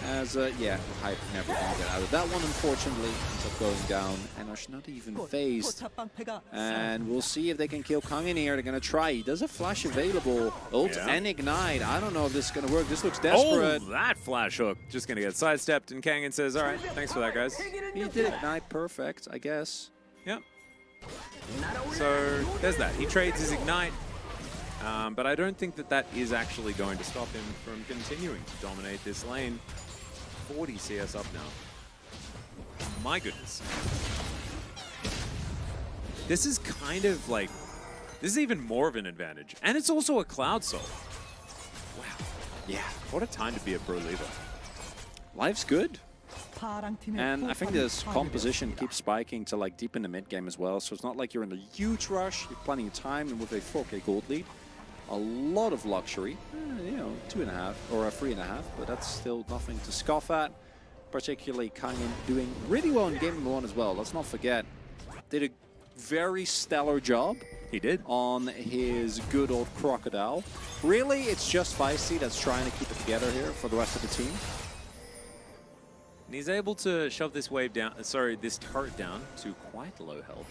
As, yeah, Hype never going to get out of that one, unfortunately. Ends up going down, and are not even phased. And we'll see if they can kill Kangen here. They're going to try. He does have Flash available. Ult and Ignite. I don't know if this is going to work. This looks desperate. Oh, that Flash hook. Just going to get sidestepped, and Kangen says, all right, thanks for that, guys. He did Ignite perfect, I guess. Yep. So there's that. He trades his Ignite, but I don't think that that is actually going to stop him from continuing to dominate this lane. 40 CS up now. My goodness. This is kind of like, this is even more of an advantage. And it's also a Cloud Soul. Wow. Yeah, what a time to be a pro leader. Life's good. And I think this composition keeps spiking to like deep in the mid game as well. So it's not like you're in a huge rush. You're plenty of time, and with a 4k gold lead, a lot of luxury. You know, 2.5 or a 3.5, but that's still nothing to scoff at. Particularly Kangen doing really well in game number 1 as well. Let's not forget, did a very stellar job. He did. On his good old Crocodile. Really, it's just Feisty that's trying to keep it together here for the rest of the team. And he's able to shove this wave down, this turret down to quite low health,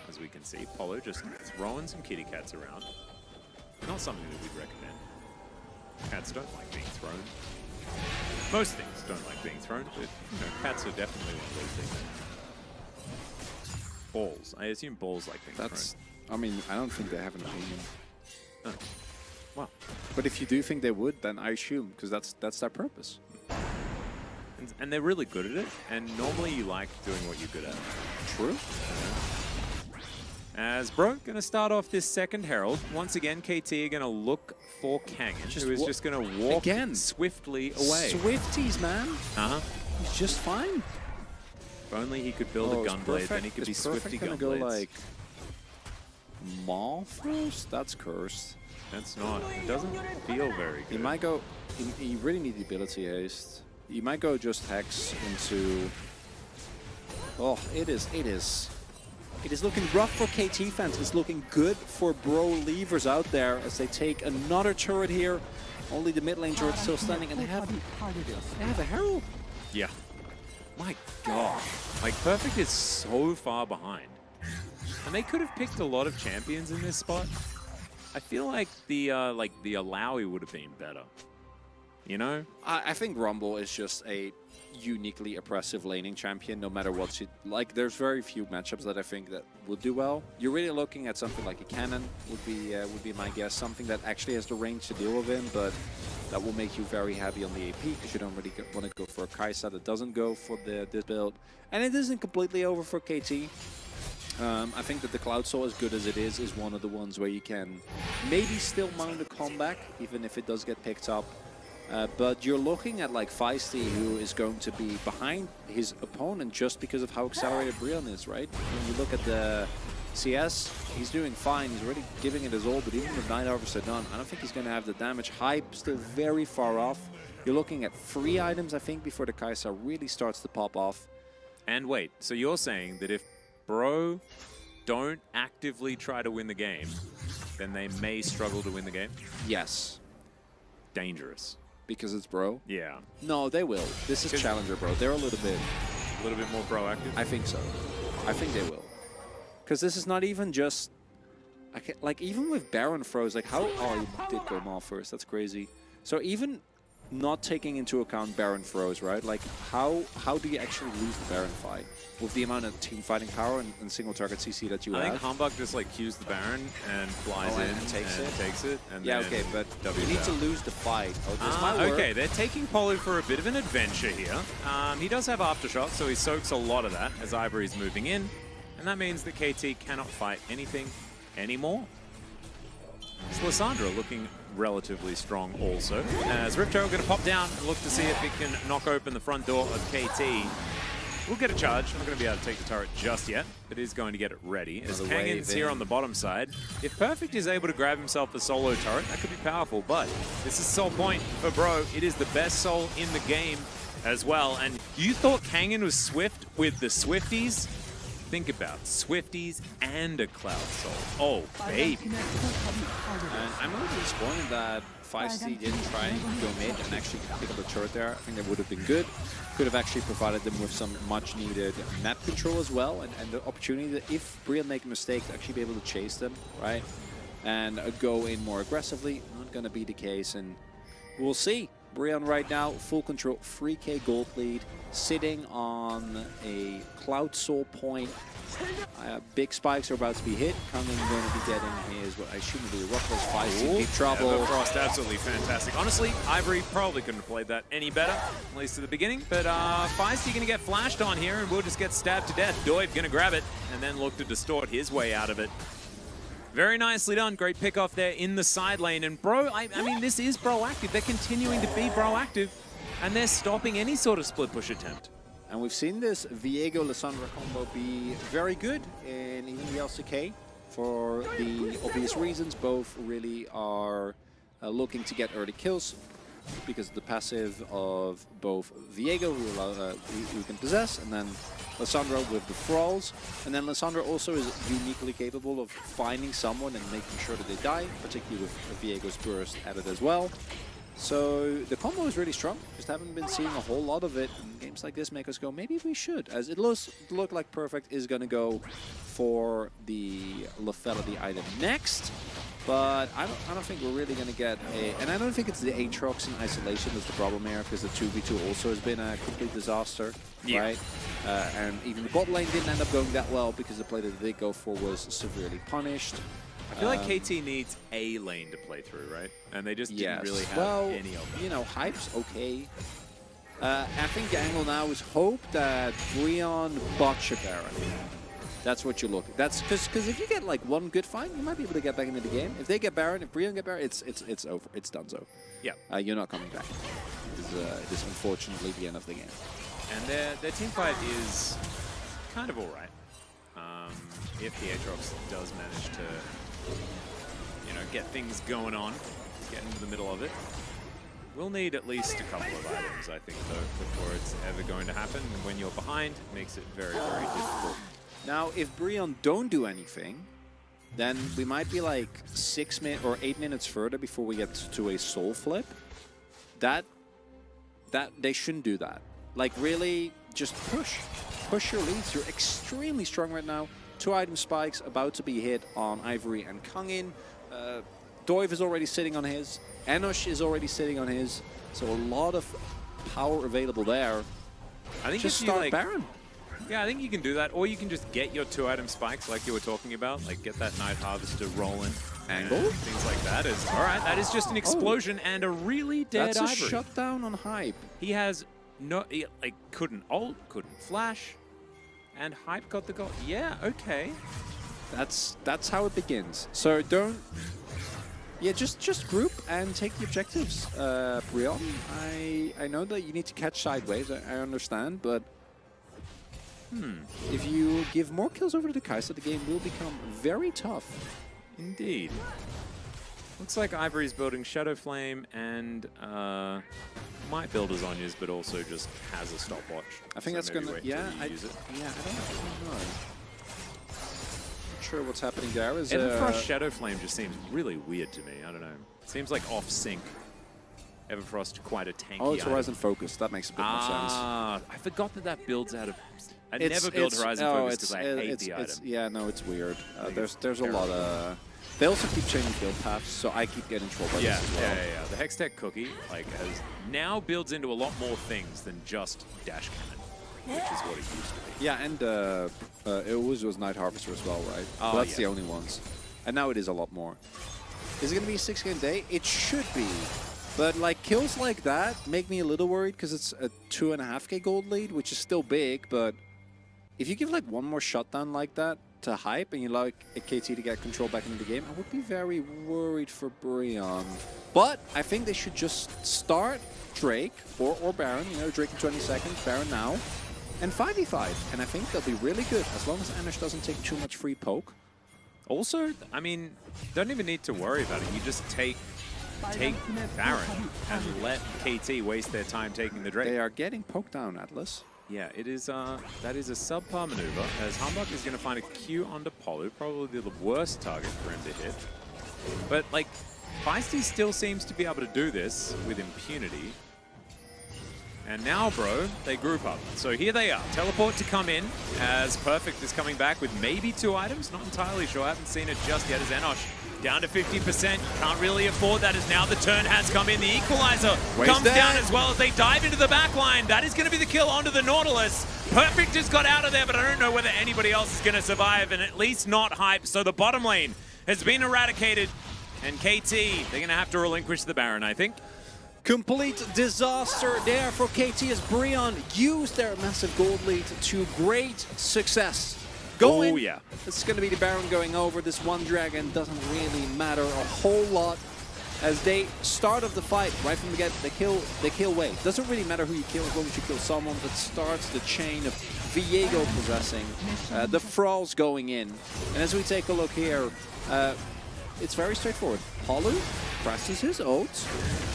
as we can see. Polo just throwing some kitty cats around. Not something that we'd recommend. Cats don't like being thrown. Most things don't like being thrown, but you know, cats are definitely one of those things. Balls. I assume balls like being thrown. I mean, I don't think they have an opinion. Oh. Well. But if you do think they would, then I assume, because that's their purpose. And they're really good at it, and normally you like doing what you're good at. True. As Bro going to start off this second Herald. Once again, KT are going to look for Kangen, who is just going to walk swiftly away. Swifties, man. Uh-huh. He's just fine. If only he could build a Gunblade, then he could be Swifty Gunblades. Go like Maul first? That's cursed. That's not. It doesn't feel very good. He might go. He really needs the ability haste. He might go just Hex into. Oh, it is. It is looking rough for KT fans. It's looking good for Bro Leavers out there as they take another turret here. Only the mid lane turret still standing, and they have a Herald. Yeah. My God. Like, Perfect is so far behind. And they could have picked a lot of champions in this spot. I feel like the Alawi would have been better. You know? I think Rumble is just a uniquely oppressive laning champion, no matter what she... Like, there's very few matchups that I think that would do well. You're really looking at something like a Cannon would be my guess. Something that actually has the range to deal with him, but That will make you very heavy on the AP because you don't really want to go for a Kai'Sa that doesn't go for this build. And it isn't completely over for KT. I think that the Cloud Soul, as good as it is one of the ones where you can maybe still mount a comeback, even if it does get picked up. But you're looking at like Feisty, who is going to be behind his opponent just because of how accelerated Brion is, right? When you look at the CS, he's doing fine. He's already giving it his all, but even with 9 Harvester done, I don't think he's going to have the damage. Hype still very far off. You're looking at 3 items, I think, before the Kai'Sa really starts to pop off. And wait, so you're saying that if Bro don't actively try to win the game, then they may struggle to win the game? Yes. Dangerous. Because it's Bro? Yeah. No, they will. This is Challenger, bro. They're a little bit more proactive? I think so. I think they will. Because this is not even just... like, even with Baron throws, like, how... Oh, he did go Maul first. That's crazy. So even not taking into account Baron throws, right? Like, how do you actually lose the Baron fight? With the amount of team fighting power and single target CC that you have? I think Humbug just, like, cues the Baron and flies in and takes it. And yeah, then okay, but you need to lose the fight. Oh, this might work. Okay, they're taking Polu for a bit of an adventure here. He does have Aftershock, so he soaks a lot of that as Ivory's moving in. And that means that KT cannot fight anything anymore. It's Lissandra looking relatively strong also. As Ripto going to pop down and look to see if it can knock open the front door of KT. We'll get a charge. Not going to be able to take the turret just yet, but is going to get it ready. As Kangen's here on the bottom side. If Perfect is able to grab himself a solo turret, that could be powerful, but this is Soul Point for Bro. It is the best soul in the game as well. And you thought Kangen was swift with the Swifties? Think about Swifties and a Cloud Soul. Oh, baby. And I'm a little disappointed that Feisty didn't try and go mid and actually pick up the turret there. I think that would have been good. Could have actually provided them with some much needed map control as well, and the opportunity that if Brion make a mistake to actually be able to chase them, right? And go in more aggressively. Not going to be the case, and we'll see. Brion right now, full control, 3k gold lead, sitting on a Cloud Soul point. Big spikes are about to be hit. Kangen going to be getting his, what I assume will be a Ruffles Feisty in deep trouble. Yeah, Frost, absolutely fantastic. Honestly, Ivory probably couldn't have played that any better, at least at the beginning. But Feisty going to get flashed on here, and we'll just get stabbed to death. Doiv going to grab it, and then look to distort his way out of it. Very nicely done. Great pick off there in the side lane. And Bro, I mean, this is proactive. They're continuing to be proactive, and they're stopping any sort of split push attempt. And we've seen this Viego-Lissandra combo be very good in even the LCK for the obvious reasons. Both really are looking to get early kills because of the passive of both Viego, who can possess, and then Lissandra with the thralls. And then Lissandra also is uniquely capable of finding someone and making sure that they die, particularly with Viego's burst added as well. So the combo is really strong. Just haven't been seeing a whole lot of it. And games like this make us go, maybe we should. As it look like Perfect is going to go for the lethality item next. But I don't think we're really going to get a... And I don't think it's the Aatrox in isolation that's the problem here, because the 2v2 also has been a complete disaster, right? And even the bot lane didn't end up going that well because the play that they go for was severely punished. I feel like KT needs a lane to play through, right? And they just didn't really have any of them. You know, Hype's okay. I think the angle now is hope that Brion bots a Baron. That's what you look at. That's because if you get like one good fight, you might be able to get back into the game. If they get Baron, if Brion get Baron, it's over. It's done so. Yeah. You're not coming back. It is unfortunately the end of the game. And their team fight is kind of alright. If the Aatrox does manage to, you know, get things going on, get into the middle of it. We'll need at least a couple of items, I think, though, before it's ever going to happen. And when you're behind, it makes it very, very difficult. Now, if Brion don't do anything, then we might be like 6 minutes or 8 minutes further before we get to a soul flip. That they shouldn't do that. Like, really, just push your leads. You're extremely strong right now. 2 item spikes about to be hit on Ivory and Kangen. Doiv is already sitting on his. Enosh is already sitting on his. So a lot of power available there. I think just if you start Baron. Yeah, I think you can do that. Or you can just get your 2 item spikes like you were talking about. Like, get that Night Harvester rolling. Angle? and things like that. All right, that is just an explosion and a really dead That's a Ivory. shutdown on Hype. He has no, like, couldn't ult, couldn't flash, and Hype got the goal. Yeah, okay. That's how it begins. So don't... Yeah, just group and take the objectives. Brion, I know that you need to catch sideways, I understand, but... If you give more kills over to the Kai'Sa, the game will become very tough. Indeed. Looks like Ivory's building Shadow Flame and might build his Onyas, but also just has a stopwatch. I think So that's maybe gonna... wait Yeah, till you use it. I don't know. Not sure what's happening there. Is Everfrost Shadow Flame just seems really weird to me. I don't know. Seems like off sync. Everfrost quite a tanky. Oh, it's item. Horizon Focus. That makes a bit more sense. Ah, I forgot that builds out of. I never build Horizon Focus because I hate the item. Yeah, no, it's weird. There's a terrible. lot of... They also keep changing build paths, so I keep getting trolled by Yeah, this as well. yeah. The Hextech cookie has now builds into a lot more things than just dash cannon, which is what it used to be. Yeah, and it was Night Harvester as well, right? Oh, But that's yeah. the only ones. And now it is a lot more. Is it going to be a 6-game day? It should be. But like kills like that make me a little worried because it's a 2.5k gold lead, which is still big, but if you give like one more shutdown like that to Hype and you allow a KT to get control back into the game, I would be very worried for Brion. But I think they should just start Drake or Baron, you know, Drake in 20 seconds, Baron now, and 5v5. And I think they'll be really good as long as Anish doesn't take too much free poke. Also, I mean, don't even need to worry about it. You just take Baron and let KT waste their time taking the Drake. They are getting poked down, Atlas. Yeah, it is. That is a subpar maneuver, as Humbug is going to find a Q onto Polu, probably the worst target for him to hit. But, like, Feisty still seems to be able to do this with impunity. And now, bro, they group up. So here they are. Teleport to come in, as Perfect is coming back with maybe 2 items. Not entirely sure. I haven't seen it just yet as Enosh down to 50%. Can't really afford that as now the turn has come in. The equalizer comes down as well as they dive into the back line. That is going to be the kill onto the Nautilus. Perfect just got out of there, but I don't know whether anybody else is going to survive, and at least not Hype. So the bottom lane has been eradicated, and KT, they're going to have to relinquish the Baron, I think. Complete disaster there for KT as Brion used their massive gold lead to great success. Oh, yeah. It's going to be the Baron going over. This one dragon doesn't really matter a whole lot as they start of the fight right from the get. They kill wave. Doesn't really matter who you kill as long as you kill someone. That starts the chain of Viego possessing, the Thralls going in. And as we take a look here, it's very straightforward. Polu presses his ult,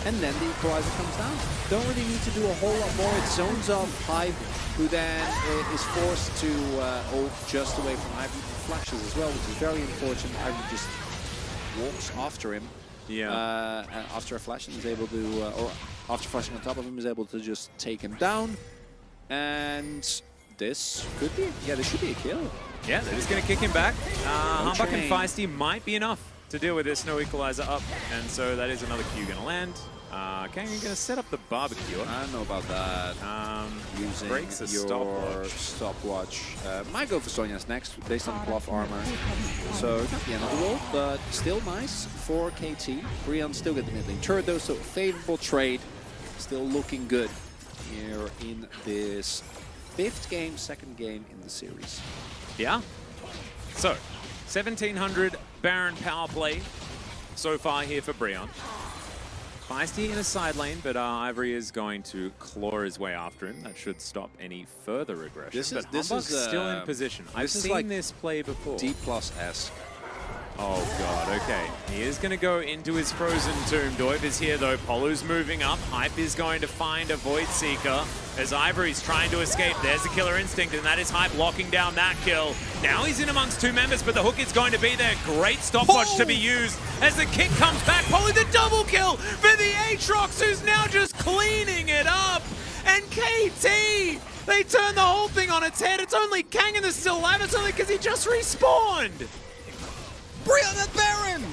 and then the equalizer comes down. Don't really need to do a whole lot more. It zones off Hype, who then is forced to ult just away from Ivy. Flashes as well, which is very unfortunate. Ivy just walks after him. Yeah. After a flash, and is able to, or after flashing on top of him, is able to just take him down. And this could be, yeah, this should be a kill. Yeah, they're just going to kick him back. Humbug and train. Feisty might be enough to deal with this. No equalizer up, and so that is another Q going to land. Kangan going to set up the barbecue. I don't know about that. Using breaks a your stopwatch. Might go for Sonya's next, based on Bluff armor. So not the end of the world, but still nice for KT. Brion still get the mid lane turret though, so favorable trade. Still looking good here in this 5th game, 2nd game in the series. Yeah. So, 1700 Baron power play so far here for Brion. Feisty in a side lane, but Ivory is going to claw his way after him. That should stop any further aggression. This is- but this Humbug's is, still in position. I've this is seen like this play before. D+S. Oh god, okay. He is going to go into his Frozen Tomb. Doiv is here though. Polu's moving up. Hype is going to find a Void Seeker as Ivory's trying to escape. There's the Killer Instinct, and that is Hype locking down that kill. Now he's in amongst 2 members, but the hook is going to be there. Great stopwatch to be used as the kick comes back. Polu the double kill for the Aatrox, who's now just cleaning it up. And KT, they turn the whole thing on its head. It's only Kangan that's still alive. It's only because he just respawned. Brion at Baron!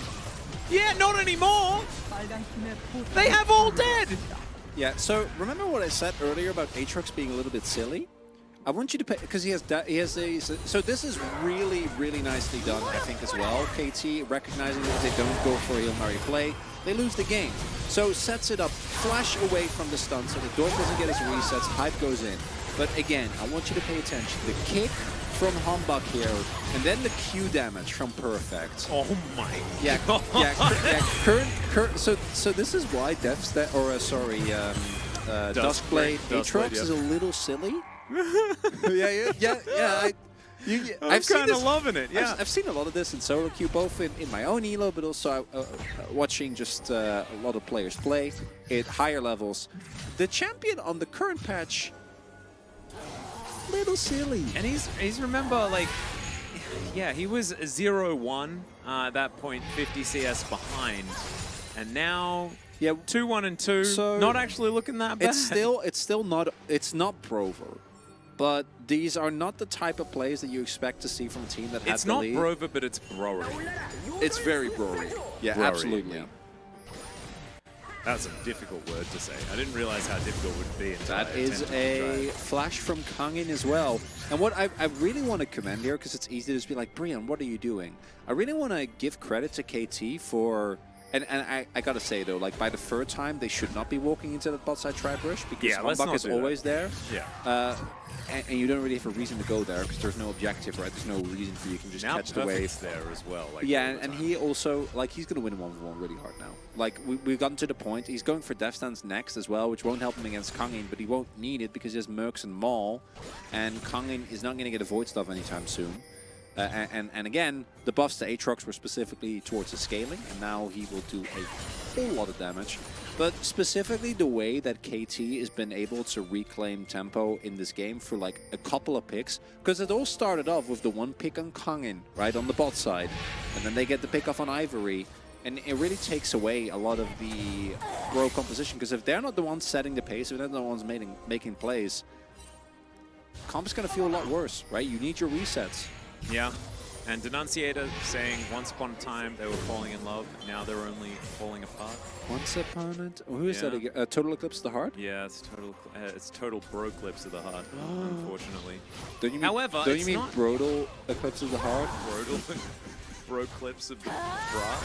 Yeah, not anymore. They have all dead. Yeah, so remember what I said earlier about Aatrox being a little bit silly? I want you to pay because he has a so this is really nicely done, I think, as well. KT recognizing that if they don't go for a Hail Mary play, they lose the game. So sets it up, flash away from the stun so the Dork doesn't get his resets, Hype goes in. But again, I want you to pay attention. The kick from Hombak here, and then the Q damage from Perfect. Oh my yeah, God. Current. So this is why Duskblade Aatrox is a little silly. yeah. I'm kind of loving it. Yeah, I've seen a lot of this in solo queue, both in my own elo, but also watching just a lot of players play at higher levels. The champion on the current patch, little silly, and he's remember like, yeah, he was 0-1 at that point, 50 CS behind, and now. Yeah, 2-1 and 2. So not actually looking that bad. It's not Brover, but these are not the type of plays that you expect to see from a team that has the lead. It's not Brover, but it's Brory. It's very Brory. Yeah, Brory, absolutely. Yeah. That's a difficult word to say. I didn't realize how difficult it would be. That is a flash from Kangin as well. And what I really want to commend here, because it's easy to just be like, Brian, what are you doing? I really want to give credit to KT for... And I gotta say though, like by the third time, they should not be walking into that bot side trap rush because Hombak is always there. Yeah. And you don't really have a reason to go there because there's no objective, right? There's no reason for you can just catch the wave there as well. Like yeah, and he also like he's gonna win 1v1 really hard now. Like we've gotten to the point he's going for Death Stance next as well, which won't help him against Kangin, but he won't need it because he has Mercs and Maul, and Kangin is not gonna get a Void Stuff anytime soon. And again, the buffs to Aatrox were specifically towards the scaling, and now he will do a whole lot of damage. But specifically the way that KT has been able to reclaim tempo in this game for like a couple of picks, because it all started off with the one pick on Kangin, right, on the bot side, and then they get the pick off on Ivory, and it really takes away a lot of the row composition, because if they're not the ones setting the pace, if they're not the ones making plays, comp's going to feel a lot worse, right? You need your resets. Yeah, and Denunciator saying once upon a time they were falling in love, now they're only falling apart. Once upon who is that again? Total Eclipse of the Heart? Yeah, it's total bro clips of the heart, unfortunately. Don't you mean, however, don't you mean Brodal Eclipse of the Heart? Bro clips of the bra?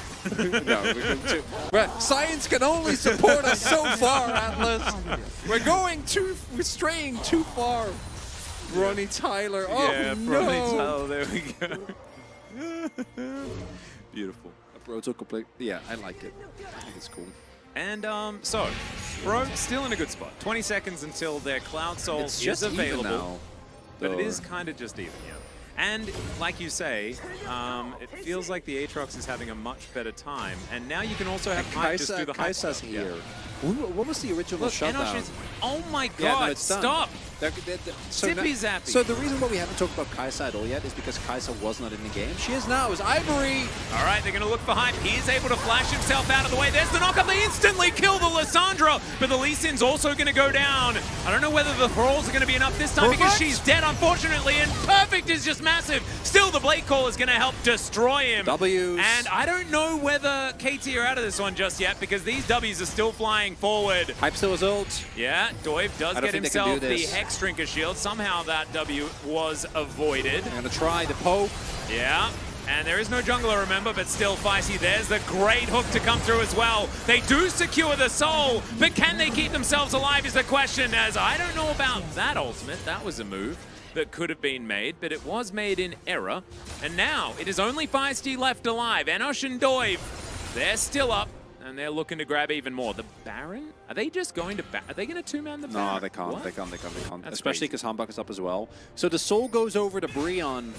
No, we're going to. Right, science can only support us so far, Atlas. We're straying too far. Bronny Tyler. Oh, yeah, no. Bronny Tyler, there we go. Beautiful. A Broto complete. Yeah, I like it. I think it's cool. And so, Bro still in a good spot. 20 seconds until their Cloud Soul is available. Now, but it is kind of just even, yeah. And like you say, it feels like the Aatrox is having a much better time. And now you can also have Hype just do the Hype Kai'Sa's stuff. here. Yeah. What was the original shutdown? Oh my God! Yeah, no, it's done. Stop! Zippy zappy. So the reason why we haven't talked about Kai'Sa at all yet is because Kai'Sa was not in the game. She is now. Is Ivory. All right, they're going to look for Hype. He is able to flash himself out of the way. There's the knockup. They instantly kill the Lissandra, but the Lee Sin's also going to go down. I don't know whether the thralls are going to be enough this time because she's dead, unfortunately, and Perfect is just massive. Still, the Blade Call is going to help destroy him. W's. And I don't know whether KT are out of this one just yet because these W's are still flying forward. Hype still has ult. Yeah, Doiv does get himself the Hex Drinker Shield. Somehow that W was avoided. They're going to try the poke. Yeah, and there is no jungler, remember, but still feisty. There's the great hook to come through as well. They do secure the soul, but can they keep themselves alive is the question, as I don't know about that ultimate. That was a move that could have been made, but it was made in error. And now it is only feisty left alive. Enosh and Doiv, they're still up. And they're looking to grab even more. The Baron? Are they just going to... Are they going to two-man the Baron? No, they can't. What? They can't. That's especially because Hombak is up as well. So the soul goes over to Brion.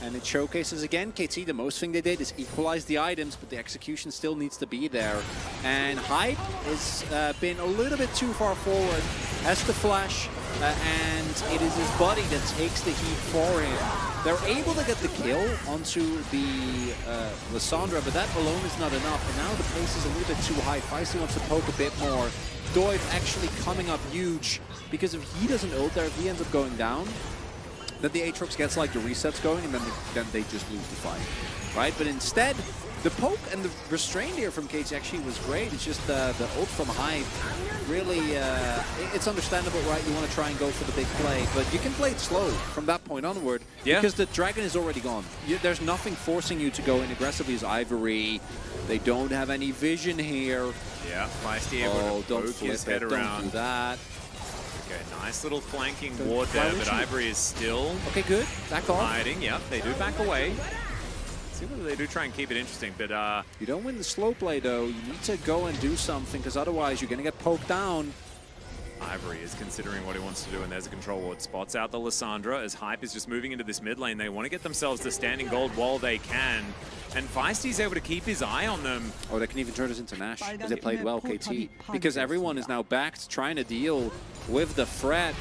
And it showcases again, KT, the most thing they did is equalize the items, but the execution still needs to be there. And Hype has been a little bit too far forward, has the flash, and it is his buddy that takes the heat for him. They're able to get the kill onto the Lissandra, but that alone is not enough. And now the pace is a little bit too high. Feisty wants to poke a bit more. Doiv actually coming up huge, because if he doesn't ult there, if he ends up going down, then the Aatrox gets like the resets going, and then they just lose the fight, right? But instead, The poke and the restraint here from KT actually was great. It's just the ult from Hype. Really, it's understandable, right? You want to try and go for the big play, but you can play it slow from that point onward because the dragon is already gone. There's nothing forcing you to go in aggressively as Ivory. They don't have any vision here. Yeah, Feisty able to don't poke flip his it. head Don't around. do that. Okay, nice little flanking Don't ward there, fire but retreat. Ivory is still Okay, good. Back off. hiding. Yep, they do back away. See whether they do try and keep it interesting, but You don't win the slow play, though. You need to go and do something, because otherwise you're going to get poked down. Ivory is considering what he wants to do, and there's a control ward. Spots out the Lissandra as Hype is just moving into this mid lane. They want to get themselves to standing gold while they can. And Feisty's able to keep his eye on them. Or they can even turn this into Nash, because they played well, KT. Because everyone is now backed, trying to deal with the threat.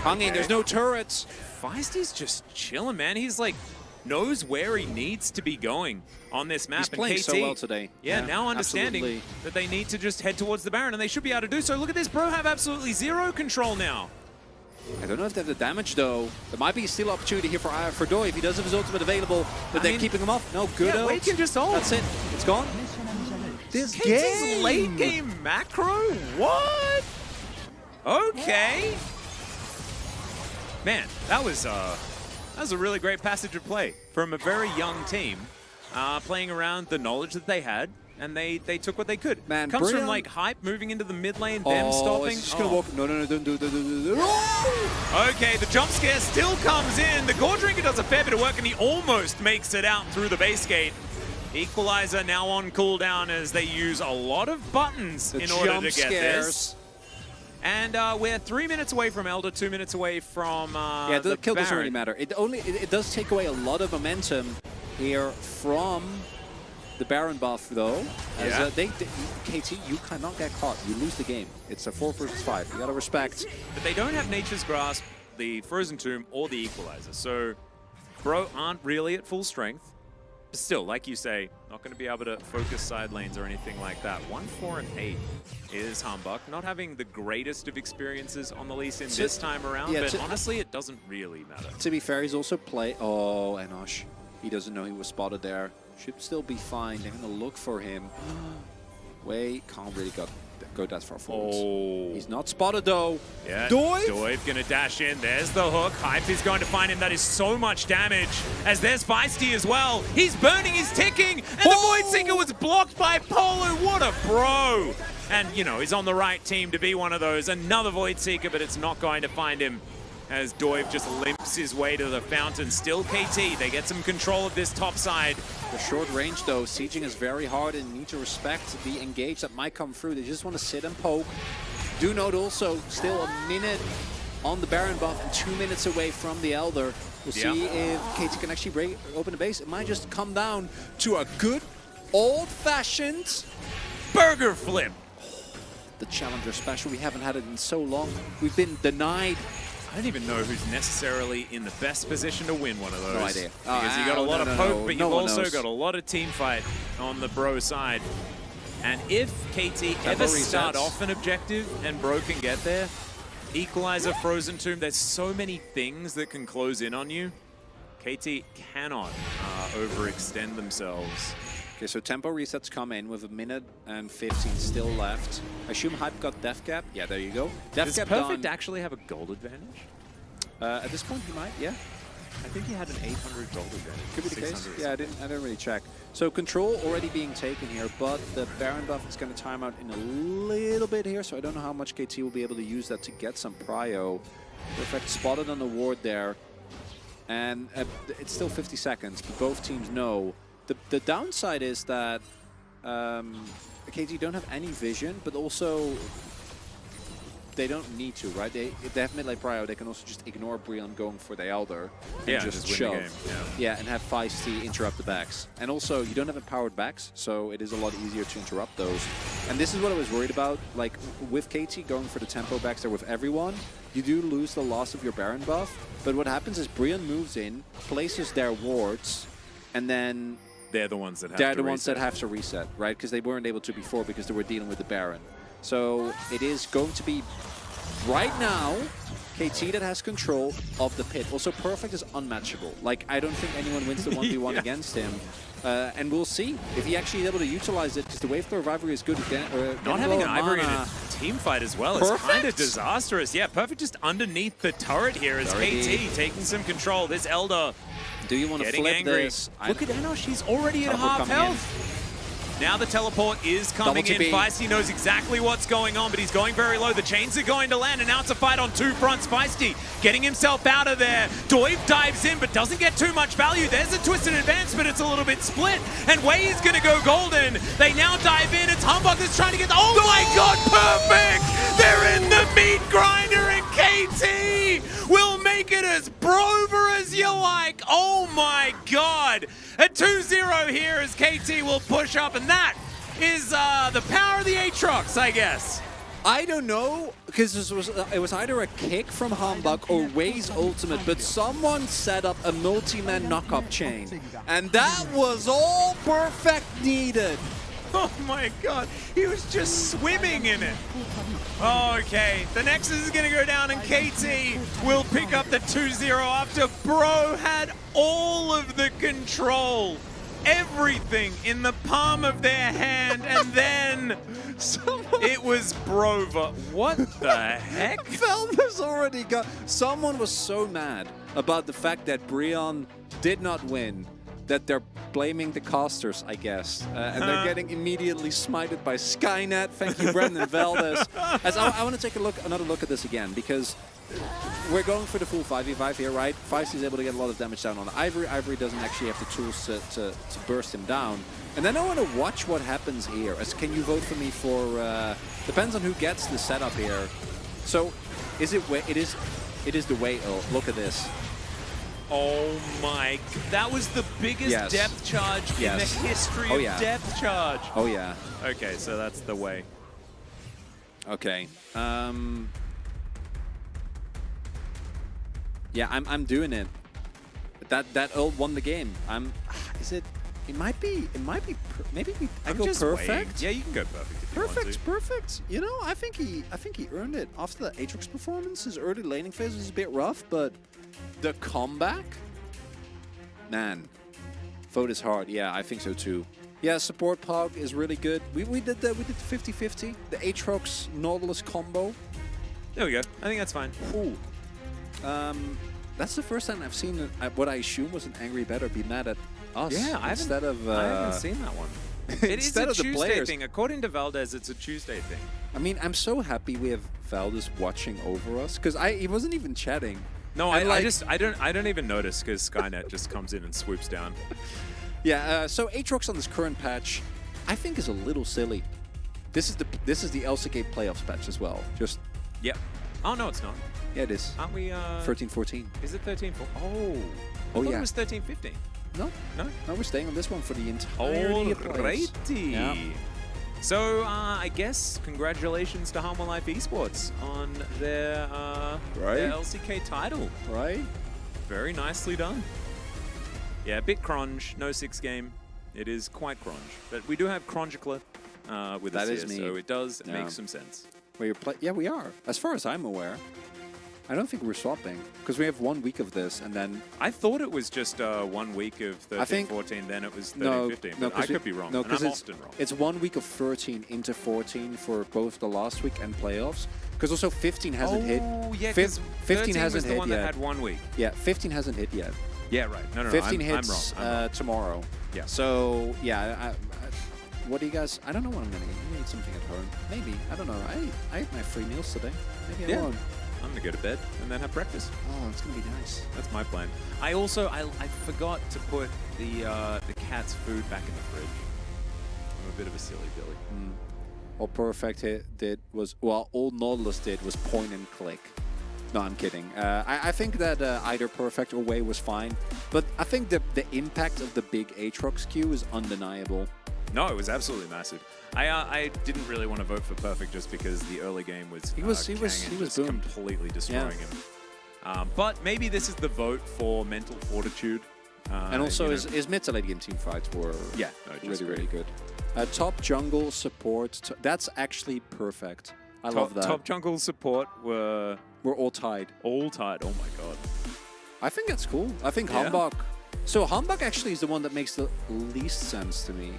Hanging, there's no turrets. Feisty's just chilling, man. He's like, knows where he needs to be going on this map. He's playing and KT, so well today. Yeah, now understanding absolutely. that they need to just head towards the Baron, and they should be able to do so. Look at this, bro have absolutely zero control now. I don't know if they have the damage, though. There might be still opportunity here for Doi if he does have his ultimate available, but they're keeping him off. No, good Yeah, ult. Wade can just ult. That's it. It's gone. This KT's late game macro? What? Okay. Man, that was a really great passage of play from a very young team, playing around the knowledge that they had, and they took what they could. Man, comes from Brian- like Hype moving into the mid lane, them stopping. It's just gonna walk. No, don't do it. Okay, the jump scare still comes in. The Gore Drinker does a fair bit of work, and he almost makes it out through the base gate. Equalizer now on cooldown as they use a lot of buttons in order to get this. And we're 3 minutes away from Elder, 2 minutes away from Yeah, the kill doesn't really Baron. matter. It does take away a lot of momentum here from the Baron buff, though. Yeah. As, KT, you cannot get caught. You lose the game. It's a 4 versus 5. You gotta respect. But they don't have Nature's Grasp, the Frozen Tomb, or the Equalizer. So Bro aren't really at full strength. But still, like you say, not going to be able to focus side lanes or anything like that. 1, 4, and 8 is Humbug. Not having the greatest of experiences on the Lee Sin this time around, yeah, but honestly, it doesn't really matter. To be fair, he's also Oh, Enosh. He doesn't know he was spotted there. Should still be fine. They're going to look for him. Wait, can't really go that far forward. Oh. He's not spotted, though. Yeah, Doi? Doive gonna dash in. There's the hook. Hype is going to find him. That is so much damage. As there's Feisty as well. He's burning, he's ticking. And the Void Seeker was blocked by Polo. What a bro. And, you know, he's on the right team to be one of those. Another Void Seeker, but it's not going to find him. As Doive just limps his way to the fountain. Still KT. They get some control of this top side. The short range, though, sieging is very hard and you need to respect the engage that might come through. They just want to sit and poke. Do note also, still a minute on the Baron buff and 2 minutes away from the Elder. We'll see if KT can actually open the base. It might just come down to a good, old-fashioned Burger flip. The Challenger special. We haven't had it in so long. We've been denied. I don't even know who's necessarily in the best position to win one of those. No idea. Because you got a lot of poke, but no you've one also knows. got a lot of team fight on the bro side. And if KT ever start off an objective and bro can get there, Equalizer, Frozen Tomb, there's so many things that can close in on you. KT cannot overextend themselves. Okay, so tempo resets come in with 1 minute and 15 still left. I assume Hype got Death Cap. Yeah, there you go. Death Does Cap Perfect done. actually have a gold advantage? At this point, he might, yeah. I think he had an 800 gold advantage. Could be the case. 600. Yeah, I didn't really check. So control already being taken here, but the Baron buff is going to time out in a little bit here, so I don't know how much KT will be able to use that to get some prio. Perfect spotted on the ward there. And it's still 50 seconds, but both teams know. The downside is that KT don't have any vision, but also they don't need to, right? They have mid-lane prio, they can also just ignore Brion going for the Elder and just win shove. the game. Yeah, and have Feisty interrupt the backs. And also, you don't have empowered backs, so it is a lot easier to interrupt those. And this is what I was worried about. Like, with KT going for the tempo backs there with everyone, you do lose the loss of your Baron buff. But what happens is Brion moves in, places their wards, and then They're the ones that have they're to the ones reset. that have to reset, right? Because they weren't able to before because they were dealing with the Baron. So it is going to be, right now, KT that has control of the pit. Also, Perfect is unmatchable. Like, I don't think anyone wins the 1v1 against him. And we'll see if he actually is able to utilize it, because the wave throw of Ivory is good. Not having an Ivory in a team fight as well is kind of disastrous. Yeah, Perfect just underneath the turret here as KT taking some control. This Elder Do you want to getting flip angry. this? Look at Enosh, he's already at Teleport half coming health. Now the teleport is coming in. TP. Feisty knows exactly what's going on, but he's going very low. The chains are going to land, and now it's a fight on two fronts. Feisty getting himself out of there. Doive dives in, but doesn't get too much value. There's a twisted advance, but it's a little bit split. And Wei is going to go golden. They now dive in. It's Humbug that's trying to get... Oh my god, Perfect! They're in the meat grinder, and KT will make it as Brover as you like. Oh my god! A 2-0 here as KT will push up, and that is the power of the Aatrox, I guess. I don't know, because it was either a kick from Humbug or Wei's ultimate, but someone set up a multi-man knock-up chain. And that was all Perfect needed. Oh my god, he was just swimming in it. Okay, the Nexus is going to go down, and KT will pick up the 2-0 after Bro had all of the control. Everything in the palm of their hand, and then it was Brover. What the heck? Velda's already got... Someone was so mad about the fact that Brion did not win that they're blaming the casters, I guess. And they're getting immediately smited by Skynet. Thank you, Brendan Valdez. As I want to take another look at this again, because we're going for the full 5v5 here, right? Feisty is able to get a lot of damage down on Ivory. Ivory doesn't actually have the tools to burst him down. And then I want to watch what happens here. As can you vote for me for... depends on who gets the setup here. So, is it... It is the way... Oh, look at this. Oh my, that was the biggest depth charge in the history of depth charge. Oh yeah. Okay, so that's the way. Okay. Yeah, I'm doing it. That ult won the game. It might be maybe I go perfect. Waiting. Yeah, you can go perfect if you want to. Perfect. You know, I think he earned it. After the Aatrox performance, his early laning phase was a bit rough, but the comeback, man, vote is hard. Yeah, I think so too. Yeah, support Pog is really good. We did the 50-50, the Aatrox Nautilus combo. There we go. I think that's fine. Ooh. That's the first time I've seen what I assume was an angry better be mad at us. Yeah, I haven't seen that one. It is a Tuesday thing. According to Valdez, it's a Tuesday thing. I mean, I'm so happy we have Valdez watching over us, because he wasn't even chatting. No, I don't even notice, because Skynet just comes in and swoops down. Yeah, so Aatrox on this current patch, I think is a little silly. This is the LCK playoffs patch as well. Just yep. Oh no, it's not. Yeah, it is. Aren't we 13-14. Is it 13-14? Oh. I thought it was 13-15. No. No? No, we're staying on this one for the entirety of plays. Alrighty. Yeah. So, I guess congratulations to Harmon Life Esports on their LCK title. Right? Very nicely done. Yeah, a bit cronge, no 6 game. It is quite cronge. But we do have Cronjicler with us here, so it does make some sense. Yeah, we are. As far as I'm aware. I don't think we're swapping, because we have 1 week of this, and then... I thought it was just 1 week of 13-14, then it was 13-15, but I could be wrong, and I'm often wrong. It's 1 week of 13 into 14 for both the last week and playoffs, because also 15 hasn't hit. Oh, yeah, 15 hasn't hit yet. That had 1 week. Yeah, 15 hasn't hit yet. Yeah, right. No, 15 I'm hits wrong. tomorrow. Yeah. So, yeah, what do you guys... I don't know what I'm going to eat. I'm going to eat something at home. Maybe. I don't know. I ate my 3 meals today. Maybe I won't. I'm gonna go to bed and then have breakfast. Oh, it's gonna be nice. That's my plan. I also I forgot to put the cat's food back in the fridge. I'm a bit of a silly Billy. All Perfect did was all Nautilus did was point and click. No, I'm kidding. I think that either Perfect or Wei was fine, but I think the impact of the big Aatrox queue is undeniable. No, it was absolutely massive. I didn't really want to vote for Perfect just because the early game was he was completely destroying him. But maybe this is the vote for mental fortitude. And also his mid to late game team fights were really good. Top jungle support, that's actually perfect. I love that. Top jungle support were all tied. All tied. Oh my god. I think that's cool. I think Humbug So Humbug actually is the one that makes the least sense to me.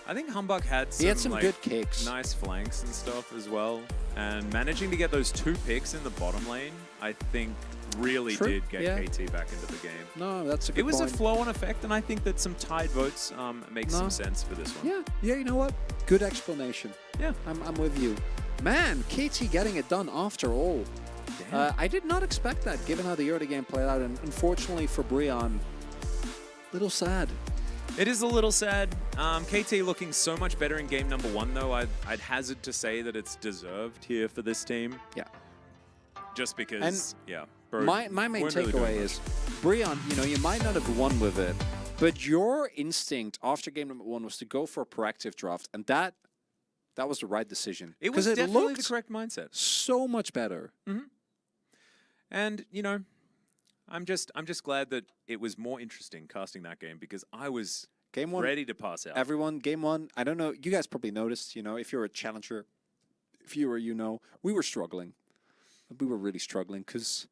I think Humbug had some, He had some like, good kicks. nice flanks and stuff as well. And managing to get those 2 picks in the bottom lane, I think really True, did get yeah. KT back into the game. No, that's a good It was point. a flow-on effect, and I think that some tied votes makes No. some sense for this one. Yeah, you know what? Good explanation. Yeah. I'm with you. Man, KT getting it done after all. I did not expect that, given how the early game played out, and unfortunately for Brion, little sad. It is a little sad. KT looking so much better in game number 1, though. I'd hazard to say that it's deserved here for this team. Yeah. Just because, And yeah. Bro, My main weren't really takeaway doing is, Brion, you know, you might not have won with it, but your instinct after game number 1 was to go for a proactive draft, and that was the right decision. It was 'Cause definitely the looked correct mindset. so much better. And, you know, I'm just glad that it was more interesting casting that game because I was Game 1, ready to pass out. everyone, game 1, I don't know, you guys probably noticed, you know, if you're a challenger viewer, you know, we were struggling. We were really struggling because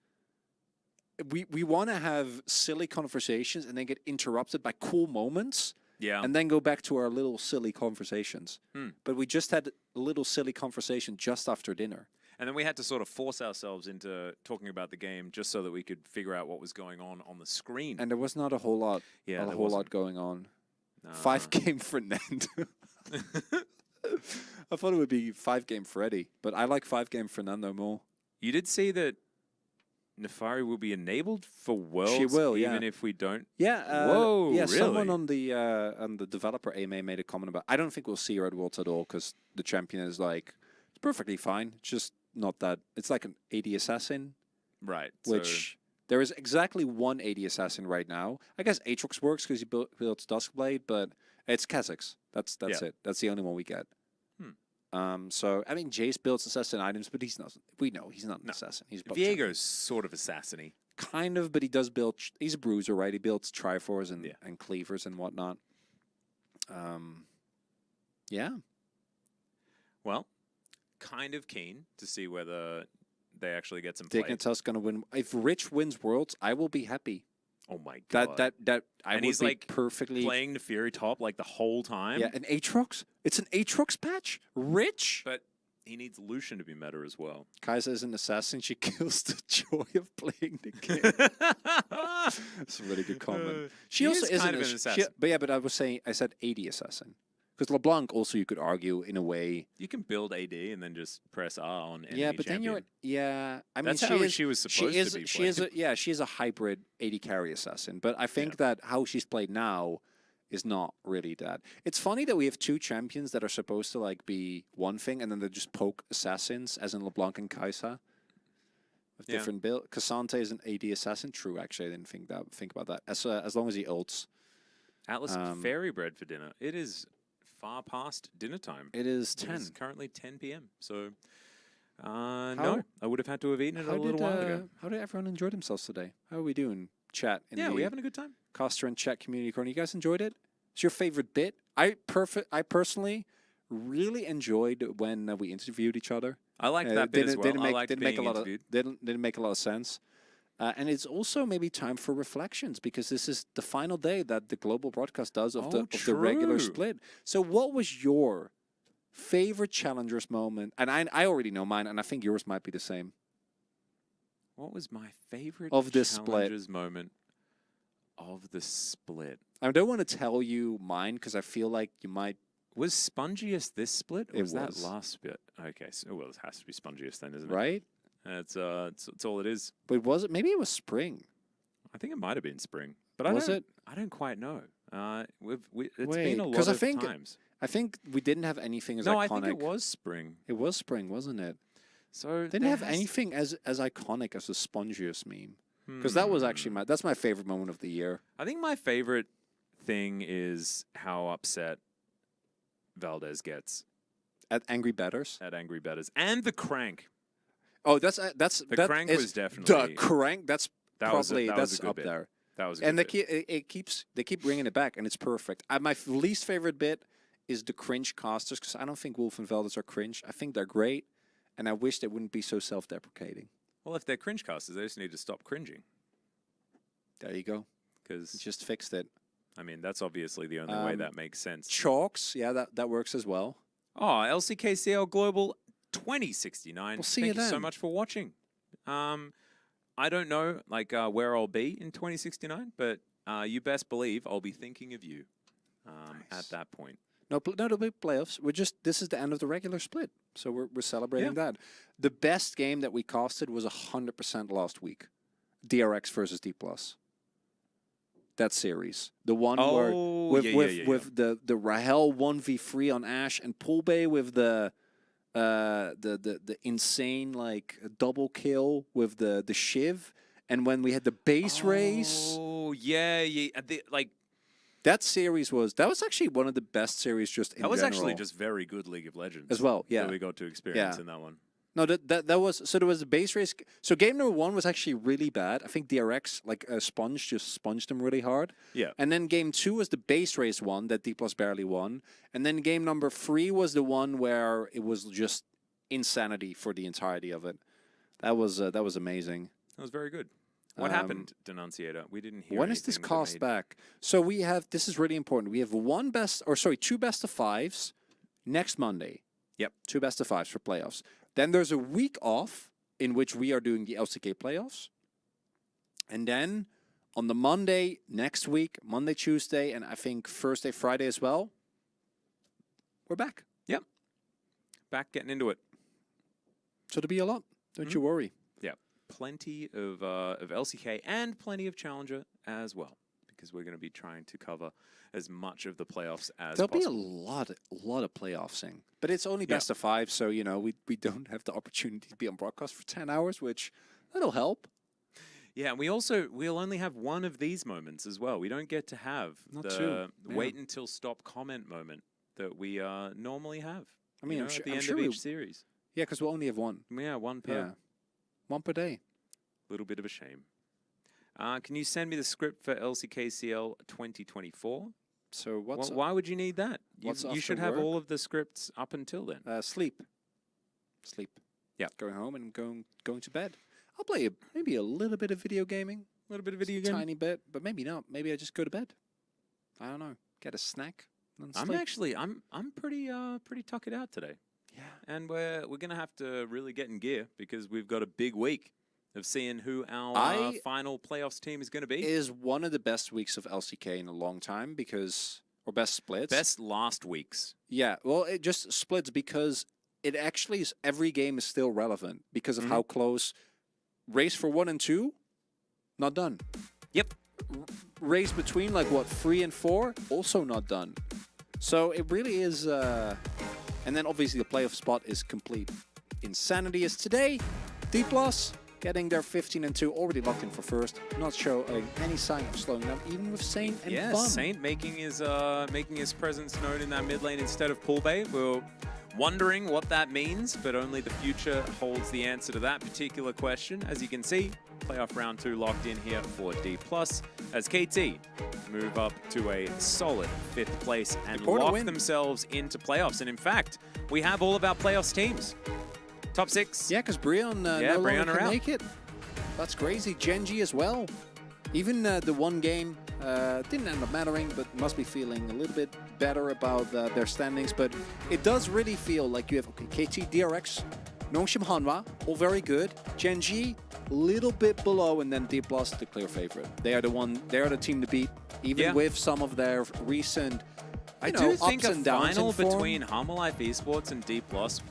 we want to have silly conversations and then get interrupted by cool moments Yeah. and then go back to our little silly conversations. Hmm. But we just had a little silly conversation just after dinner. And then we had to sort of force ourselves into talking about the game just so that we could figure out what was going on the screen. And there was not a whole lot, Yeah, a there whole lot wasn't. going on. No. 5-game Fernando. I thought it would be 5-game Freddy, but I like 5-game Fernando more. You did see that Nefari will be enabled for Worlds will, yeah. even if we don't. Yeah. Whoa, yeah. Someone really? on the developer AMA made a comment about. I don't think we'll see her at Worlds at all because the champion is like it's perfectly fine. It's just not that. It's like an AD assassin, Right. which there is exactly one AD assassin right now. I guess Aatrox works because he builds Duskblade, but it's Kazakhs. That's Yeah. it. That's the only one we get. So I mean, Jace builds assassin items, but he's not. We know he's not an assassin. He's so bug champion. Viego's sort of assassiny. Kind of, but he does build. He's a bruiser, right? He builds Triforce and Yeah. and cleavers and whatnot. Yeah. Well, kind of keen to see whether they actually get some play. Dignitas gonna win. If Rich wins Worlds, I will be happy. Oh my god. That I And would he's, be like, perfectly. playing the Fury top like the whole time. Yeah, an Aatrox. It's an Aatrox patch. Rich. But he needs Lucian to be meta as well. Kaisa is an assassin. She kills the joy of playing the game. That's a really good comment. She he also is isn't kind of an assassin. but yeah, but I was saying I said AD assassin because LeBlanc also you could argue in a way. You can build AD and then just press R on enemy Yeah, but then champion. yeah. I mean, That's she how is, she was supposed to be She is played. she is a hybrid AD carry assassin. But I think that how she's played now is not really that. It's funny that we have 2 champions that are supposed to like be one thing, and then they just poke assassins, as in LeBlanc and Kaisa, with Yeah. different build. Cassante is an AD assassin. True, actually, I didn't think about that. As long as he ults, Atlas fairy bread for dinner. It is far past dinner time. it is It 10. is currently 10 p.m. So, no, I would have had to have eaten it a little while ago. How did everyone enjoy themselves today? How are we doing? Chat. In Yeah, the we're having a good time. Caster and chat community corner. You guys enjoyed it? It's your favorite bit? I personally really enjoyed when we interviewed each other. I liked that bit as well. I liked didn't being make a lot interviewed. of didn't make a lot of sense. And it's also maybe time for reflections because this is the final day that the global broadcast does of the regular true. split. So what was your favorite challengers moment? And I already know mine, and I think yours might be the same. What was my favorite Of this split? Challengers moment of the split? I don't want to tell you mine because I feel like you might. Was Spongiest this split, or It was that was. last split? Okay, so well, it has to be Spongiest then, isn't it? Right? It's all it is. But was it? Maybe it was spring. I think it might have been spring, but I Was don't, it? I don't quite know. It's Wait, been a lot 'cause I of think- times. I think we didn't have anything as No, iconic. I think it was spring. It was spring, wasn't it? So Didn't there have has- anything as iconic as the Spongius meme. Because that was actually that's my favorite moment of the year. I think my favorite thing is how upset Valdez gets At Angry Betters. at Angry Betters and the crank. Oh, that's The crank was definitely the crank. That's that was a- probably that was a that's good up bit. there. That was a And good they bit. they keep bringing it back, and it's perfect. My least favorite bit is the cringe casters because I don't think Wolf and Valdez are cringe. I think they're great, and I wish they wouldn't be so self-deprecating. Well, if they're cringe casters, they just need to stop cringing. There you go. Because, Just fixed it. I mean, that's obviously the only way that makes sense. Chalks, yeah, that works as well. Oh, LCK CL Global 2069. We'll see Thank you you so then. much for watching. I don't know like where I'll be in 2069, but you best believe I'll be thinking of you at that point. No, there'll be playoffs. This is the end of the regular split, so we're celebrating that. The best game that we costed was 100% last week, DRX versus D+. That series, the one where with the Rahel 1v3 on Ashe and Poolbay with the insane like double kill with the Shiv, and when we had the base race. Oh yeah. Like that series was actually one of the best series just in that was general. actually just very good League of Legends as well. Yeah, that we got to experience in that one. No, that was so there was the base race. So game number 1 was actually really bad. I think DRX like just sponged them really hard. Yeah. And then game 2 was the base race one that D+ barely won. And then game number 3 was the one where it was just insanity for the entirety of it. That was amazing. That was very good. What happened, Denunciator? We didn't hear. When is this cost back? So we have, this is really important. We have 2 best of 5s next Monday. Yep. 2 best of 5s for playoffs. Then there's a week off in which we are doing the LCK playoffs. And then on the Monday next week, Monday, Tuesday, and I think Thursday, Friday as well, we're back. Yep. Back getting into it. So there'll be a lot. Don't you worry. Yeah. Plenty of LCK and plenty of Challenger as well, because we're going to be trying to cover as much of the playoffs as There'll possible. be a lot of playoffsing, but it's only best of 5, so you know we don't have the opportunity to be on broadcast for 10 hours, which that'll help. Yeah, and we'll only have one of these moments as well. We don't get to have the wait until stop comment moment that we normally have. I mean, at the end of each series. Yeah, because we'll only have one. Yeah, one per. Yeah, one per day. Little bit of a shame. Can you send me the script for LCK CL 2024? So why would you need that? You should have all of the scripts up until then. Sleep. Yeah, going home and going to bed. I'll play maybe a little bit of video gaming. A little bit of video gaming. Tiny bit, but maybe not. Maybe I just go to bed. I don't know. Get a snack. And sleep. I'm pretty tuck it out today. Yeah. And we're gonna have to really get in gear because we've got a big week of seeing who our final playoffs team is going to be. Is one of the best weeks of LCK in a long time or best splits. Best last weeks. Yeah, well, it just splits because it actually is, every game is still relevant because of how close. Race for 1 and 2, not done. Yep. Race between 3 and 4, also not done. So it really is, and then obviously the playoff spot is complete. Insanity is today. D+ getting their 15 and 2, already locked in for first. Not showing any sign of slowing down, even with Saint and Bum. Saint making his presence known in that mid lane instead of Poolbay. We're wondering what that means, but only the future holds the answer to that particular question. As you can see, playoff round 2 locked in here for D+, as KT move up to a solid 5th place and lock themselves into playoffs. And in fact, we have all of our playoffs teams. Top 6. Yeah, because Breon no longer can make it. That's crazy. Gen.G as well. Even the one game didn't end up mattering, but must be feeling a little bit better about their standings. But it does really feel like you have KT, DRX, Nongshim, Hanwha, all very good. Gen.G, a little bit below, and then D+, the clear favorite. They are the team to beat, even with some of their recent. I do think a final between Harmalife Esports and D+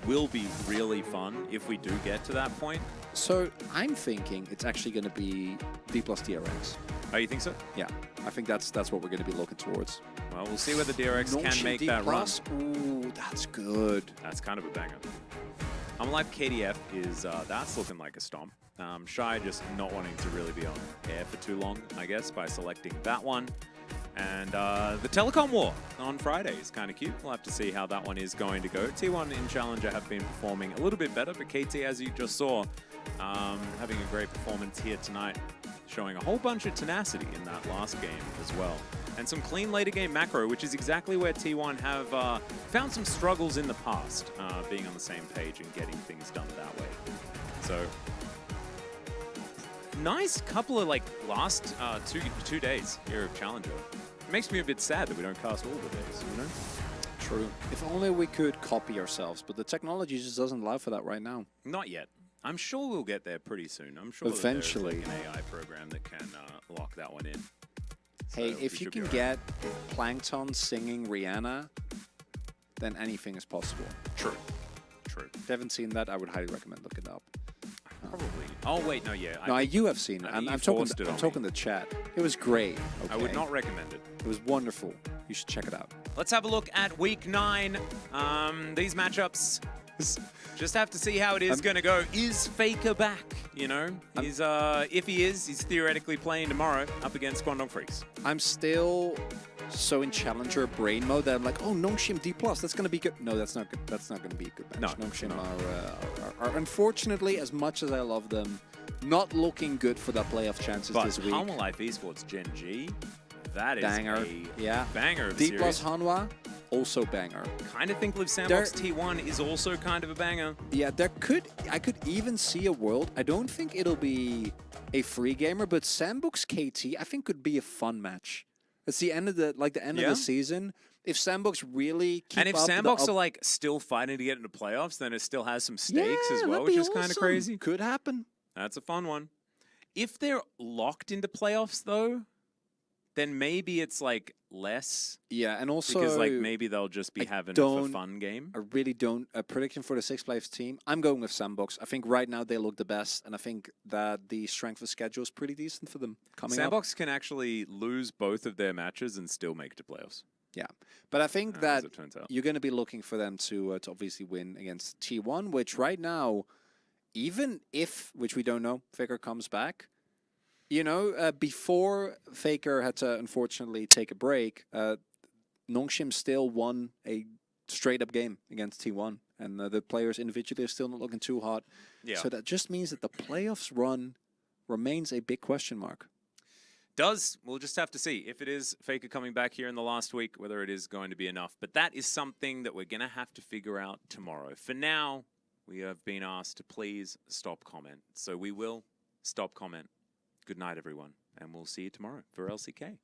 will be really fun if we do get to that point. So I'm thinking it's actually going to be D+ DRX. Oh, you think so? Yeah, I think that's what we're going to be looking towards. Well, we'll see whether DRX can make that run. Ooh, that's good. That's kind of a banger. Harmalife KDF is that's looking like a stomp. Shy just not wanting to really be on air for too long, I guess, by selecting that one. And the Telecom War on Friday is kind of cute. We'll have to see how that one is going to go. T1 in Challenger have been performing a little bit better, but KT, as you just saw, having a great performance here tonight, showing a whole bunch of tenacity in that last game as well. And some clean later game macro, which is exactly where T1 have found some struggles in the past, being on the same page and getting things done that way. So nice couple of like last two days here of Challenger. It makes me a bit sad that we don't cast all the days, you know? True. If only we could copy ourselves, but the technology just doesn't allow for that right now. Not yet. I'm sure we'll get there pretty soon. I'm sure Eventually. that there's like an AI program that can lock that one in. Hey, So if we you should be can all get Plankton singing Rihanna, then anything is possible. True. True. If you haven't seen that, I would highly recommend looking it up. Probably. Oh wait, no, yeah. No, think you have seen it. I think I'm you talking. forced it on I'm talking the chat. It was great. I would okay? not recommend it. It was wonderful. You should check it out. Let's have a look at week 9. These matchups. Just have to see how it is going to go. Is Faker back? You know, he's if he is, he's theoretically playing tomorrow up against Guangdong Freaks. I'm still so in Challenger brain mode that I'm like, oh, Nongshim D+, that's going to be good. No, that's not good. That's not going to be a good match. No, Nongshim are unfortunately, as much as I love them, not looking good for the playoff chances But this week. Hanwha Life Esports Gen.G, that is Banger. a Yeah. banger of a D+ series. Hanwha, also banger. Kind of think Live Sandbox T1 is also kind of a banger. Yeah, I could even see a world. I don't think it'll be a free gamer, but Sandbox KT I think could be a fun match. It's the end of the end of Yeah. the season. If Sandbox really keep And if up Sandbox the are like still fighting to get into playoffs, then it still has some stakes as well, that'd which be is kind of awesome. crazy. Could happen. That's a fun one. If they're locked into playoffs though, then maybe it's like less. Yeah, and also Because like maybe they'll just be I having a don't- fun game. I really don't. A prediction for the sixth place team. I'm going with Sandbox. I think right now they look the best, and I think that the strength of schedule is pretty decent for them coming up. Sandbox can actually lose both of their matches and still make it to playoffs. Yeah, but I think As that it turns out. you're going to be looking for them to obviously win against T1, which right now, even if, which we don't know, Faker comes back, you know, before Faker had to unfortunately take a break, Nongshim still won a straight-up game against T1, and the players individually are still not looking too hot. Yeah. So that just means that the playoffs run remains a big question mark. We'll just have to see if it is Faker coming back here in the last week, whether it is going to be enough. But that is something that we're going to have to figure out tomorrow. For now, we have been asked to please stop comment. So we will stop comment. Good night, everyone. And we'll see you tomorrow for LCK.